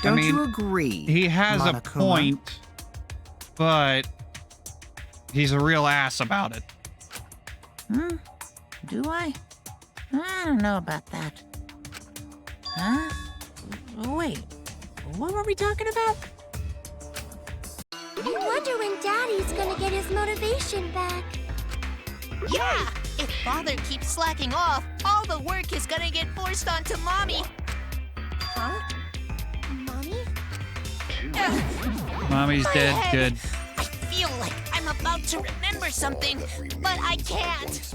Don't you agree? He has a Monokuma? point, but he's a real ass about it. Do I? I don't know about that. Huh? Wait, what were we talking about? I wonder when Daddy's gonna get his motivation back. Yeah! If Father keeps slacking off, all the work is gonna get forced onto Mommy. Huh? Mommy? Mommy's My dead. head. Good. I feel like I'm about to remember something, but I can't.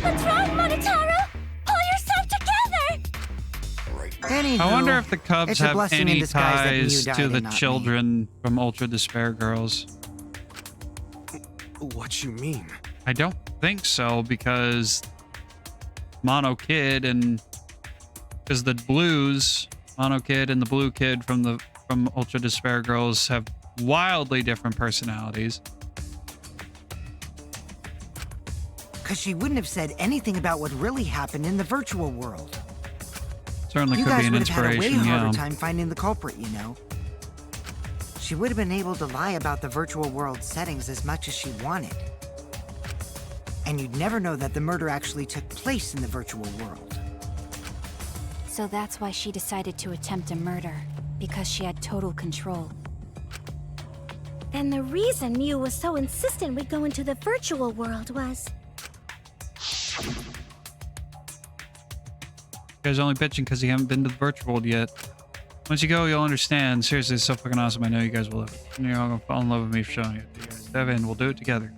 What's wrong, Monotaro? Pull yourself together! Anywho, I wonder if the Cubs it's a have blessing in any disguise that Mew ties died to and the not me. children from Ultra Despair Girls. What you mean? I don't think so, because Mono Kid and because the Blues, Mono Kid and the Blue Kid from Ultra Despair Girls have wildly different personalities. Because she wouldn't have said anything about what really happened in the virtual world. Certainly You could guys be an would have had a way inspiration, harder yeah. time finding the culprit, you know. She would have been able to lie about the virtual world settings as much as she wanted. And you'd never know that the murder actually took place in the virtual world. So that's why she decided to attempt a murder, because she had total control. And the reason Mew was so insistent we go into the virtual world was... You guys only bitching because you haven't been to the virtual world yet. Once you go, you'll understand. Seriously, it's so fucking awesome. I know you guys will love it. You're all gonna fall in love with me for showing it to you guys. Dive in. We'll do it together.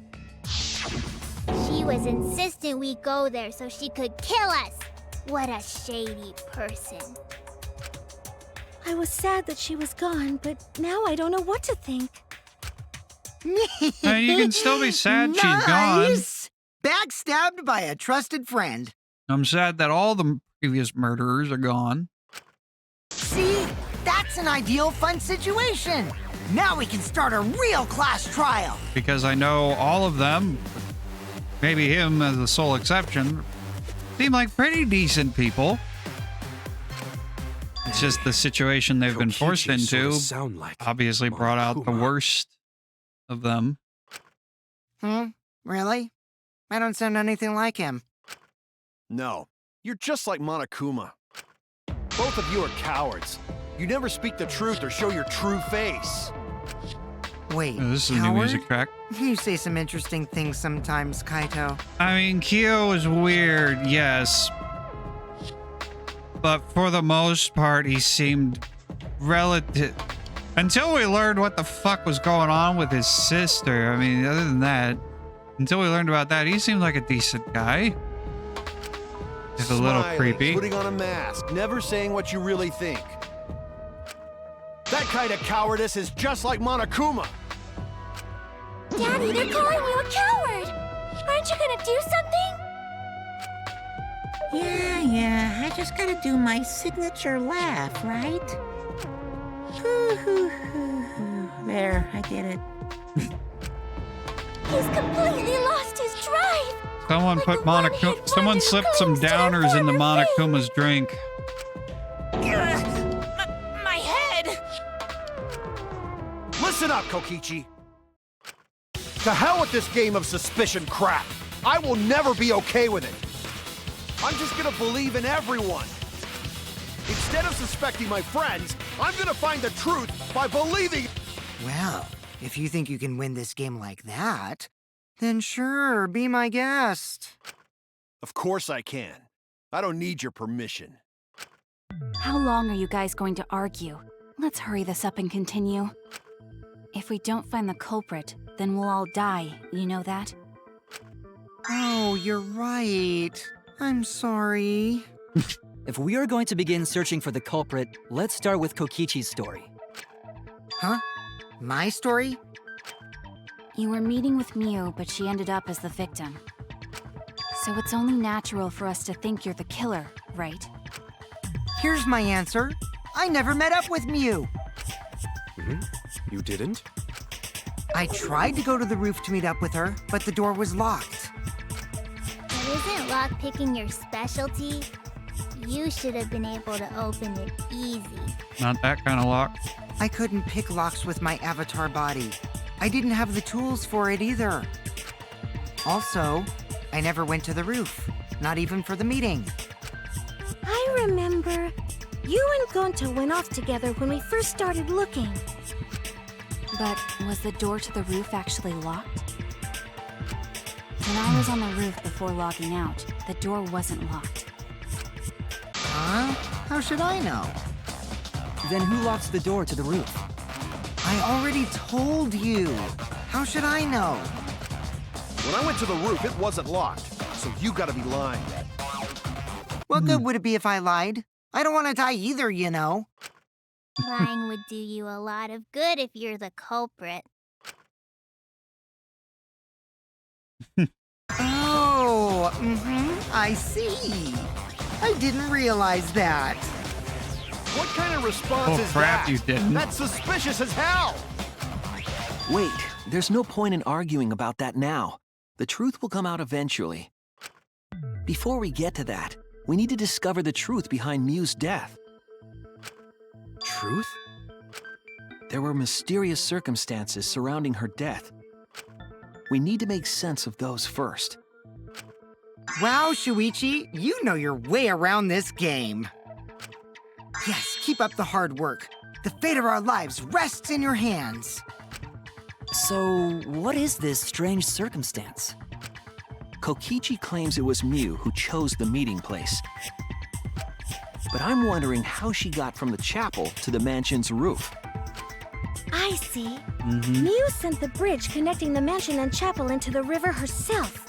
She was insistent we go there so she could kill us. What a shady person. I was sad that she was gone, but now I don't know what to think. Hey, you can still be sad she's gone. Nice! Backstabbed by a trusted friend. I'm sad that all the previous murderers are gone. See? That's an ideal fun situation. Now we can start a real class trial. Because I know all of them, maybe him as the sole exception, seem like pretty decent people. It's just the situation they've been forced Kokichi sorta into sound like obviously brought out the Monokuma. worst of them. Really? I don't sound anything like him. No, you're just like Monokuma. Both of you are cowards. You never speak the truth or show your true face. Wait, This is a new coward? music track. You say some interesting things sometimes, Kaito. I mean, Kyo is weird, yes. But for the most part, he seemed relative. Until we learned what the fuck was going on with his sister. I mean, other than that, until we learned about that, he seemed like a decent guy. Just a little Smiling, creepy. Putting on a mask, never saying what you really think. That kind of cowardice is just like Monokuma. Daddy, they're calling you a coward! Aren't you gonna do something? Yeah, I just gotta do my signature laugh, right? Hoo, hoo, hoo, hoo. There, I did it. He's completely lost his drive! Someone put Monokuma. Someone slipped some downers into Monokuma's drink. My head! Listen up, Kokichi. To hell with this game of suspicion crap. I will never be okay with it. I'm just gonna believe in everyone. Instead of suspecting my friends, I'm gonna find the truth by believing. Well, if you think you can win this game like that, then sure, be my guest. Of course I can. I don't need your permission. How long are you guys going to argue? Let's hurry this up and continue. If we don't find the culprit, then we'll all die, you know that? Oh, you're right. I'm sorry. If we are going to begin searching for the culprit, let's start with Kokichi's story. Huh? My story? You were meeting with Miu, but she ended up as the victim. So it's only natural for us to think you're the killer, right? Here's my answer. I never met up with Miu. You didn't? I tried to go to the roof to meet up with her, but the door was locked. But isn't lockpicking your specialty? You should have been able to open it easy. Not that kind of lock. I couldn't pick locks with my avatar body. I didn't have the tools for it either. Also, I never went to the roof, not even for the meeting. I remember you and Gonta went off together when we first started looking. But was the door to the roof actually locked? When I was on the roof before logging out, the door wasn't locked. Huh? How should I know? Then who locks the door to the roof? I already told you. How should I know? When I went to the roof, it wasn't locked, so you gotta be lying. What good would it be if I lied? I don't want to die either, you know. Lying would do you a lot of good if you're the culprit. Oh, I see. I didn't realize that. What kind of response Oh, is crap, that? you didn't. That's suspicious as hell! Wait, there's no point in arguing about that now. The truth will come out eventually. Before we get to that, we need to discover the truth behind Miu's death. Truth? There were mysterious circumstances surrounding her death. We need to make sense of those first. Wow, Shuichi, you know your way around this game. Yes, keep up the hard work. The fate of our lives rests in your hands. So, what is this strange circumstance? Kokichi claims it was Miu who chose the meeting place. But I'm wondering how she got from the chapel to the mansion's roof. I see. Miu sent the bridge connecting the mansion and chapel into the river herself.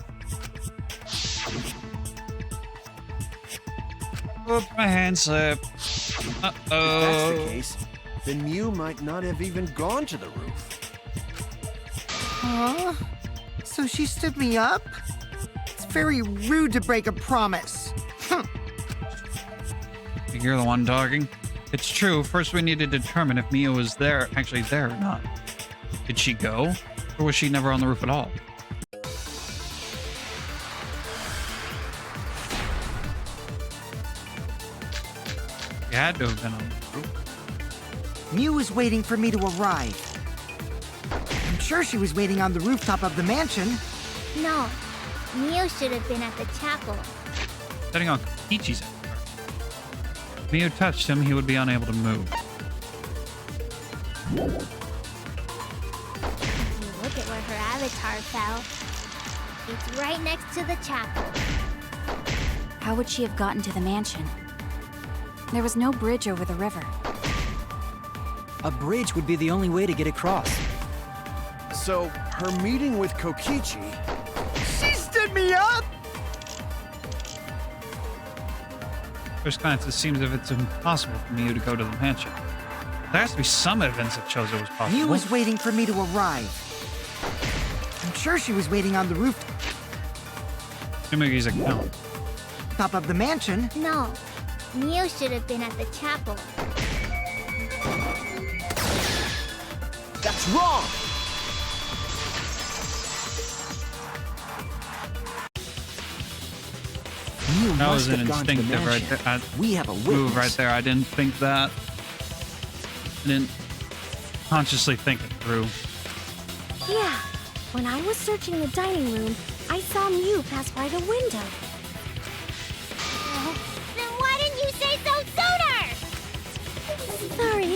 Oops, my hand slipped. If that's Uh-oh. the case, then Miu might not have even gone to the roof. Huh? So she stood me up? It's very rude to break a promise. You're the one talking. It's true. First, we need to determine if Miu was actually there or not. Did she go? Or was she never on the roof at all? She had to have been on the roof. Miu was waiting for me to arrive. I'm sure she was waiting on the rooftop of the mansion. No, Miu should have been at the chapel. Setting on Kokichi's effort. If Miu touched him, he would be unable to move. If you look at where her avatar fell, it's right next to the chapel. How would she have gotten to the mansion? There was no bridge over the river. A bridge would be the only way to get across. So, her meeting with Kokichi... She stood me up! First glance, it seems as if it's impossible for Miu to go to the mansion. There has to be some evidence that shows it was possible. Miu was waiting for me to arrive. I'm sure she was waiting on the rooftop Shimigi's account. of the mansion. No, Miu should have been at the chapel. That's wrong! Miu That must was an have gone to the instinctive right mansion. there. We have a witness. Move right there. I didn't think that. I didn't consciously think it through. Yeah, when I was searching the dining room, I saw Miu pass by the window. Then why didn't you say so sooner? Sorry,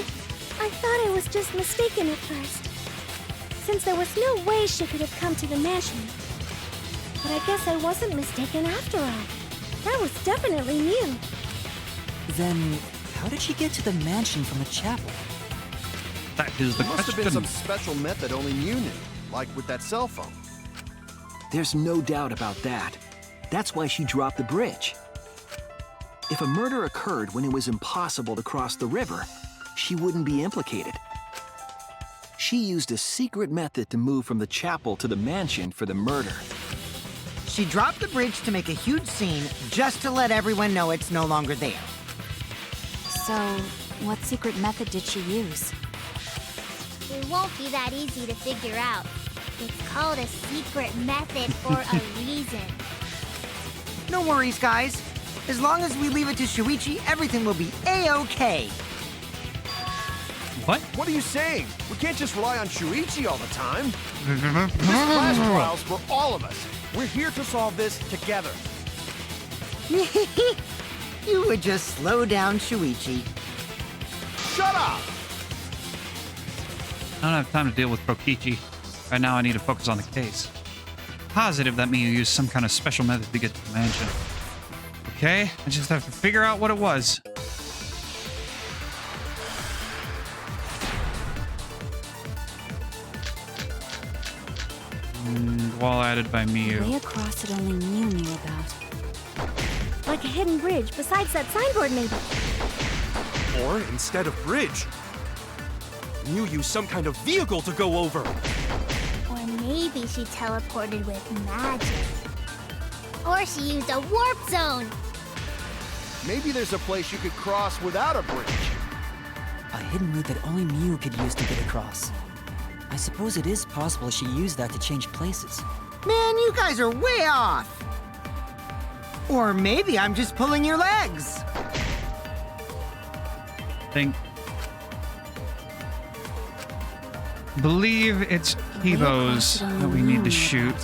I thought I was just mistaken at first. Since there was no way she could have come to the mansion. But I guess I wasn't mistaken after all. That was definitely Miu. Then, how did she get to the mansion from the chapel? That is the There must have been question. some special method only Miu knew, like with that cell phone. There's no doubt about that. That's why she dropped the bridge. If a murder occurred when it was impossible to cross the river, she wouldn't be implicated. She used a secret method to move from the chapel to the mansion for the murder. She dropped the bridge to make a huge scene just to let everyone know it's no longer there. So, what secret method did she use? It won't be that easy to figure out. It's called a secret method for a reason. No worries, guys. As long as we leave it to Shuichi, everything will be A-okay. What? What are you saying? We can't just rely on Shuichi all the time. This class trial's for all of us. We're here to solve this together. You would just slow down Shuichi. Shut up! I don't have time to deal with Prokichi. Right now I need to focus on the case. Positive that Miyu used some kind of special method to get to the mansion. Okay, I just have to figure out what it was. Wall added by Miyu. Way across that only Miyu knew about. Like a hidden bridge besides that signboard, maybe. Or instead of bridge, you used some kind of vehicle to go over. Or maybe she teleported with magic. Or she used a warp zone. Maybe there's a place you could cross without a bridge. A hidden route that only Miyu could use to get across. I suppose it is possible she used that to change places. Man, you guys are way off. Or maybe I'm just pulling your legs. Believe it's Kibo's that we need to shoot.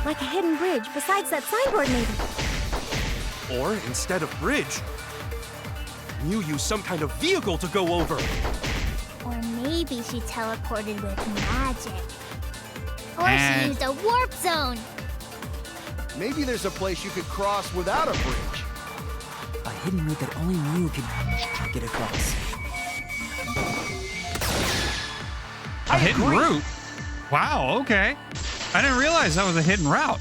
Like a hidden bridge besides that signboard, maybe. Or instead of bridge, you used some kind of vehicle to go over. Or maybe she teleported with magic. Or And- she used a warp zone. Maybe there's a place you could cross without a bridge. A hidden route that only Miyu could get across. A hidden route? Wow, okay. I didn't realize that was a hidden route.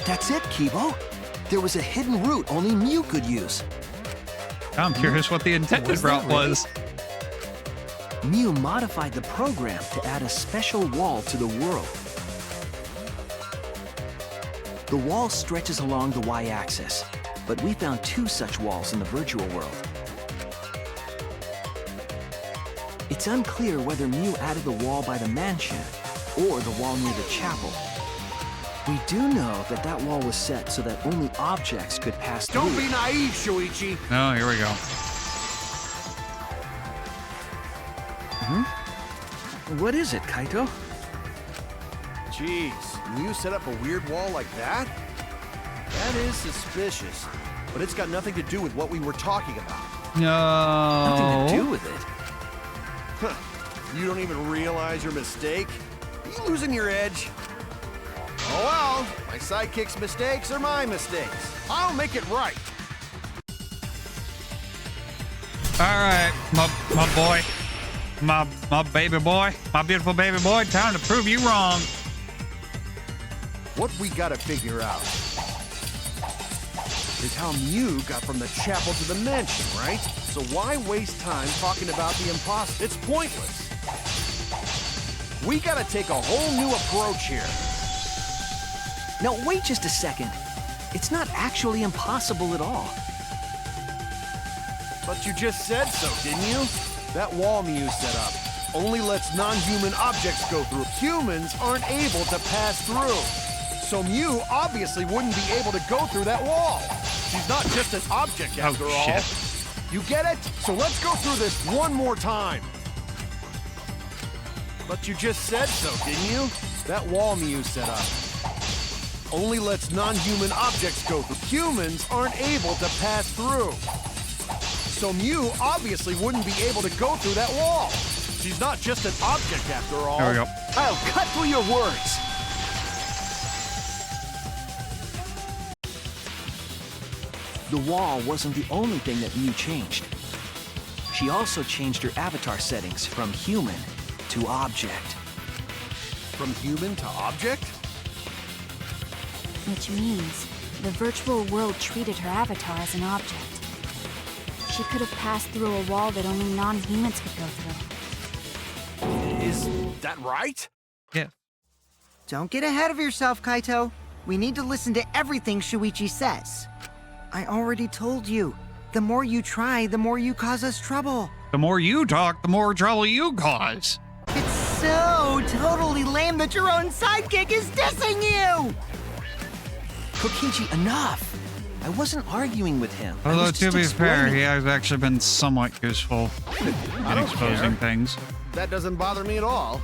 That's it, Kibo. There was a hidden route only Miyu could use. I'm curious what the intended Was that route really? was. Miyu modified the program to add a special wall to the world. The wall stretches along the y-axis, but we found 2 such walls in the virtual world. It's unclear whether Miyu added the wall by the mansion or the wall near the chapel. We do know that that wall was set so that only objects could pass through. Don't be naive, Shuichi. Oh, here we go. What is it, Kaito? Jeez, you set up a weird wall like that? That is suspicious. But it's got nothing to do with what we were talking about. No. Nothing to do with it. Huh. You don't even realize your mistake? You losing your edge? Oh well, my sidekick's mistakes are my mistakes. I'll make it right. All right, my boy, my baby boy, my beautiful baby boy. Time to prove you wrong. What we gotta figure out is how Miyu got from the chapel to the mansion, right? So why waste time talking about the impossible? It's pointless. We gotta take a whole new approach here. Now, wait just a second. It's not actually impossible at all. But you just said so, didn't you? That wall Miyu set up only lets non-human objects go through. Humans aren't able to pass through. So Miyu obviously wouldn't be able to go through that wall. She's not just an object after all. Shit. You get it? So let's go through this one more time. But you just said so, didn't you? That wall Miyu set up only lets non-human objects go through. Humans aren't able to pass through. So Miyu obviously wouldn't be able to go through that wall. She's not just an object after all. There we go. I'll cut through your words. The wall wasn't the only thing that Miyu changed. She also changed her avatar settings from human to object. From human to object? Which means the virtual world treated her avatar as an object. She could have passed through a wall that only non-humans could go through. Is that right? Yeah. Don't get ahead of yourself, Kaito. We need to listen to everything Shuichi says. I already told you, the more you try, the more you cause us trouble. The more you talk, the more trouble you cause. It's so totally lame that your own sidekick is dissing you! Kokichi, enough! I wasn't arguing with him. I Although, was to just be fair, explaining. he has actually been somewhat useful in exposing things. That doesn't bother me at all.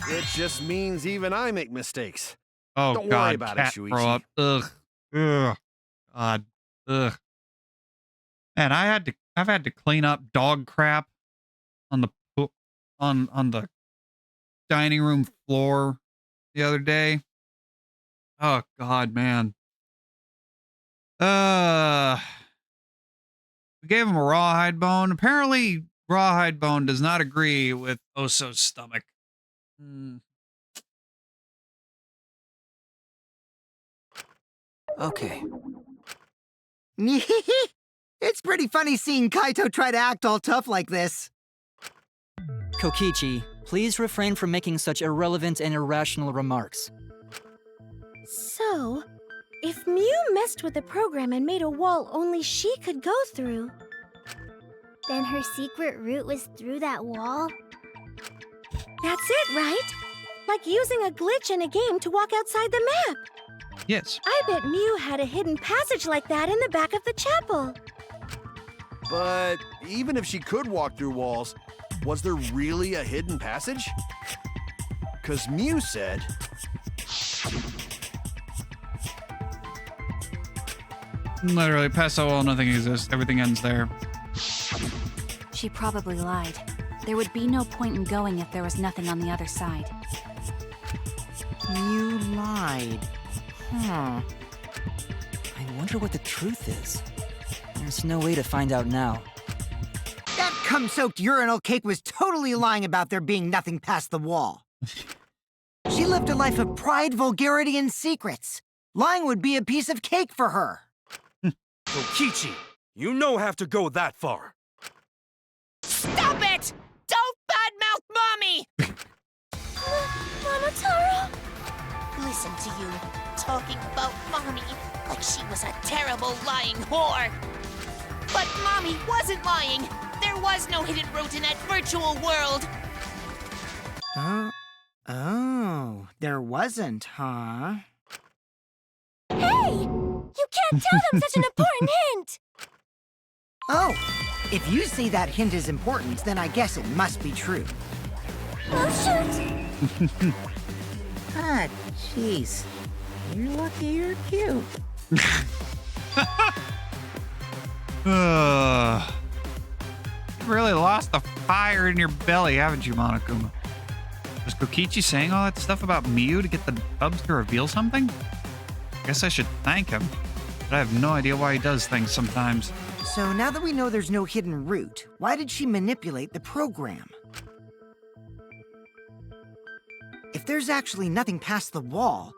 It just means even I make mistakes. Oh, Don't God, worry about it, cat Shuichi. throw up. Ugh. Ugh. God. Ugh. Man, I've had to clean up dog crap on the on the dining room floor the other day. Oh God, man. We gave him a rawhide bone. Apparently, rawhide bone does not agree with Oso's stomach. Okay. It's pretty funny seeing Kaito try to act all tough like this. Kokichi, please refrain from making such irrelevant and irrational remarks. So, if Mew messed with the program and made a wall only she could go through, Then her secret route was through that wall? that's it, right? Like using a glitch in a game to walk outside the map. Yes. I bet Mew had a hidden passage like that in the back of the chapel. But even if she could walk through walls, was there really a hidden passage? Because Mew said... Literally, past that wall, nothing exists. Everything ends there. She probably lied. There would be no point in going if there was nothing on the other side. You lied. Huh. I wonder what the truth is. There's no way to find out now. That cum-soaked urinal cake was totally lying about there being nothing past the wall. She lived a life of pride, vulgarity, and secrets. Lying would be a piece of cake for her. Kokichi, you no have to go that far. Stop it! Don't badmouth Mommy! Monotaro? Listen to you, talking about Mommy like she was a terrible lying whore. But Mommy wasn't lying. There was no hidden route in that virtual world. Oh, there wasn't, huh? Hey! You can't tell them such an important hint! Oh, if you say that hint is important, then I guess it must be true. Oh, shoot! Ah, jeez. You're lucky you're cute. You really lost the fire in your belly, haven't you, Monokuma? Was Kokichi saying all that stuff about Miyu to get the Cubs to reveal something? Guess I should thank him, but I have no idea why he does things sometimes. So now that we know there's no hidden route, why did she manipulate the program? If there's actually nothing past the wall,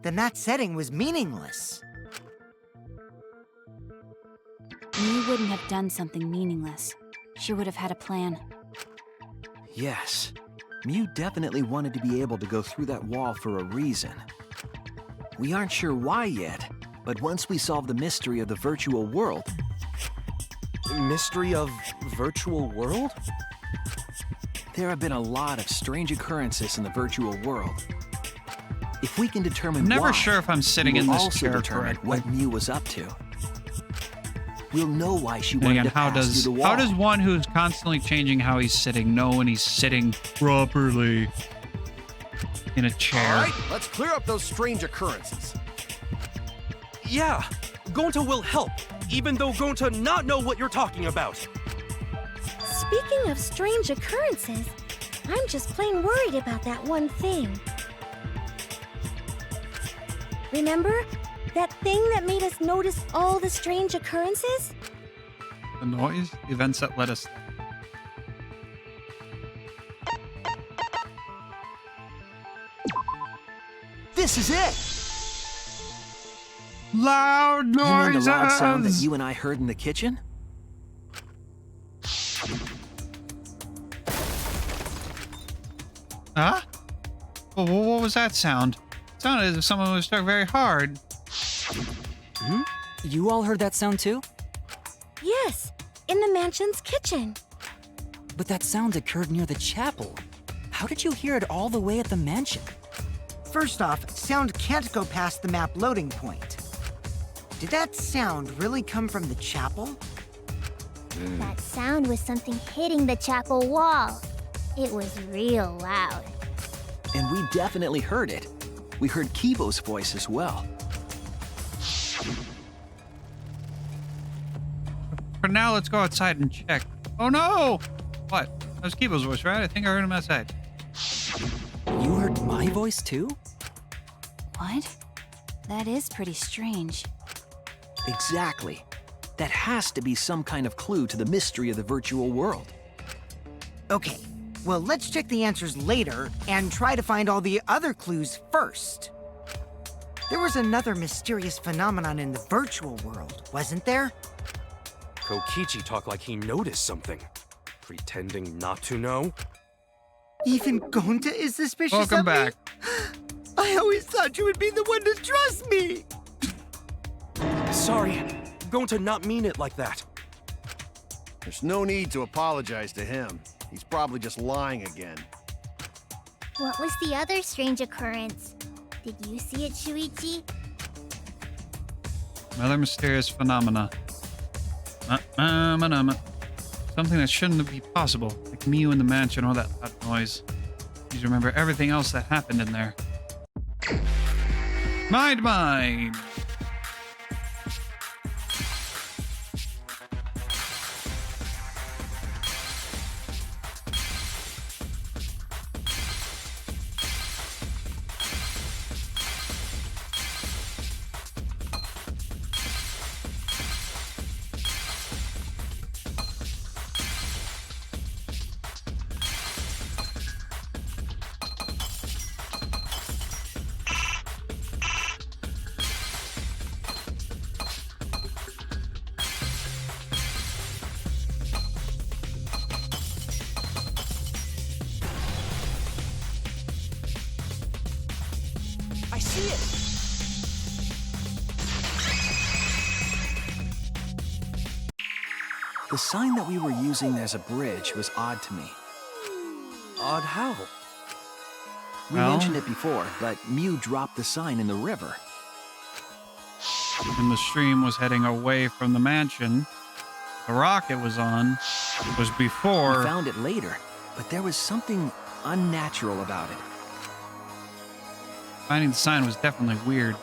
then that setting was meaningless. Mew wouldn't have done something meaningless. She would have had a plan. Yes. Mew definitely wanted to be able to go through that wall for a reason. We aren't sure why yet, but once we solve the mystery of the virtual world... Mystery of virtual world? There have been a lot of strange occurrences in the virtual world. If we can determine I'm never why, sure if I'm sitting we in will this also chair determine correctly. what Mew was up to. We'll know why she And wanted again, to how pass does through the wall. how does one who's constantly changing how he's sitting know when he's sitting properly in a chair? All right, let's clear up those strange occurrences. Yeah, Gonta will help, even though Gonta not know what you're talking about. Speaking of strange occurrences, I'm just plain worried about that one thing. Remember? That thing that made us notice all the strange occurrences? The noise, the events that led us. This is it! Loud You mean noises. the loud sound that you and I heard in the kitchen? Huh? Well, what was that sound? It sounded as if someone was struck very hard. Hmm? You all heard that sound too? Yes, in the mansion's kitchen. But that sound occurred near the chapel. How did you hear it all the way at the mansion? First off, sound can't go past the map loading point. Did that sound really come from the chapel? That sound was something hitting the chapel wall. It was real loud. And we definitely heard it. We heard Kibo's voice as well. For now, let's go outside and check. Oh no! What? That was Kibo's voice, right? I think I heard him outside. You heard my voice too? What? That is pretty strange. Exactly. That has to be some kind of clue to the mystery of the virtual world. Okay, well, let's check the answers later and try to find all the other clues first. There was another mysterious phenomenon in the virtual world, wasn't there? Kokichi talked like he noticed something. Pretending not to know? Even Gonta is suspicious Welcome of me? back. I always thought you would be the one to trust me! Sorry, going to not mean it like that. There's no need to apologize to him. He's probably just lying again. What was the other strange occurrence? Did you see it, Shuichi? Another mysterious phenomena. Something that shouldn't be possible, like Miu in the mansion, all that loud noise. Please remember everything else that happened in there. Mine! I see it! The sign that we were using as a bridge was odd to me. Odd how? We Well? mentioned it before, but Mew dropped the sign in the river. And the stream was heading away from the mansion. The rock it was on was We before. found it later, but there was something unnatural about it. Finding the sign was definitely weird.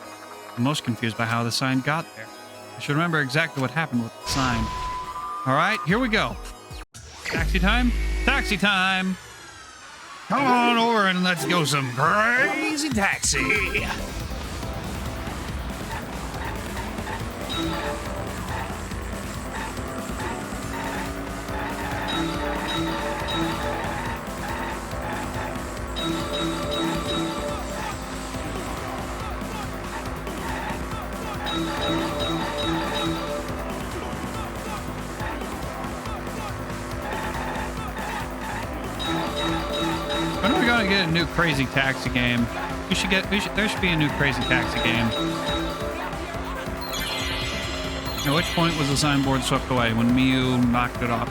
I'm most confused by how the sign got there. I should remember exactly what happened with the sign. All right, here we go. Taxi time? Taxi time! Come on over and let's go some crazy taxi! When are we gonna get a new Crazy Taxi game? There should be a new Crazy Taxi game. At which point was the signboard swept away? When Miu knocked it off.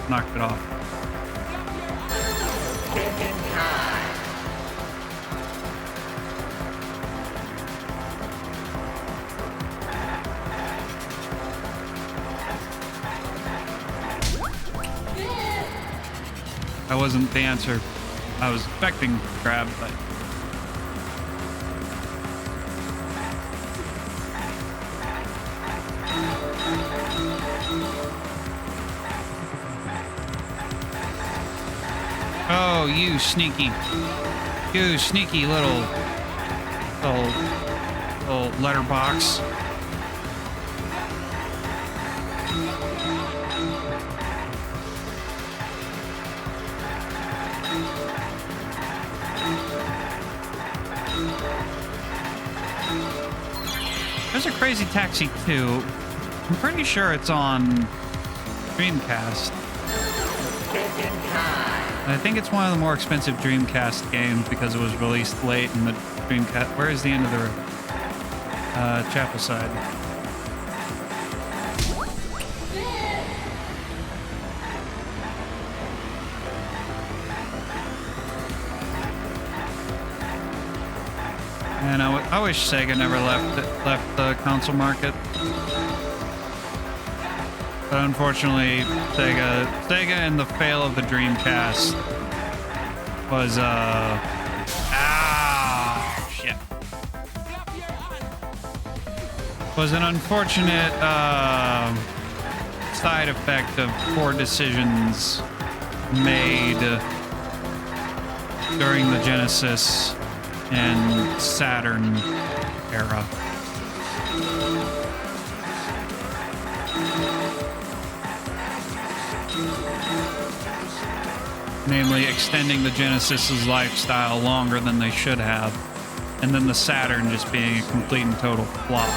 That wasn't the answer I was expecting to grab, but oh, you sneaky little letterbox. There's a Crazy Taxi 2. I'm pretty sure it's on Dreamcast. I think it's one of the more expensive Dreamcast games because it was released late in the Dreamcast. Where is the end of the chapel side? And I wish Sega never left the console market. But unfortunately, Sega in the fail of the Dreamcast was shit. Was an unfortunate side effect of poor decisions made during the Genesis and Saturn era. Namely, extending the Genesis's lifestyle longer than they should have, and then the Saturn just being a complete and total flop.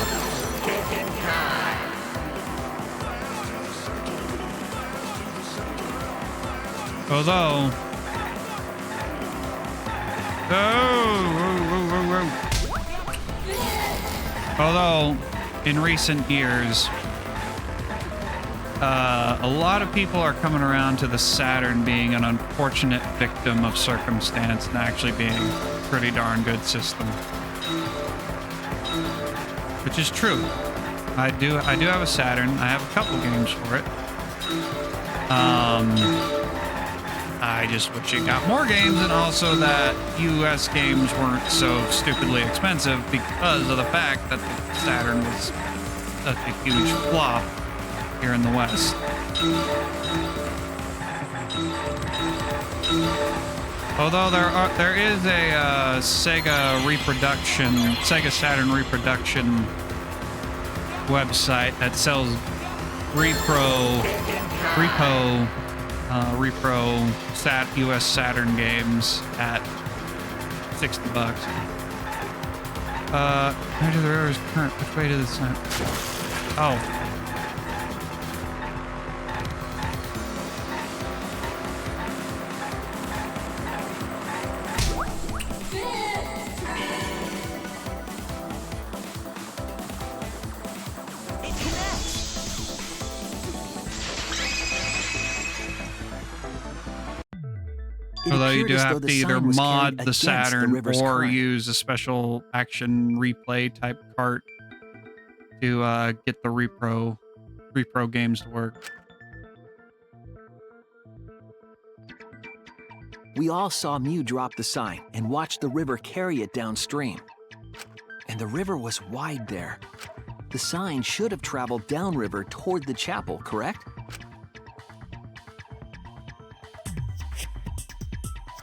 Although, in recent years, a lot of people are coming around to the Saturn being an unfortunate victim of circumstance and actually being a pretty darn good system. Which is true. I do have a Saturn. I have a couple games for it. I just wish it got more games, and also that US games weren't so stupidly expensive because of the fact that the Saturn was such a huge flop here in the West. Although there is a Sega Saturn reproduction website that sells repro US Saturn games at $60. Where do the rivers current? Which way to the sun? Oh. Although you do have to either mod the Saturn or use a special action replay type cart to get the repro games to work. We all saw Mew drop the sign and watched the river carry it downstream. And the river was wide there. The sign should have traveled downriver toward the chapel, correct?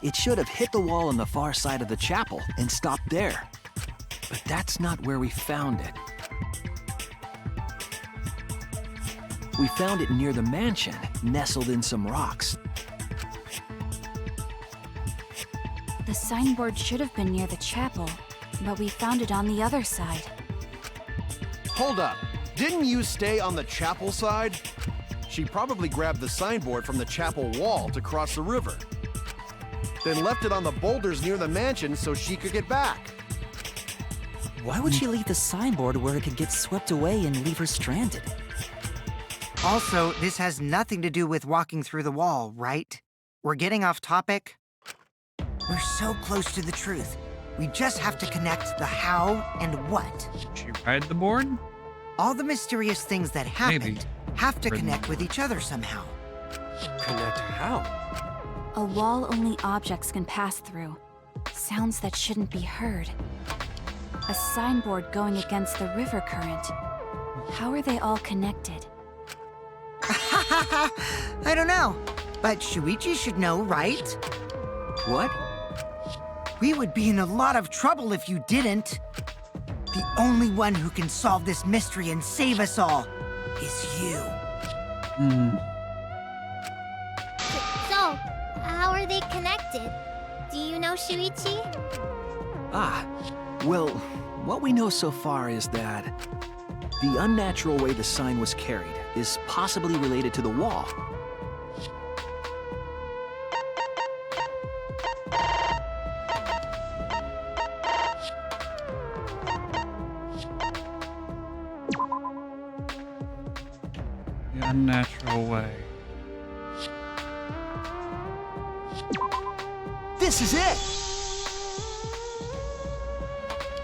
It should have hit the wall on the far side of the chapel and stopped there. But that's not where we found it. We found it near the mansion, nestled in some rocks. The signboard should have been near the chapel, but we found it on the other side. Hold up. Didn't you stay on the chapel side? She probably grabbed the signboard from the chapel wall to cross the river. Then left it on the boulders near the mansion so she could get back. Why would she leave the signboard where it could get swept away and leave her stranded? Also, this has nothing to do with walking through the wall, right? We're getting off topic. We're so close to the truth. We just have to connect the how and what. Did she ride the board? All the mysterious things that happened have to connect with each other somehow. Connect how? A wall only objects can pass through. Sounds that shouldn't be heard. A signboard going against the river current. How are they all connected? I don't know, but Shuichi should know, right? What? We would be in a lot of trouble if you didn't. The only one who can solve this mystery and save us all is you. So, how are they connected? Do you know, Shuichi? Well, what we know so far is that the unnatural way the sign was carried is possibly related to the wall. The unnatural way. This is it!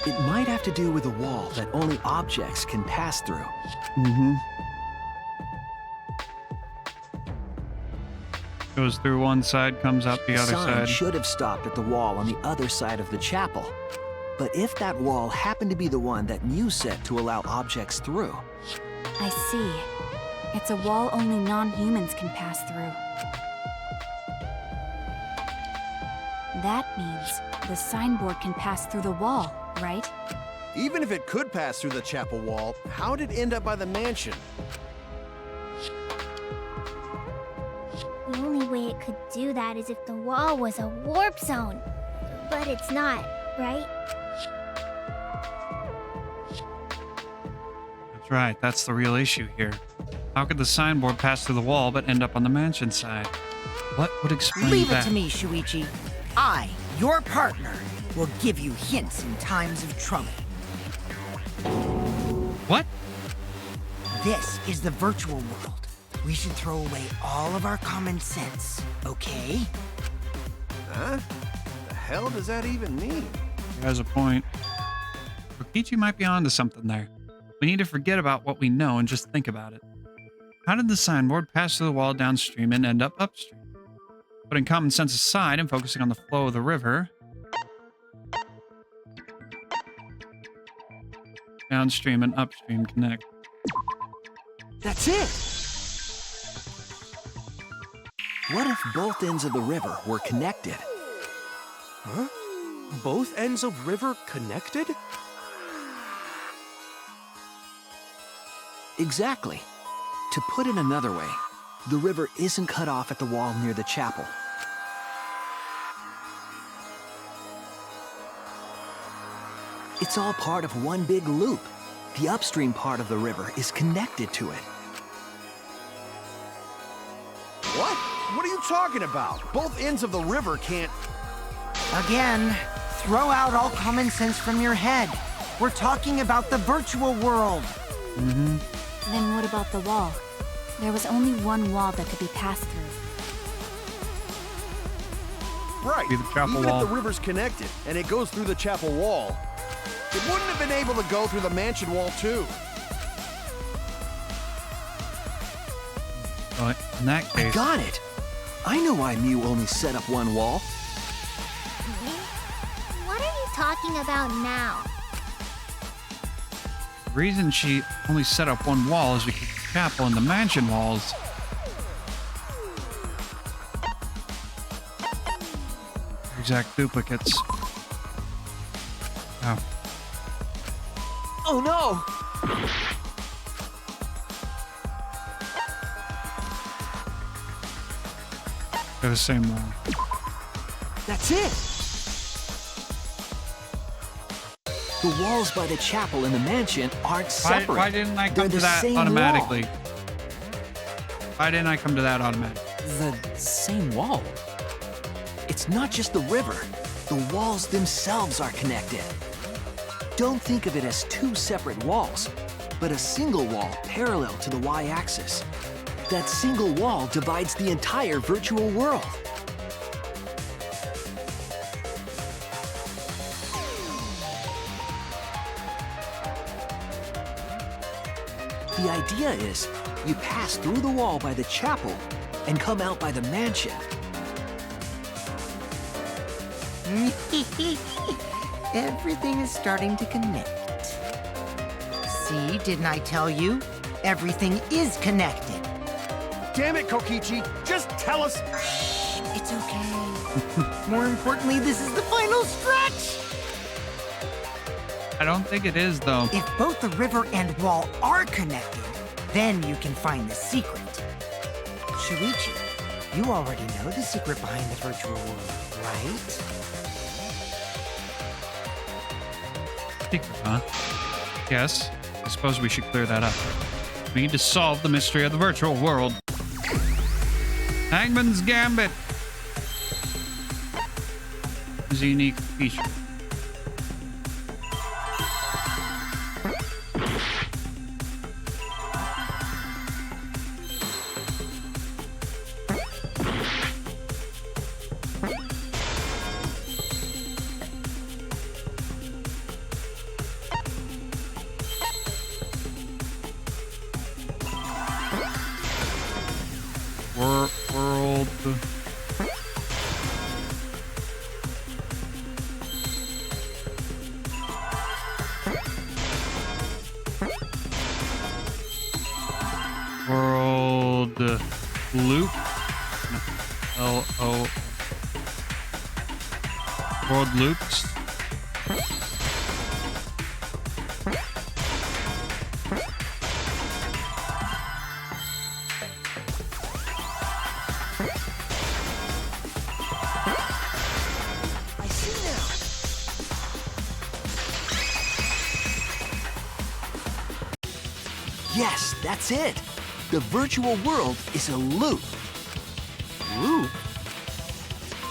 It might have to do with a wall that only objects can pass through. Mm-hmm. Goes through one side, comes out the other Sign side. should have stopped at the wall on the other side of the chapel. But if that wall happened to be the one that Mew set to allow objects through, I see. It's a wall only non-humans can pass through. That means the signboard can pass through the wall, right? Even if it could pass through the chapel wall, how'd it end up by the mansion? The only way it could do that is if the wall was a warp zone. But it's not, right? That's right, that's the real issue here. How could the signboard pass through the wall but end up on the mansion side? What would explain Leave that? it to me, Shuichi. I, your partner, will give you hints in times of trouble. What? This is the virtual world. We should throw away all of our common sense, okay? Huh? The hell does that even mean? He has a point. Kokichi might be onto something there. We need to forget about what we know and just think about it. How did the signboard pass through the wall downstream and end up upstream? Putting common sense aside and focusing on the flow of the river, downstream and upstream connect. that's it! What if both ends of the river were connected? Huh? Both ends of river connected? Exactly. To put it another way, the river isn't cut off at the wall near the chapel. It's all part of one big loop. The upstream part of the river is connected to it. What? What are you talking about? Both ends of the river can't... Again, throw out all common sense from your head. We're talking about the virtual world. Mm-hmm. Then what about the wall? There was only one wall that could be passed through. Right. Be the chapel Even wall. if the river's connected and it goes through the chapel wall, it wouldn't have been able to go through the mansion wall too. But in that I case, got it! I know why Mew only set up one wall. What are you talking about now? the reason she only set up one wall is because the chapel and the mansion walls are exact duplicates. Oh. Oh no! They're the same wall. That's it! The walls by the chapel and the mansion aren't separate. Why didn't I They're come to the that same automatically? wall. Why didn't I come to that automatically? The same wall? It's not just the river. The walls themselves are connected. Don't think of it as two separate walls, but a single wall parallel to the y-axis. That single wall divides the entire virtual world. The idea is, you pass through the wall by the chapel and come out by the mansion. Everything is starting to connect. See, didn't I tell you? Everything is connected. Damn it, Kokichi! Just tell us... It's okay. More importantly, this is the final stretch! I don't think it is, though. If both the river and wall are connected, then you can find the secret. Shuichi, you already know the secret behind the virtual world, right? secret, huh? Yes. I suppose we should clear that up. We need to solve the mystery of the virtual world. Hangman's Gambit is a unique feature. World. World loop. L-O. World loops. Yes, that's it. The virtual world is a loop. Loop?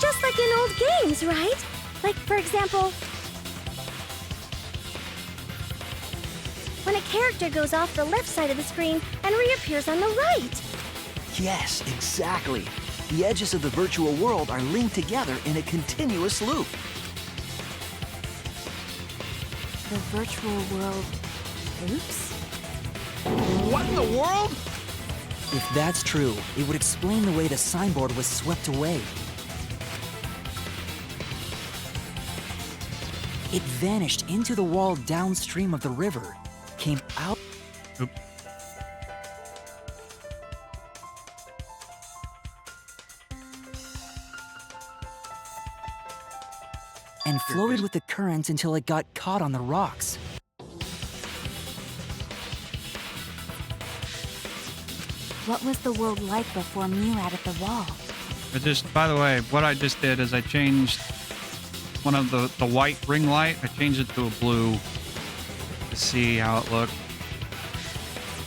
Just like in old games, right? Like, for example, when a character goes off the left side of the screen and reappears on the right. Yes, exactly. The edges of the virtual world are linked together in a continuous loop. The virtual world loops? What in the world? If that's true, it would explain the way the signboard was swept away. It vanished into the wall downstream of the river, came out. Oop. And floated with the current until it got caught on the rocks. What was the world like before Mew added the wall? By the way, what I just did is I changed one of the white ring light. I changed it to a blue to see how it looked.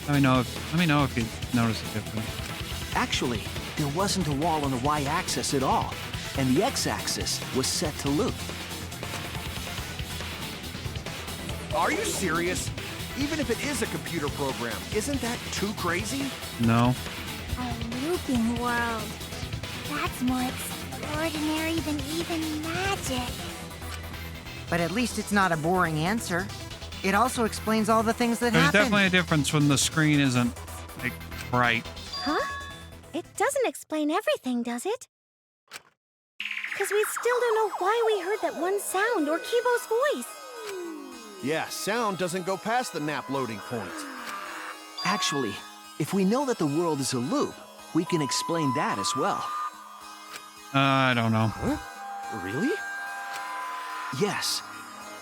Let me know if you notice a difference. Actually, there wasn't a wall on the y-axis at all, and the x-axis was set to loop. Are you serious? Even if it is a computer program, isn't that too crazy? No. A looping world. That's more extraordinary than even magic. But at least it's not a boring answer. It also explains all the things that There's happen. definitely a difference when the screen isn't like bright. Huh? It doesn't explain everything, does it? Because we still don't know why we heard that one sound or Kibo's voice. Yeah, sound doesn't go past the map loading point. Actually, if we know that the world is a loop, we can explain that as well. I don't know. Huh? Really? Yes,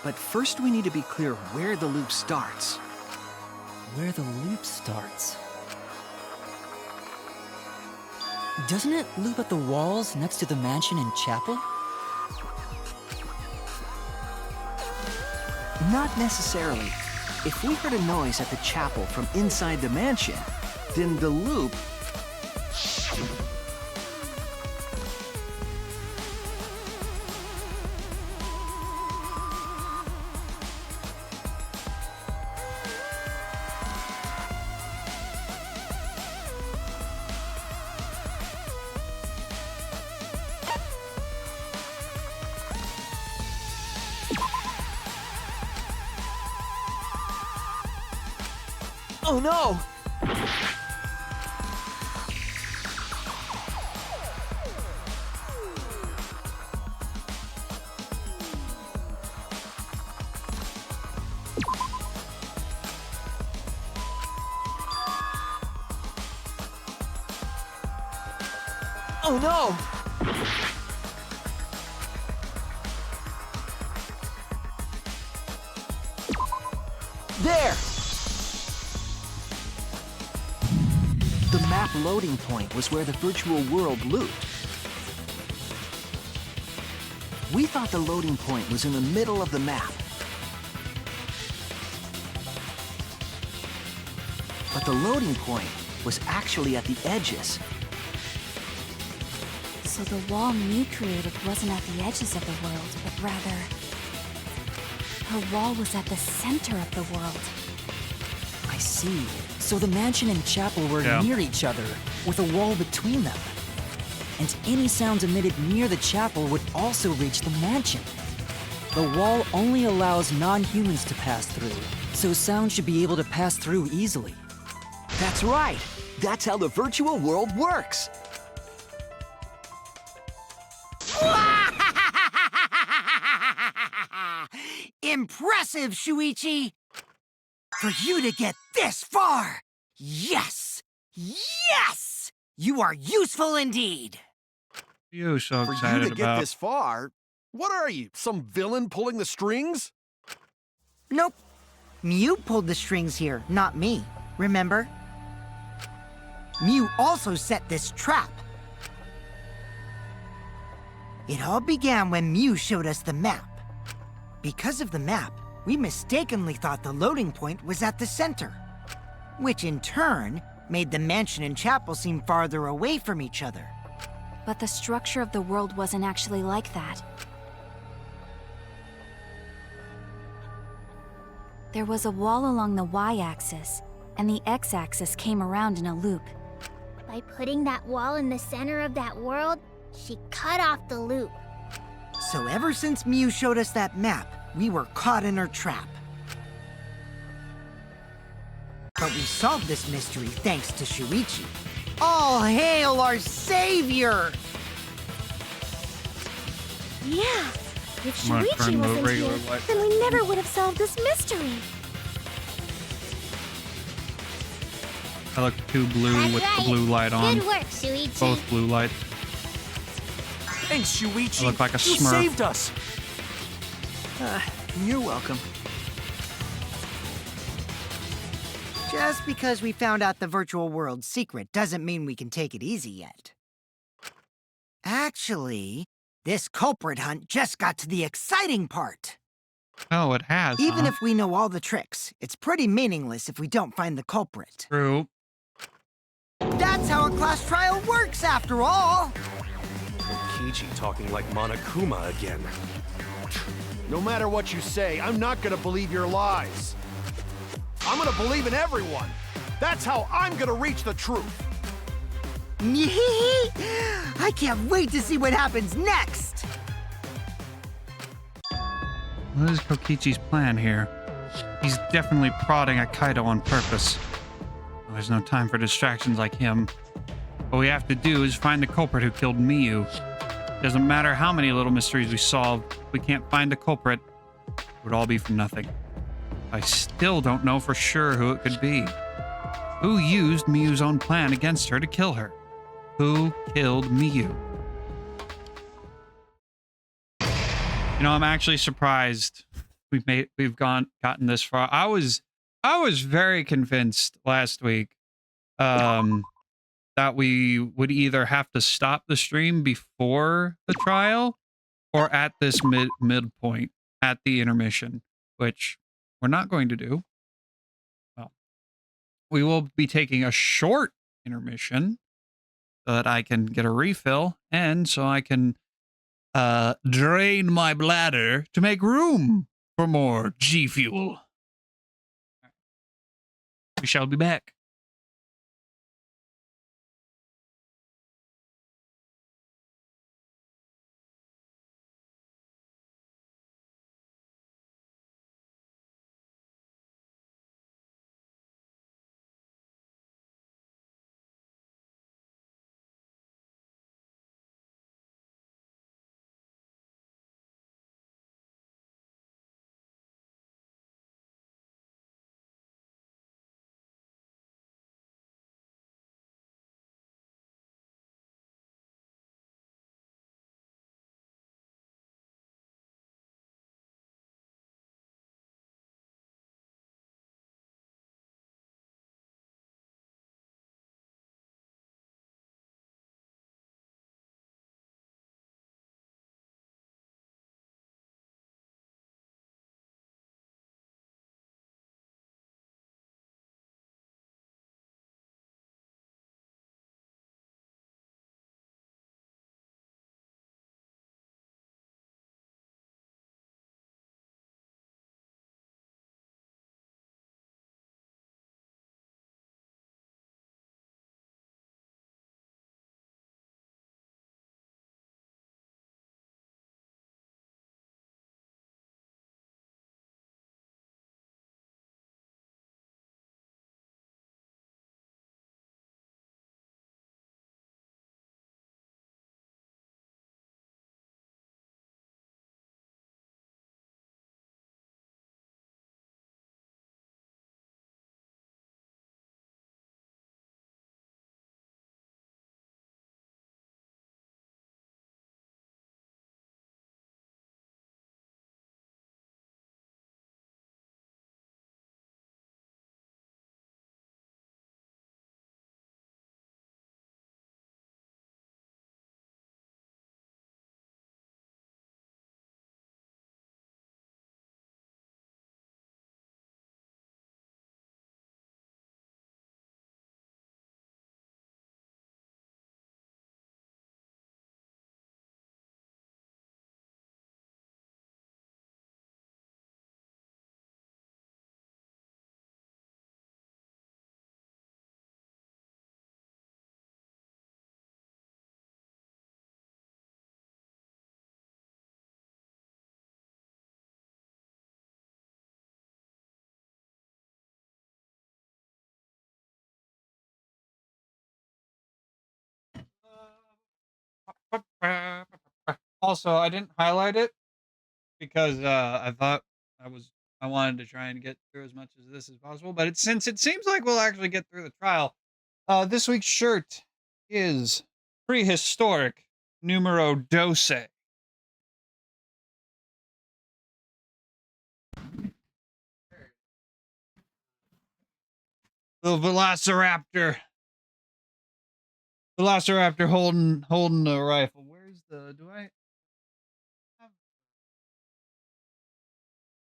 but first we need to be clear where the loop starts. Where the loop starts. Doesn't it loop at the walls next to the mansion and chapel? Not necessarily. If we heard a noise at the chapel from inside the mansion, then the loop... Oh no! Oh no! There! The map loading point was where the virtual world looped. We thought the loading point was in the middle of the map. But the loading point was actually at the edges. So the wall Mew created wasn't at the edges of the world, but rather... her wall was at the center of the world. I see. So the mansion and chapel were near each other, with a wall between them. And any sounds emitted near the chapel would also reach the mansion. The wall only allows non-humans to pass through, so sound should be able to pass through easily. That's right. That's how the virtual world works. Impressive, Shuichi! For you to get this far! Yes! Yes! You are useful indeed! You so For excited you to get about? this far, what are you, some villain pulling the strings? Nope. Mew pulled the strings here, not me. Remember? Mew also set this trap. It all began when Mew showed us the map. Because of the map, we mistakenly thought the loading point was at the center, which in turn made the mansion and chapel seem farther away from each other. But the structure of the world wasn't actually like that. There was a wall along the y-axis, and the x-axis came around in a loop. By putting that wall in the center of that world, she cut off the loop. So ever since Mew showed us that map, we were caught in her trap. But we solved this mystery thanks to Shuichi. All hail our savior! Yeah, if I'm gonna Shuichi turn the wasn't regular here, light. then we never would have solved this mystery. I look too blue That's with the right. blue light on. Good work, Shuichi. Both blue lights. Thanks, Shuichi. I look like a You Smurf. saved us. You're welcome. Just because we found out the virtual world's secret doesn't mean we can take it easy yet. Actually, this culprit hunt just got to the exciting part. Oh, it has. Even huh? if we know all the tricks, it's pretty meaningless if we don't find the culprit. True. That's how a class trial works, after all! Kichi talking like Monokuma again. No matter what you say, I'm not gonna believe your lies. I'm gonna believe in everyone. That's how I'm gonna reach the truth. I can't wait to see what happens next! What is Kokichi's plan here? He's definitely prodding at Kaido on purpose. There's no time for distractions like him. What we have to do is find the culprit who killed Miyu. Doesn't matter how many little mysteries we solve, if we can't find the culprit, it would all be for nothing. I still don't know for sure who it could be. Who used Miyu's own plan against her to kill her? Who killed Miyu? You know, I'm actually surprised we've gotten this far. I was very convinced last week that we would either have to stop the stream before the trial or at this midpoint at the intermission, which we're not going to do. Well, we will be taking a short intermission so that I can get a refill and so I can drain my bladder to make room for more G Fuel. We shall be back. Also, I didn't highlight it because I thought I wanted to try and get through as much of this as possible. But since it seems like we'll actually get through the trial, this week's shirt is prehistoric numero 12. The Velociraptor holding a rifle. Where's the? Do I?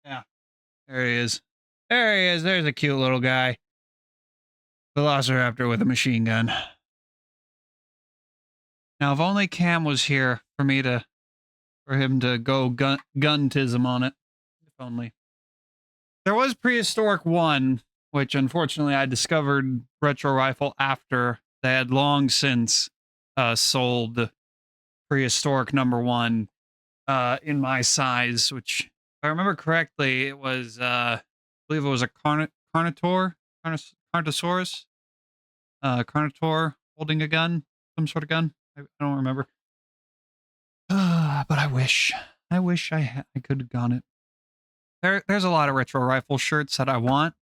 Yeah, there he is. There he is. There's a cute little guy. Velociraptor with a machine gun. Now, if only Cam was here for him to go guntism on it. If only. There was Prehistoric 1, which unfortunately I discovered Retro Rifle after they had long since sold Prehistoric number 1 in my size, which, if I remember correctly, it was, I believe it was a Carnotaurus holding a gun, some sort of gun. I don't remember. But I wish I could have gone it. There's a lot of Retro Rifle shirts that I want.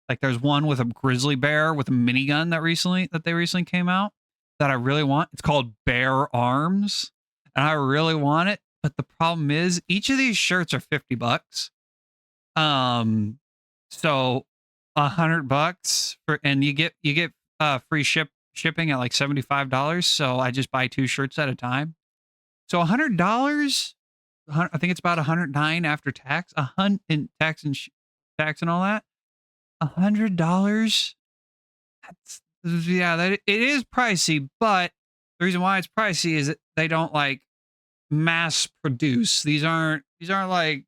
Like there's one with a grizzly bear with a minigun that they recently came out that I really want. It's called Bear Arms, and I really want it. But the problem is, each of these shirts are $50. So $100 and you get free shipping at like $75. So I just buy 2 shirts at a time. So $100. I think it's about $109 after tax. In tax and all that. $100. That it is pricey, but the reason why it's pricey is that they don't like mass produce. These aren't like,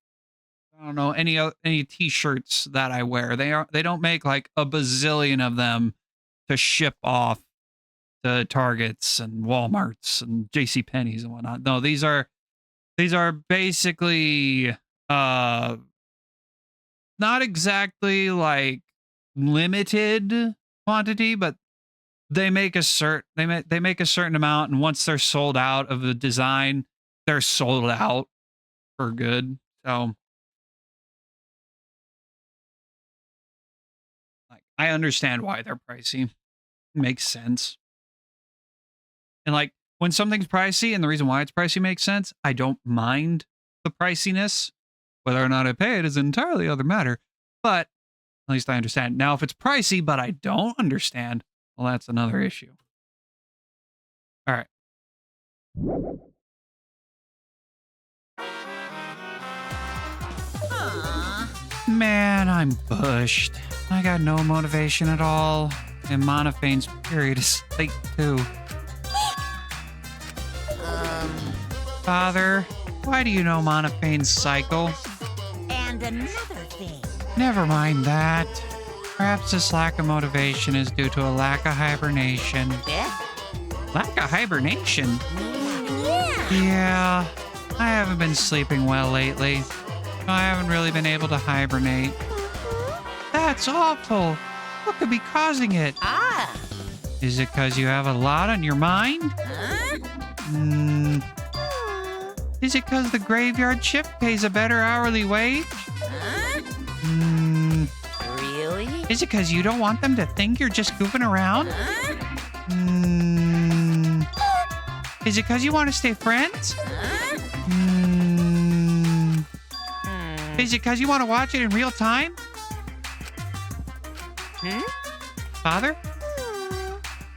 I don't know, any t-shirts that I wear. They don't make like a bazillion of them to ship off to Targets and Walmarts and JCPenney's and whatnot. No, these are basically not exactly like limited quantity, but they make a certain amount, and once they're sold out of the design, they're sold out for good. So like I understand why they're pricey. It makes sense. And like when something's pricey and the reason why it's pricey makes sense, I don't mind the priciness. Whether or not I pay it is an entirely other matter. But at least I understand. Now, if it's pricey, but I don't understand, well, that's another issue. All right. Man, I'm bushed. I got no motivation at all. And Monophane's period is late, too. Father, why do you know Monophane's cycle? And another thing. Never mind that. Perhaps this lack of motivation is due to a lack of hibernation. Yeah? Lack of hibernation? Yeah. Yeah, I haven't been sleeping well lately. I haven't really been able to hibernate. That's awful. What could be causing it? Ah. Is it because you have a lot on your mind? Huh? Is it because the graveyard shift pays a better hourly wage? Huh? Really? Is it because you don't want them to think you're just goofing around? Huh? Is it because you want to stay friends? Huh? Is it because you want to watch it in real time? Father?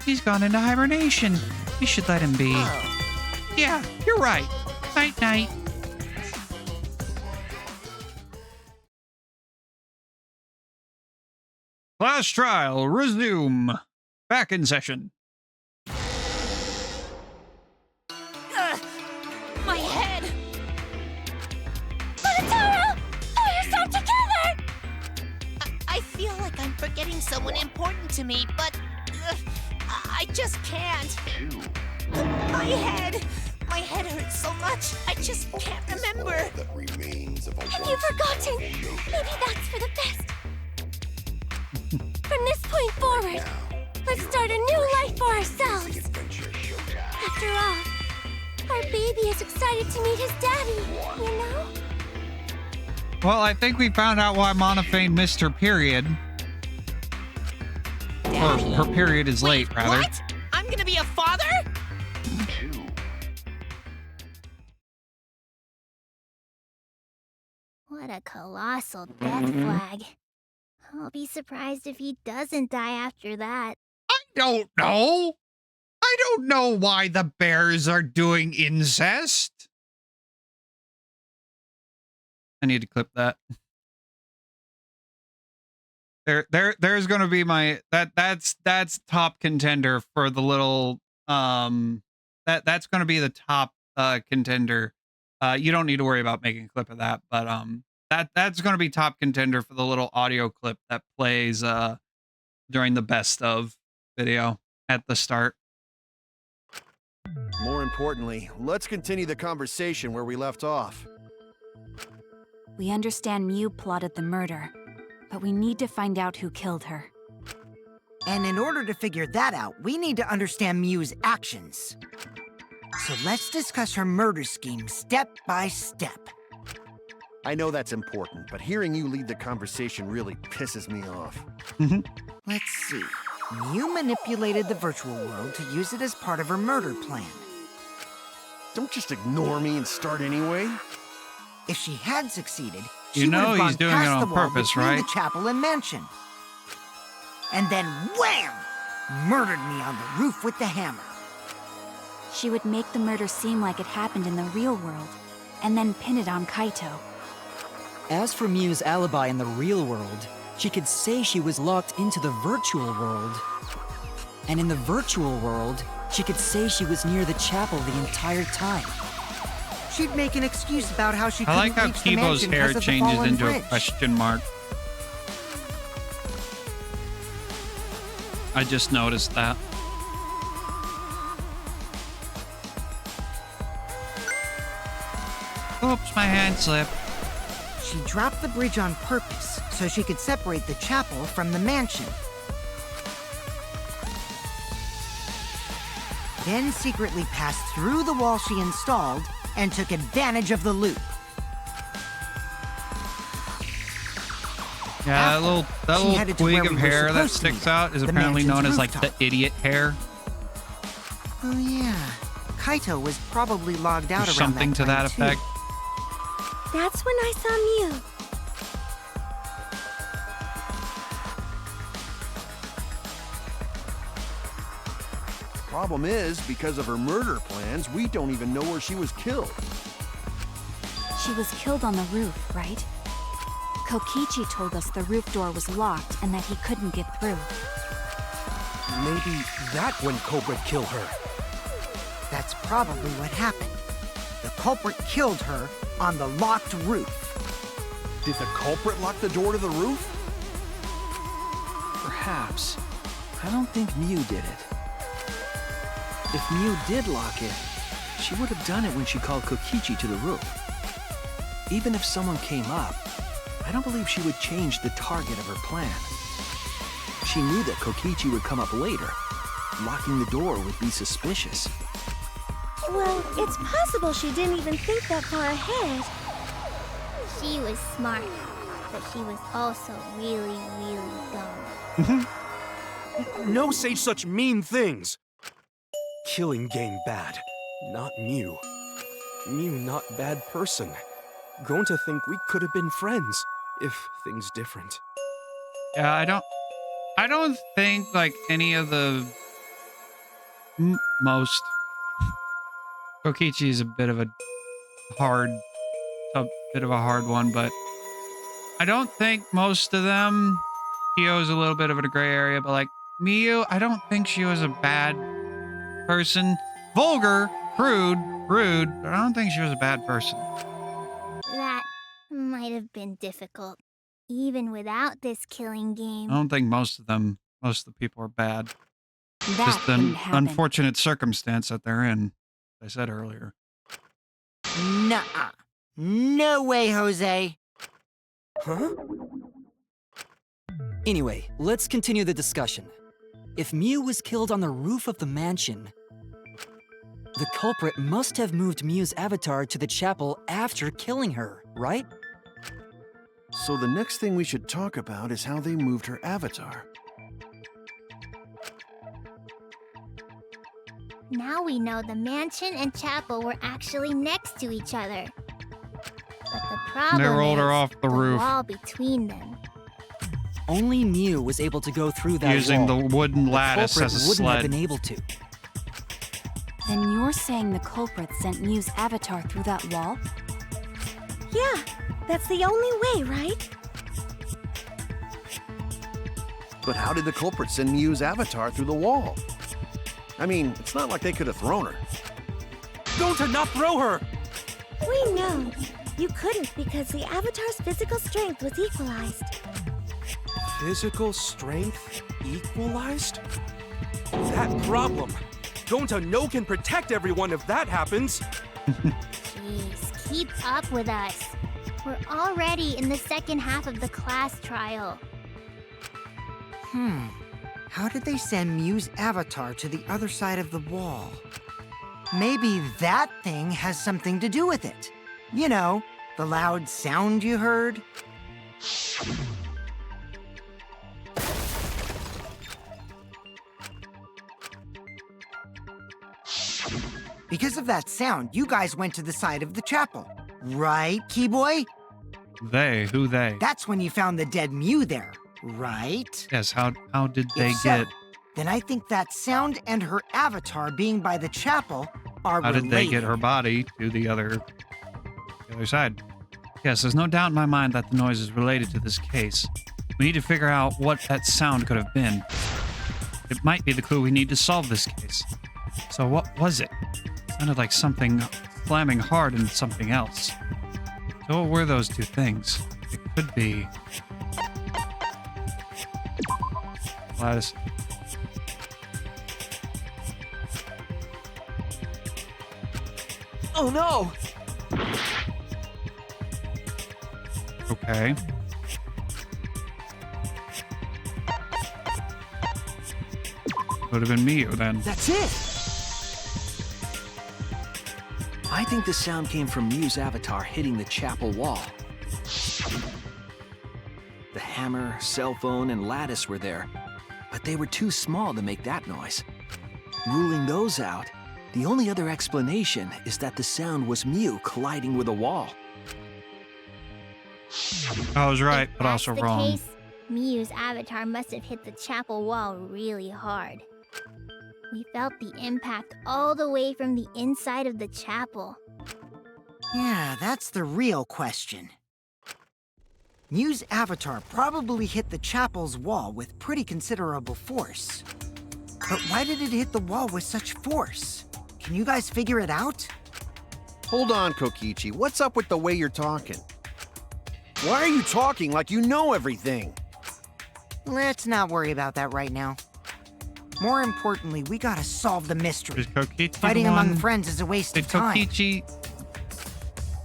He's gone into hibernation. You should let him be. Oh. Yeah, you're right. Night, night. Class trial, resume. Back in session. My head! Monotaro! Pull yourself together! I feel like I'm forgetting someone important to me, but I just can't. My head! My head hurts so much, I just can't remember. Have you forgotten? Maybe that's for the best. From this point forward, let's start a new life for ourselves. After all, Our baby is excited to meet his daddy, you know? Well, I think we found out why Monophane missed her period. Or her period is late, rather. What? I'm gonna be a father? What a colossal death flag. I'll be surprised if he doesn't die after that. I don't know. I don't know why the bears are doing incest. I need to clip that. There's gonna be my that's top contender for the little that's gonna be the top contender. You don't need to worry about making a clip of that, but that's gonna be top contender for the little audio clip that plays during the best of video at the start. More importantly, let's continue the conversation where we left off. We understand Mew plotted the murder, but we need to find out who killed her. And in order to figure that out, we need to understand Mew's actions. So let's discuss her murder scheme step by step. I know that's important, but hearing you lead the conversation really pisses me off. Let's see. Mew manipulated the virtual world to use it as part of her murder plan. Don't just ignore me and start anyway. If she had succeeded, You she would know have gone he's doing past it on the wall purpose, between right? the chapel and mansion. And then wham! Murdered me on the roof with the hammer. She would make the murder seem like it happened in the real world, and then pin it on Kaito. As for Mew's alibi in the real world, she could say she was locked into the virtual world. And in the virtual world, she could say she was near the chapel the entire time. She'd make an excuse about how she I like couldn't how reach the Kibo's mansion hair because of the changes fallen into bridge. a question mark. I just noticed that. Oops, my hand slipped. She dropped the bridge on purpose so she could separate the chapel from the mansion. Then secretly passed through the wall she installed and took advantage of the loop. Yeah, After, that she little headed to where twig we of were hair that supposed to sticks meet, out is the apparently known mansion's as like the rooftop. idiot hair. Oh yeah, Kaito was probably logged out Or around something that to time that too. effect. That's when I saw Mew. Problem is, because of her murder plans, we don't even know where she was killed. She was killed on the roof, right? Kokichi told us the roof door was locked and that he couldn't get through. Maybe that when Cobra killed her. That's probably what happened. The culprit killed her on the locked roof. Did the culprit lock the door to the roof? Perhaps. I don't think Mew did it. If Mew did lock it, she would have done it when she called Kokichi to the roof. Even if someone came up, I don't believe she would change the target of her plan. She knew that Kokichi would come up later. Locking the door would be suspicious. Well, it's possible she didn't even think that far ahead. She was smart, but she was also really, really dumb. No say such mean things. Killing game bad, not Mew. Mew not bad person. Going to think we could have been friends if things different. Yeah, I don't think like any of the most. Kokichi is a bit of a hard one, but I don't think most of them. Kyo's a little bit of a gray area, but like Miyu, I don't think she was a bad person. Vulgar, crude, rude, but I don't think she was a bad person. That might have been difficult, even without this killing game. I don't think most of the people are bad. That Just an couldn't happen. unfortunate circumstance that they're in. I said earlier. Nuh-uh. No way, Jose. Huh? Anyway, let's continue the discussion. If Mew was killed on the roof of the mansion, The culprit must have moved Miu's avatar to the chapel after killing her, right? So the next thing we should talk about is how they moved her avatar. Now we know the mansion and chapel were actually next to each other. But the problem They rolled her is off the roof. wall between them. Only Miu was able to go through that Using wall. the wooden lattice culprit as a wouldn't have sled. been able to. Then you're saying the culprit sent Miu's avatar through that wall? Yeah, that's the only way, right? But how did the culprit send Miu's avatar through the wall? I mean, it's not like they could have thrown her. Gonta, not throw her! We know. You couldn't because the avatar's physical strength was equalized. Physical strength equalized? That problem. Gonta no can protect everyone if that happens. Jeez, keep up with us. We're already in the second half of the class trial. How did they send Miu's avatar to the other side of the wall? Maybe that thing has something to do with it. You know, the loud sound you heard? Because of that sound, you guys went to the side of the chapel. Right, Keyboy? They? Who they? That's when you found the dead Miu there, right? Yes, how did they If so, get... then I think that sound and her avatar being by the chapel are How did they get related. her body to the other side? Yes, there's no doubt in my mind that the noise is related to this case. We need to figure out what that sound could have been. It might be the clue we need to solve this case. So what was it? It sounded like something slamming hard into something else. So what were those two things? It could be... Gladys. Oh no! Okay. Would have been Miu then. That's it! I think the sound came from Miu's avatar hitting the chapel wall. The hammer, cell phone, and lattice were there, but they were too small to make that noise. Ruling those out, the only other explanation is that the sound was Miu colliding with a wall. I was right, If but that's also the wrong. case, Miu's avatar must have hit the chapel wall really hard. We felt the impact all the way from the inside of the chapel. Yeah, that's the real question. Miu's avatar probably hit the chapel's wall with pretty considerable force. But why did it hit the wall with such force? Can you guys figure it out? Hold on, Kokichi. What's up with the way you're talking? Why are you talking like you know everything? Let's not worry about that right now. More importantly, we gotta solve the mystery. Is Kokichi Fighting the among one? friends is a waste Did of time. Kokichi...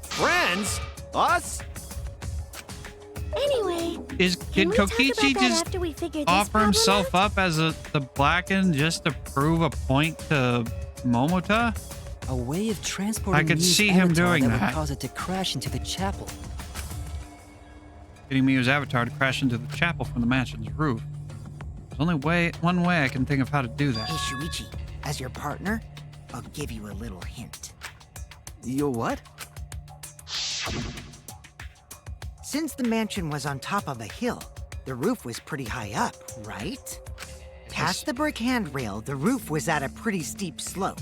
Friends? Us? Anyway, Did can we talk Kokichi about that just after we figure this offer problem himself out? up as the Blacken just to prove a point to Momota? A way of transporting I could Miu's see him avatar doing that that. would cause it to crash into the chapel. Getting Miu's avatar to crash into the chapel from the mansion's roof. There's only one way I can think of how to do that. Hey, Shuichi, as your partner, I'll give you a little hint. Yo, what? Since the mansion was on top of a hill, the roof was pretty high up, right? Past the brick handrail, the roof was at a pretty steep slope.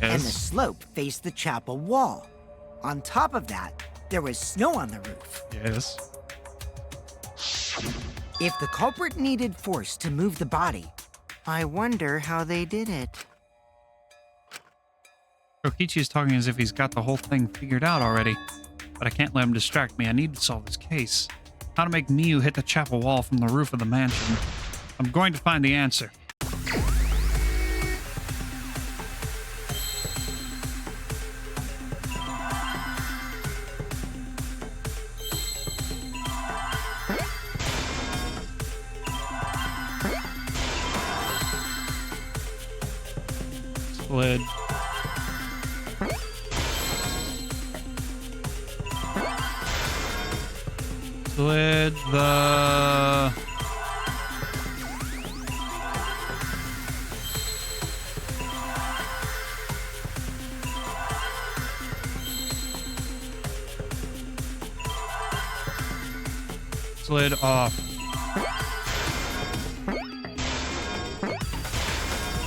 And the Yes. slope faced the chapel wall. On top of that, there was snow on the roof. Yes. If the culprit needed force to move the body, I wonder how they did it. Kokichi is talking as if he's got the whole thing figured out already. But I can't let him distract me. I need to solve this case. How to make Miu hit the chapel wall from the roof of the mansion. I'm going to find the answer. Slid. Slid the... Slid off.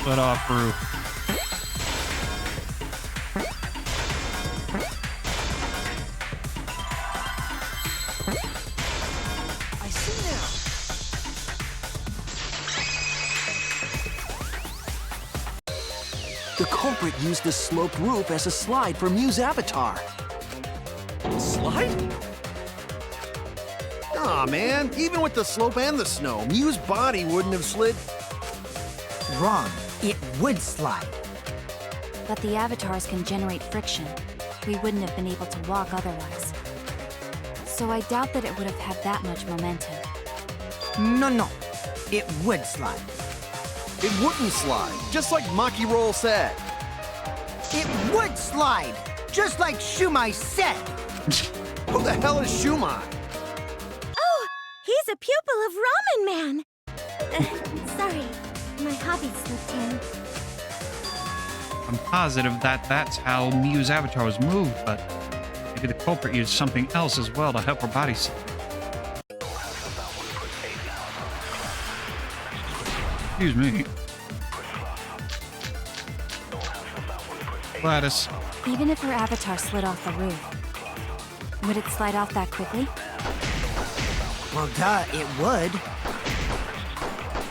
Slid off roof. I see now. The culprit used the sloped roof as a slide for Mew's avatar. Slide? Aw, man. Even with the slope and the snow, Mew's body wouldn't have slid. Wrong. It would slide. But the avatars can generate friction. We wouldn't have been able to walk otherwise. So I doubt that it would have had that much momentum. No. It would slide. It wouldn't slide, just like Maki Roll said. It would slide, just like Shumai said. Who the hell is Shumai? Oh, he's a pupil of Ramen Man. Sorry, my hobby slipped in. I'm positive that that's how Mew's avatar was moved, but maybe the culprit used something else as well to help her body slide. Excuse me. Gladys. Even if her avatar slid off the roof, would it slide off that quickly? Well, duh, it would.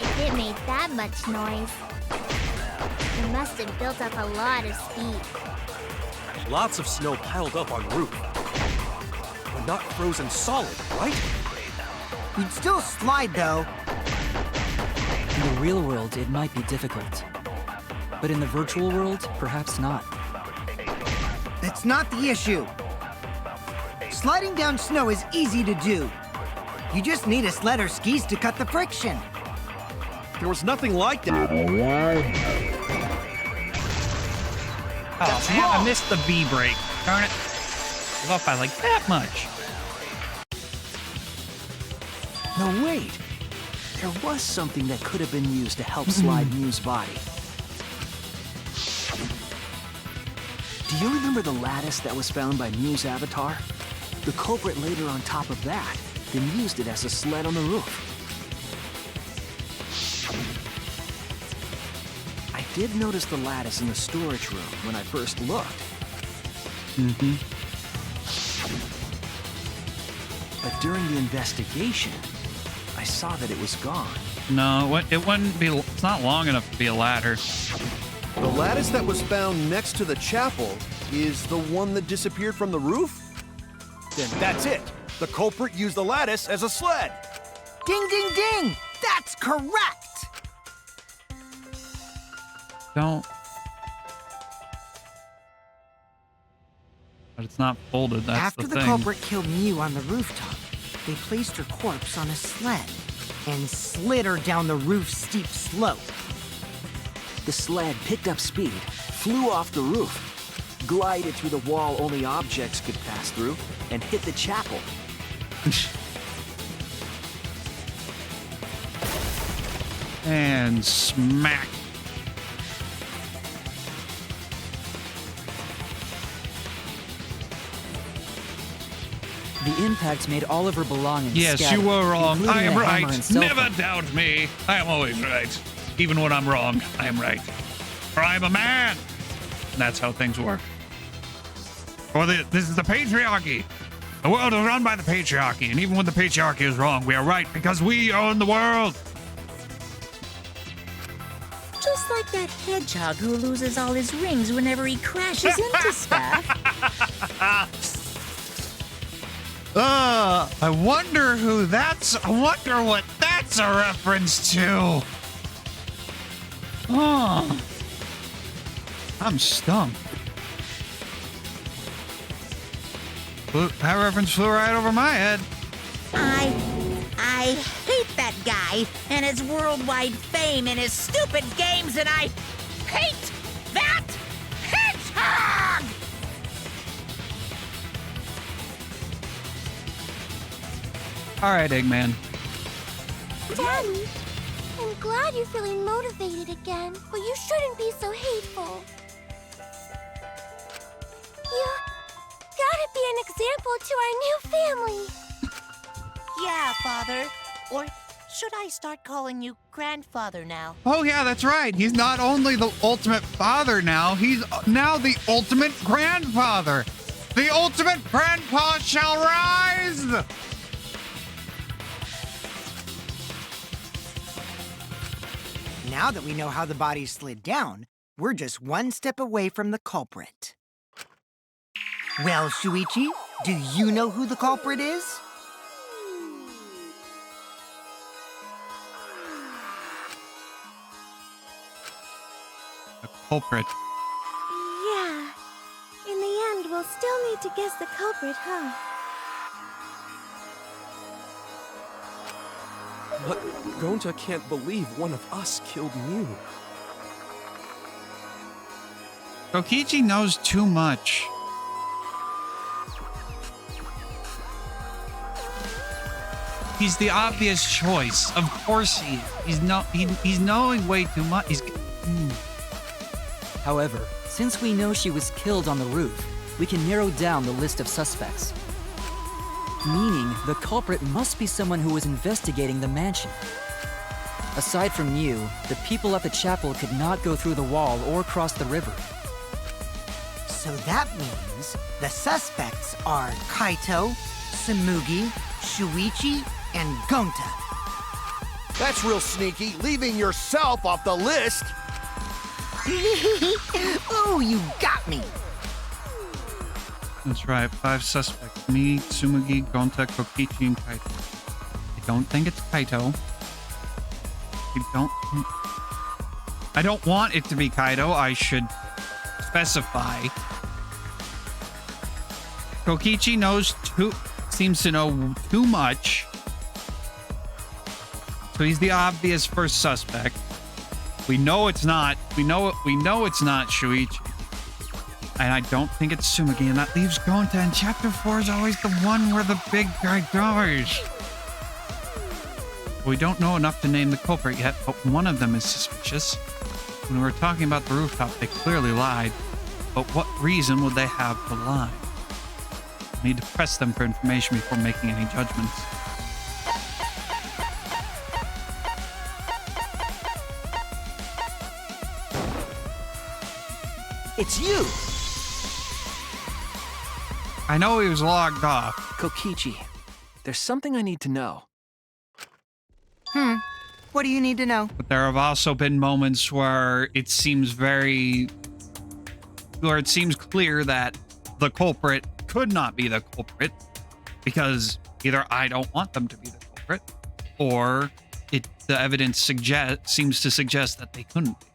If it made that much noise, it must have built up a lot of speed. Lots of snow piled up on roof. But not frozen solid, right? You'd still slide, though. In the real world, it might be difficult. But in the virtual world, perhaps not. That's not the issue. Sliding down snow is easy to do. You just need a sled or skis to cut the friction. There was nothing like that. Oh man, I missed the B break. Darn it. It was off by like that much. No, wait. There was something that could have been used to help slide Mew's body. Do you remember the lattice that was found by Mew's avatar? The culprit laid her on top of that, then used it as a sled on the roof. I did notice the lattice in the storage room when I first looked. But during the investigation, I saw that it was gone. No, it wouldn't be. It's not long enough to be a ladder. The lattice that was found next to the chapel is the one that disappeared from the roof? Then that's it. The culprit used the lattice as a sled. Ding, ding, ding! That's correct! Don't. But it's not folded. That's After the the thing. culprit killed Mew on the rooftop, they placed her corpse on a sled and slid her down the roof's steep slope. The sled picked up speed, flew off the roof, glided through the wall only objects could pass through, and hit the chapel. And smack. The impact made all of her belongings Yes, scattered, you were wrong. including I am the hammer right. and cell Never phone. doubt me. I am always right. Even when I'm wrong, I am right. For I am a man. And that's how things work. This is the patriarchy. The world is run by the patriarchy. And even when the patriarchy is wrong, we are right because we own the world. Just like that hedgehog who loses all his rings whenever he crashes into stuff. I wonder who that's. I wonder what that's a reference to. Oh, I'm stumped. That reference flew right over my head. I hate that guy and his worldwide fame and his stupid games, and I hate that hedgehog! All right, Eggman. Daddy, I'm glad you're feeling motivated again, but you shouldn't be so hateful. You gotta be an example to our new family. Yeah, Father. Or should I start calling you grandfather now? Oh, yeah, that's right. He's not only the ultimate father now, he's now the ultimate grandfather. The ultimate grandpa shall rise! Now that we know how the body slid down, we're just one step away from the culprit. Well, Shuichi, do you know who the culprit is? The culprit. Yeah. In the end, we'll still need to guess the culprit, huh? But Gonta can't believe one of us killed Mew. Kokichi knows too much. He's the obvious choice. Of course he is. He's knowing way too much. However, since we know she was killed on the roof, we can narrow down the list of suspects. Meaning, the culprit must be someone who was investigating the mansion. Aside from you, the people at the chapel could not go through the wall or cross the river. So that means the suspects are Kaito, Samugi, Shuichi, and Gonta. That's real sneaky, leaving yourself off the list. Oh, you got me. That's right, 5 suspects. Me, Tsumugi, Gonta, Kokichi, and Kaito. I don't think it's Kaito. I don't want it to be Kaito. I should specify. Kokichi seems to know too much. So he's the obvious first suspect. We know it's not. We know it's not Shuichi. And I don't think it's Tsumugi, and that leaves Gonta, and Chapter 4 is always the one where the big guy dies. We don't know enough to name the culprit yet, but one of them is suspicious. When we were talking about the rooftop, they clearly lied. But what reason would they have to lie? We need to press them for information before making any judgments. It's you! I know he was logged off. Kokichi, there's something I need to know. What do you need to know? But there have also been moments where it seems clear that the culprit could not be the culprit because either I don't want them to be the culprit or the evidence seems to suggest that they couldn't be.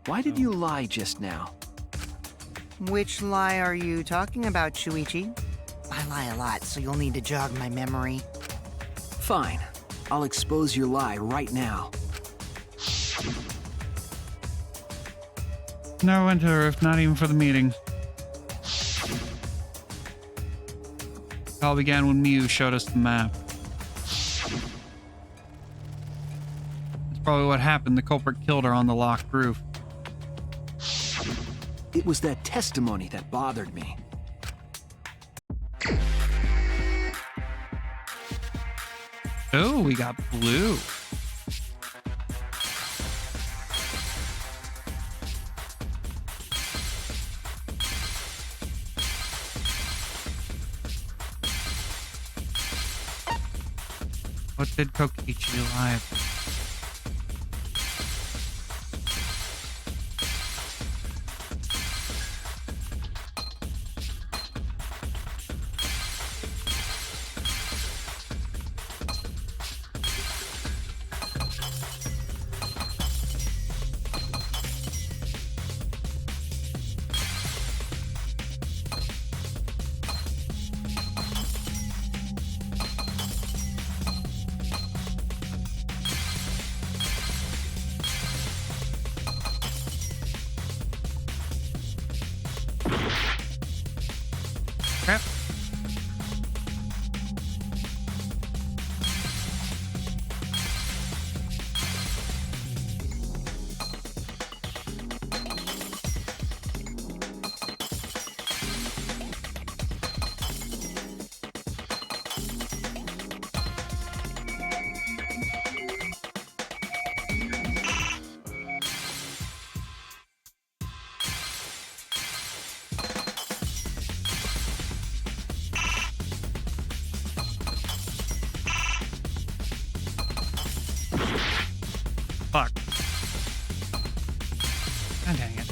Why did you lie just now? Which lie are you talking about, Shuichi? I lie a lot, so you'll need to jog my memory. Fine. I'll expose your lie right now. No went to the roof, not even for the meeting. It all began when Mew showed us the map. That's probably what happened. The culprit killed her on the locked roof. It was that testimony that bothered me. Oh, we got blue. What did Kokichi lie about? Fuck. God dang it.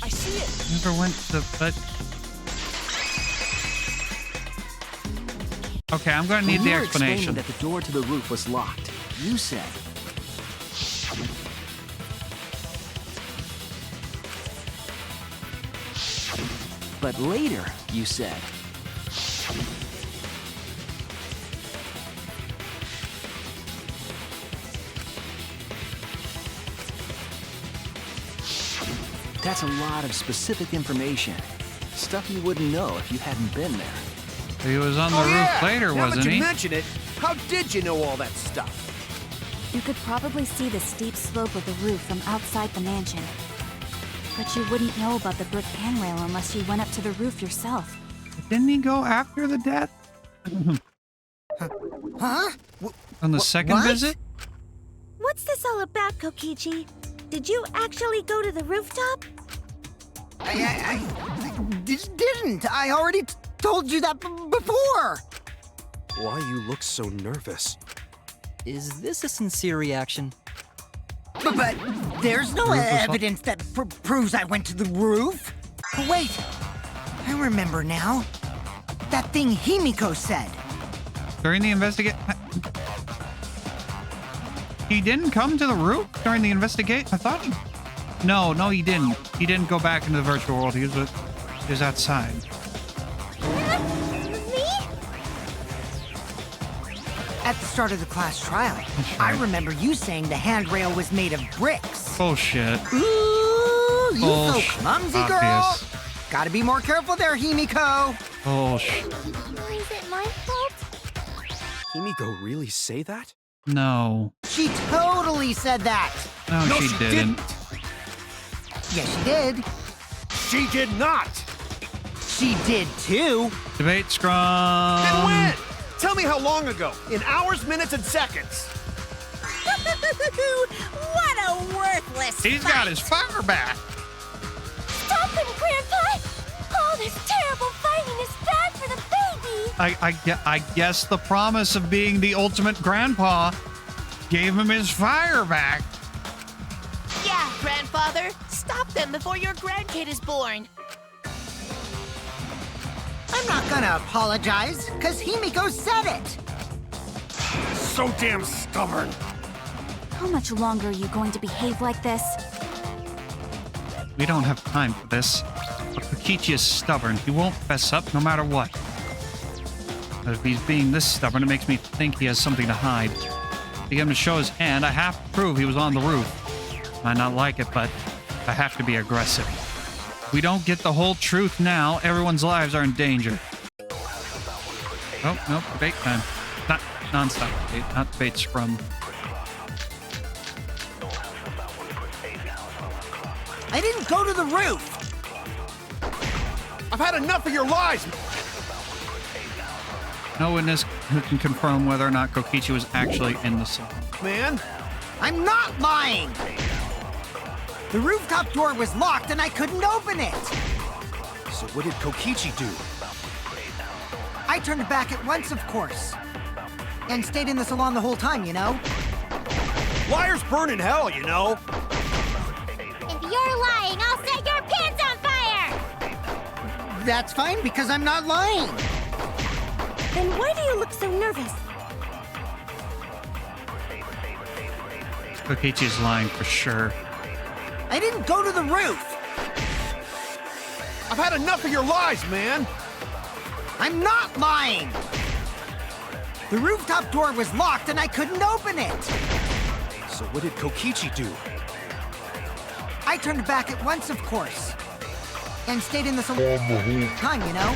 I see it. Never went to the but. Okay, I'm gonna need When the you were explaining explanation. that the door to the roof was locked, you said, but later you said, that's a lot of specific information. Stuff you wouldn't know if you hadn't been there. He was on the Oh, roof yeah. later, Now wasn't that he? you mention it, how did you know all that stuff? You could probably see the steep slope of the roof from outside the mansion. But you wouldn't know about the brick handrail unless you went up to the roof yourself. Didn't he go after the death? Huh? On the second what? visit? What's this all about, Kokichi? Did you actually go to the rooftop? I didn't. I already told you that before. Why you look so nervous? Is this a sincere reaction? But there's no Roof was up. evidence that proves I went to the roof. Wait, I remember now. That thing Himiko said. During the investigate, he didn't come to the roof during the investigate. I thought he. No, he didn't. He didn't go back into the virtual world. He was outside. Me? At the start of the class trial, That's I right. remember you saying the handrail was made of bricks. Bullshit. Ooh, you so Bullshit. clumsy, girl. Obvious. Gotta be more careful there, Himiko. Bullshit. Is it my fault? Himiko really say that? No. She totally said that. No, she didn't. Yes, she did. She did not! She did too. Debate scrum. Then when? Tell me how long ago. In hours, minutes, and seconds. What a worthless He's got his fire back. Stop him, Grandpa! All this terrible fighting is bad for the baby! I guess the promise of being the ultimate grandpa gave him his fire back. Yeah, grandfather. Stop them before your grandkid is born. I'm not gonna apologize, because Himiko said it. So damn stubborn. How much longer are you going to behave like this? We don't have time for this. But Kokichi is stubborn. He won't fess up no matter what. But if he's being this stubborn, it makes me think he has something to hide. To get him to show his hand, I have to prove he was on the roof. Might not like it, but I have to be aggressive. If we don't get the whole truth now, everyone's lives are in danger. Oh, nope, debate time. Not non-stop debate, not debate scrum. I didn't go to the roof. I've had enough of your lies. No witness who can confirm whether or not Kokichi was actually in the salon. Man, I'm not lying. The rooftop door was locked and I couldn't open it. So what did Kokichi do? I turned it back at once, of course. And stayed in the salon the whole time, you know? liars burn in hell, you know. If you're lying, I'll set your pants on fire! That's fine, because I'm not lying. Then why do you look so nervous? Kokichi's lying for sure. I didn't go to the roof. I've had enough of your lies, man. I'm not lying. The rooftop door was locked and I couldn't open it. So what did Kokichi do? I turned it back at once, of course. And stayed in the salon the whole time, you know?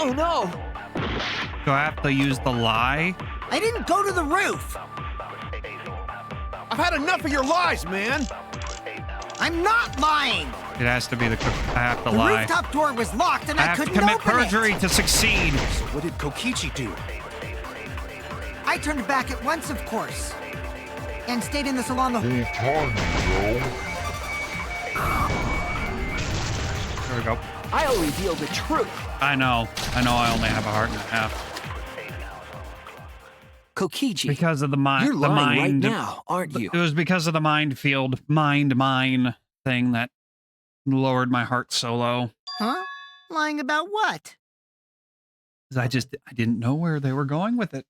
Oh no! Do I have to use the lie? I didn't go to the roof. I've had enough of your lies, man. I'm not lying. It has to be I have to The lie. rooftop door was locked and I I have to couldn't commit open perjury it. to succeed. So what did Kokichi do? I turned back at once, of course, and stayed in the salon the whole time, There we go. I'll reveal the truth. I know I only have a heart and a half. Kokichi, Because of the mind. you're the lying mind. right now, aren't you? It was because of the mind field, mine thing that lowered my heart so low. Huh? Lying about what? 'Cause I didn't know where they were going with it.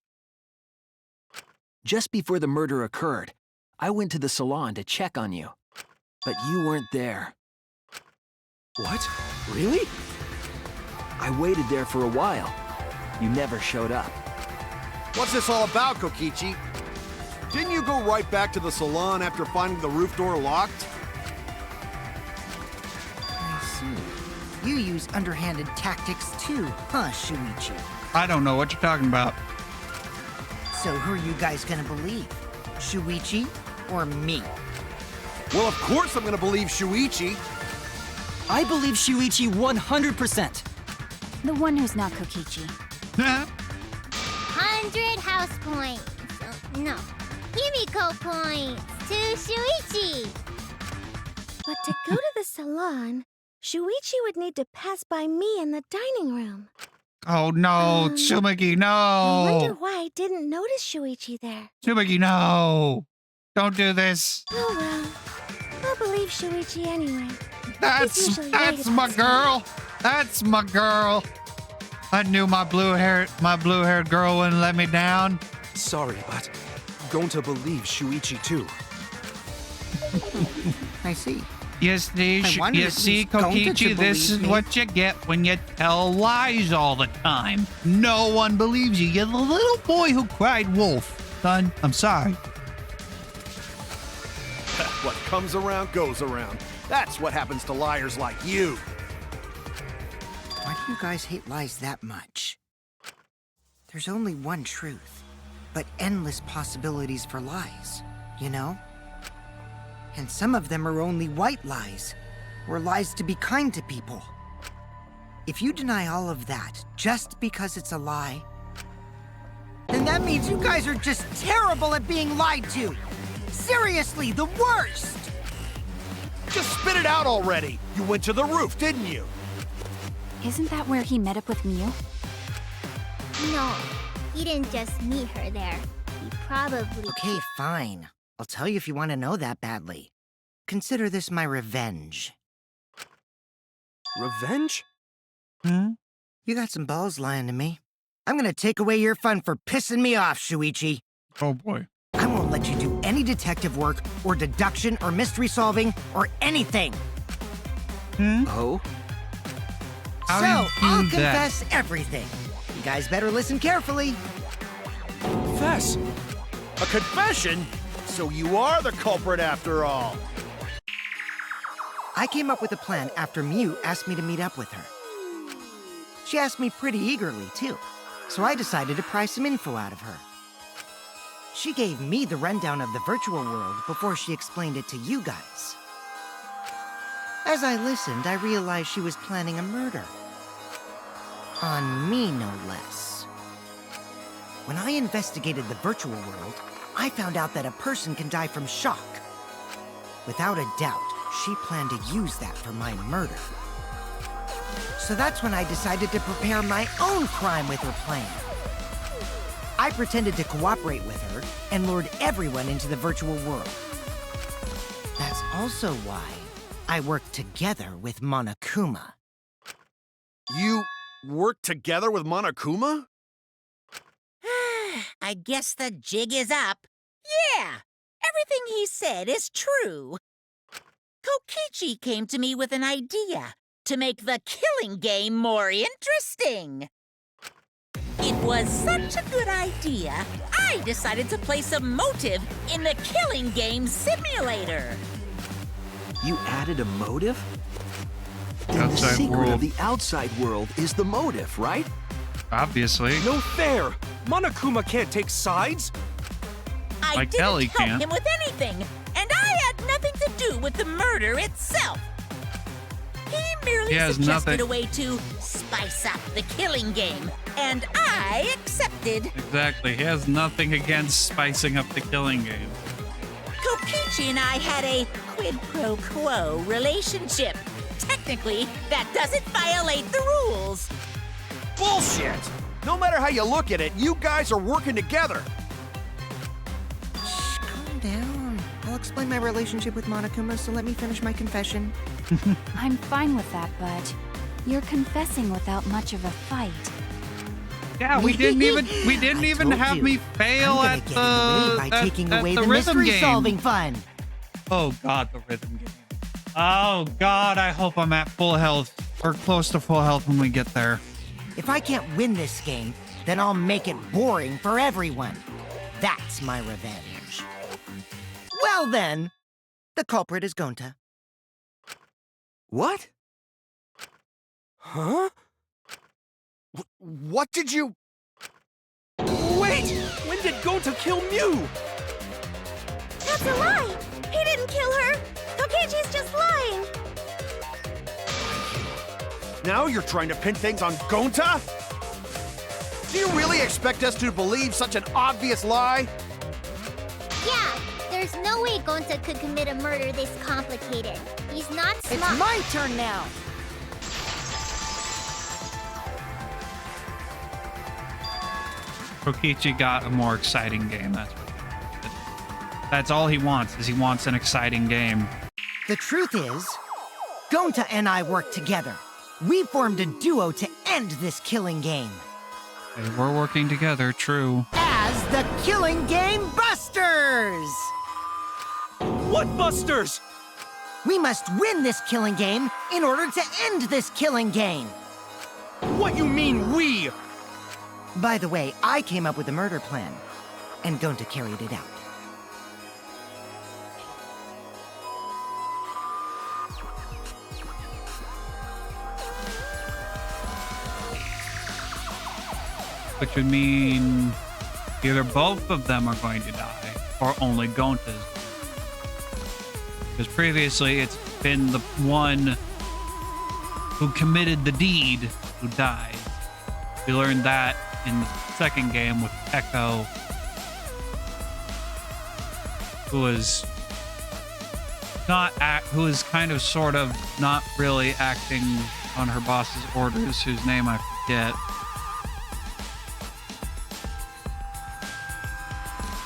Just before the murder occurred, I went to the salon to check on you. But you weren't there. What? Really? I waited there for a while. You never showed up. What's this all about, Kokichi? Didn't you go right back to the salon after finding the roof door locked? I see. You use underhanded tactics too, huh, Shuichi? I don't know what you're talking about. So who are you guys gonna believe? Shuichi or me? Well, of course I'm gonna believe Shuichi. I believe Shuichi 100%. The one who's not Kokichi. 100 house points. No, Himiko points to Shuichi. But to go to the salon, Shuichi would need to pass by me in the dining room. Oh no, Tsumaki, I wonder no! why I didn't notice Shuichi there. Tsumaki, no! Don't do this. Oh well, I'll believe Shuichi anyway. That's usually right my about girl. That's my girl. I knew my blue-haired girl wouldn't let me down. Sorry, but I'm going to believe Shuichi too. I see. You see, I wondered you if see, he's going to Kokichi, this believe is me. what you get when you tell lies all the time. No one believes you. You're the little boy who cried wolf. Son, I'm sorry. What comes around goes around. That's what happens to liars like you. Why do you guys hate lies that much? There's only one truth, but endless possibilities for lies, you know? And some of them are only white lies, or lies to be kind to people. If you deny all of that just because it's a lie, then that means you guys are just terrible at being lied to. Seriously, the worst! Just spit it out already. You went to the roof, didn't you? Isn't that where he met up with Miu? No, he didn't just meet her there. He probably... Okay, fine. I'll tell you if you want to know that badly. Consider this my revenge. Revenge? Hmm? You got some balls lying to me. I'm gonna take away your fun for pissing me off, Shuichi. Oh boy. I won't let you do any detective work, or deduction, or mystery solving, or anything. Oh? How so, do you do I'll that? confess everything. You guys better listen carefully. Confess. A confession? So you are the culprit after all. I came up with a plan after Miu asked me to meet up with her. She asked me pretty eagerly, too, so I decided to pry some info out of her. She gave me the rundown of the virtual world before she explained it to you guys. As I listened, I realized she was planning a murder. On me, no less. When I investigated the virtual world, I found out that a person can die from shock. Without a doubt, she planned to use that for my murder. So that's when I decided to prepare my own crime with her plan. I pretended to cooperate with her and lured everyone into the virtual world. That's also why I worked together with Monokuma. You worked together with Monokuma? I guess the jig is up. Yeah, everything he said is true. Kokichi came to me with an idea to make the killing game more interesting. It was such a good idea, I decided to place a motive in the killing game simulator. You added a motive? Then the Outside secret world. of the outside world is the motive, right? Obviously. No fair! Monokuma can't take sides! I Like didn't Ellie help can. him with anything, and I had nothing to do with the murder itself. He merely He has suggested nothing. a way to spice up the killing game, and I accepted. Exactly. He has nothing against spicing up the killing game. Kokichi and I had a quid pro quo relationship. Technically, that doesn't violate the rules. Bullshit! No matter how you look at it, you guys are working together. Shh, calm down. I'll explain my relationship with Monokuma, so let me finish my confession. I'm fine with that, but you're confessing without much of a fight. Yeah, we didn't even I told have you. me fail I'm at gonna get in the the way by at- taking at away the the rhythm mystery game. solving fun. Oh god, the rhythm game. Oh god, I hope I'm at full health or close to full health when we get there. If I can't win this game, then I'll make it boring for everyone. That's my revenge. Well then, the culprit is Gonta. What? Huh? What did you... Wait! When did Gonta kill Mew? That's a lie! He didn't kill her! Kokichi's just lying! Now you're trying to pin things on Gonta? Do you really expect us to believe such an obvious lie? Yeah, there's no way Gonta could commit a murder this complicated. He's not smart. It's my turn now. Kokichi got a more exciting game. That's all he wants. Is he wants an exciting game. The truth is, Gonta and I worked together. We formed a duo to end this killing game. Okay, we're working together. True. As the Killing Game Busters! What busters? We must win this killing game in order to end this killing game. What you mean, we? By the way, I came up with the murder plan, and Gonta carried it out. Which would mean either both of them are going to die, or only Gonta's. Because previously it's been the one who committed the deed who died. We learned that in the second game with Echo, who was who is kind of sort of not really acting on her boss's orders, whose name I forget.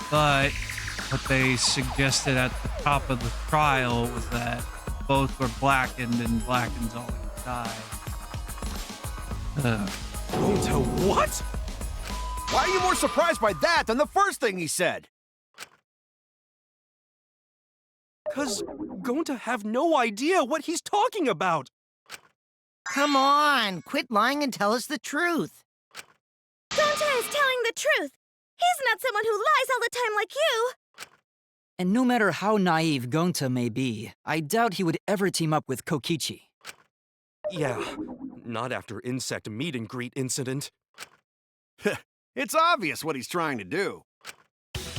But what they suggested at the top of the trial was that both were blackened and blackens always die. Gonta, what? Why are you more surprised by that than the first thing he said? 'Cause Gonta have no idea what he's talking about. Come on, quit lying and tell us the truth. Gonta is telling the truth! He's not someone who lies all the time like you! And no matter how naive Gonta may be, I doubt he would ever team up with Kokichi. Yeah, not after insect meet and greet incident. It's obvious what he's trying to do.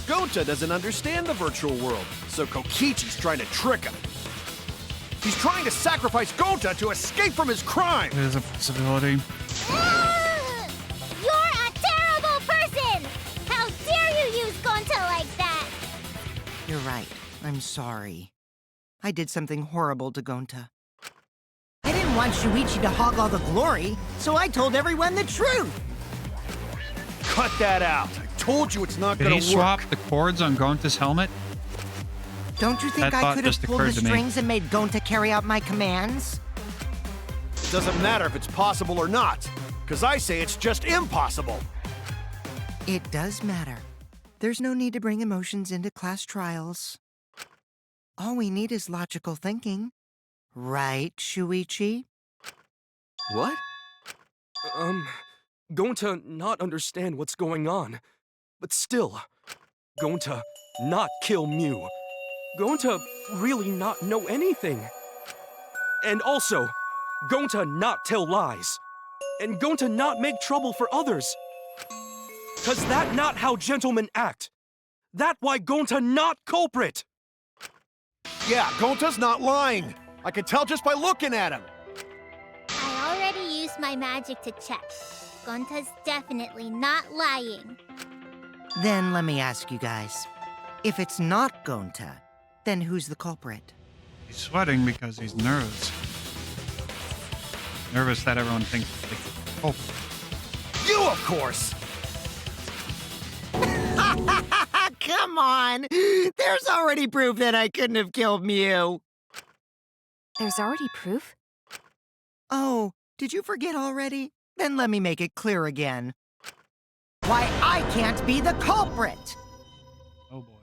Gonta doesn't understand the virtual world, so Kokichi's trying to trick him. He's trying to sacrifice Gonta to escape from his crime! There's a possibility. Ugh! You're a terrible person! How dare you use Gonta like that? You're right. I'm sorry. I did something horrible to Gonta. I didn't want Shuichi to hog all the glory, so I told everyone the truth. Cut that out. I told you it's not Did gonna he work. swap the cords on Gonta's helmet? Don't you think That I thought could have just pulled the occurred to me. strings and made Gonta carry out my commands? It doesn't matter if it's possible or not, because I say it's just impossible. It does matter. There's no need to bring emotions into class trials. All we need is logical thinking. Right, Shuichi? What? Gonta not understand what's going on. But still, Gonta not kill Mew. Gonta really not know anything. And also, Gonta not tell lies. and Gonta not make trouble for others. 'Cause that not how gentlemen act. That why Gonta not culprit. Yeah, Gonta's not lying. I can tell just by looking at him. I already used my magic to check. Gonta's definitely not lying. Then let me ask you guys. If it's not Gonta, then who's the culprit? He's sweating because he's nervous. Nervous that everyone thinks he's the culprit. You, of course! Come on! There's already proof that I couldn't have killed Mew. There's already proof? Oh, did you forget already? Then let me make it clear again. Why I can't be the culprit! Oh boy.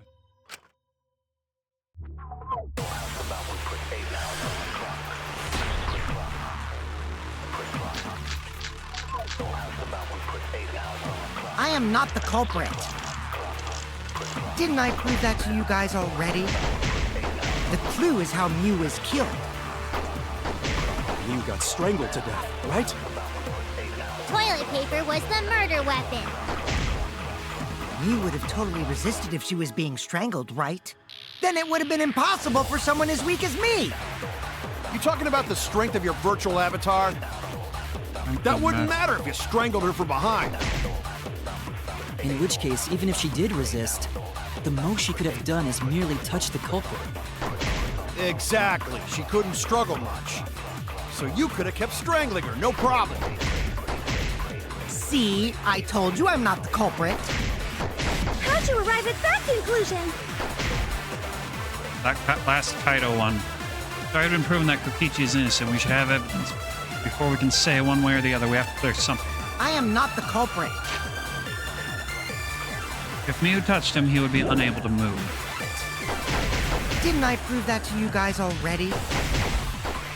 I am not the culprit. Didn't I prove that to you guys already? The clue is how Mew was killed. Mew got strangled to death, right? Toilet paper was the murder weapon. Mew would have totally resisted if she was being strangled, right? Then it would have been impossible for someone as weak as me! You talking about the strength of your virtual avatar? That wouldn't matter if you strangled her from behind. In which case, even if she did resist, the most she could have done is merely touch the culprit. Exactly. She couldn't struggle much. So you could have kept strangling her, no problem. See, I told you I'm not the culprit. How'd you arrive at that conclusion? That last Kaido one. So I've been proven that Kokichi is innocent. We should have evidence. Before we can say one way or the other, we have to clear something. I am not the culprit. If Mew touched him, he would be unable to move. Didn't I prove that to you guys already?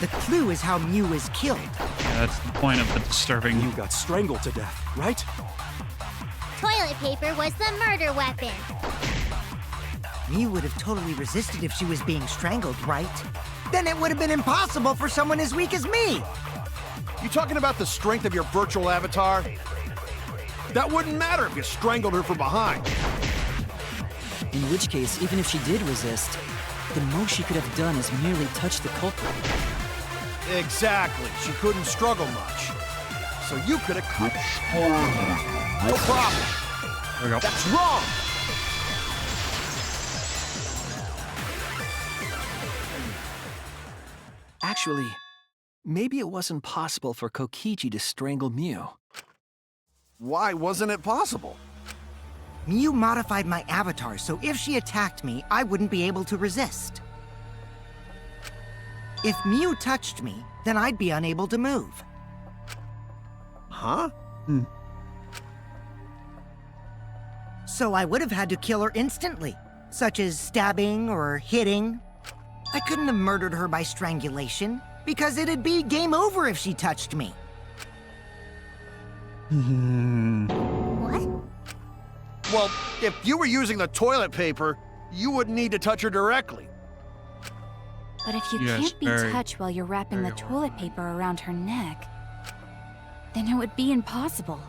The clue is how Mew was killed. Yeah, that's the point of the disturbing. Mew got strangled to death, right? Toilet paper was the murder weapon. Mew would have totally resisted if she was being strangled, right? Then it would have been impossible for someone as weak as me! You talking about the strength of your virtual avatar? That wouldn't matter if you strangled her from behind. In which case, even if she did resist, the most she could have done is merely touch the culprit. Exactly. She couldn't struggle much. So you could have... No problem. There we go. That's wrong! Actually, maybe it wasn't possible for Kokichi to strangle Mew. Why wasn't it possible? Mew modified my avatar, so if she attacked me, I wouldn't be able to resist. If Mew touched me, then I'd be unable to move. Huh? So I would have had to kill her instantly, such as stabbing or hitting. I couldn't have murdered her by strangulation, because it'd be game over if she touched me. What? Well, if you were using the toilet paper, you wouldn't need to touch her directly. But if you Yes, can't be very, touched while you're wrapping the very toilet paper around her neck, then it would be impossible.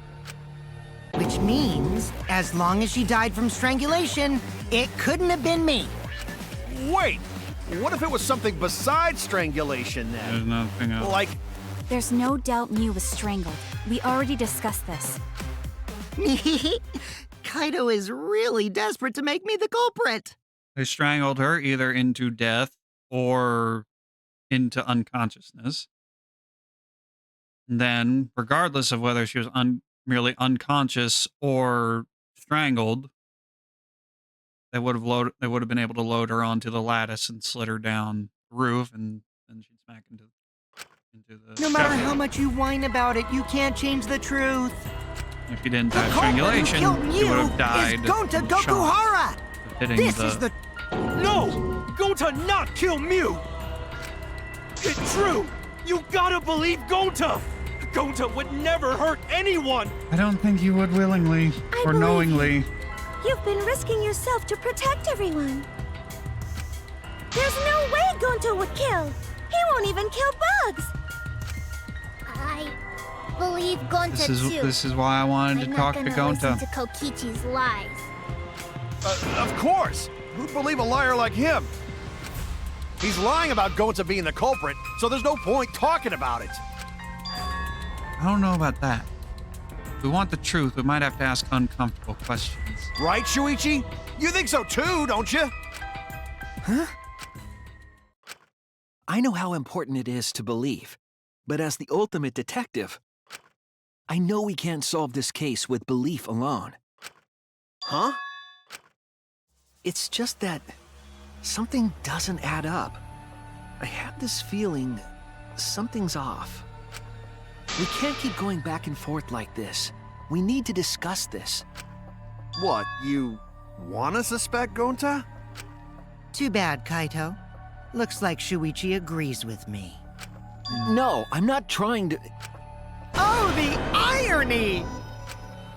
Which means, as long as she died from strangulation, it couldn't have been me. Wait! What if it was something besides strangulation There's then? nothing else. Like, There's no doubt Mew was strangled. We already discussed this. Kaido is really desperate to make me the culprit. They strangled her either into death or into unconsciousness. And then, regardless of whether she was merely unconscious or strangled, they would have been able to load her onto the lattice and slit her down the roof, and then she'd smack into the. No matter chapel. how much you whine about it, you can't change the truth. If you didn't The die of culprit who strangulation, killed you would Mew have died. is Gonta of shock Gokuhara! of hitting This is the... No! Gonta not kill Mew! It's true! You gotta believe Gonta! Gonta would never hurt anyone! I don't think you would willingly I or believe knowingly. You've been risking yourself to protect everyone. There's no way Gonta would kill. He won't even kill bugs. believe Gonta too. This is why I wanted to I'm talk not to gonna Gonta. listen to Kokichi's lies. Of course! Who'd believe a liar like him? He's lying about Gonta being the culprit, so there's no point talking about it. I don't know about that. If we want the truth, we might have to ask uncomfortable questions. Right, Shuichi? You think so too, don't you? Huh? I know how important it is to believe, but as the ultimate detective, I know we can't solve this case with belief alone. Huh? It's just that something doesn't add up. I have this feeling something's off. We can't keep going back and forth like this. We need to discuss this. What, you wanna suspect Gonta? Too bad, Kaito. Looks like Shuichi agrees with me. No, I'm not trying to... Oh, the irony!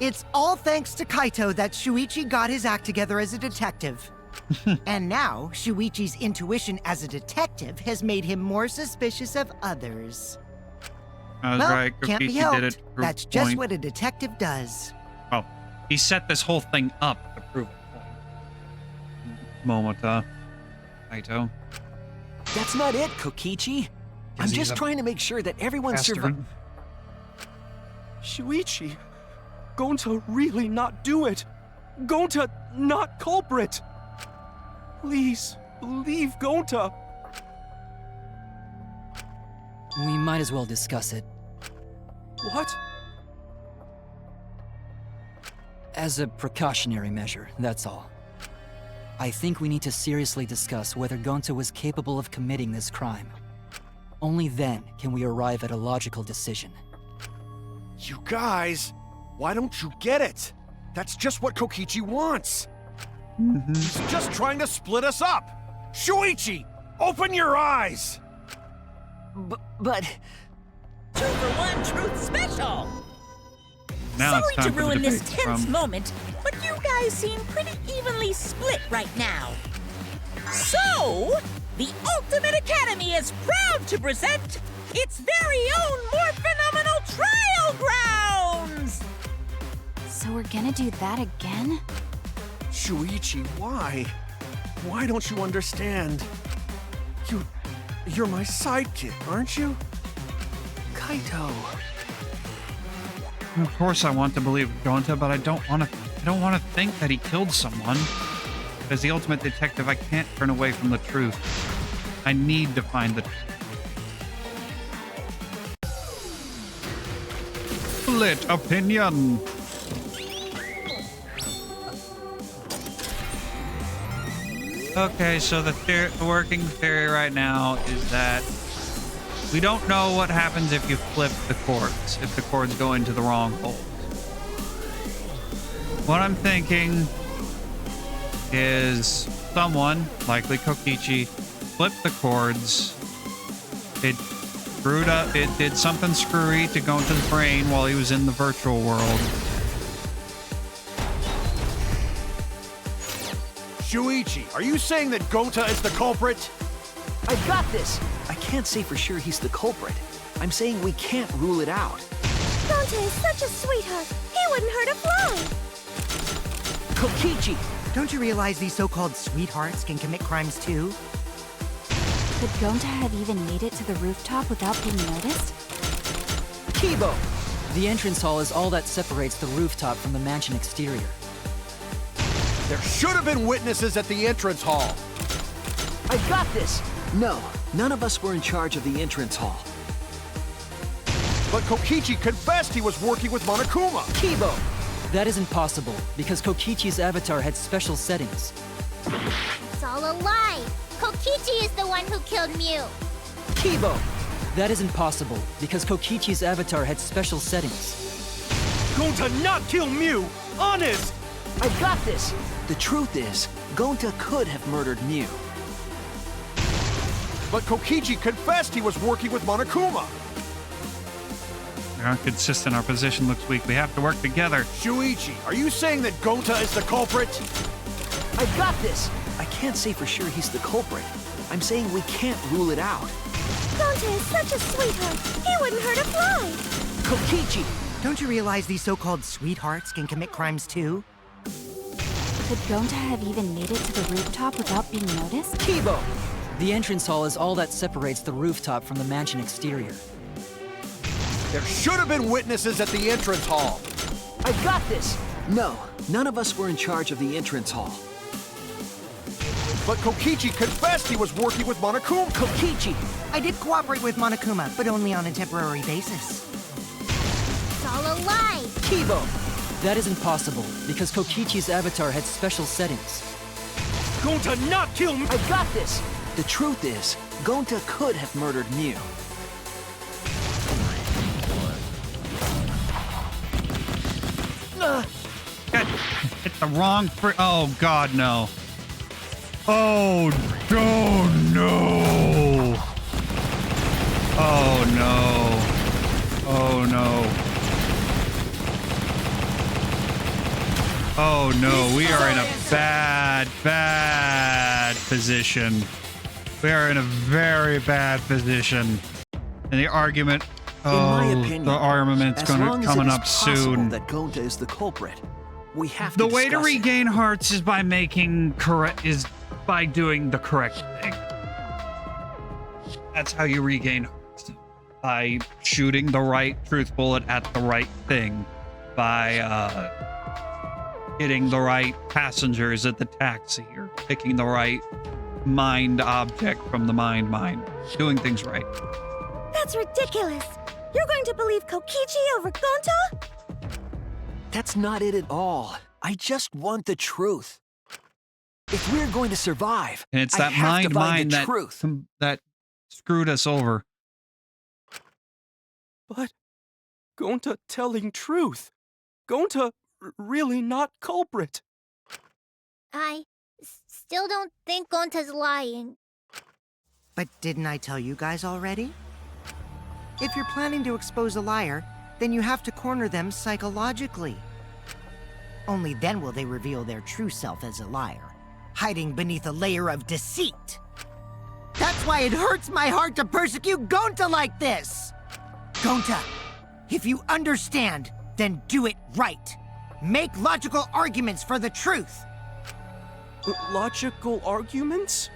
It's all thanks to Kaito that Shuichi got his act together as a detective. And now, Shuichi's intuition as a detective has made him more suspicious of others. I was Well, right. can't be Kokichi helped. did it. Proof That's just point. what a detective does. Oh, he set this whole thing up to prove a point. Momota. Kaito. That's not it, Kokichi. I'm he's just a trying to make sure that everyone survives. Bastard. Shuichi, Gonta really not do it. Gonta not culprit. Please, believe Gonta. We might as well discuss it. What? As a precautionary measure, that's all. I think we need to seriously discuss whether Gonta was capable of committing this crime. Only then can we arrive at a logical decision. You guys, why don't you get it? That's just what Kokichi wants. He's just trying to split us up. Shuichi, open your eyes. But... 2 for 1 truth special! Now Sorry it's time to for the ruin this debate tense from- moment, but you guys seem pretty evenly split right now. So, the Ultimate Academy is proud to present its very own more phenomenal trial grounds! So we're gonna do that again? Shuichi, why? Why don't you understand? You're my sidekick, aren't you? Kaito... Of course I want to believe Gonta, but I don't want to think that he killed someone. As the ultimate detective, I can't turn away from the truth. I need to find the split opinion. Okay, so the working theory right now is that we don't know what happens if you flip the cords, if the cords go into the wrong hole. What I'm thinking is someone, likely Kokichi, flipped the cords. It screwed up, it did something screwy to go into the brain while he was in the virtual world. Shuichi, are you saying that Gonta is the culprit? I've got this! I can't say for sure he's the culprit. I'm saying we can't rule it out. Gonta is such a sweetheart. He wouldn't hurt a fly. Kokichi! Don't you realize these so-called sweethearts can commit crimes too? Could Gonta have even made it to the rooftop without being noticed? Kibo! The entrance hall is all that separates the rooftop from the mansion exterior. There should have been witnesses at the entrance hall. I got this! No, none of us were in charge of the entrance hall. But Kokichi confessed he was working with Monokuma. Kibo! That isn't possible, because Kokichi's avatar had special settings. It's all a lie. Kokichi is the one who killed Mew. Kibo! That isn't possible, because Kokichi's avatar had special settings. Gonta not kill Mew! Honest! I've got this! The truth is, Gonta could have murdered Mew. But Kokichi confessed he was working with Monokuma. We're not consistent. Our position looks weak. We have to work together. Shuichi, are you saying that Gonta is the culprit? I've got this! I can't say for sure he's the culprit. I'm saying we can't rule it out. Gonta is such a sweetheart. He wouldn't hurt a fly. Kokichi! Don't you realize these so-called sweethearts can commit crimes too? Could Gonta have even made it to the rooftop without being noticed? Kibo! The entrance hall is all that separates the rooftop from the mansion exterior. There should have been witnesses at the entrance hall. I got this! No, none of us were in charge of the entrance hall. But Kokichi confessed he was working with Monokuma. Kokichi! I did cooperate with Monokuma, but only on a temporary basis. It's all a lie. Kibo! That isn't possible, because Kokichi's avatar had special settings. Gonta not kill me! I got this! The truth is, Gonta could have murdered Mew. God, hit the wrong oh God, no. Oh, oh no. Oh no. Oh no. Oh no, we are in a bad position. We are in a very bad position. And the argument, In my opinion, the armament's coming up soon. That Gonta is the culprit. We have to The way to discuss it. regain hearts is by by doing the correct thing. That's how you regain hearts. By shooting the right truth bullet at the right thing. By hitting the right passengers at the taxi, or picking the right mind object from the mind. Doing things right. That's ridiculous. You're going to believe Kokichi over Gonta? That's not it at all. I just want the truth. If we're going to survive, And it's I that have to find mind the that truth. that screwed us over. But Gonta telling truth. Gonta really not culprit. I still don't think Gonta's lying. But didn't I tell you guys already? If you're planning to expose a liar, then you have to corner them psychologically. Only then will they reveal their true self as a liar, hiding beneath a layer of deceit. That's why it hurts my heart to persecute Gonta like this! Gonta, if you understand, then do it right. Make logical arguments for the truth. Logical arguments?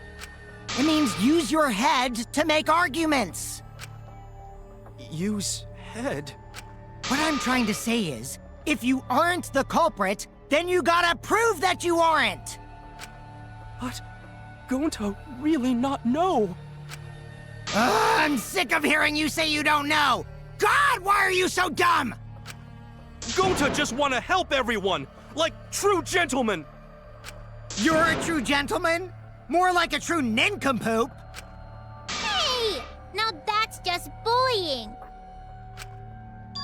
It means use your head to make arguments. Use head? What I'm trying to say is, if you aren't the culprit, then you gotta prove that you aren't! But Gonta really not know. I'm sick of hearing you say you don't know! God, why are you so dumb? Gonta just want to help everyone, like true gentlemen. You're a true gentleman? More like a true nincompoop. Hey! Now that's just bullying.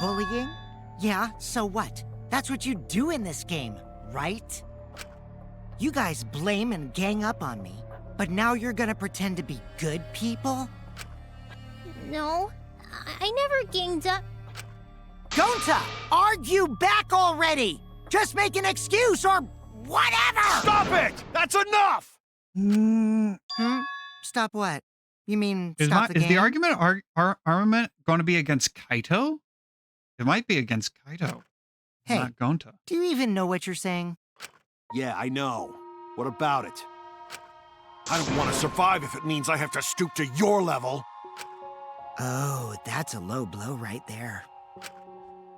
Bullying? Yeah, so what? That's what you do in this game, right? You guys blame and gang up on me, but now you're gonna pretend to be good people? No, I never ganged up. Gonta, argue back already! Just make an excuse or whatever! Stop it! That's enough! Stop what? You mean Is stop the the game? argument armament going to be against Kaito? It might be against Kaito, Hey, not Gonta. do you even know what you're saying? Yeah, I know. What about it? I don't want to survive if it means I have to stoop to your level. Oh, that's a low blow right there.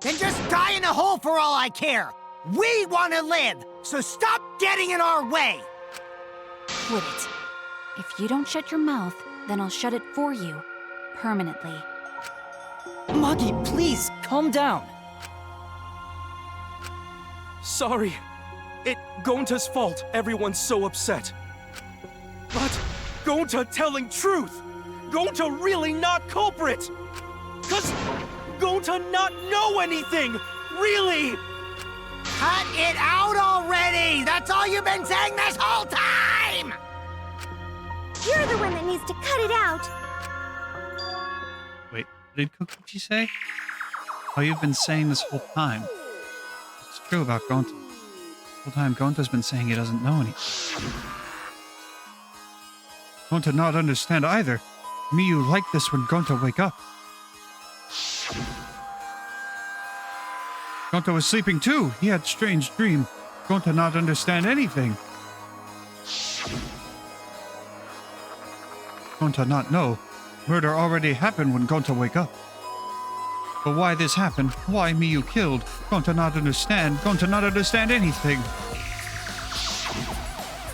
Then just die in a hole for all I care! We want to live, so stop getting in our way! Quit it. If you don't shut your mouth, then I'll shut it for you. Permanently. Magi, please, calm down. Sorry. It Gonta's fault everyone's so upset. But Gonta telling truth. Gonta really not culprit. Cause Gonta not know anything. Really. Cut it out already! That's all you've been saying this whole time! You're the one that needs to cut it out. Wait, what did Kokichi say? Oh, you've been saying this whole time. It's true about Gonta. The whole time Gonta's been saying he doesn't know anything. Gonta not understand either. Miyu like this when Gonta wake up. Gonta was sleeping too. He had strange dream. Gonta not understand anything. Gonta not know. Murder already happened when Gonta wake up. But why this happened? Why Miyu killed? Gonta not understand. Gonta not understand anything.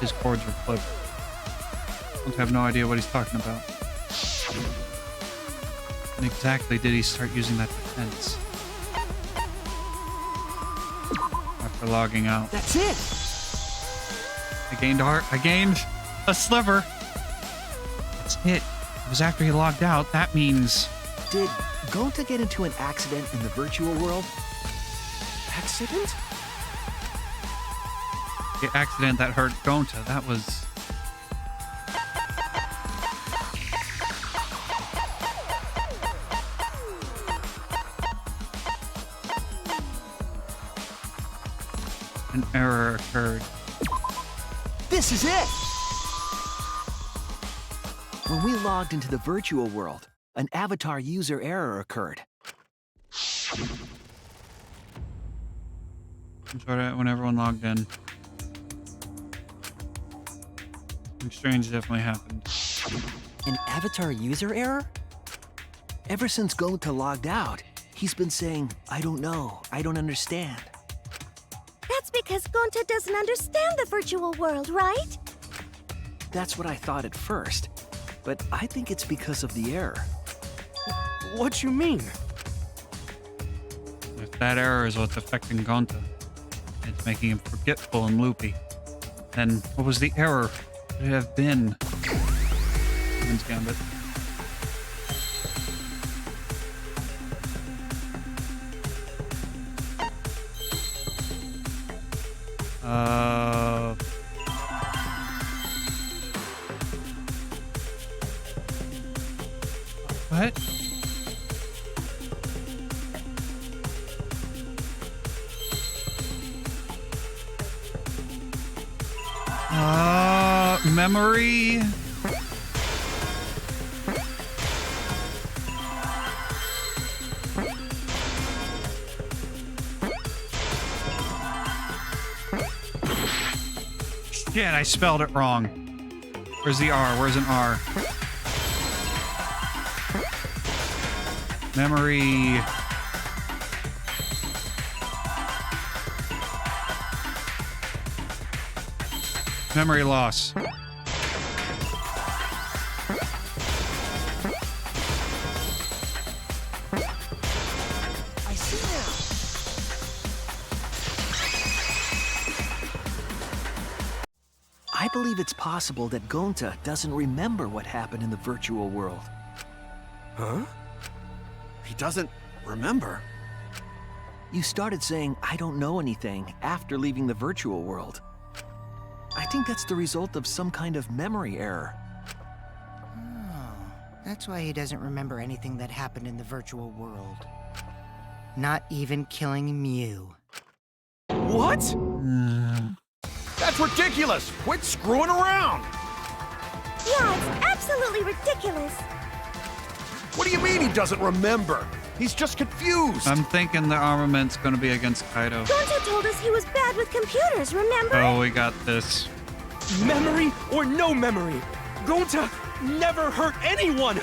His chords were flipped. Gonta have no idea what he's talking about. When exactly did he start using that defense? After logging out. That's it! I gained a sliver. That's it. It was after he logged out. That means... Did Gonta get into an accident in the virtual world? Accident? The accident that hurt Gonta. That was... An error occurred. This is it! When we logged into the virtual world, an avatar user error occurred. I'm sorry, when everyone logged in. Something strange definitely happened. An avatar user error? Ever since Gonta logged out, he's been saying, I don't know, I don't understand. That's because Gonta doesn't understand the virtual world, right? That's what I thought at first, but I think it's because of the error. What you mean? If that error is what's affecting Gonta, it's making him forgetful and loopy, then what was the error? Could it have been? Queen's Gambit. What? Memory? Shit, I spelled it wrong. Where's the R? Where's an R? Memory. Memory loss. I see now. I believe it's possible that Gonta doesn't remember what happened in the virtual world. Huh? He doesn't remember. You started saying, I don't know anything, after leaving the virtual world. I think that's the result of some kind of memory error. Oh, that's why he doesn't remember anything that happened in the virtual world. Not even killing Mew. What? That's ridiculous! Quit screwing around! Yeah, it's absolutely ridiculous. What do you mean he doesn't remember? He's just confused. I'm thinking the armament's gonna be against Kaido. Gonta told us he was bad with computers, remember? Oh, we got this. Memory or no memory, Gonta never hurt anyone!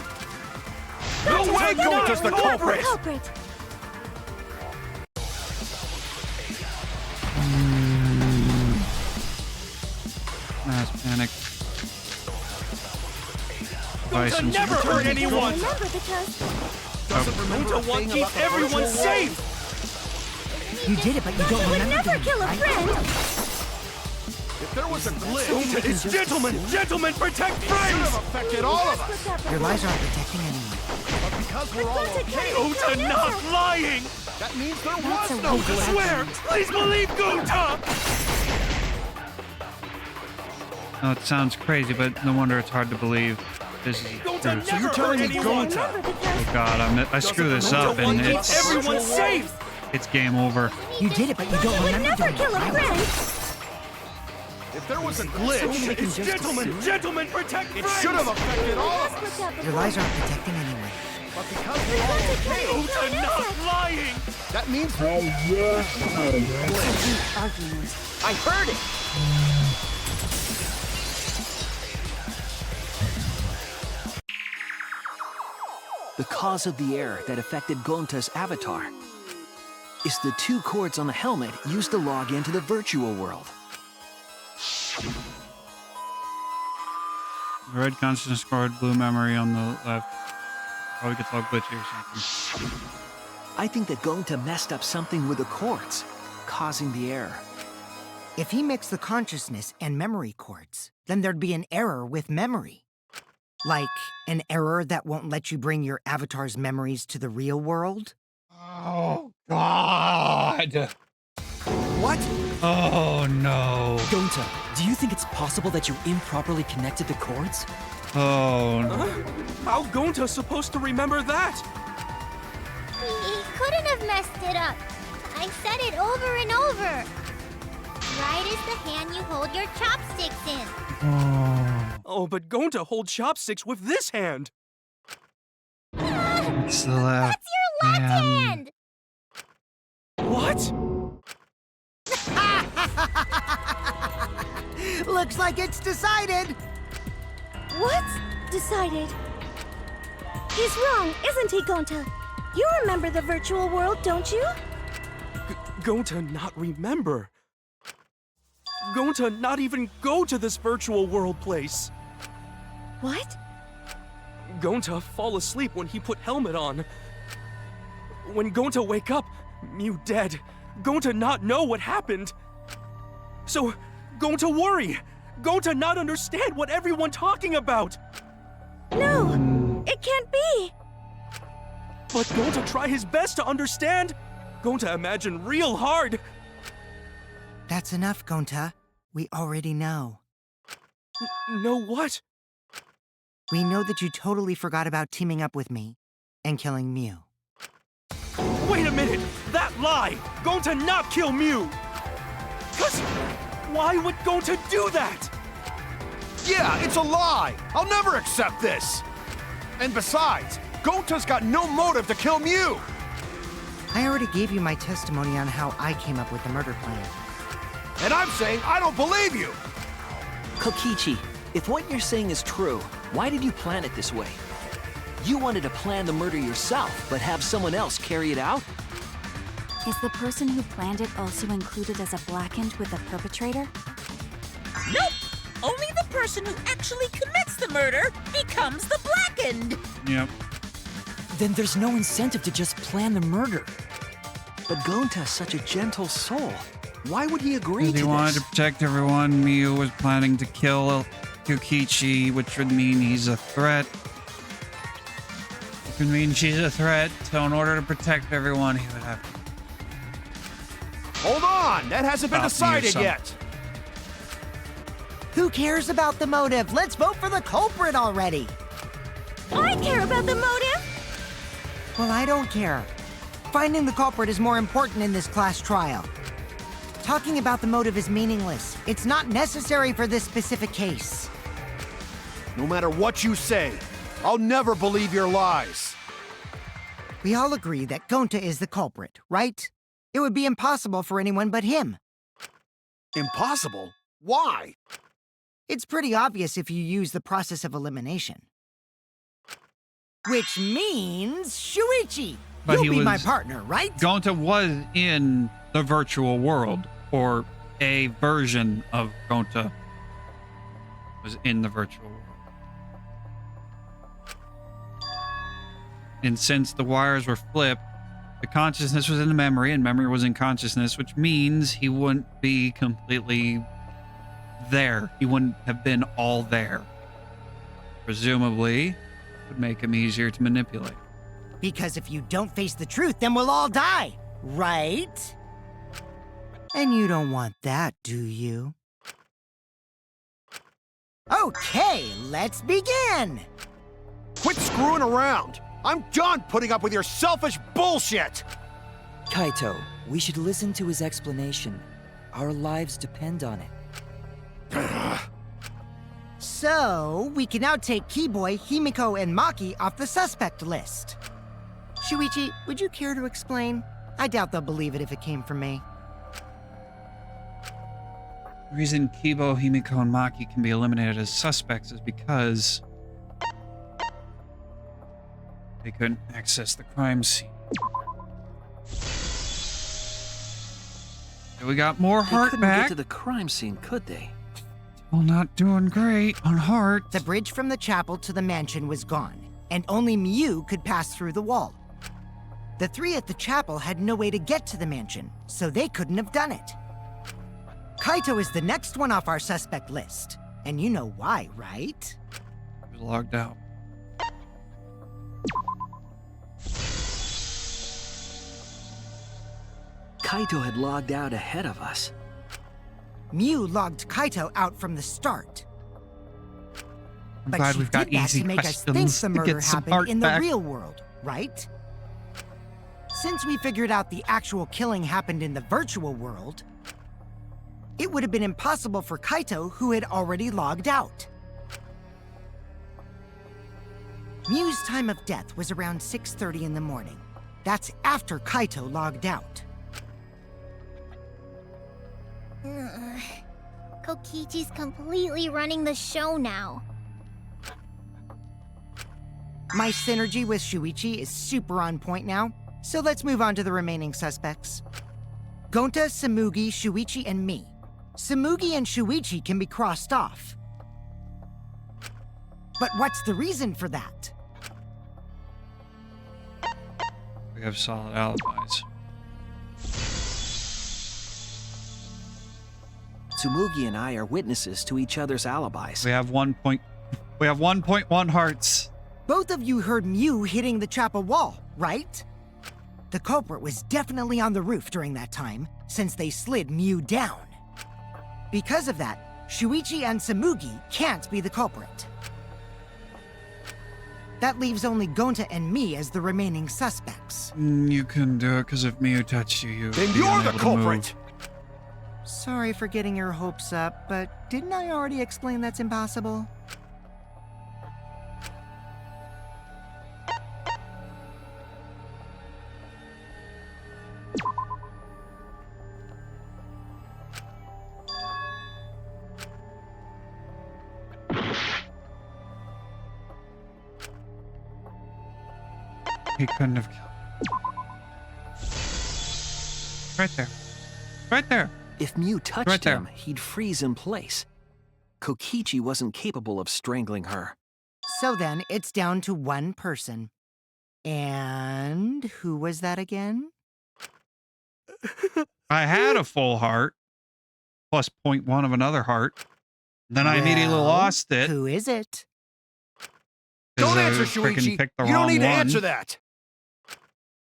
No way Gonta's the culprit! Mass panic. Gonta never hurt anyone! Remember because Gonta wants to keep everyone safe! You did it, but you don't Gonta would remember never doing kill a it, right? friend. If there was a glitch, Gonta is gentlemen! Gentlemen, protect it would have friends! affected all of us. Your lies aren't protecting anyone. But because we're all okay, Gonta not lying! that means there That's was a no weak glitch. Swear! Please believe Gonta! Oh, it sounds crazy, but no wonder it's hard to believe. This is Gonta true. never hurt anyone! Gonta. Oh god, I screw this up and Keep it's everyone safe! game over. You did it, but you don't Would remember never doing it, kill a right? friend. If there was a glitch, It's gentlemen! Gentlemen, protect it friends! should have affected all of us. Your lies aren't protecting anyone. But because we're all okay. Gonta not lying! That means Argument. I heard it! The cause of the error that affected Gonta's avatar is the 2 cords on the helmet used to log into the virtual world. Red consciousness cord, blue memory on the left. Probably gets all glitchy or something. I think that Gonta messed up something with the cords, causing the error. If he mixed the consciousness and memory cords, then there'd be an error with memory. Like an error that won't let you bring your avatar's memories to the real world? Oh, God! What? Oh, no. Gonta, do you think it's possible that you improperly connected the cords? Oh, no. How Gonta's supposed to remember that? He couldn't have messed it up. I said it over and over. Right is the hand you hold your chopsticks in. Oh, but Gonta holds chopsticks with this hand. It's the left. That's your left hand! What? Looks like it's decided! What's decided? He's wrong, isn't he, Gonta? You remember the virtual world, don't you? Gonta not remember. Gonta not even go to this virtual world place. What? Gonta fall asleep when he put helmet on. When Gonta wake up, Mew dead. Gonta not know what happened. So, Gonta worry. Gonta not understand what everyone talking about. No, it can't be. But Gonta try his best to understand. Gonta imagine real hard. That's enough, Gonta. We already know. Know what? We know that you totally forgot about teaming up with me and killing Mew. Wait a minute! That lie! Gonta not kill Mew! Cause why would Gonta do that? yeah, it's a lie. I'll never accept this. And besides, Gonta's got no motive to kill Mew. I already gave you my testimony on how I came up with the murder plan. And I'm saying I don't believe you. Kokichi, if what you're saying is true, why did you plan it this way? You wanted to plan the murder yourself, but have someone else carry it out? Is the person who planned it also included as a blackened with the perpetrator? Nope! Only the person who actually commits the murder becomes the blackened! Yep. Then there's no incentive to just plan the murder. But Gonta's such a gentle soul. Why would he agree to He this? wanted to protect everyone. Mew was planning to kill Kokichi, which would mean he's a threat. It would mean she's a threat, so in order to protect everyone, he would have to... Hold on, that hasn't been Stop me or decided something. yet. Who cares about the motive? Let's vote for the culprit already. I care about the motive. Well, I don't care. Finding the culprit is more important in this class trial. Talking about the motive is meaningless. It's not necessary for this specific case. No matter what you say, I'll never believe your lies. We all agree that Gonta is the culprit, right? It would be impossible for anyone but him. Impossible? Why? It's pretty obvious if you use the process of elimination. Which means Shuichi! But he You'll be my was- partner, right? Gonta was in the virtual world, or a version of Gonta was in the virtual world. And since the wires were flipped, the consciousness was in the memory, and memory was in consciousness, which means he wouldn't be completely there. He wouldn't have been all there. Presumably, it would make him easier to manipulate. Because if you don't face the truth, then we'll all die, right? And you don't want that, do you? Okay, let's begin! Quit screwing around. I'm done putting up with your selfish bullshit. Kaito, we should listen to his explanation. Our lives depend on it. So, we can now take Keyboy, Himiko, and Maki off the suspect list. Shuichi, would you care to explain? I doubt they'll believe it if it came from me. The reason Kibo, Himiko, and Maki can be eliminated as suspects is because they couldn't access the crime scene. We got more They heart couldn't back. get to the crime scene, could they? Well, not doing great on heart. The bridge from the chapel to the mansion was gone, and only Miu could pass through the wall. The three at the chapel had no way to get to the mansion, so they couldn't have done it. Kaito is the next one off our suspect list, and you know why, right? He was logged out. Kaito had logged out ahead of us. Miu logged Kaito out from the start. I'm But glad she we've got did that easy to make us think questions the to murder get some happened heart in the back. real world, right? Since we figured out the actual killing happened in the virtual world, it would have been impossible for Kaito, who had already logged out. Miu's time of death was around 6:30 in the morning. That's after Kaito logged out. Kokichi's completely running the show now. My synergy with Shuichi is super on point now, so let's move on to the remaining suspects. Gonta, Samugi, Shuichi, and me. Samugi and Shuichi can be crossed off. But what's the reason for that? We have solid alibis. Tsumugi and I are witnesses to each other's alibis. We have 1.1 hearts. Both of you heard Miu hitting the chapel wall, right? The culprit was definitely on the roof during that time, since they slid Miu down. Because of that, Shuichi and Samugi can't be the culprit. That leaves only Gonta and me as the remaining suspects. You couldn't do it because if Miu touched you, you would Then be you're the unable to move. culprit! Sorry for getting your hopes up, but didn't I already explain that's impossible? He couldn't have killed. Right there. Right there. If Miu touched Right there. him, he'd freeze in place. Kokichi wasn't capable of strangling her. So then, it's down to one person. And who was that again? I had a full heart, plus 0.1 of another heart. Then I immediately Well, lost it. Who is it? 'cause Don't I answer, frickin' Shuichi! picked the You don't wrong need to one. answer that!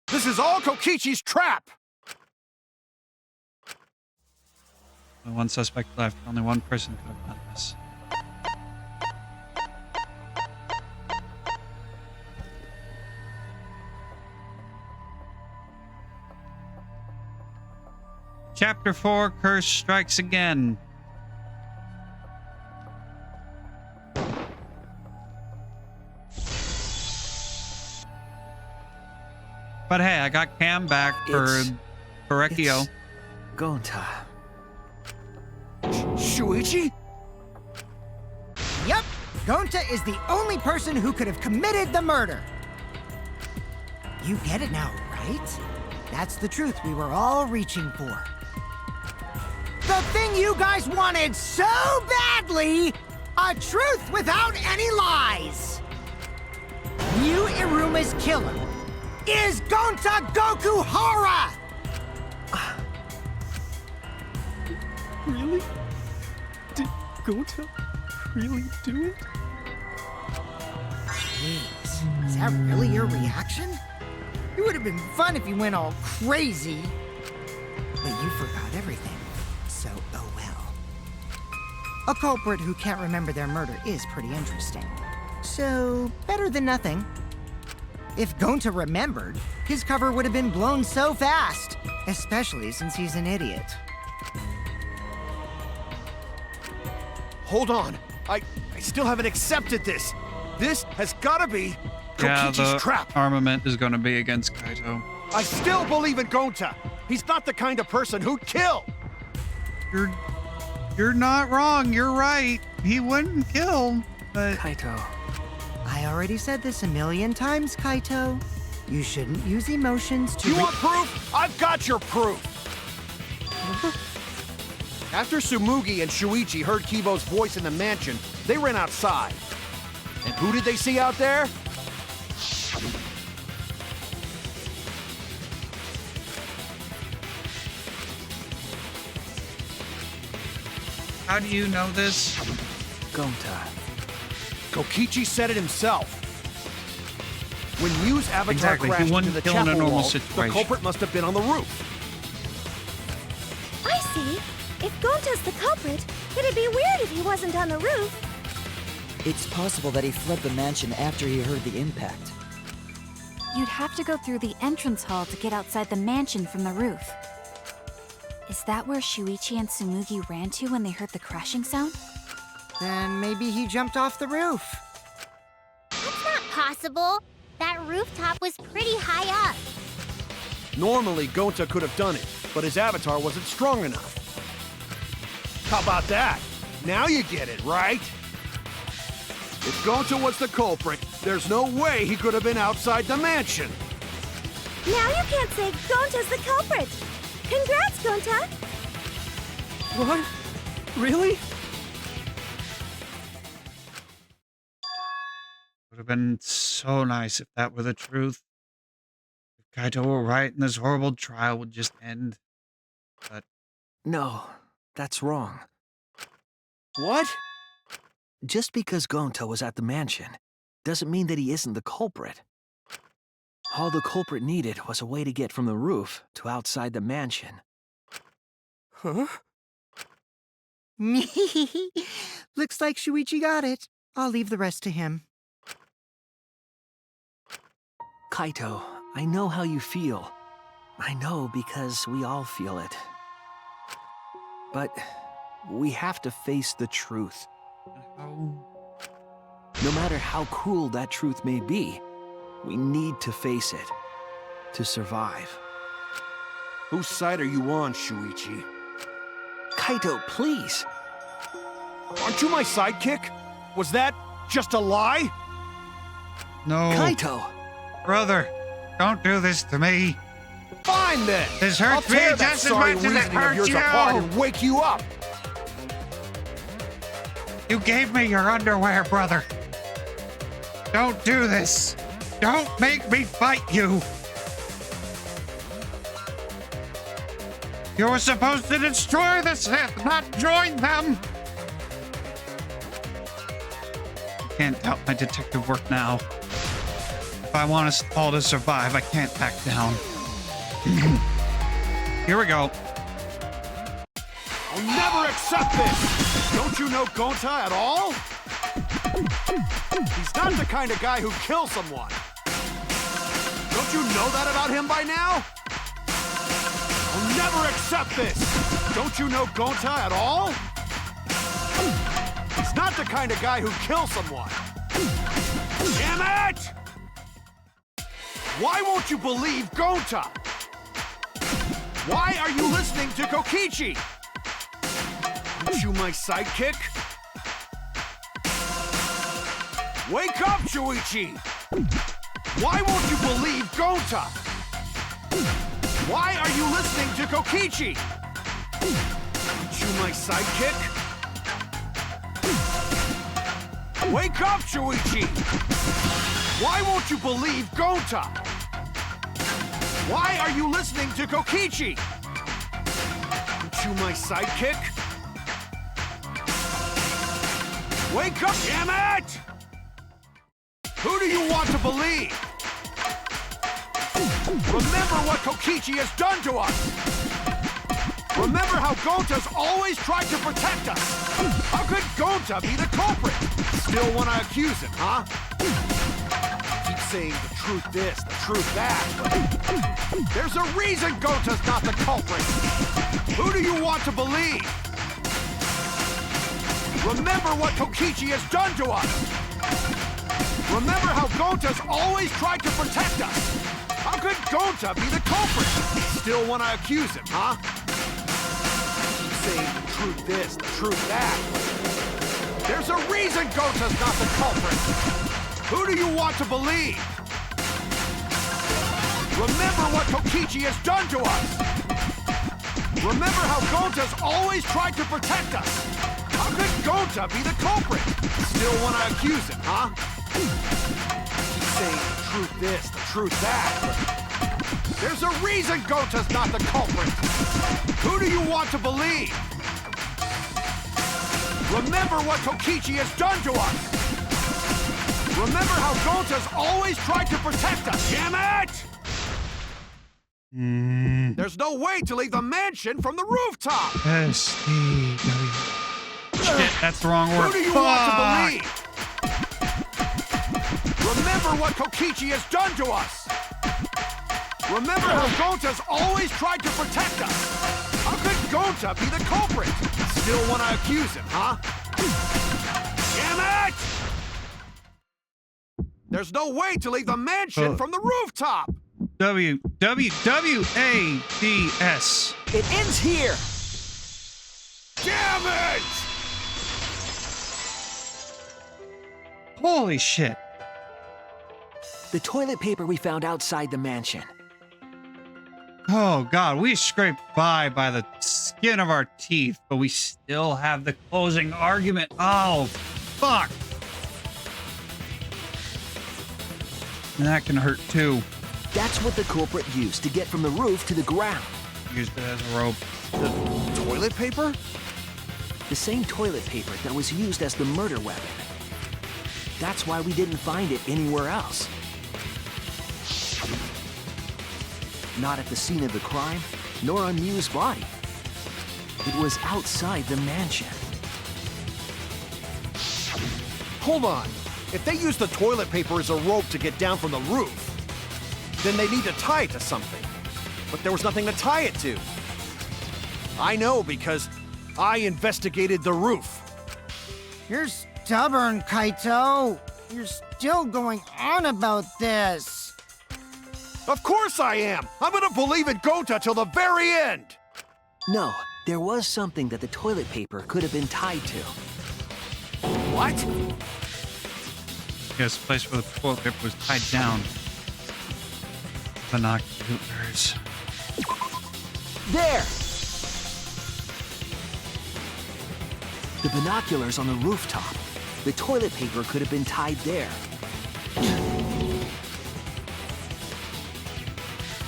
This is all Kokichi's trap! Only one suspect left. Only one person could have done this. Chapter 4, Curse Strikes Again. But hey, I got Cam back for Rekio. It's Gonta. Shuichi? Yep, Gonta is the only person who could have committed the murder. You get it now, right? That's the truth we were all reaching for. The thing you guys wanted so badly! A truth without any lies! Yu Iruma's killer is Gonta Gokuhara! Really? Did Gonta really do it? Jeez, is that really your reaction? It would have been fun if you went all crazy. But you forgot everything, so oh well. A culprit who can't remember their murder is pretty interesting. So, better than nothing. If Gonta remembered, his cover would have been blown so fast, especially since he's an idiot. Hold on. I still haven't accepted this. This has gotta be Yeah, Kokichi's the trap. armament is going to be against Kaito. I still believe in Gonta. He's not the kind of person who'd kill. You're not wrong. You're right. He wouldn't kill, but Kaito. I already said this a million times, Kaito. You shouldn't use emotions to. You want proof? I've got your proof. After Tsumugi and Shuichi heard Kibo's voice in the mansion, they ran outside. And who did they see out there? how do you know this? Gonta. Kokichi said it himself. When Yu's avatar Exactly, he crashed into wouldn't the kill in a chapel normal wall, situation. the culprit must have been on the roof. I see. If Gonta's the culprit, it'd be weird if he wasn't on the roof. It's possible that he fled the mansion after he heard the impact. You'd have to go through the entrance hall to get outside the mansion from the roof. Is that where Shuichi and Tsumugi ran to when they heard the crashing sound? Then maybe he jumped off the roof. That's not possible. That rooftop was pretty high up. Normally, Gonta could have done it, but his avatar wasn't strong enough. How about that? Now you get it, right? If Gonta was the culprit, there's no way he could have been outside the mansion. Now you can't say Gonta's the culprit. Congrats, Gonta. What? Really? Would have been so nice if that were the truth. If Kaito were right and this horrible trial would just end. But No, that's wrong. What? Just because Gonta was at the mansion doesn't mean that he isn't the culprit. All the culprit needed was a way to get from the roof to outside the mansion. Huh? Looks like Shuichi got it. I'll leave the rest to him. Kaito, I know how you feel. I know because we all feel it. But we have to face the truth. No matter how cruel that truth may be, we need to face it to survive. Whose side are you on, Shuichi? Kaito, please. Aren't you my sidekick? Was that just a lie? no, Kaito! brother, don't do this to me. Fine then. This I'll hurts me tear that just as sorry much as it reasoning of hurts yours you. apart and wake you up. You gave me your underwear, brother. Don't do this. Don't make me fight you. You were supposed to destroy the Sith, not join them. I can't doubt my detective work now. If I want us all to survive, I can't back down. Here we go. I'll never accept this! Don't you know Gonta at all? He's not the kind of guy who kills someone. Don't you know that about him by now? I'll never accept this! Don't you know Gonta at all? He's not the kind of guy who kills someone. Damn it! Why won't you believe Gonta? Why are you listening to Kokichi? Aren't you my sidekick? Wake up, Shuichi! Why won't you believe Gonta? Why are you listening to Kokichi? Aren't you my sidekick? Wake up, Shuichi! Why won't you believe Gonta? Why are you listening to Kokichi? Aren't you my sidekick? Wake up, damn it! Who do you want to believe? Remember what Kokichi has done to us! Remember how Gonta's always tried to protect us! How could Gonta be the culprit? Still want to accuse him, huh? Keep saying the truth this, the truth that, but there's a reason Gonta's not the culprit! Who do you want to believe? Remember what Kokichi has done to us! Remember how Gonta's always tried to protect us? How could Gonta be the culprit? Still want to accuse him, huh? Saying the truth this, the truth that. There's a reason Gonta's not the culprit. Who do you want to believe? Remember what Kokichi has done to us. Remember how Gonta's always tried to protect us. How could Gonta be the culprit? Still want to accuse him, huh? Saying the truth this, the truth that. There's a reason Gonta's not the culprit. Who do you want to believe? Remember what Kokichi has done to us. Remember how Gonta's always tried to protect us. Damn it! There's no way to leave the mansion from the rooftop. S-E-W. Shit, that's the wrong word. Who do you want to believe? Remember what Kokichi has done to us. Remember how Gonta's always tried to protect us. How could Gonta be the culprit? Still want to accuse him, huh? Damn it! There's no way to leave the mansion from the rooftop. W-W-W-A-D-S. It ends here! Damn it! Holy shit. The toilet paper we found outside the mansion. Oh god, we scraped by the skin of our teeth, but we still have the closing argument. Oh, fuck. And that can hurt too. That's what the culprit used to get from the roof to the ground. Used it as a rope. The toilet paper? The same toilet paper that was used as the murder weapon. That's why we didn't find it anywhere else. Not at the scene of the crime, nor on Miu's body. It was outside the mansion. Hold on. If they use the toilet paper as a rope to get down from the roof, then they need to tie it to something. But there was nothing to tie it to. I know because I investigated the roof. You're stubborn, Kaito. You're still going on about this. Of course I am! I'm gonna believe in Gonta till the very end! No, there was something that the toilet paper could have been tied to. What? Yes, the place where the toilet paper was tied down. Binoculars. There! The binoculars on the rooftop. The toilet paper could have been tied there.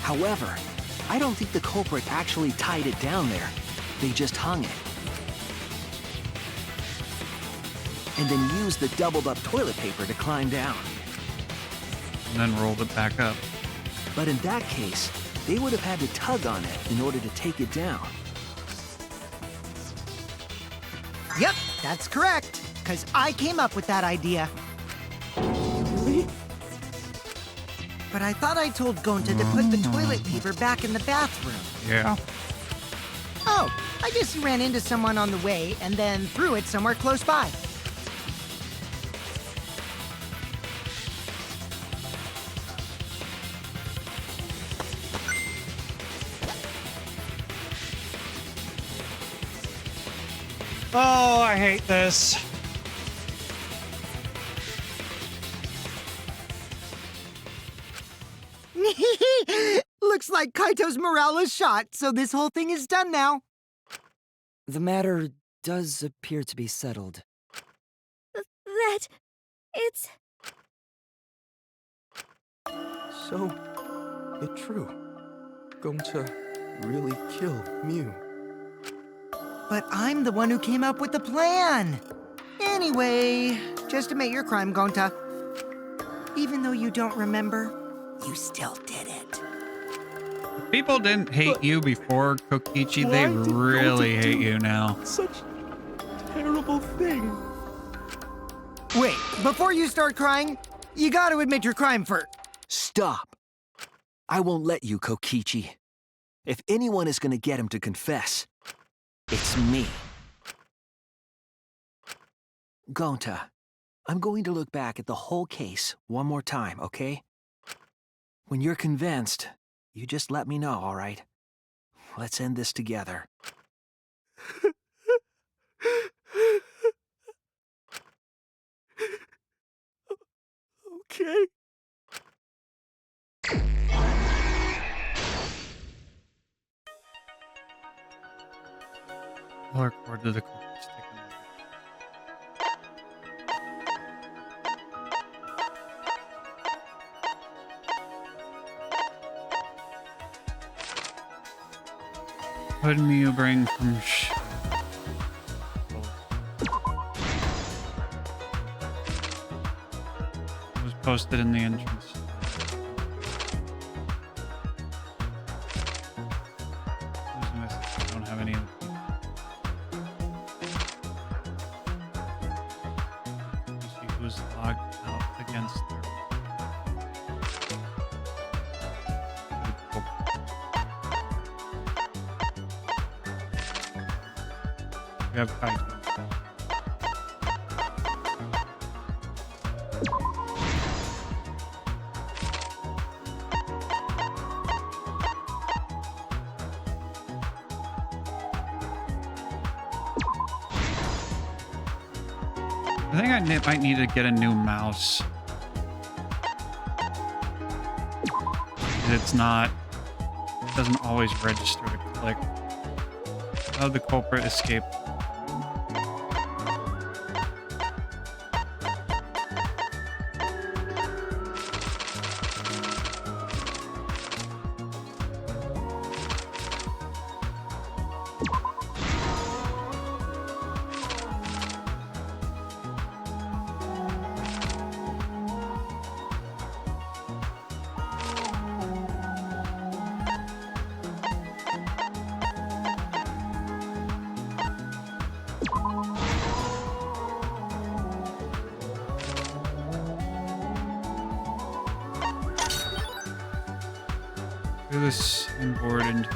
However, I don't think the culprit actually tied it down there. They just hung it. And then used the doubled-up toilet paper to climb down. And then rolled it back up. But in that case, they would have had to tug on it in order to take it down. Yep, that's correct. Because I came up with that idea. Really? But I thought I told Gonta to put the toilet paper back in the bathroom. Yeah. Oh, I guess he ran into someone on the way and then threw it somewhere close by. Oh, I hate this. Looks like Kaito's morale is shot, so this whole thing is done now. The matter does appear to be settled. That... it's... So, it's true. Going to really kill Miu. But I'm the one who came up with the plan. Anyway, just admit your crime, Gonta. Even though you don't remember, you still did it. People didn't hate you before, Kokichi. They Why did really Gonta hate do you now. Such terrible thing. Wait, before you start crying, you gotta admit your crime first. Stop. I won't let you, Kokichi. If anyone is gonna get him to confess, it's me. Gonta, I'm going to look back at the whole case one more time, okay? When you're convinced, you just let me know, all right? Let's end this together. Okay. Or cord to the corpse. Stick in there. What me you bring from It was posted in the entrance. There's a message. I don't have any of the people. You see who's logged out against their we have Kaito. I think I might need to get a new mouse. It doesn't always register to click. How did the culprit escape? Do this inboard and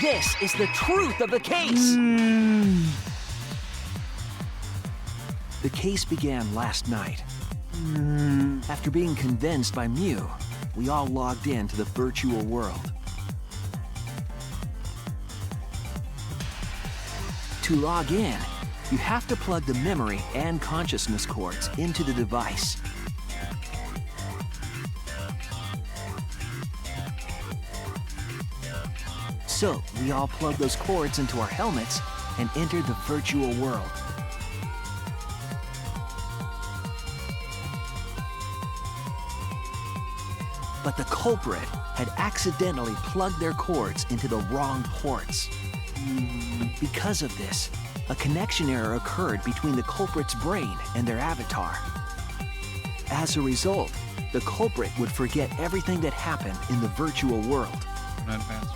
This is the truth of the case! The case began last night. After being convinced by Mew, we all logged in to the virtual world. To log in, you have to plug the memory and consciousness cords into the device. So, we all plugged those cords into our helmets and entered the virtual world. But the culprit had accidentally plugged their cords into the wrong ports. Because of this, a connection error occurred between the culprit's brain and their avatar. As a result, the culprit would forget everything that happened in the virtual world. not advanced.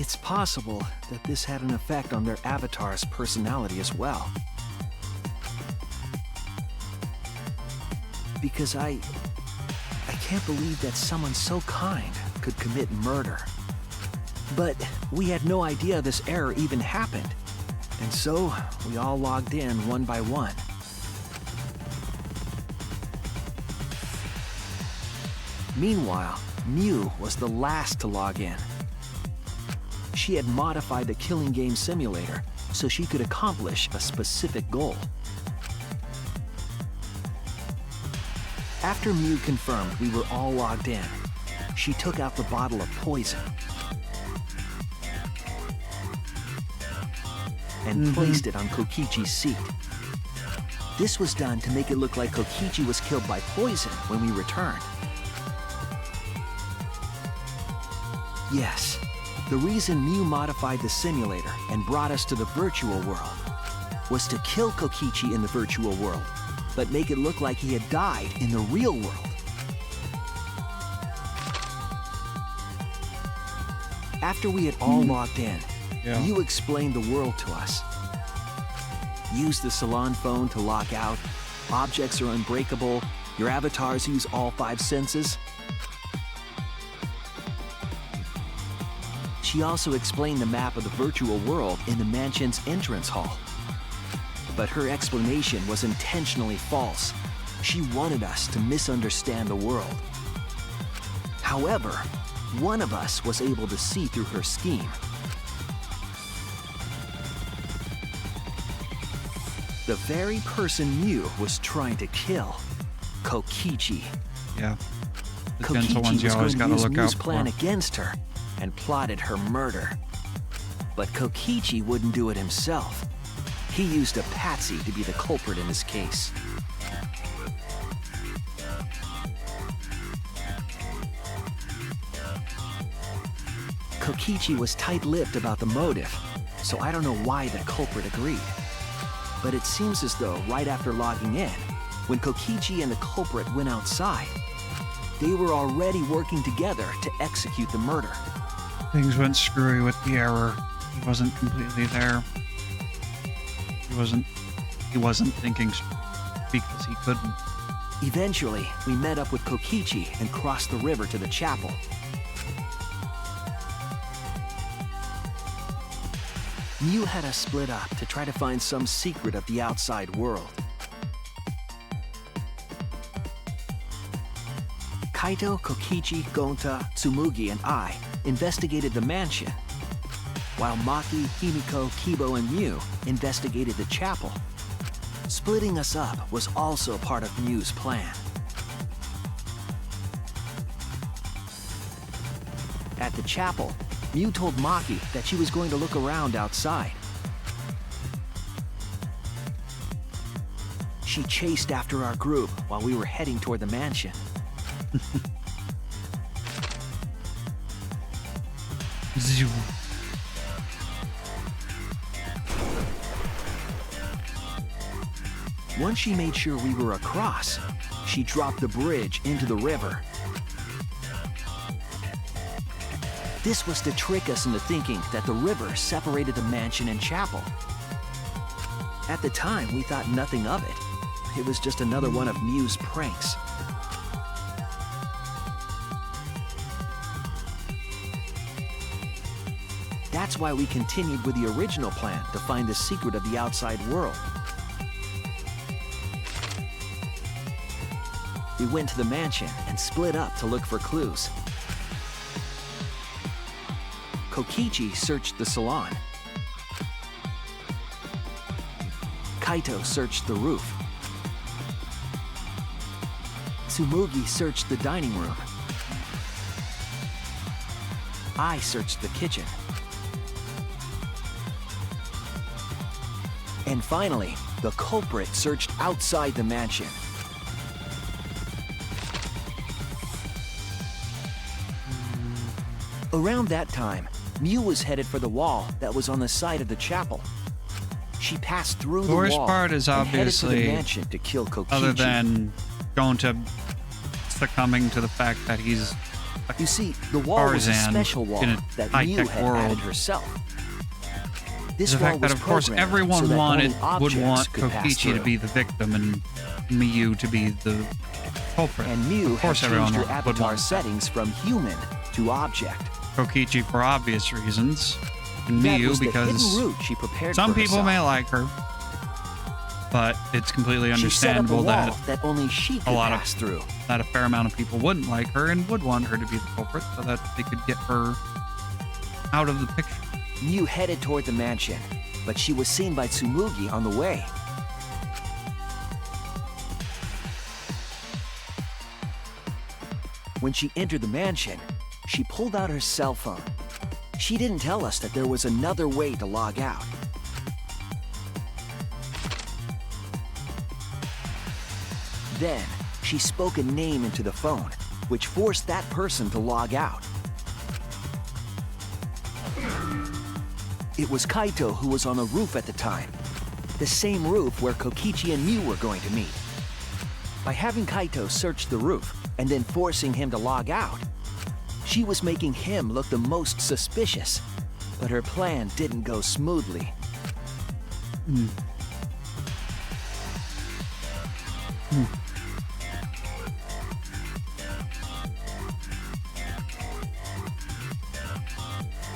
It's possible that this had an effect on their avatar's personality as well. Because I can't believe that someone so kind could commit murder. But we had no idea this error even happened. And so, we all logged in one by one. Meanwhile, Mew was the last to log in. She had modified the killing game simulator so she could accomplish a specific goal. After Mew confirmed we were all logged in, she took out the bottle of poison and placed it on Kokichi's seat. This was done to make it look like Kokichi was killed by poison when we returned. Yes, the reason Mew modified the simulator and brought us to the virtual world was to kill Kokichi in the virtual world, but make it look like he had died in the real world. After we had all logged in, Mew explained the world to us. Use the salon phone to log out. Objects are unbreakable. Your avatars use all 5 senses. She also explained the map of the virtual world in the mansion's entrance hall. But her explanation was intentionally false. She wanted us to misunderstand the world. However, one of us was able to see through her scheme. The very person Mew was trying to kill, Kokichi. Yeah. The gentle ones you always gotta look out Mew's for. plan against her and plotted her murder. But Kokichi wouldn't do it himself. He used a patsy to be the culprit in this case. Kokichi was tight-lipped about the motive, so I don't know why the culprit agreed. But it seems as though right after logging in, when Kokichi and the culprit went outside, they were already working together to execute the murder. Things went screwy with the error. He wasn't completely there. He wasn't thinking because he couldn't. Eventually, we met up with Kokichi and crossed the river to the chapel. Mew had us split up to try to find some secret of the outside world. Kaito, Kokichi, Gonta, Tsumugi, and I investigated the mansion, while Maki, Himiko, Kibo, and Mew investigated the chapel. Splitting us up was also part of Mew's plan. At the chapel, Mew told Maki that she was going to look around outside. She chased after our group while we were heading toward the mansion. Zoom. Once she made sure we were across, she dropped the bridge into the river. This was to trick us into thinking that the river separated the mansion and chapel. At the time, we thought nothing of it. It was just another one of Mew's pranks. That's why we continued with the original plan to find the secret of the outside world. We went to the mansion and split up to look for clues. Kokichi searched the salon. Kaito searched the roof. Tsumugi searched the dining room. I searched the kitchen. And finally, the culprit searched outside the mansion. Around that time, Mew was headed for the wall that was on the side of the chapel. She passed through the wall. The worst part is and headed for the obviously, mansion to kill Kokichi. other than going to succumbing to the fact that he's a You see, the wall was a Tarzan special wall in a that Mew high-tech had world. added herself. This the wall fact that, was of course, programmed everyone so that only would objects want could pass Kokichi to through. be the victim and Miyu to be the culprit. And Mew Of had course everyone changed her would avatar's want that. settings from human to object. Kokichi for obvious reasons, and That Miyu was the because hidden route she prepared some for people herself. may like her, but it's completely She set up a understandable wall that only she could a lot pass through. that a fair amount of people wouldn't like her and would want her to be the culprit so that they could get her out of the picture. Mew headed toward the mansion, but she was seen by Tsumugi on the way. When she entered the mansion, she pulled out her cell phone. She didn't tell us that there was another way to log out. Then, she spoke a name into the phone, which forced that person to log out. It was Kaito who was on the roof at the time, the same roof where Kokichi and Mew were going to meet. By having Kaito search the roof and then forcing him to log out, she was making him look the most suspicious, but her plan didn't go smoothly.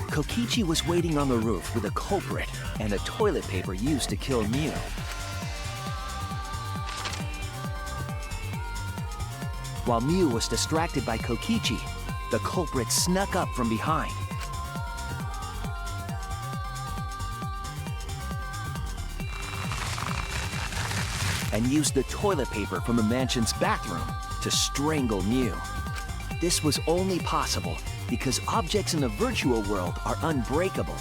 Kokichi was waiting on the roof with a culprit and the toilet paper used to kill Mew. While Mew was distracted by Kokichi, the culprit snuck up from behind. And used the toilet paper from the mansion's bathroom to strangle Mew. This was only possible because objects in the virtual world are unbreakable.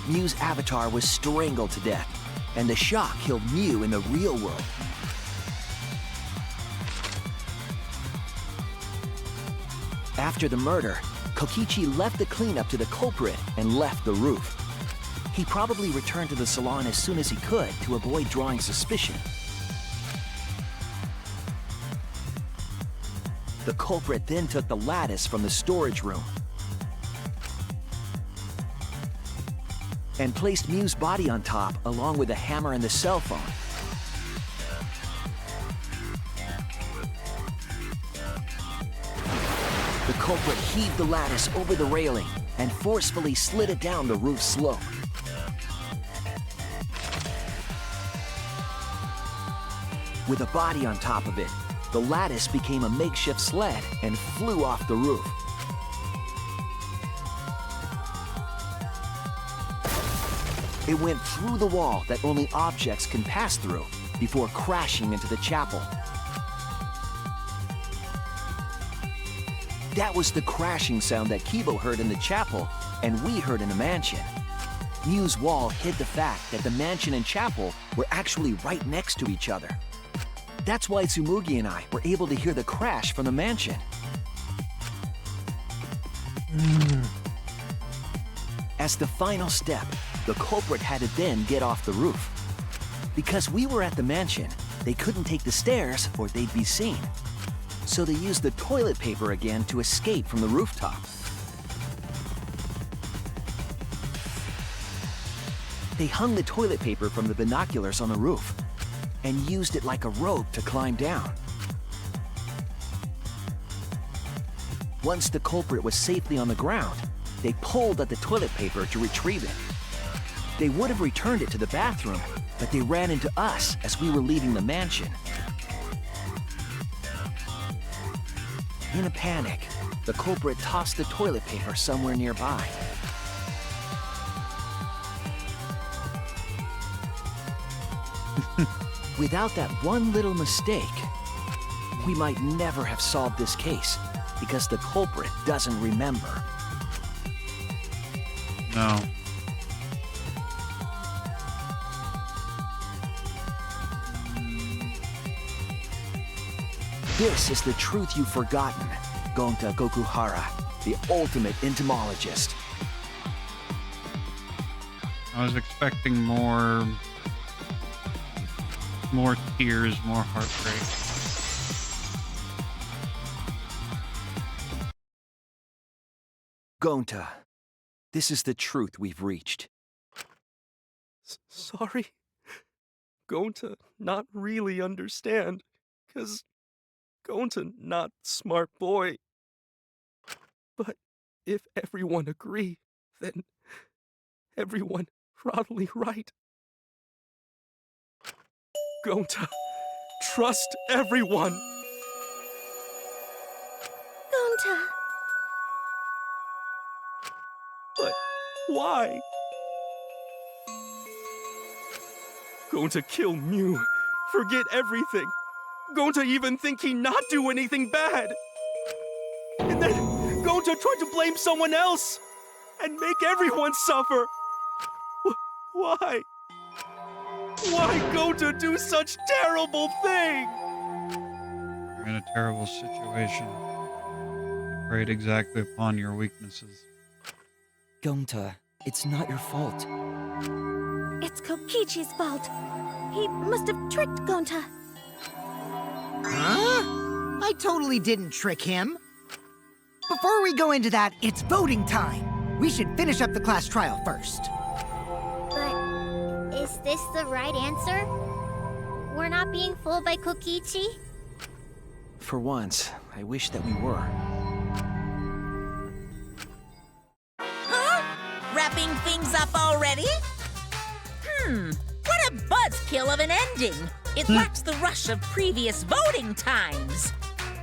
Mew's avatar was strangled to death, and the shock killed Mew in the real world. After the murder, Kokichi left the cleanup to the culprit and left the roof. He probably returned to the salon as soon as he could to avoid drawing suspicion. The culprit then took the lattice from the storage room and placed Mew's body on top along with the hammer and the cell phone. The culprit heaved the lattice over the railing and forcefully slid it down the roof slope. With a body on top of it, the lattice became a makeshift sled and flew off the roof. It went through the wall that only objects can pass through before crashing into the chapel. That was the crashing sound that Kibo heard in the chapel and we heard in the mansion. Mew's wall hid the fact that the mansion and chapel were actually right next to each other. That's why Tsumugi and I were able to hear the crash from the mansion. As the final step, the culprit had to then get off the roof. Because we were at the mansion, they couldn't take the stairs or they'd be seen. So they used the toilet paper again to escape from the rooftop. They hung the toilet paper from the binoculars on the roof and used it like a rope to climb down. Once the culprit was safely on the ground, they pulled at the toilet paper to retrieve it. They would have returned it to the bathroom, but they ran into us as we were leaving the mansion. In a panic, the culprit tossed the toilet paper somewhere nearby. Without that one little mistake, we might never have solved this case because the culprit doesn't remember. No. This is the truth you've forgotten, Gonta Gokuhara, the ultimate entomologist. I was expecting more tears, more heartbreak. Gonta, this is the truth we've reached. Sorry? Gonta not really understand, 'cause Gonta not smart boy. But if everyone agree, then everyone probably right. Gonta, trust everyone. Gonta. But why? Gonta kill Mew, forget everything. Gonta even think he not do anything bad. And then Gonta tried to blame someone else and make everyone suffer. Why? Why Gonta do such terrible thing? You're in a terrible situation. It preyed exactly upon your weaknesses. Gonta, it's not your fault. It's Kokichi's fault. He must have tricked Gonta. Huh? I totally didn't trick him. Before we go into that, it's voting time. We should finish up the class trial first. But is this the right answer? We're not being fooled by Kokichi? For once, I wish that we were. Huh? Wrapping things up already? What a buzzkill of an ending! It lacks the rush of previous voting times.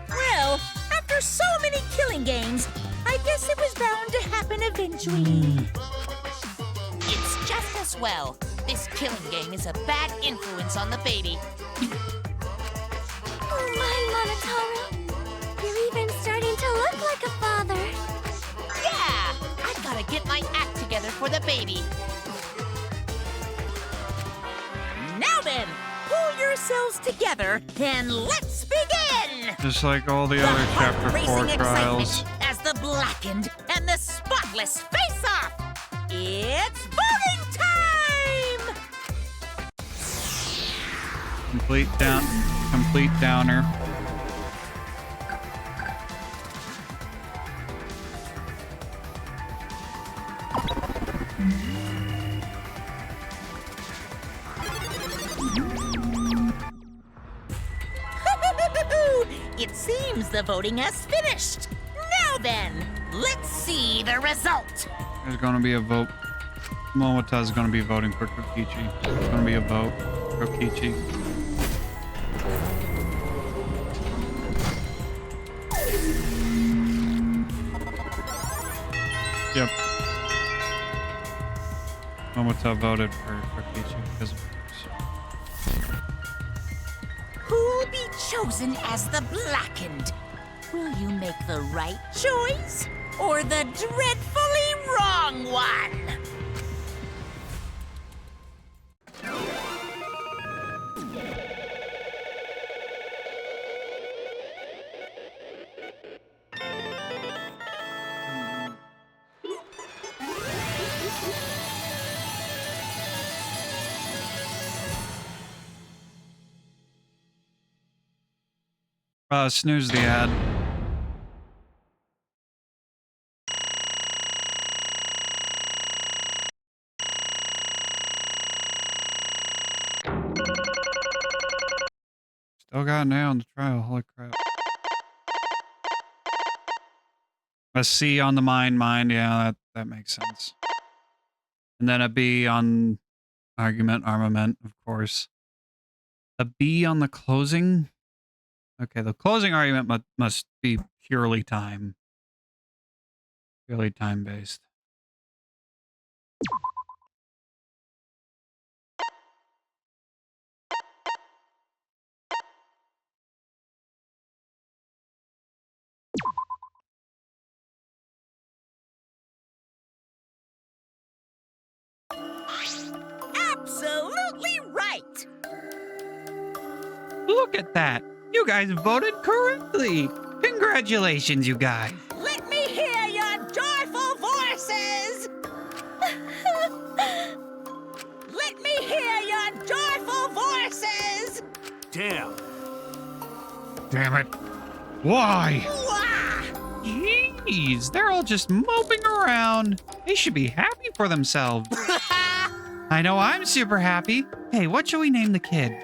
Well, after so many killing games, I guess it was bound to happen eventually. It's just as well. This killing game is a bad influence on the baby. Oh my, Monotaro. You're even starting to look like a father. Yeah! I've gotta get my act together for the baby. Now then, pull yourselves together and let's begin! Just like all the other Chapter 4 trials. As the blackened and the spotless face off! It's voting time! Complete downer. It seems the voting has finished. Now then, let's see the result. There's gonna be a vote. Momotaa's gonna be voting for Kokichi. There's gonna be a vote for Kokichi. Yep. Momotaa voted for Kokichi because of Who'll be chosen as the blackened? Will you make the right choice or the dreadfully wrong one? snooze the ad. Still got an A on the trial. Holy crap. A C on the mind. Yeah, that makes sense. And then a B on argument, armament, of course. A B on the closing. Okay, the closing argument must be purely time. Purely time-based. Absolutely right! Look at that! You guys voted correctly! Congratulations, you guys! Let me hear your joyful voices! Let me hear your joyful voices! Damn it. Why? Wah! Jeez, they're all just moping around. They should be happy for themselves. I know I'm super happy. Hey, what should we name the kid?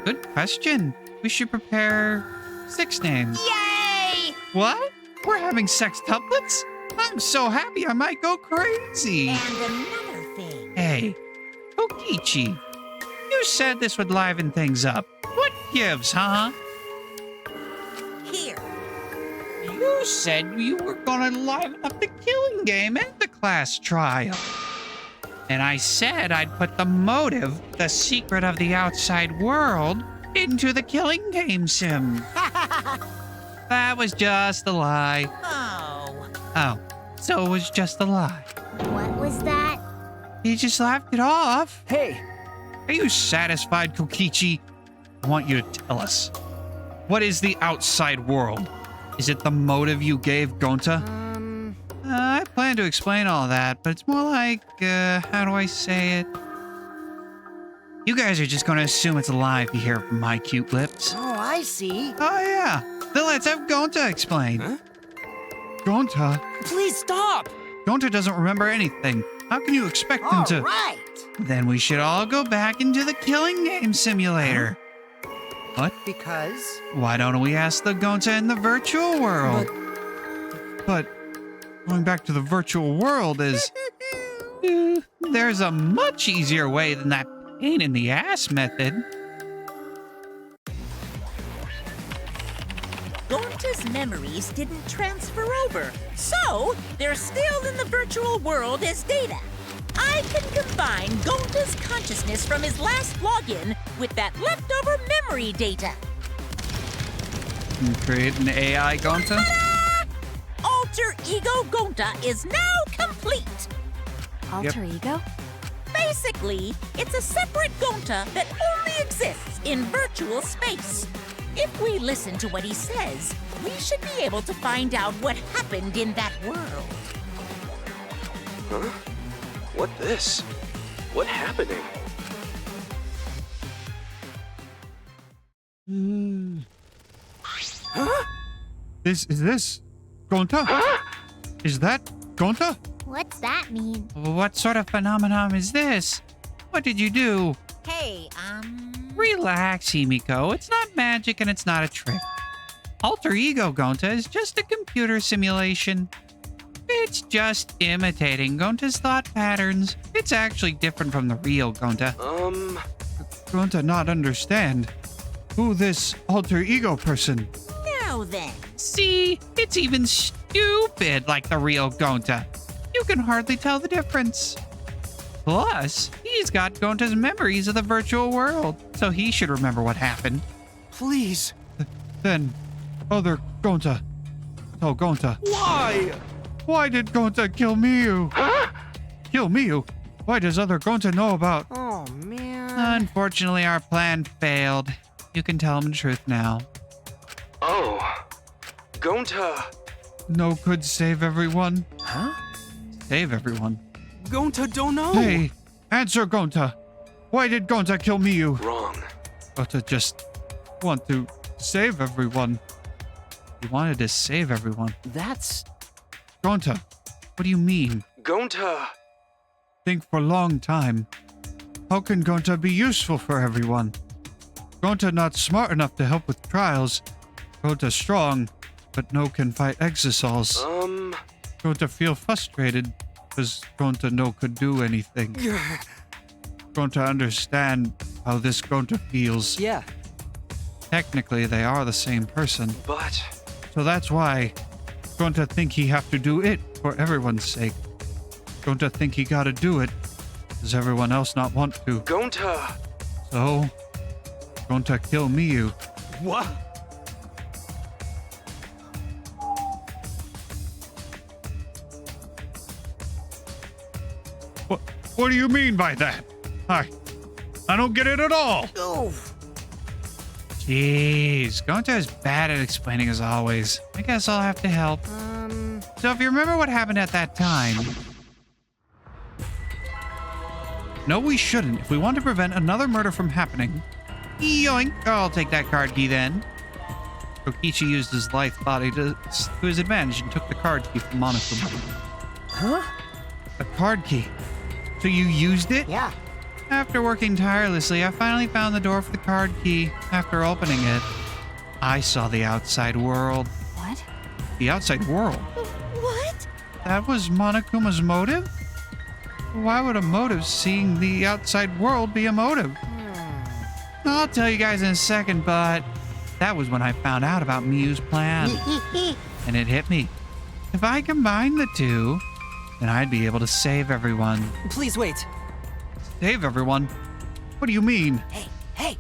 Good question. We should prepare 6 names. Yay! What? We're having sextuplets? I'm so happy I might go crazy. And another thing. Hey, Kokichi, you said this would liven things up. What gives, huh? Here. You said you were gonna liven up the killing game and the class trial. And I said I'd put the motive, the secret of the outside world, into the killing game sim. That was just a lie. Oh. Oh, so it was just a lie. What was that? You just laughed it off. Hey, Are you satisfied, Kokichi? I want you to tell us. What is the outside world? Is it the motive you gave Gonta? I plan to explain all that, but it's more like, how do I say it? You guys are just gonna assume it's a lie if you hear it from my cute lips. Oh, I see. Oh yeah, then let's have Gonta explain. Huh? Gonta? Please stop. Gonta doesn't remember anything. How can you expect him All to? right. Then we should all go back into the killing game simulator. What? Because? Why don't we ask the Gonta in the virtual world? But going back to the virtual world is... there's a much easier way than that pain in the ass method. Gonta's memories didn't transfer over, so they're still in the virtual world as data. I can combine Gonta's consciousness from his last login with that leftover memory data. And create an AI Gonta? Alter Ego Gonta is now complete. Alter ego? Basically, it's a separate Gonta that only exists in virtual space. If we listen to what he says, we should be able to find out what happened in that world. Huh? What this? What happening? Huh? Is this Gonta? Is that Gonta? What's that mean? What sort of phenomenon is this? What did you do? Hey, Relax, Himiko. It's not magic and it's not a trick. Alter Ego Gonta is just a computer simulation. It's just imitating Gonta's thought patterns. It's actually different from the real Gonta. Gonta not understand. Who this alter ego person? Now then. See, it's even stupid like the real Gonta. You can hardly tell the difference. Plus, he's got Gonta's memories of the virtual world, so he should remember what happened. Please. Then, other Gonta. Oh, Gonta. Why? Why did Gonta kill Miyu? Huh? Kill Miyu? Why does other Gonta know about? Oh, man. Unfortunately, our plan failed. You can tell him the truth now. Oh. Gonta. No could save everyone. Huh? Save everyone. Gonta don't know. Hey, answer Gonta. Why did Gonta kill Miyu? Wrong. Gonta just want to save everyone. He wanted to save everyone. That's... Gonta, what do you mean? Gonta. Think for a long time. How can Gonta be useful for everyone? Gonta not smart enough to help with trials. Gonta strong, but no can fight exosols. Gonta feel frustrated because Gonta no could do anything. Gonta understand how this Gonta feels. Yeah. Technically, they are the same person. But... So that's why Gonta think he have to do it for everyone's sake. Gonta think he gotta do it. Does everyone else not want to? Gonta. So, Gonta kill Miyu. What? What do you mean by that? I don't get it at all. Oof. Jeez, Gonta is bad at explaining as always. I guess I'll have to help. So if you remember what happened at that time... No, we shouldn't. If we want to prevent another murder from happening... Yoink! I'll take that card key then. Kokichi used his lithe body to his advantage and took the card key from Monokuma. Huh? A card key. So you used it? Yeah. After working tirelessly, I finally found the door for the card key. After opening it, I saw the outside world. What? The outside world? What? That was Monokuma's motive? Why would a motive seeing the outside world be a motive? I'll tell you guys in a second, but that was when I found out about Miyu's plan. And it hit me. If I combine the two, then I'd be able to save everyone. Please wait. Save everyone? What do you mean? Hey, hey.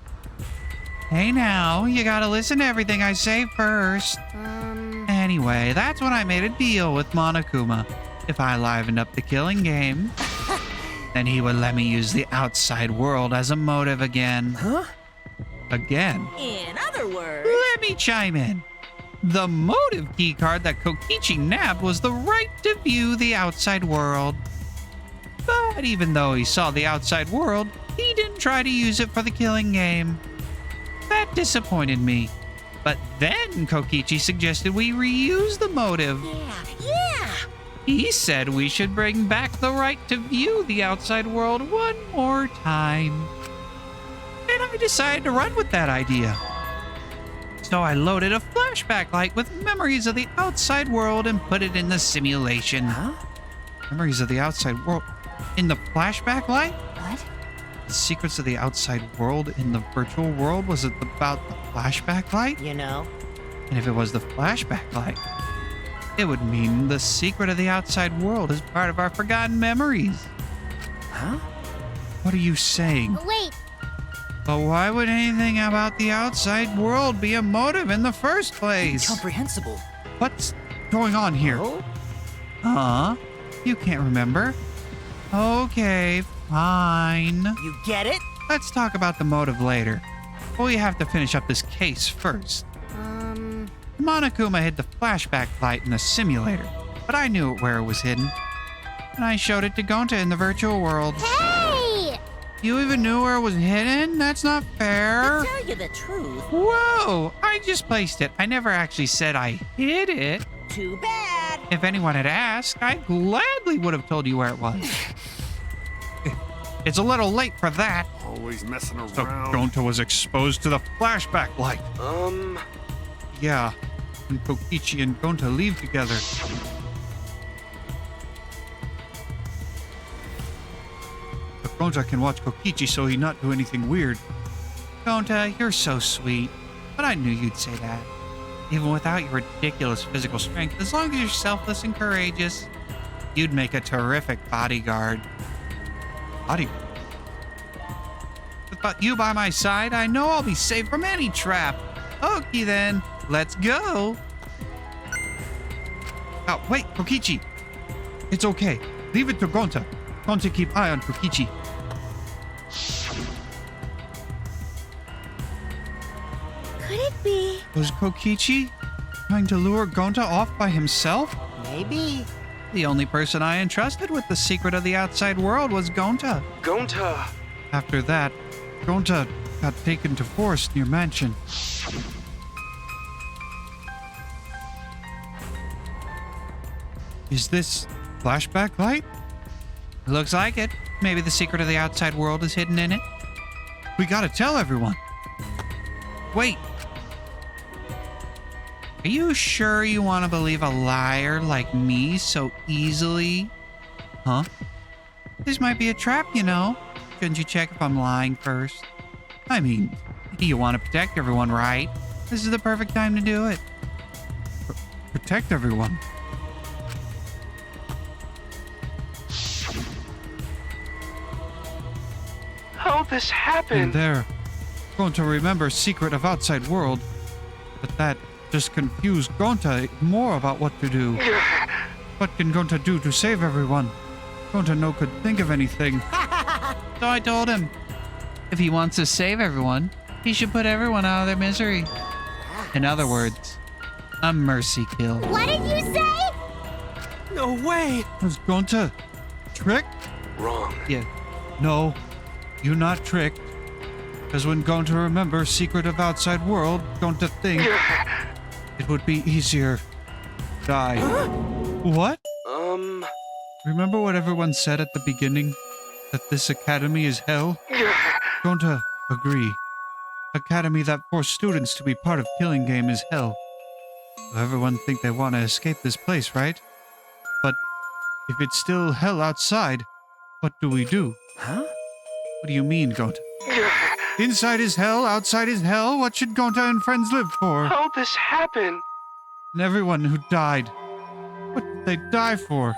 Hey now, you gotta listen to everything I say first. Anyway, that's when I made a deal with Monokuma. If I livened up the killing game, then he would let me use the outside world as a motive again. Huh? Again. In other words, Let me chime in. The motive key card that Kokichi nabbed was the right to view the outside world. But even though he saw the outside world, he didn't try to use it for the killing game. That disappointed me. But then Kokichi suggested we reuse the motive. yeah. He said we should bring back the right to view the outside world one more time. And I decided to run with that idea. So I loaded a flashback light with memories of the outside world and put it in the simulation. Huh? Memories of the outside world in the flashback light? What? The secrets of the outside world in the virtual world? Was it about the flashback light? You know. And if it was the flashback light, it would mean the secret of the outside world is part of our forgotten memories. Huh? What are you saying? Wait, But why would anything about the outside world be a motive in the first place? Incomprehensible. What's going on here? Oh? Huh? You can't remember? Okay, fine. You get it? Let's talk about the motive later. We have to finish up this case first. Monokuma hid the flashback light in the simulator, but I knew where it was hidden. And I showed it to Gonta in the virtual world. hey! You even knew where it was hidden? That's not fair. To tell you the truth, Whoa! I just placed it. I never actually said I hid it. too bad. If anyone had asked, I gladly would have told you where it was. It's a little late for that. Always messing around. So Gonta was exposed to the flashback light. Yeah, and Kokichi and Gonta leave together. But Gonta can watch Kokichi so he not do anything weird. Gonta, you're so sweet, but I knew you'd say that. Even without your ridiculous physical strength, as long as you're selfless and courageous, you'd make a terrific bodyguard. Bodyguard? With you by my side, I know I'll be safe from any trap. Okay then, let's go. Oh, wait, Kokichi. It's okay. Leave it to Gonta. Gonta keep eye on Kokichi. Could it be? Was Kokichi trying to lure Gonta off by himself? Maybe. The only person I entrusted with the secret of the outside world was Gonta. Gonta! After that, Gonta got taken to forest near mansion. Is this flashback light? Looks like it. Maybe the secret of the outside world is hidden in it. We gotta tell everyone. Wait. Are you sure you want to believe a liar like me so easily? Huh? This might be a trap, you know. Couldn't you check if I'm lying first? I mean, you want to protect everyone, right? This is the perfect time to do it. Protect everyone? How'd this And happen? they're going to remember secret of outside world. But that just confused Gonta more about what to do. What can Gonta do to save everyone? Gonta no could think of anything. So I told him, if he wants to save everyone, he should put everyone out of their misery. In other words, a mercy kill. What did you say? No way! Was Gonta tricked? Wrong. Yeah. No, you not tricked. Because when Gonta remembers secret of outside world, Gonta think it would be easier to die. What? Remember what everyone said at the beginning? That this academy is hell? Gonta, agree. Academy that forced students to be part of Killing Game is hell. So everyone think they want to escape this place, right? But if it's still hell outside, what do we do? Huh? What do you mean, Gonta? Inside is hell, outside is hell. What should Gonta and friends live for? How'd this happen? And everyone who died. What did they die for?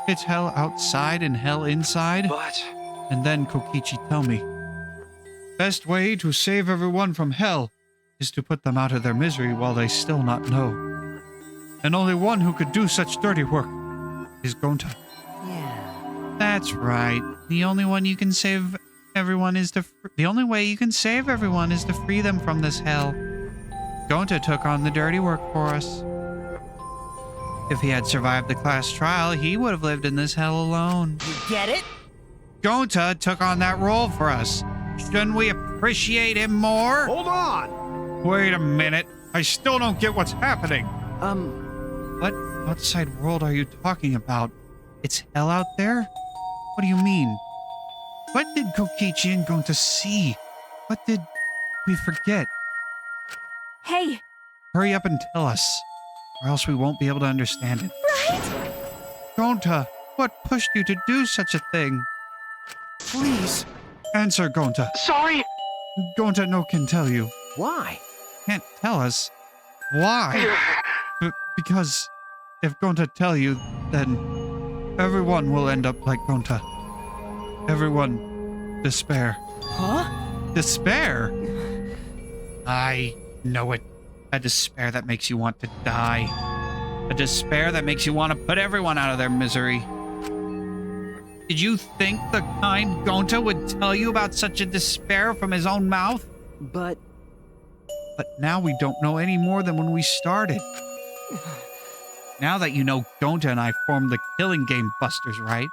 It's hell outside and hell inside? But... And then, Kokichi, tell me. Best way to save everyone from hell is to put them out of their misery while they still not know. And only one who could do such dirty work is Gonta. Yeah. That's right. The only one you can save everyone is to... The only way you can save everyone is to free them from this hell. Gonta took on the dirty work for us. If he had survived the class trial, he would have lived in this hell alone. You get it? Gonta took on that role for us. Shouldn't we appreciate him more? Hold on! Wait a minute. I still don't get what's happening. What outside world are you talking about? It's hell out there? What do you mean? What did Kokichi and Gonta see? What did we forget? Hey! Hurry up and tell us, or else we won't be able to understand it. Right? Gonta, what pushed you to do such a thing? Please. Answer, Gonta. Sorry. Gonta no can tell you. Why? Can't tell us. Why? Because if Gonta tell you, then everyone will end up like Gonta. Everyone despair. Huh? Despair? I know it. A despair that makes you want to die. A despair that makes you want to put everyone out of their misery. Did you think the kind Gonta would tell you about such a despair from his own mouth? But now we don't know any more than when we started. Now that you know Gonta and I formed the Killing Game Busters, right?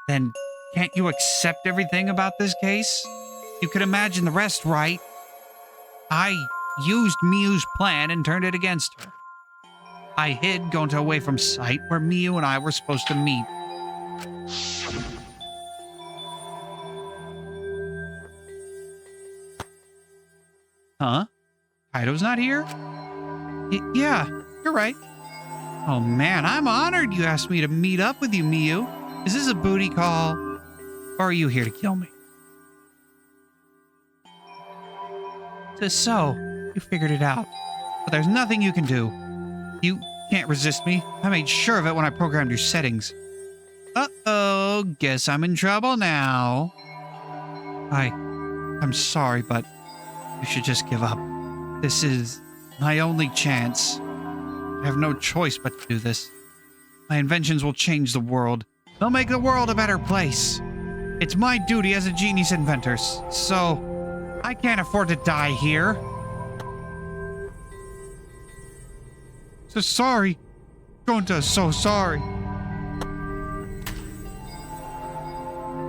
Then can't you accept everything about this case? You could imagine the rest, right? I used Miyu's plan and turned it against her. I hid Gonta away from sight where Miyu and I were supposed to meet. Huh? Kaido's not here? Yeah, you're right. Oh man, I'm honored you asked me to meet up with you, Miyu. Is this a booty call? Or are you here to kill me? So, you figured it out. But there's nothing you can do. You can't resist me. I made sure of it when I programmed your settings. Uh-oh, guess I'm in trouble now. I'm sorry, but you should just give up. This is my only chance. I have no choice but to do this. My inventions will change the world. They'll make the world a better place. It's my duty as a genius inventor, so I can't afford to die here. So sorry. Gonta, so sorry.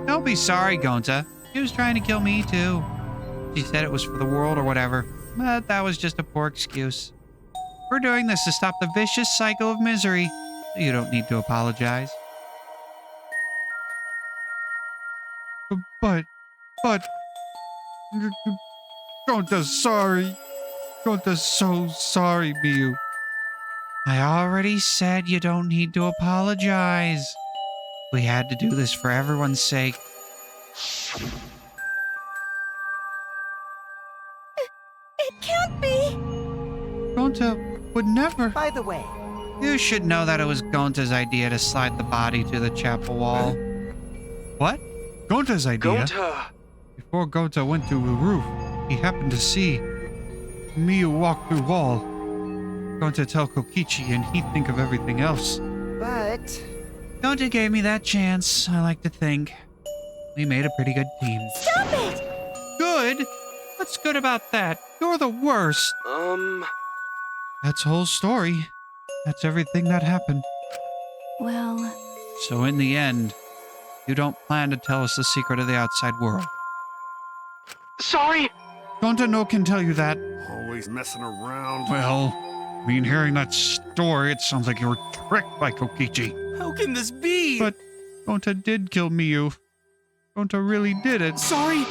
Don't be sorry, Gonta. She was trying to kill me, too. She said it was for the world or whatever, but that was just a poor excuse. We're doing this to stop the vicious cycle of misery, so you don't need to apologize. But... Gonta's sorry. Gonta's so sorry, Miyu. I already said you don't need to apologize. We had to do this for everyone's sake. It can't be! Gonta would never... By the way, You should know that it was Gonta's idea to slide the body to the chapel wall. What? Gonta's idea? Gonta! Before Gonta went through the roof, he happened to see Miyu walk through wall. Gonta tell Kokichi and he'd think of everything else. but Gonta gave me that chance, I like to think. We made a pretty good team. Stop it! Good? What's good about that? You're the worst. That's the whole story. That's everything that happened. Well, So in the end, you don't plan to tell us the secret of the outside world. Sorry! Gonta no can tell you that. Always messing around. Well, I mean, hearing that story, it sounds like you were tricked by Kokichi. How can this be? But Gonta did kill Miyu. Gonta really did it. Sorry.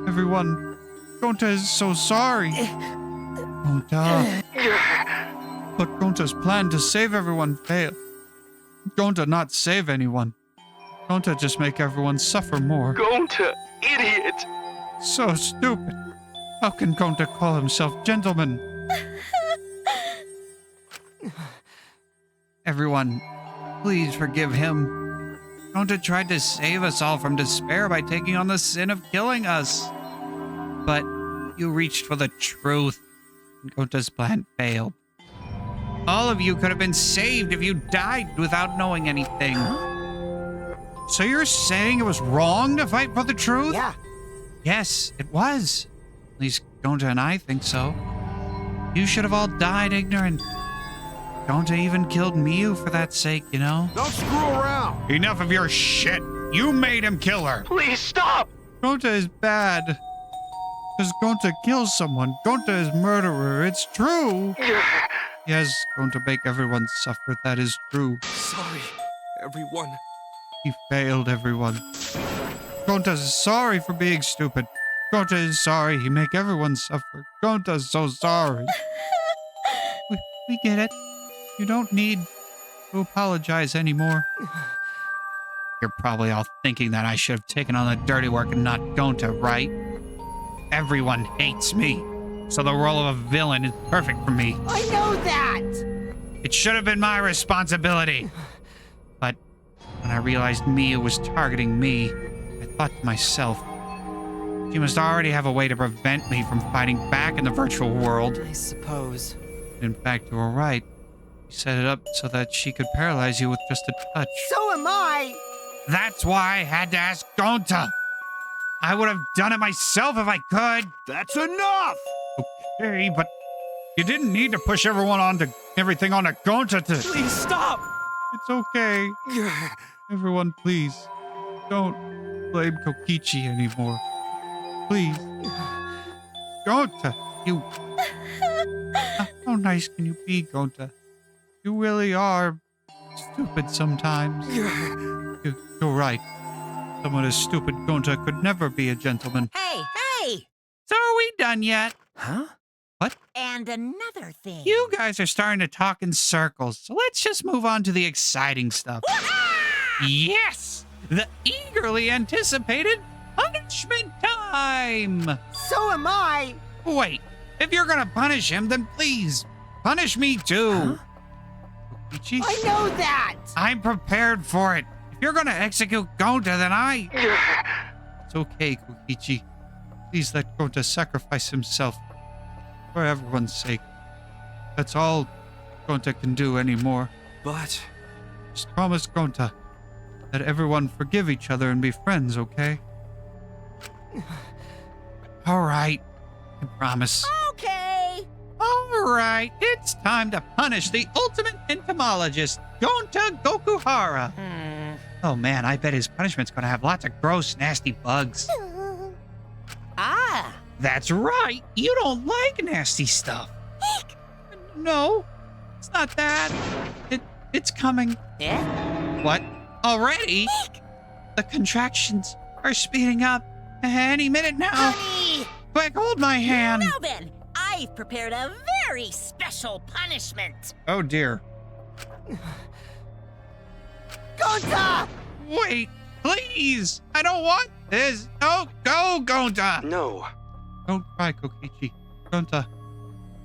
Everyone, Gonta is so sorry. Gonta. But Gonta's plan to save everyone failed. Gonta not save anyone. Gonta just make everyone suffer more. Gonta, idiot. So stupid. How can Gonta call himself gentleman? Everyone, please forgive him. Gonta tried to save us all from despair by taking on the sin of killing us. But you reached for the truth, and Gonta's plan failed. All of you could have been saved if you died without knowing anything. So you're saying it was wrong to fight for the truth? Yeah. Yes, it was. At least Gonta and I think so. You should have all died ignorant. Gonta even killed Miyu for that sake, you know? Don't screw around. Enough of your shit. You made him kill her. Please stop. Gonta is bad. Because Gonta kills someone. Gonta is murderer. It's true. Yes, Gonta make everyone suffer. That is true. Sorry, everyone. He failed everyone. Gonta is sorry for being stupid. Gonta is sorry he make everyone suffer. Gonta is so sorry. We get it. You don't need to apologize anymore. You're probably all thinking that I should have taken on the dirty work and not Gonta, right? Everyone hates me, so the role of a villain is perfect for me. I know that! It should have been my responsibility. But when I realized Miyu was targeting me, I thought to myself, she must already have a way to prevent me from fighting back in the virtual world. I suppose. In fact, you were right. She set it up so that she could paralyze you with just a touch. So am I! That's why I had to ask Gonta. I would have done it myself if I could. That's enough! Okay, but you didn't need to push everything onto Gonta to... Please stop. It's okay. Everyone, please, don't blame Kokichi anymore. Please. Gonta, you... How nice can you be, Gonta? You really are stupid sometimes. You're right. Someone as stupid Gonta could never be a gentleman. Hey! So are we done yet? Huh? What? And another thing. You guys are starting to talk in circles, so let's just move on to the exciting stuff. Yes! The eagerly anticipated punishment time! So am I! Wait, if you're gonna punish him, then please, punish me too. Huh? Kokichi? I know that! I'm prepared for it. If you're gonna execute Gonta, then I... It's okay, Kokichi. Please let Gonta sacrifice himself. For everyone's sake. That's all Gonta can do anymore. But... Just promise Gonta that everyone forgive each other and be friends, okay? Alright. I promise. Okay. Alright, it's time to punish the ultimate entomologist, Gonta Gokuhara. Oh man, I bet his punishment's gonna have lots of gross, nasty bugs. Ah. That's right, you don't like nasty stuff. No, it's not that. It's coming. Eh? What? Already? The contractions are speeding up. Any minute now. Honey! Quick, hold my hand. Now then, I've prepared a very special punishment. Oh dear. Gonta! Wait, please. I don't want this. No, go, Gonta. no. Don't cry, Kokichi. Gonta,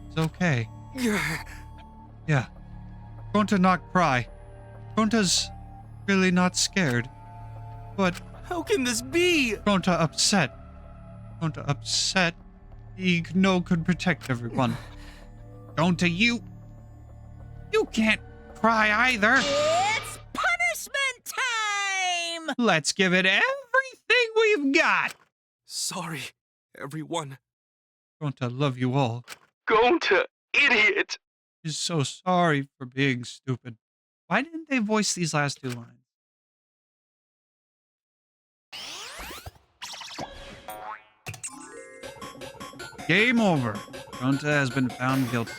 it's okay. Yeah. Gonta not cry. Gonta's really not scared. But How can this be? Gonta upset. Gonta upset. He could protect everyone. Gonta, you can't cry either. It's punishment time! Let's give it everything we've got. Sorry, everyone. Gonta, love you all. Gonta, idiot. Is so sorry for being stupid. Why didn't they voice these last two lines? Game over. Gonta has been found guilty.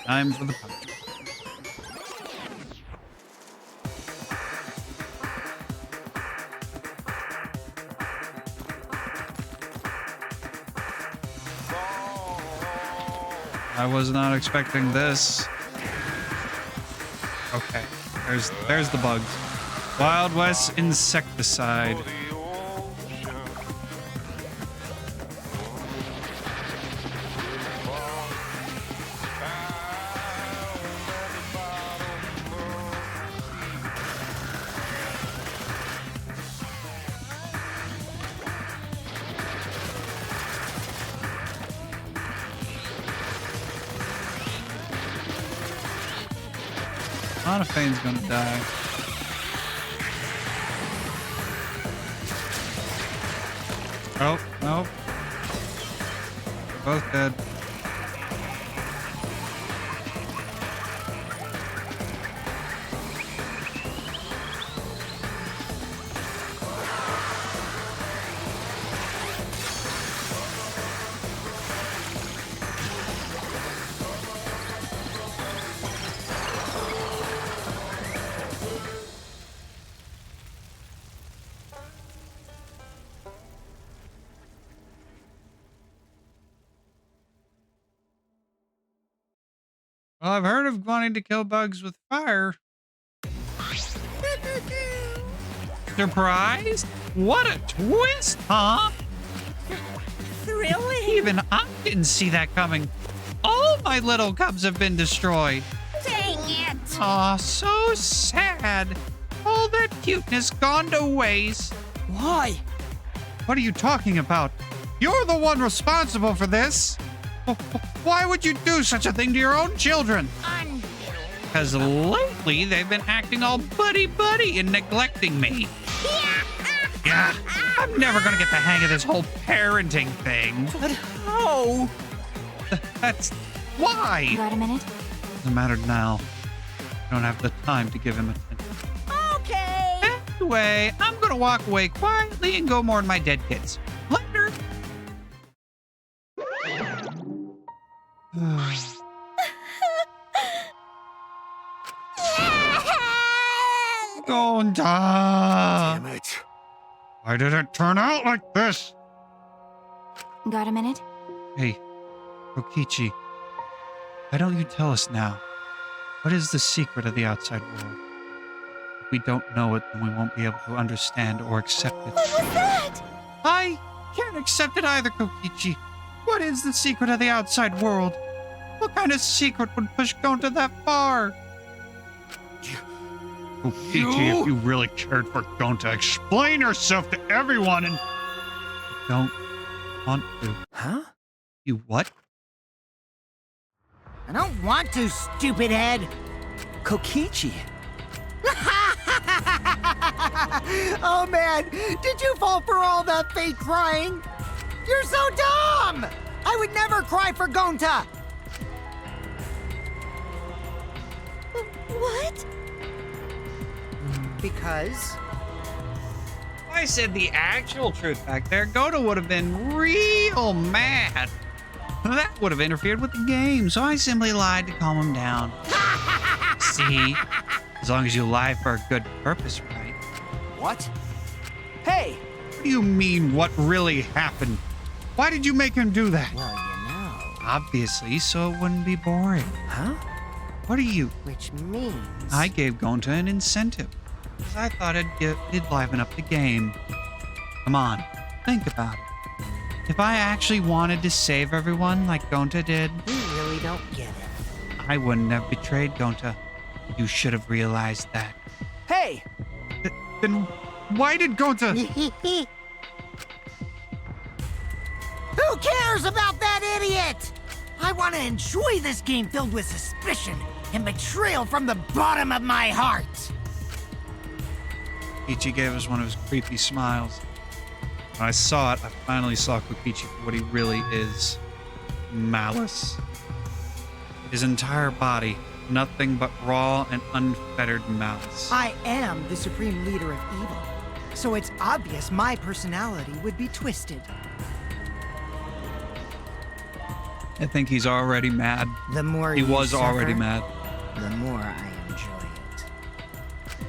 Time for the punishment. I was not expecting this. Okay, there's the bugs. Wild West insecticide. Monophane's gonna die. Oh, no. They're both dead. Well, I've heard of wanting to kill bugs with fire. Surprised? What a twist, huh? Thrilling. Even I didn't see that coming. All my little cubs have been destroyed. Dang it! Aw, so sad. All that cuteness gone to waste. Why? What are you talking about? You're the one responsible for this. Why would you do such a thing to your own children? Because lately they've been acting all buddy-buddy and neglecting me. Yeah, I'm never gonna get the hang of this whole parenting thing. But how? That's why. Got a minute? Doesn't matter now. I don't have the time to give him attention. Okay. Anyway, I'm gonna walk away quietly and go mourn my dead kids. Later. Gonta! Damn it. Why did it turn out like this? Got a minute? Hey, Kokichi, why don't you tell us now? What is the secret of the outside world? If we don't know it, then we won't be able to understand or accept it. What was that? I can't accept it either, Kokichi. What is the secret of the outside world? What kind of secret would push Gonta that far? Kokichi, if you really cared for Gonta, explain yourself to everyone and... I don't want to. Huh? You what? I don't want to, stupid head. Kokichi. Oh man, did you fall for all that fake crying? You're so dumb! I would never cry for Gonta! What? Because? I said the actual truth back there. Gonta would have been real mad. That would have interfered with the game, so I simply lied to calm him down. See? As long as you lie for a good purpose, right? What? Hey! What do you mean, what really happened? Why did you make him do that? Well, you know. Obviously, so it wouldn't be boring. Huh? What are you? Which means... I gave Gonta an incentive, because I thought it'd liven up the game. Come on, think about it. If I actually wanted to save everyone like Gonta did, You really don't get it. I wouldn't have betrayed Gonta. You should have realized that. Hey! Then why did Gonta... Who cares about that idiot? I want to enjoy this game filled with suspicion and betrayal from the bottom of my heart. Kokichi gave us one of his creepy smiles. When I saw it, I finally saw Kokichi for what he really is. Malice. His entire body, nothing but raw and unfettered malice. I am the supreme leader of evil, so it's obvious my personality would be twisted. I think he's already mad. The more He you was already suffer, mad. the more I enjoy it.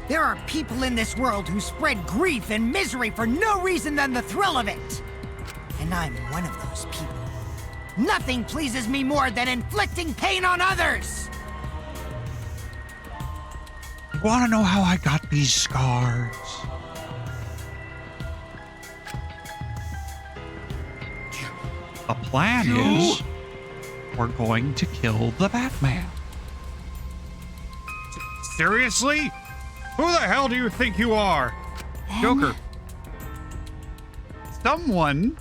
There are people in this world who spread grief and misery for no reason than the thrill of it. And I'm one of those people. Nothing pleases me more than inflicting pain on others! You want to know how I got these scars? The plan is we're going to kill the Batman. Seriously? Who the hell do you think you are? Joker. Someone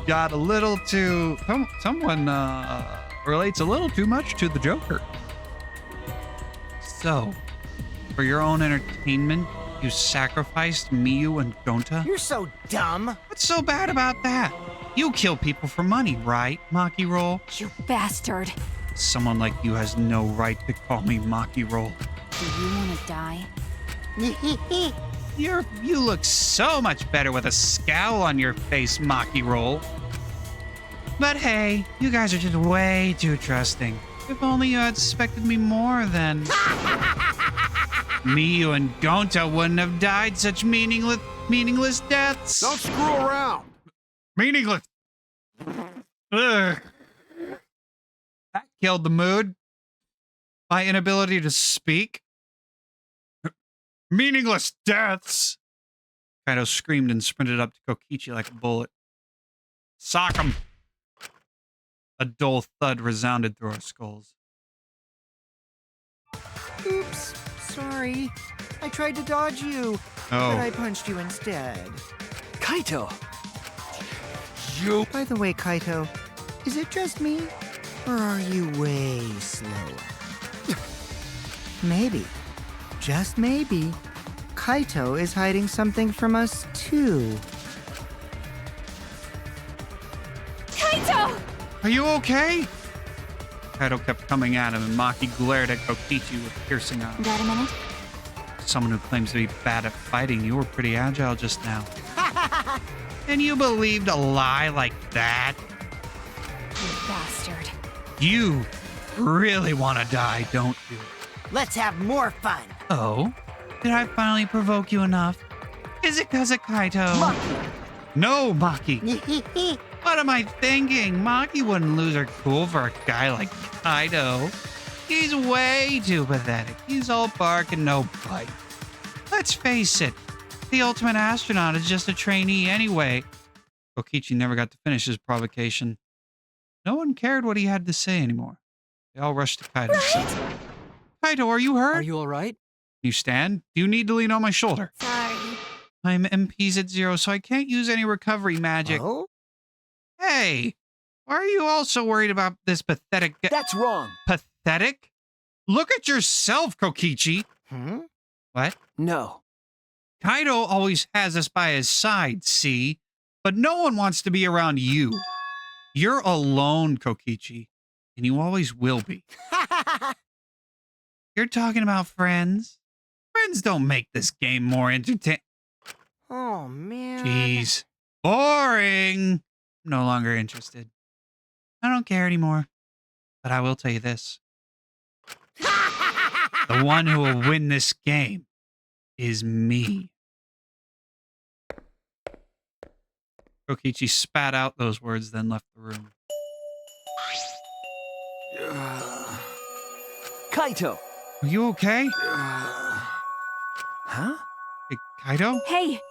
got a little too... Someone relates a little too much to the Joker. So, for your own entertainment, you sacrificed Miyu and Gonta? You're so dumb. What's so bad about that? You kill people for money, right, Maki Roll? You bastard. Someone like you has no right to call me Maki Roll. Do you want to die? You look so much better with a scowl on your face, Maki Roll. But hey, you guys are just way too trusting. If only you had suspected me more, then Miyu and Gonta wouldn't have died such meaningless deaths. Don't screw around. Meaningless. Ugh. That killed the mood. My inability to speak. Meaningless deaths. Kaido screamed and sprinted up to Kokichi like a bullet. Sock him. A dull thud resounded through our skulls. Oops, sorry. I tried to dodge you, but I punched you instead. Kaito! By the way, Kaito, is it just me? Or are you way slower? Maybe, just maybe, Kaito is hiding something from us too. Kaito! Are you okay? Kaido kept coming at him, and Maki glared at Kokichi with piercing eyes. Got a minute? Someone who claims to be bad at fighting, you were pretty agile just now. And you believed a lie like that? You bastard. You really want to die, don't you? Let's have more fun. Oh? Did I finally provoke you enough? Is it because of Kaito? Maki. No, Maki. What am I thinking? Maki wouldn't lose her cool for a guy like Kaito. He's way too pathetic. He's all bark and no bite. Let's face it, the ultimate astronaut is just a trainee anyway. Kokichi never got to finish his provocation. No one cared what he had to say anymore. They all rushed to Kaito. Right? Kaito, are you hurt? Are you alright? Can you stand? Do you need to lean on my shoulder? Sorry. I'm MP's at 0, so I can't use any recovery magic. Oh? Hey, why are you all so worried about this pathetic... That's wrong. Pathetic? Look at yourself, Kokichi. Hmm? What? No. Kaido always has us by his side, see? But no one wants to be around you. You're alone, Kokichi, and you always will be. You're talking about friends? Friends don't make this game more entertaining. Oh, man. Jeez. Boring. I'm no longer interested. I don't care anymore. But I will tell you this. The one who will win this game is me. Kokichi spat out those words, then left the room. Kaito! Are you okay? Huh? Hey, Kaido? Hey!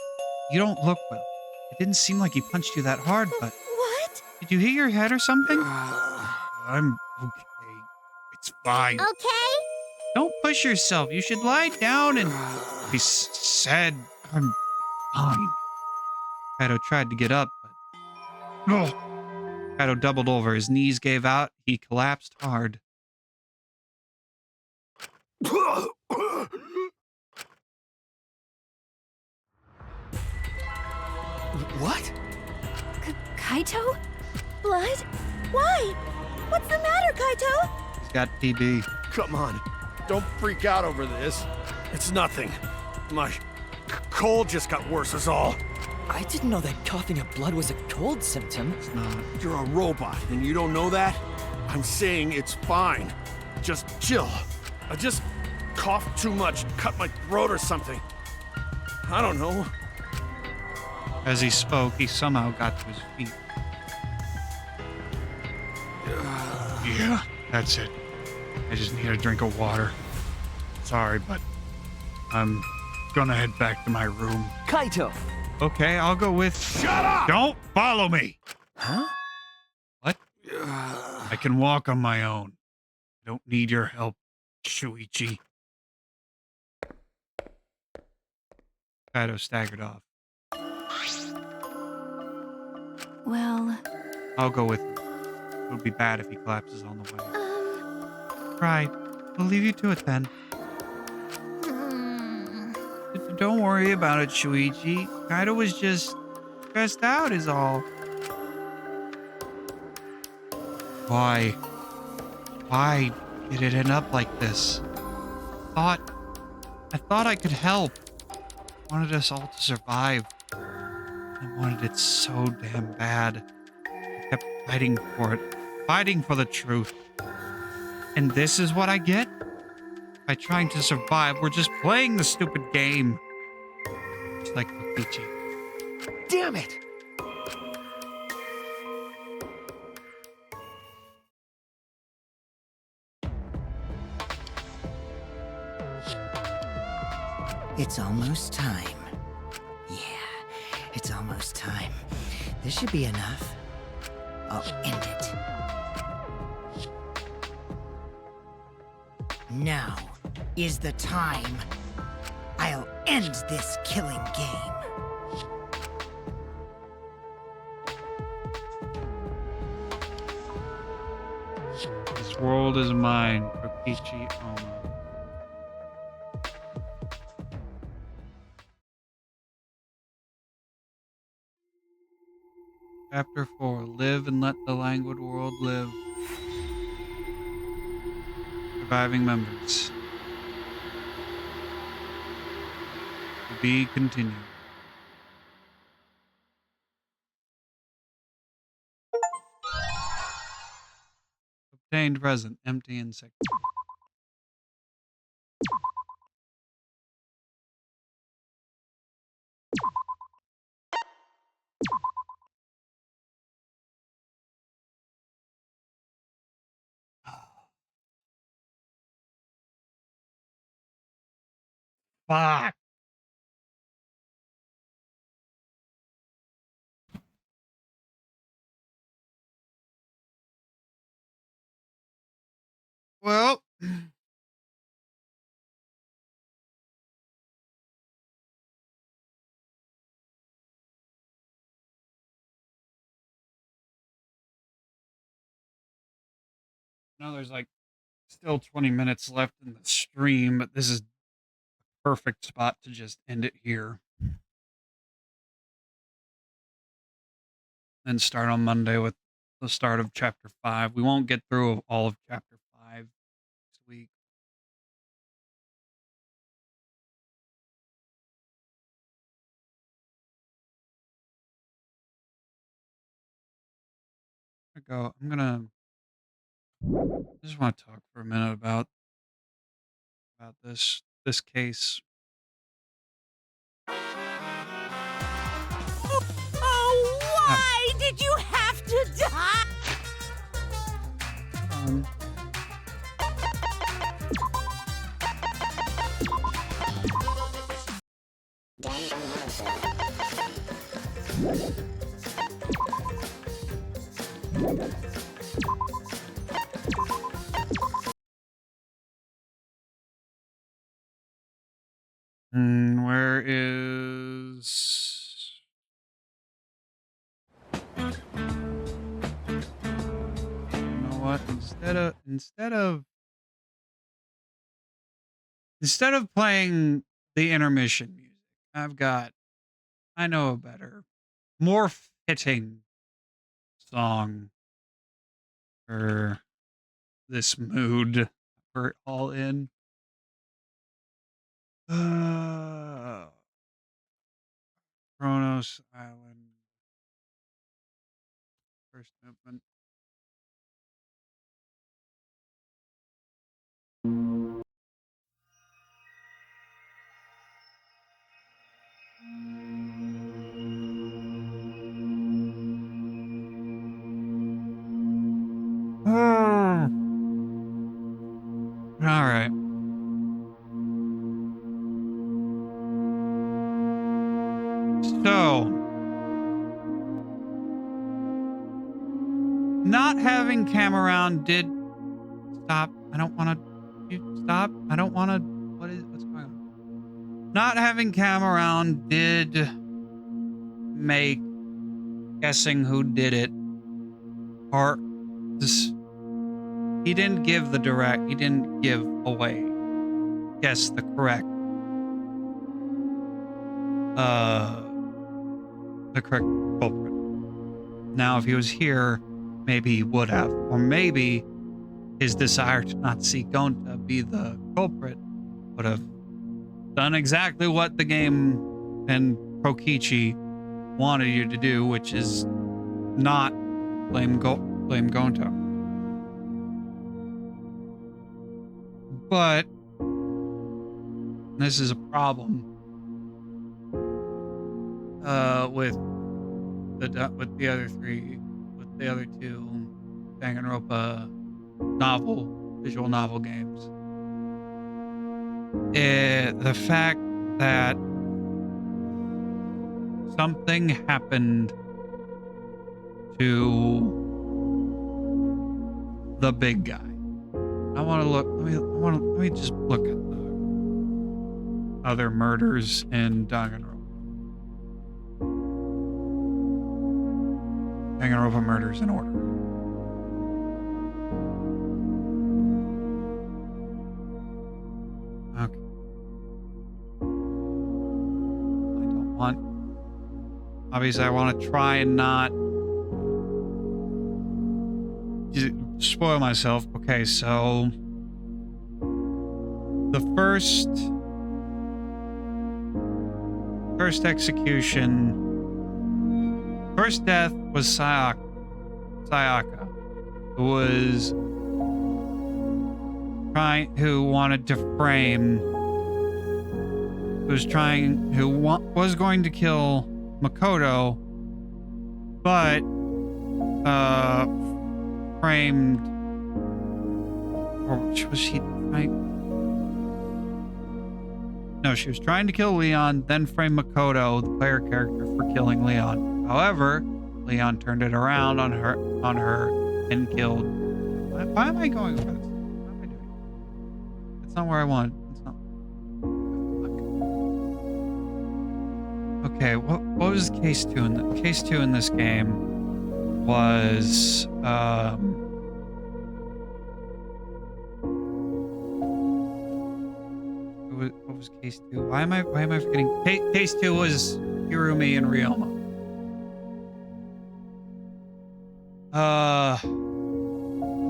You don't look well. It didn't seem like he punched you that hard, but... What? Did you hit your head or something? I'm okay. It's fine. Okay? Don't push yourself. You should lie down and... He said, I'm fine. Kaido tried to get up, but... Oh. Kaido doubled over. His knees gave out. He collapsed hard. What? Kaito? Blood? Why? What's the matter, Kaito? He's got TB. Come on. Don't freak out over this. It's nothing. My cold just got worse is all. I didn't know that coughing up blood was a cold symptom. It's not. You're a robot, and you don't know that? I'm saying it's fine. Just chill. I just coughed too much, cut my throat or something. I don't know. As he spoke, he somehow got to his feet. Yeah, that's it. I just need a drink of water. Sorry, but I'm gonna head back to my room. Kaito! Okay, I'll go with... Shut up! Don't follow me! Huh? What? I can walk on my own. I don't need your help, Shuichi. Kaido staggered off. Well, I'll go with him. It would be bad if he collapses on the way. Right. We'll leave you to it then. Don't worry about it, Shuichi. Kaido was just stressed out is all. Why? Why did it end up like this? I thought I could help. Wanted us all to survive. I wanted it so damn bad. I kept fighting for it. Fighting for the truth. And this is what I get? By trying to survive, we're just playing the stupid game. Just like Kokichi. Damn it! It's almost time. Yeah, it's almost time. This should be enough. I'll end it. Now is the time. I'll end this killing game. This world is mine, Kokichi Ono. Chapter 4. Live and let the languid world live. Surviving members. To be continued. Obtained present. Empty and sick. Fuck. Well, now there's like still 20 minutes left in the stream, but this is perfect spot to just end it here. Then start on Monday with the start of chapter 5. We won't get through all of chapter 5 this week. I'm gonna I just want to talk for a minute about this case. Oh, why did you have to die? Um, where is... You know what? Instead of playing the intermission music, I know a better, more fitting song for this mood we're all in. Kronos Island. First movement. All right. So, not having Cam around did stop. I don't want to stop. I don't want to. What's going on? Not having Cam around did make guessing who did it or this. He didn't give the direct. He didn't give away. Guess the correct. The correct culprit. Now, if he was here, maybe he would have, or maybe his desire to not see Gonta be the culprit would have done exactly what the game and Prokichi wanted you to do, which is not blame Gonta. But this is a problem with the other two Danganronpa visual novel games. The fact that something happened to the big guy. I want to look. Let me just look at the other murders in Danganronpa. Danganronpa murders in order. Okay. I don't want. Obviously, I want to try and not spoil myself. Okay, so the first execution, first death was Sayaka, who wanted to frame, who was going to kill Makoto, but framed, or was she trying? No, she was trying to kill Leon, then frame Makoto, the player character, for killing Leon. However, Leon turned it around on her and killed. Why am I going over this? What am I doing? It's not where I want. It's not. Okay, what was case 2 in the case 2 in this game was what was case 2? Why am I forgetting? Case 2 was Hirumi and Ryoma.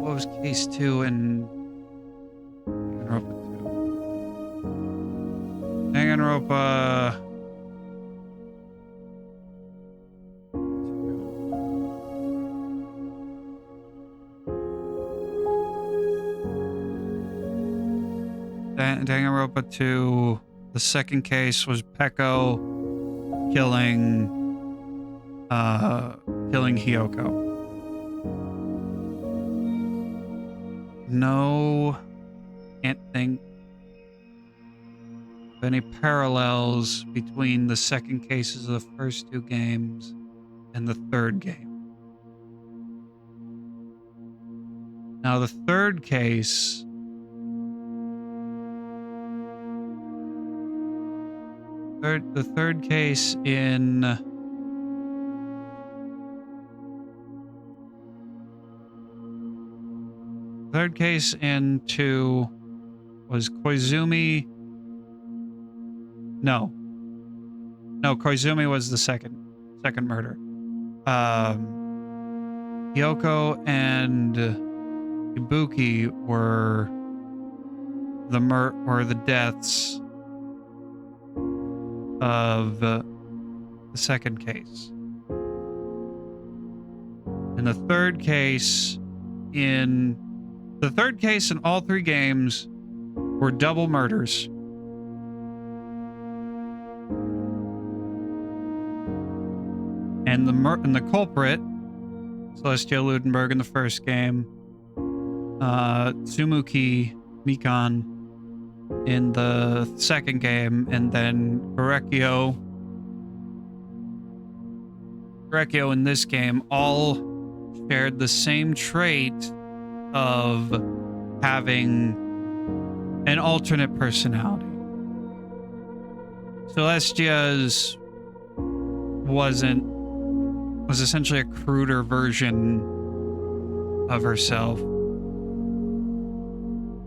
What was case 2 in Danganronpa 2? Danganronpa. Danganronpa 2, the second case was Peko killing Hyoko. No, can't think of any parallels between the second cases of the first 2 games and the third game. Now the third case in third case in 2 was Koizumi. No, Koizumi was the second murder. Hyoko and Ibuki were the deaths of the second case. And the third case in all three games were double murders. And the culprit, Celestia Ludenberg in the first game, Tsumuki Mikan in the second game, and then Korekio in this game, all shared the same trait of having an alternate personality. Celestia's was essentially a cruder version of herself.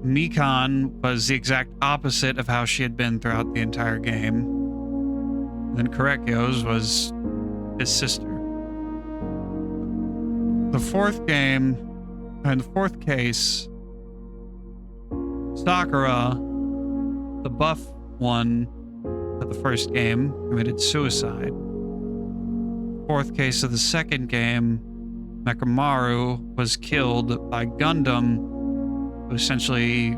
Mikan was the exact opposite of how she had been throughout the entire game. And then Korekio's was his sister. The fourth case, Sakura, the buff one of the first game, committed suicide. Fourth case of the second game, Mekamaru was killed by Gundam, who essentially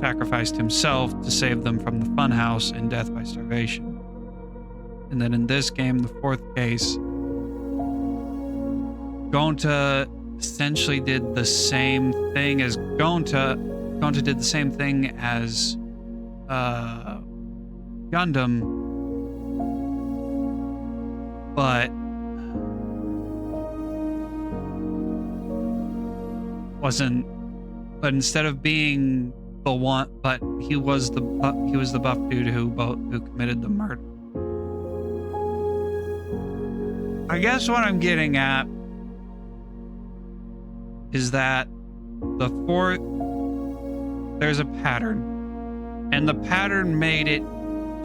sacrificed himself to save them from the funhouse and death by starvation. And then in this game, the fourth case, Gonta essentially did the same thing as Gonta did the same thing as Gundam, but instead of being the one, but he was the buff dude who committed the murder. I guess what I'm getting at is that there's a pattern, and the pattern made it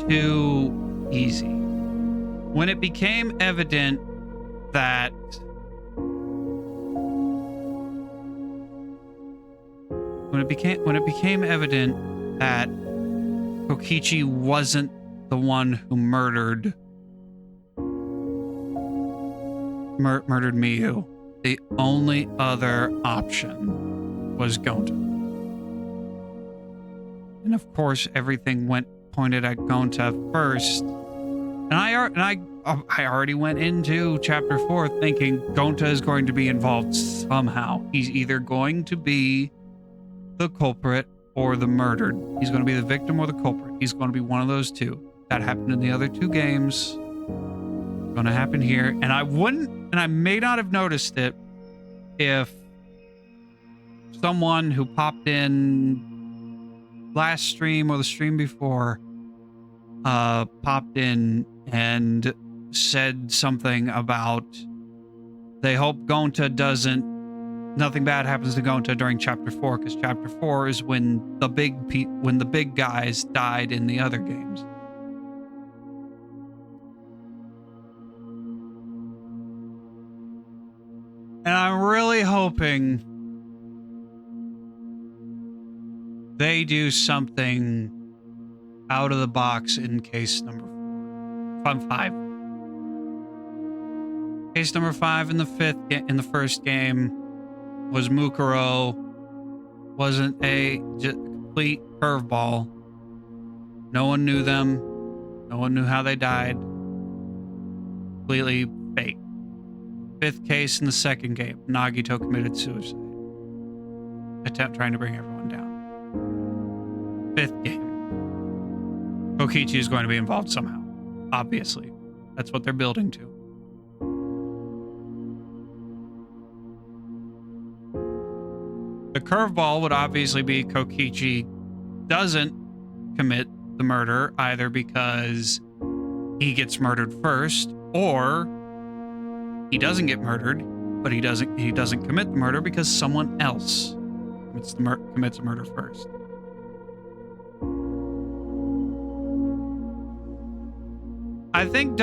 too easy. When it became evident that Kokichi wasn't the one who murdered Miyu, the only other option was Gonta. And of course, everything pointed at Gonta first. And I already went into chapter 4 thinking Gonta is going to be involved somehow. He's either going to be the culprit or the murdered. He's going to be the victim or the culprit. He's going to be one of those two. That happened in the other two games. Going to happen here. And I may not have noticed it if someone who popped in last stream or the stream before popped in and said something about they hope nothing bad happens to Gonta during chapter 4, because chapter 4 is when the big guys died in the other games. And I'm really hoping they do something out of the box in case number 5. Case number 5 in the first game was Mukuro. Wasn't a complete curveball. No one knew them. No one knew how they died. Completely fake. 5th case in the second game, Nagito committed suicide. Trying to bring everyone down. 5th game, Kokichi is going to be involved somehow. Obviously. That's what they're building to. The curveball would obviously be Kokichi doesn't commit the murder, either because he gets murdered first, or he doesn't get murdered, but he doesn't commit the murder because someone else commits the murder first. I think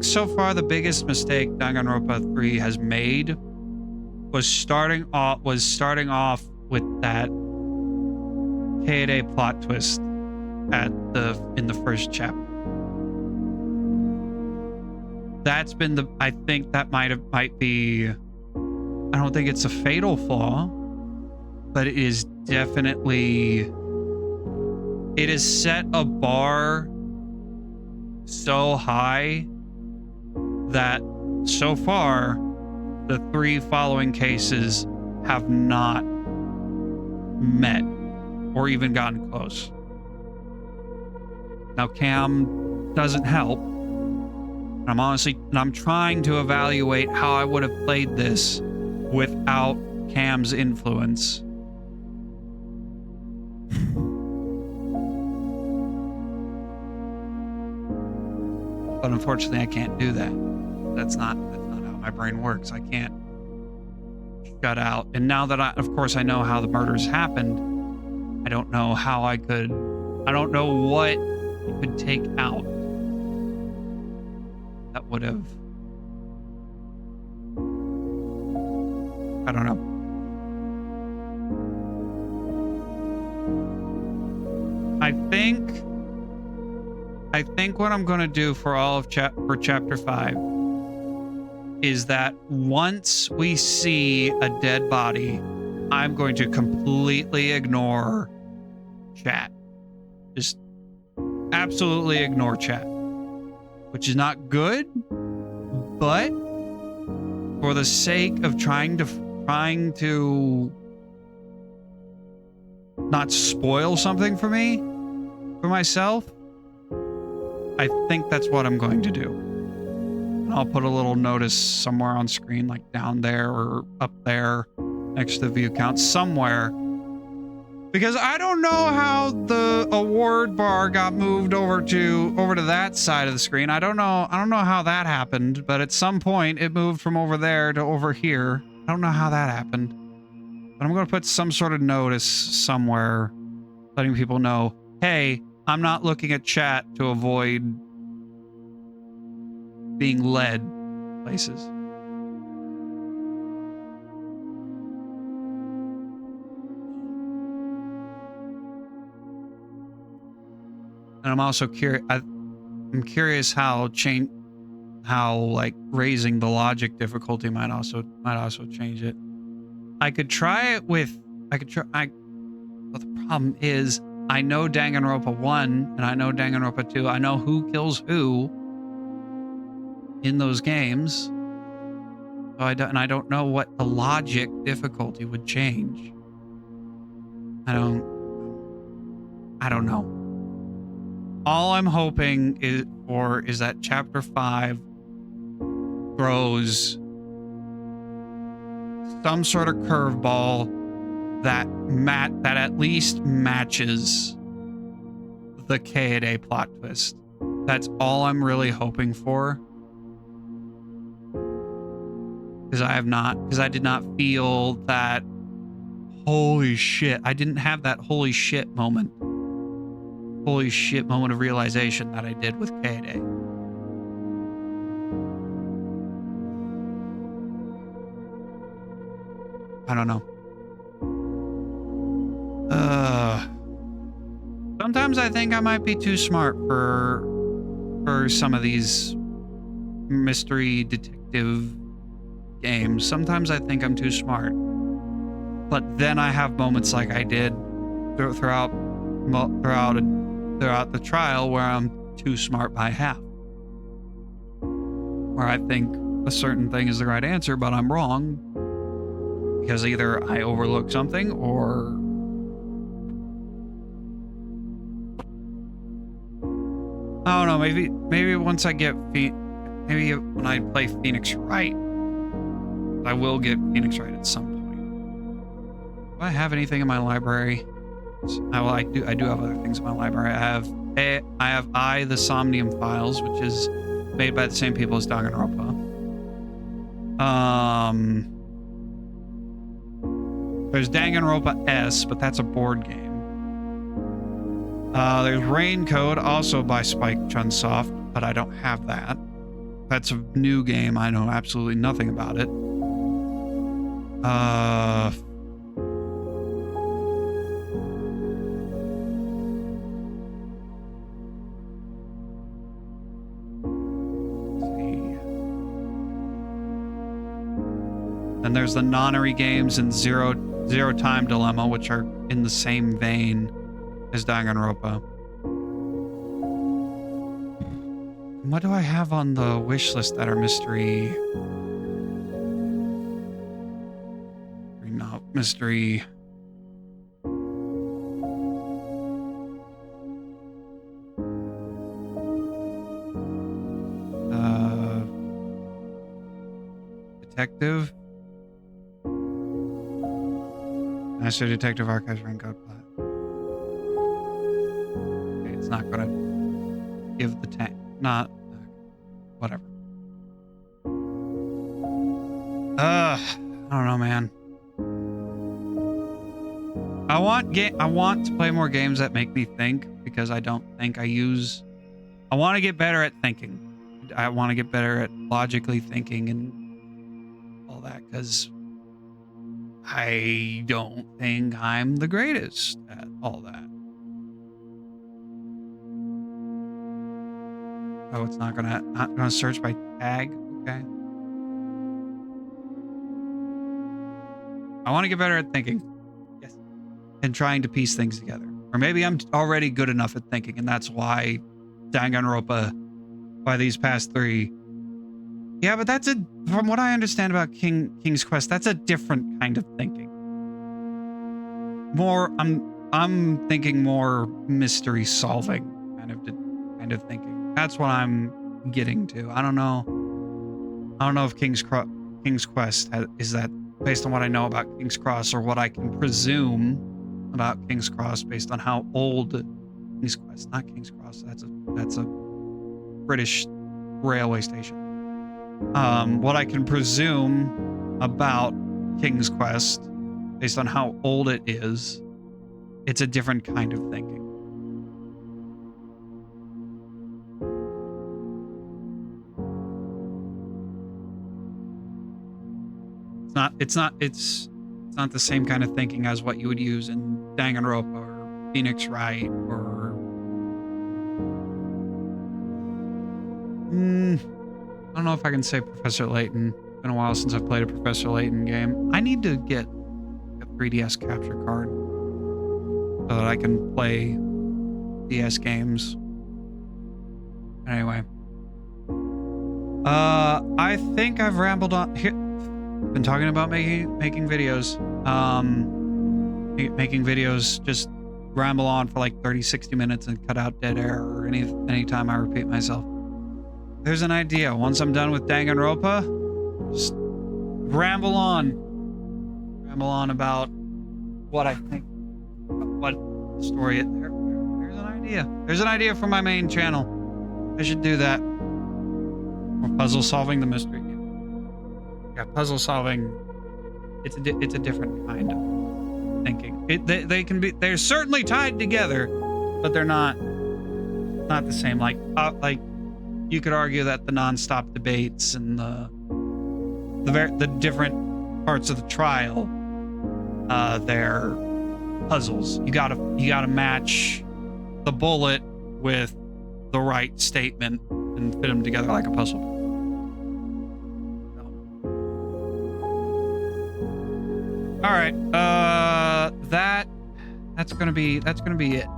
so far the biggest mistake Danganronpa 3 has made was starting off with that Kaede plot twist in the first chapter. that's been the, I think that might be, I don't think it's a fatal flaw, but it is definitely, it has set a bar so high that so far the 3 following cases have not met or even gotten close. Now Cam doesn't help. I'm trying to evaluate how I would have played this without Cam's influence. But unfortunately, I can't do that. That's not how my brain works. I can't shut out. And now that of course I know how the murders happened, I don't know how I don't know what you could take out that would have, I don't know. I think what I'm going to do for all of for chapter 5 is that once we see a dead body, I'm going to completely ignore chat. Just absolutely ignore chat, which is not good, but for the sake of trying to not spoil something for myself, I think that's what I'm going to do. And I'll put a little notice somewhere on screen, like down there or up there next to the view count somewhere. Because I don't know how the award bar got moved over to that side of the screen. I don't know how that happened, but at some point it moved from over there to over here. I don't know how that happened. But I'm going to put some sort of notice somewhere letting people know, hey, I'm not looking at chat to avoid being led places. And I'm also curious. I'm curious how like raising the logic difficulty might also change it. I could try it with. But the problem is, I know Danganronpa 1 and I know Danganronpa 2. I know who kills who in those games. So I don't know what the logic difficulty would change. I don't know. All I'm hoping is that chapter 5 throws some sort of curveball that at least matches the K-A plot twist. That's all I'm really hoping for. Because I did not feel that holy shit. I didn't have that holy shit moment of realization that I did with K-Day. I don't know. Sometimes I think I might be too smart for some of these mystery detective games. Sometimes I think I'm too smart. But then I have moments like I did throughout the trial where I'm too smart by half. Where I think a certain thing is the right answer, but I'm wrong. Because either I overlook something or I don't know, maybe once I get maybe when I play Phoenix right, I will get Phoenix right at some point. Do I have anything in my library? I do have other things in my library. I have the Somnium Files, which is made by the same people as Danganronpa. There's Danganronpa S, but that's a board game. There's Rain Code, also by Spike Chunsoft, but I don't have that. That's a new game. I know absolutely nothing about it. Let's see. And there's the Nonary games and Zero Time Dilemma, which are in the same vein as Danganronpa. What do I have on the wish list that are mystery? Not mystery. Detective. Master Detective Archives rank code plat. Okay, it's not gonna give the tank. Not whatever. I don't know, man. I want to play more games that make me think, because I don't think I want to get better at thinking. I want to get better at logically thinking and all that, because I don't think I'm the greatest at all that. Oh, it's not gonna search by tag. Okay. I want to get better at thinking. Yes. And trying to piece things together. Or maybe I'm already good enough at thinking, and that's why Danganronpa, by these past 3. Yeah, but from what I understand about King's Quest, that's a different kind of thinking. I'm thinking more mystery solving kind of thinking. That's what I'm getting to. I don't know if King's Quest is that based on what I know about King's Cross, or what I can presume about King's Cross based on how old King's Quest, not King's Cross. That's a British railway station. What I can presume about King's Quest based on how old it is, it's a different kind of thinking. It's not the same kind of thinking as what you would use in Danganronpa or Phoenix Wright or I don't know if I can say Professor Layton. It's been a while since I've played a Professor Layton game. I need to get a 3DS capture card so that I can play DS games. Anyway. I think I've rambled on here. Been talking about making videos. Making videos, just ramble on for like 30-60 minutes and cut out dead air or any time I repeat myself. There's an idea. Once I'm done with Danganronpa, just ramble on about what I think, what story. There's an idea. There's an idea for my main channel. I should do that. Or puzzle solving the mystery. Yeah, puzzle solving. It's a different kind of thinking. They're certainly tied together, but they're not the same. Like you could argue that the non-stop debates and the different parts of the trial, they're puzzles. You gotta match the bullet with the right statement and fit them together like a puzzle. All right, that's gonna be it.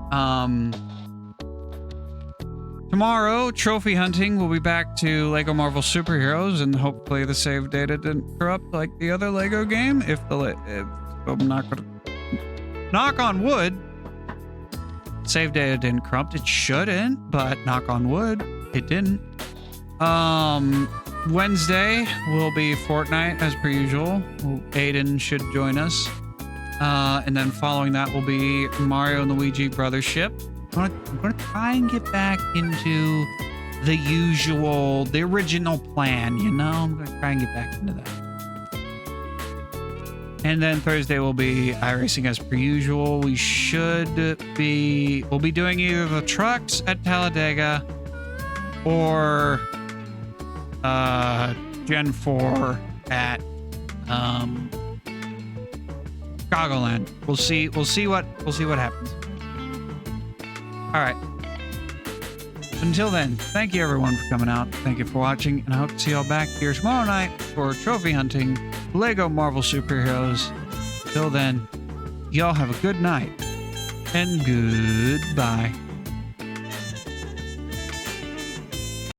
Tomorrow, trophy hunting. We'll be back to Lego Marvel Superheroes, and hopefully the save data didn't corrupt like the other Lego game. If I'm not gonna knock on wood, save data didn't corrupt. It shouldn't, but knock on wood, it didn't. Wednesday will be Fortnite as per usual. Aiden should join us. And then following that will be Mario and Luigi Brothership. I'm gonna try and get back into the original plan, you know? I'm gonna try and get back into that. And then Thursday will be iRacing as per usual. We'll be doing either the trucks at Talladega or Gen 4 at Chicagoland. We'll see what happens. All right. Until then, thank you everyone for coming out. Thank you for watching, and I hope to see y'all back here tomorrow night for trophy hunting Lego Marvel superheroes. Till then, y'all have a good night and goodbye.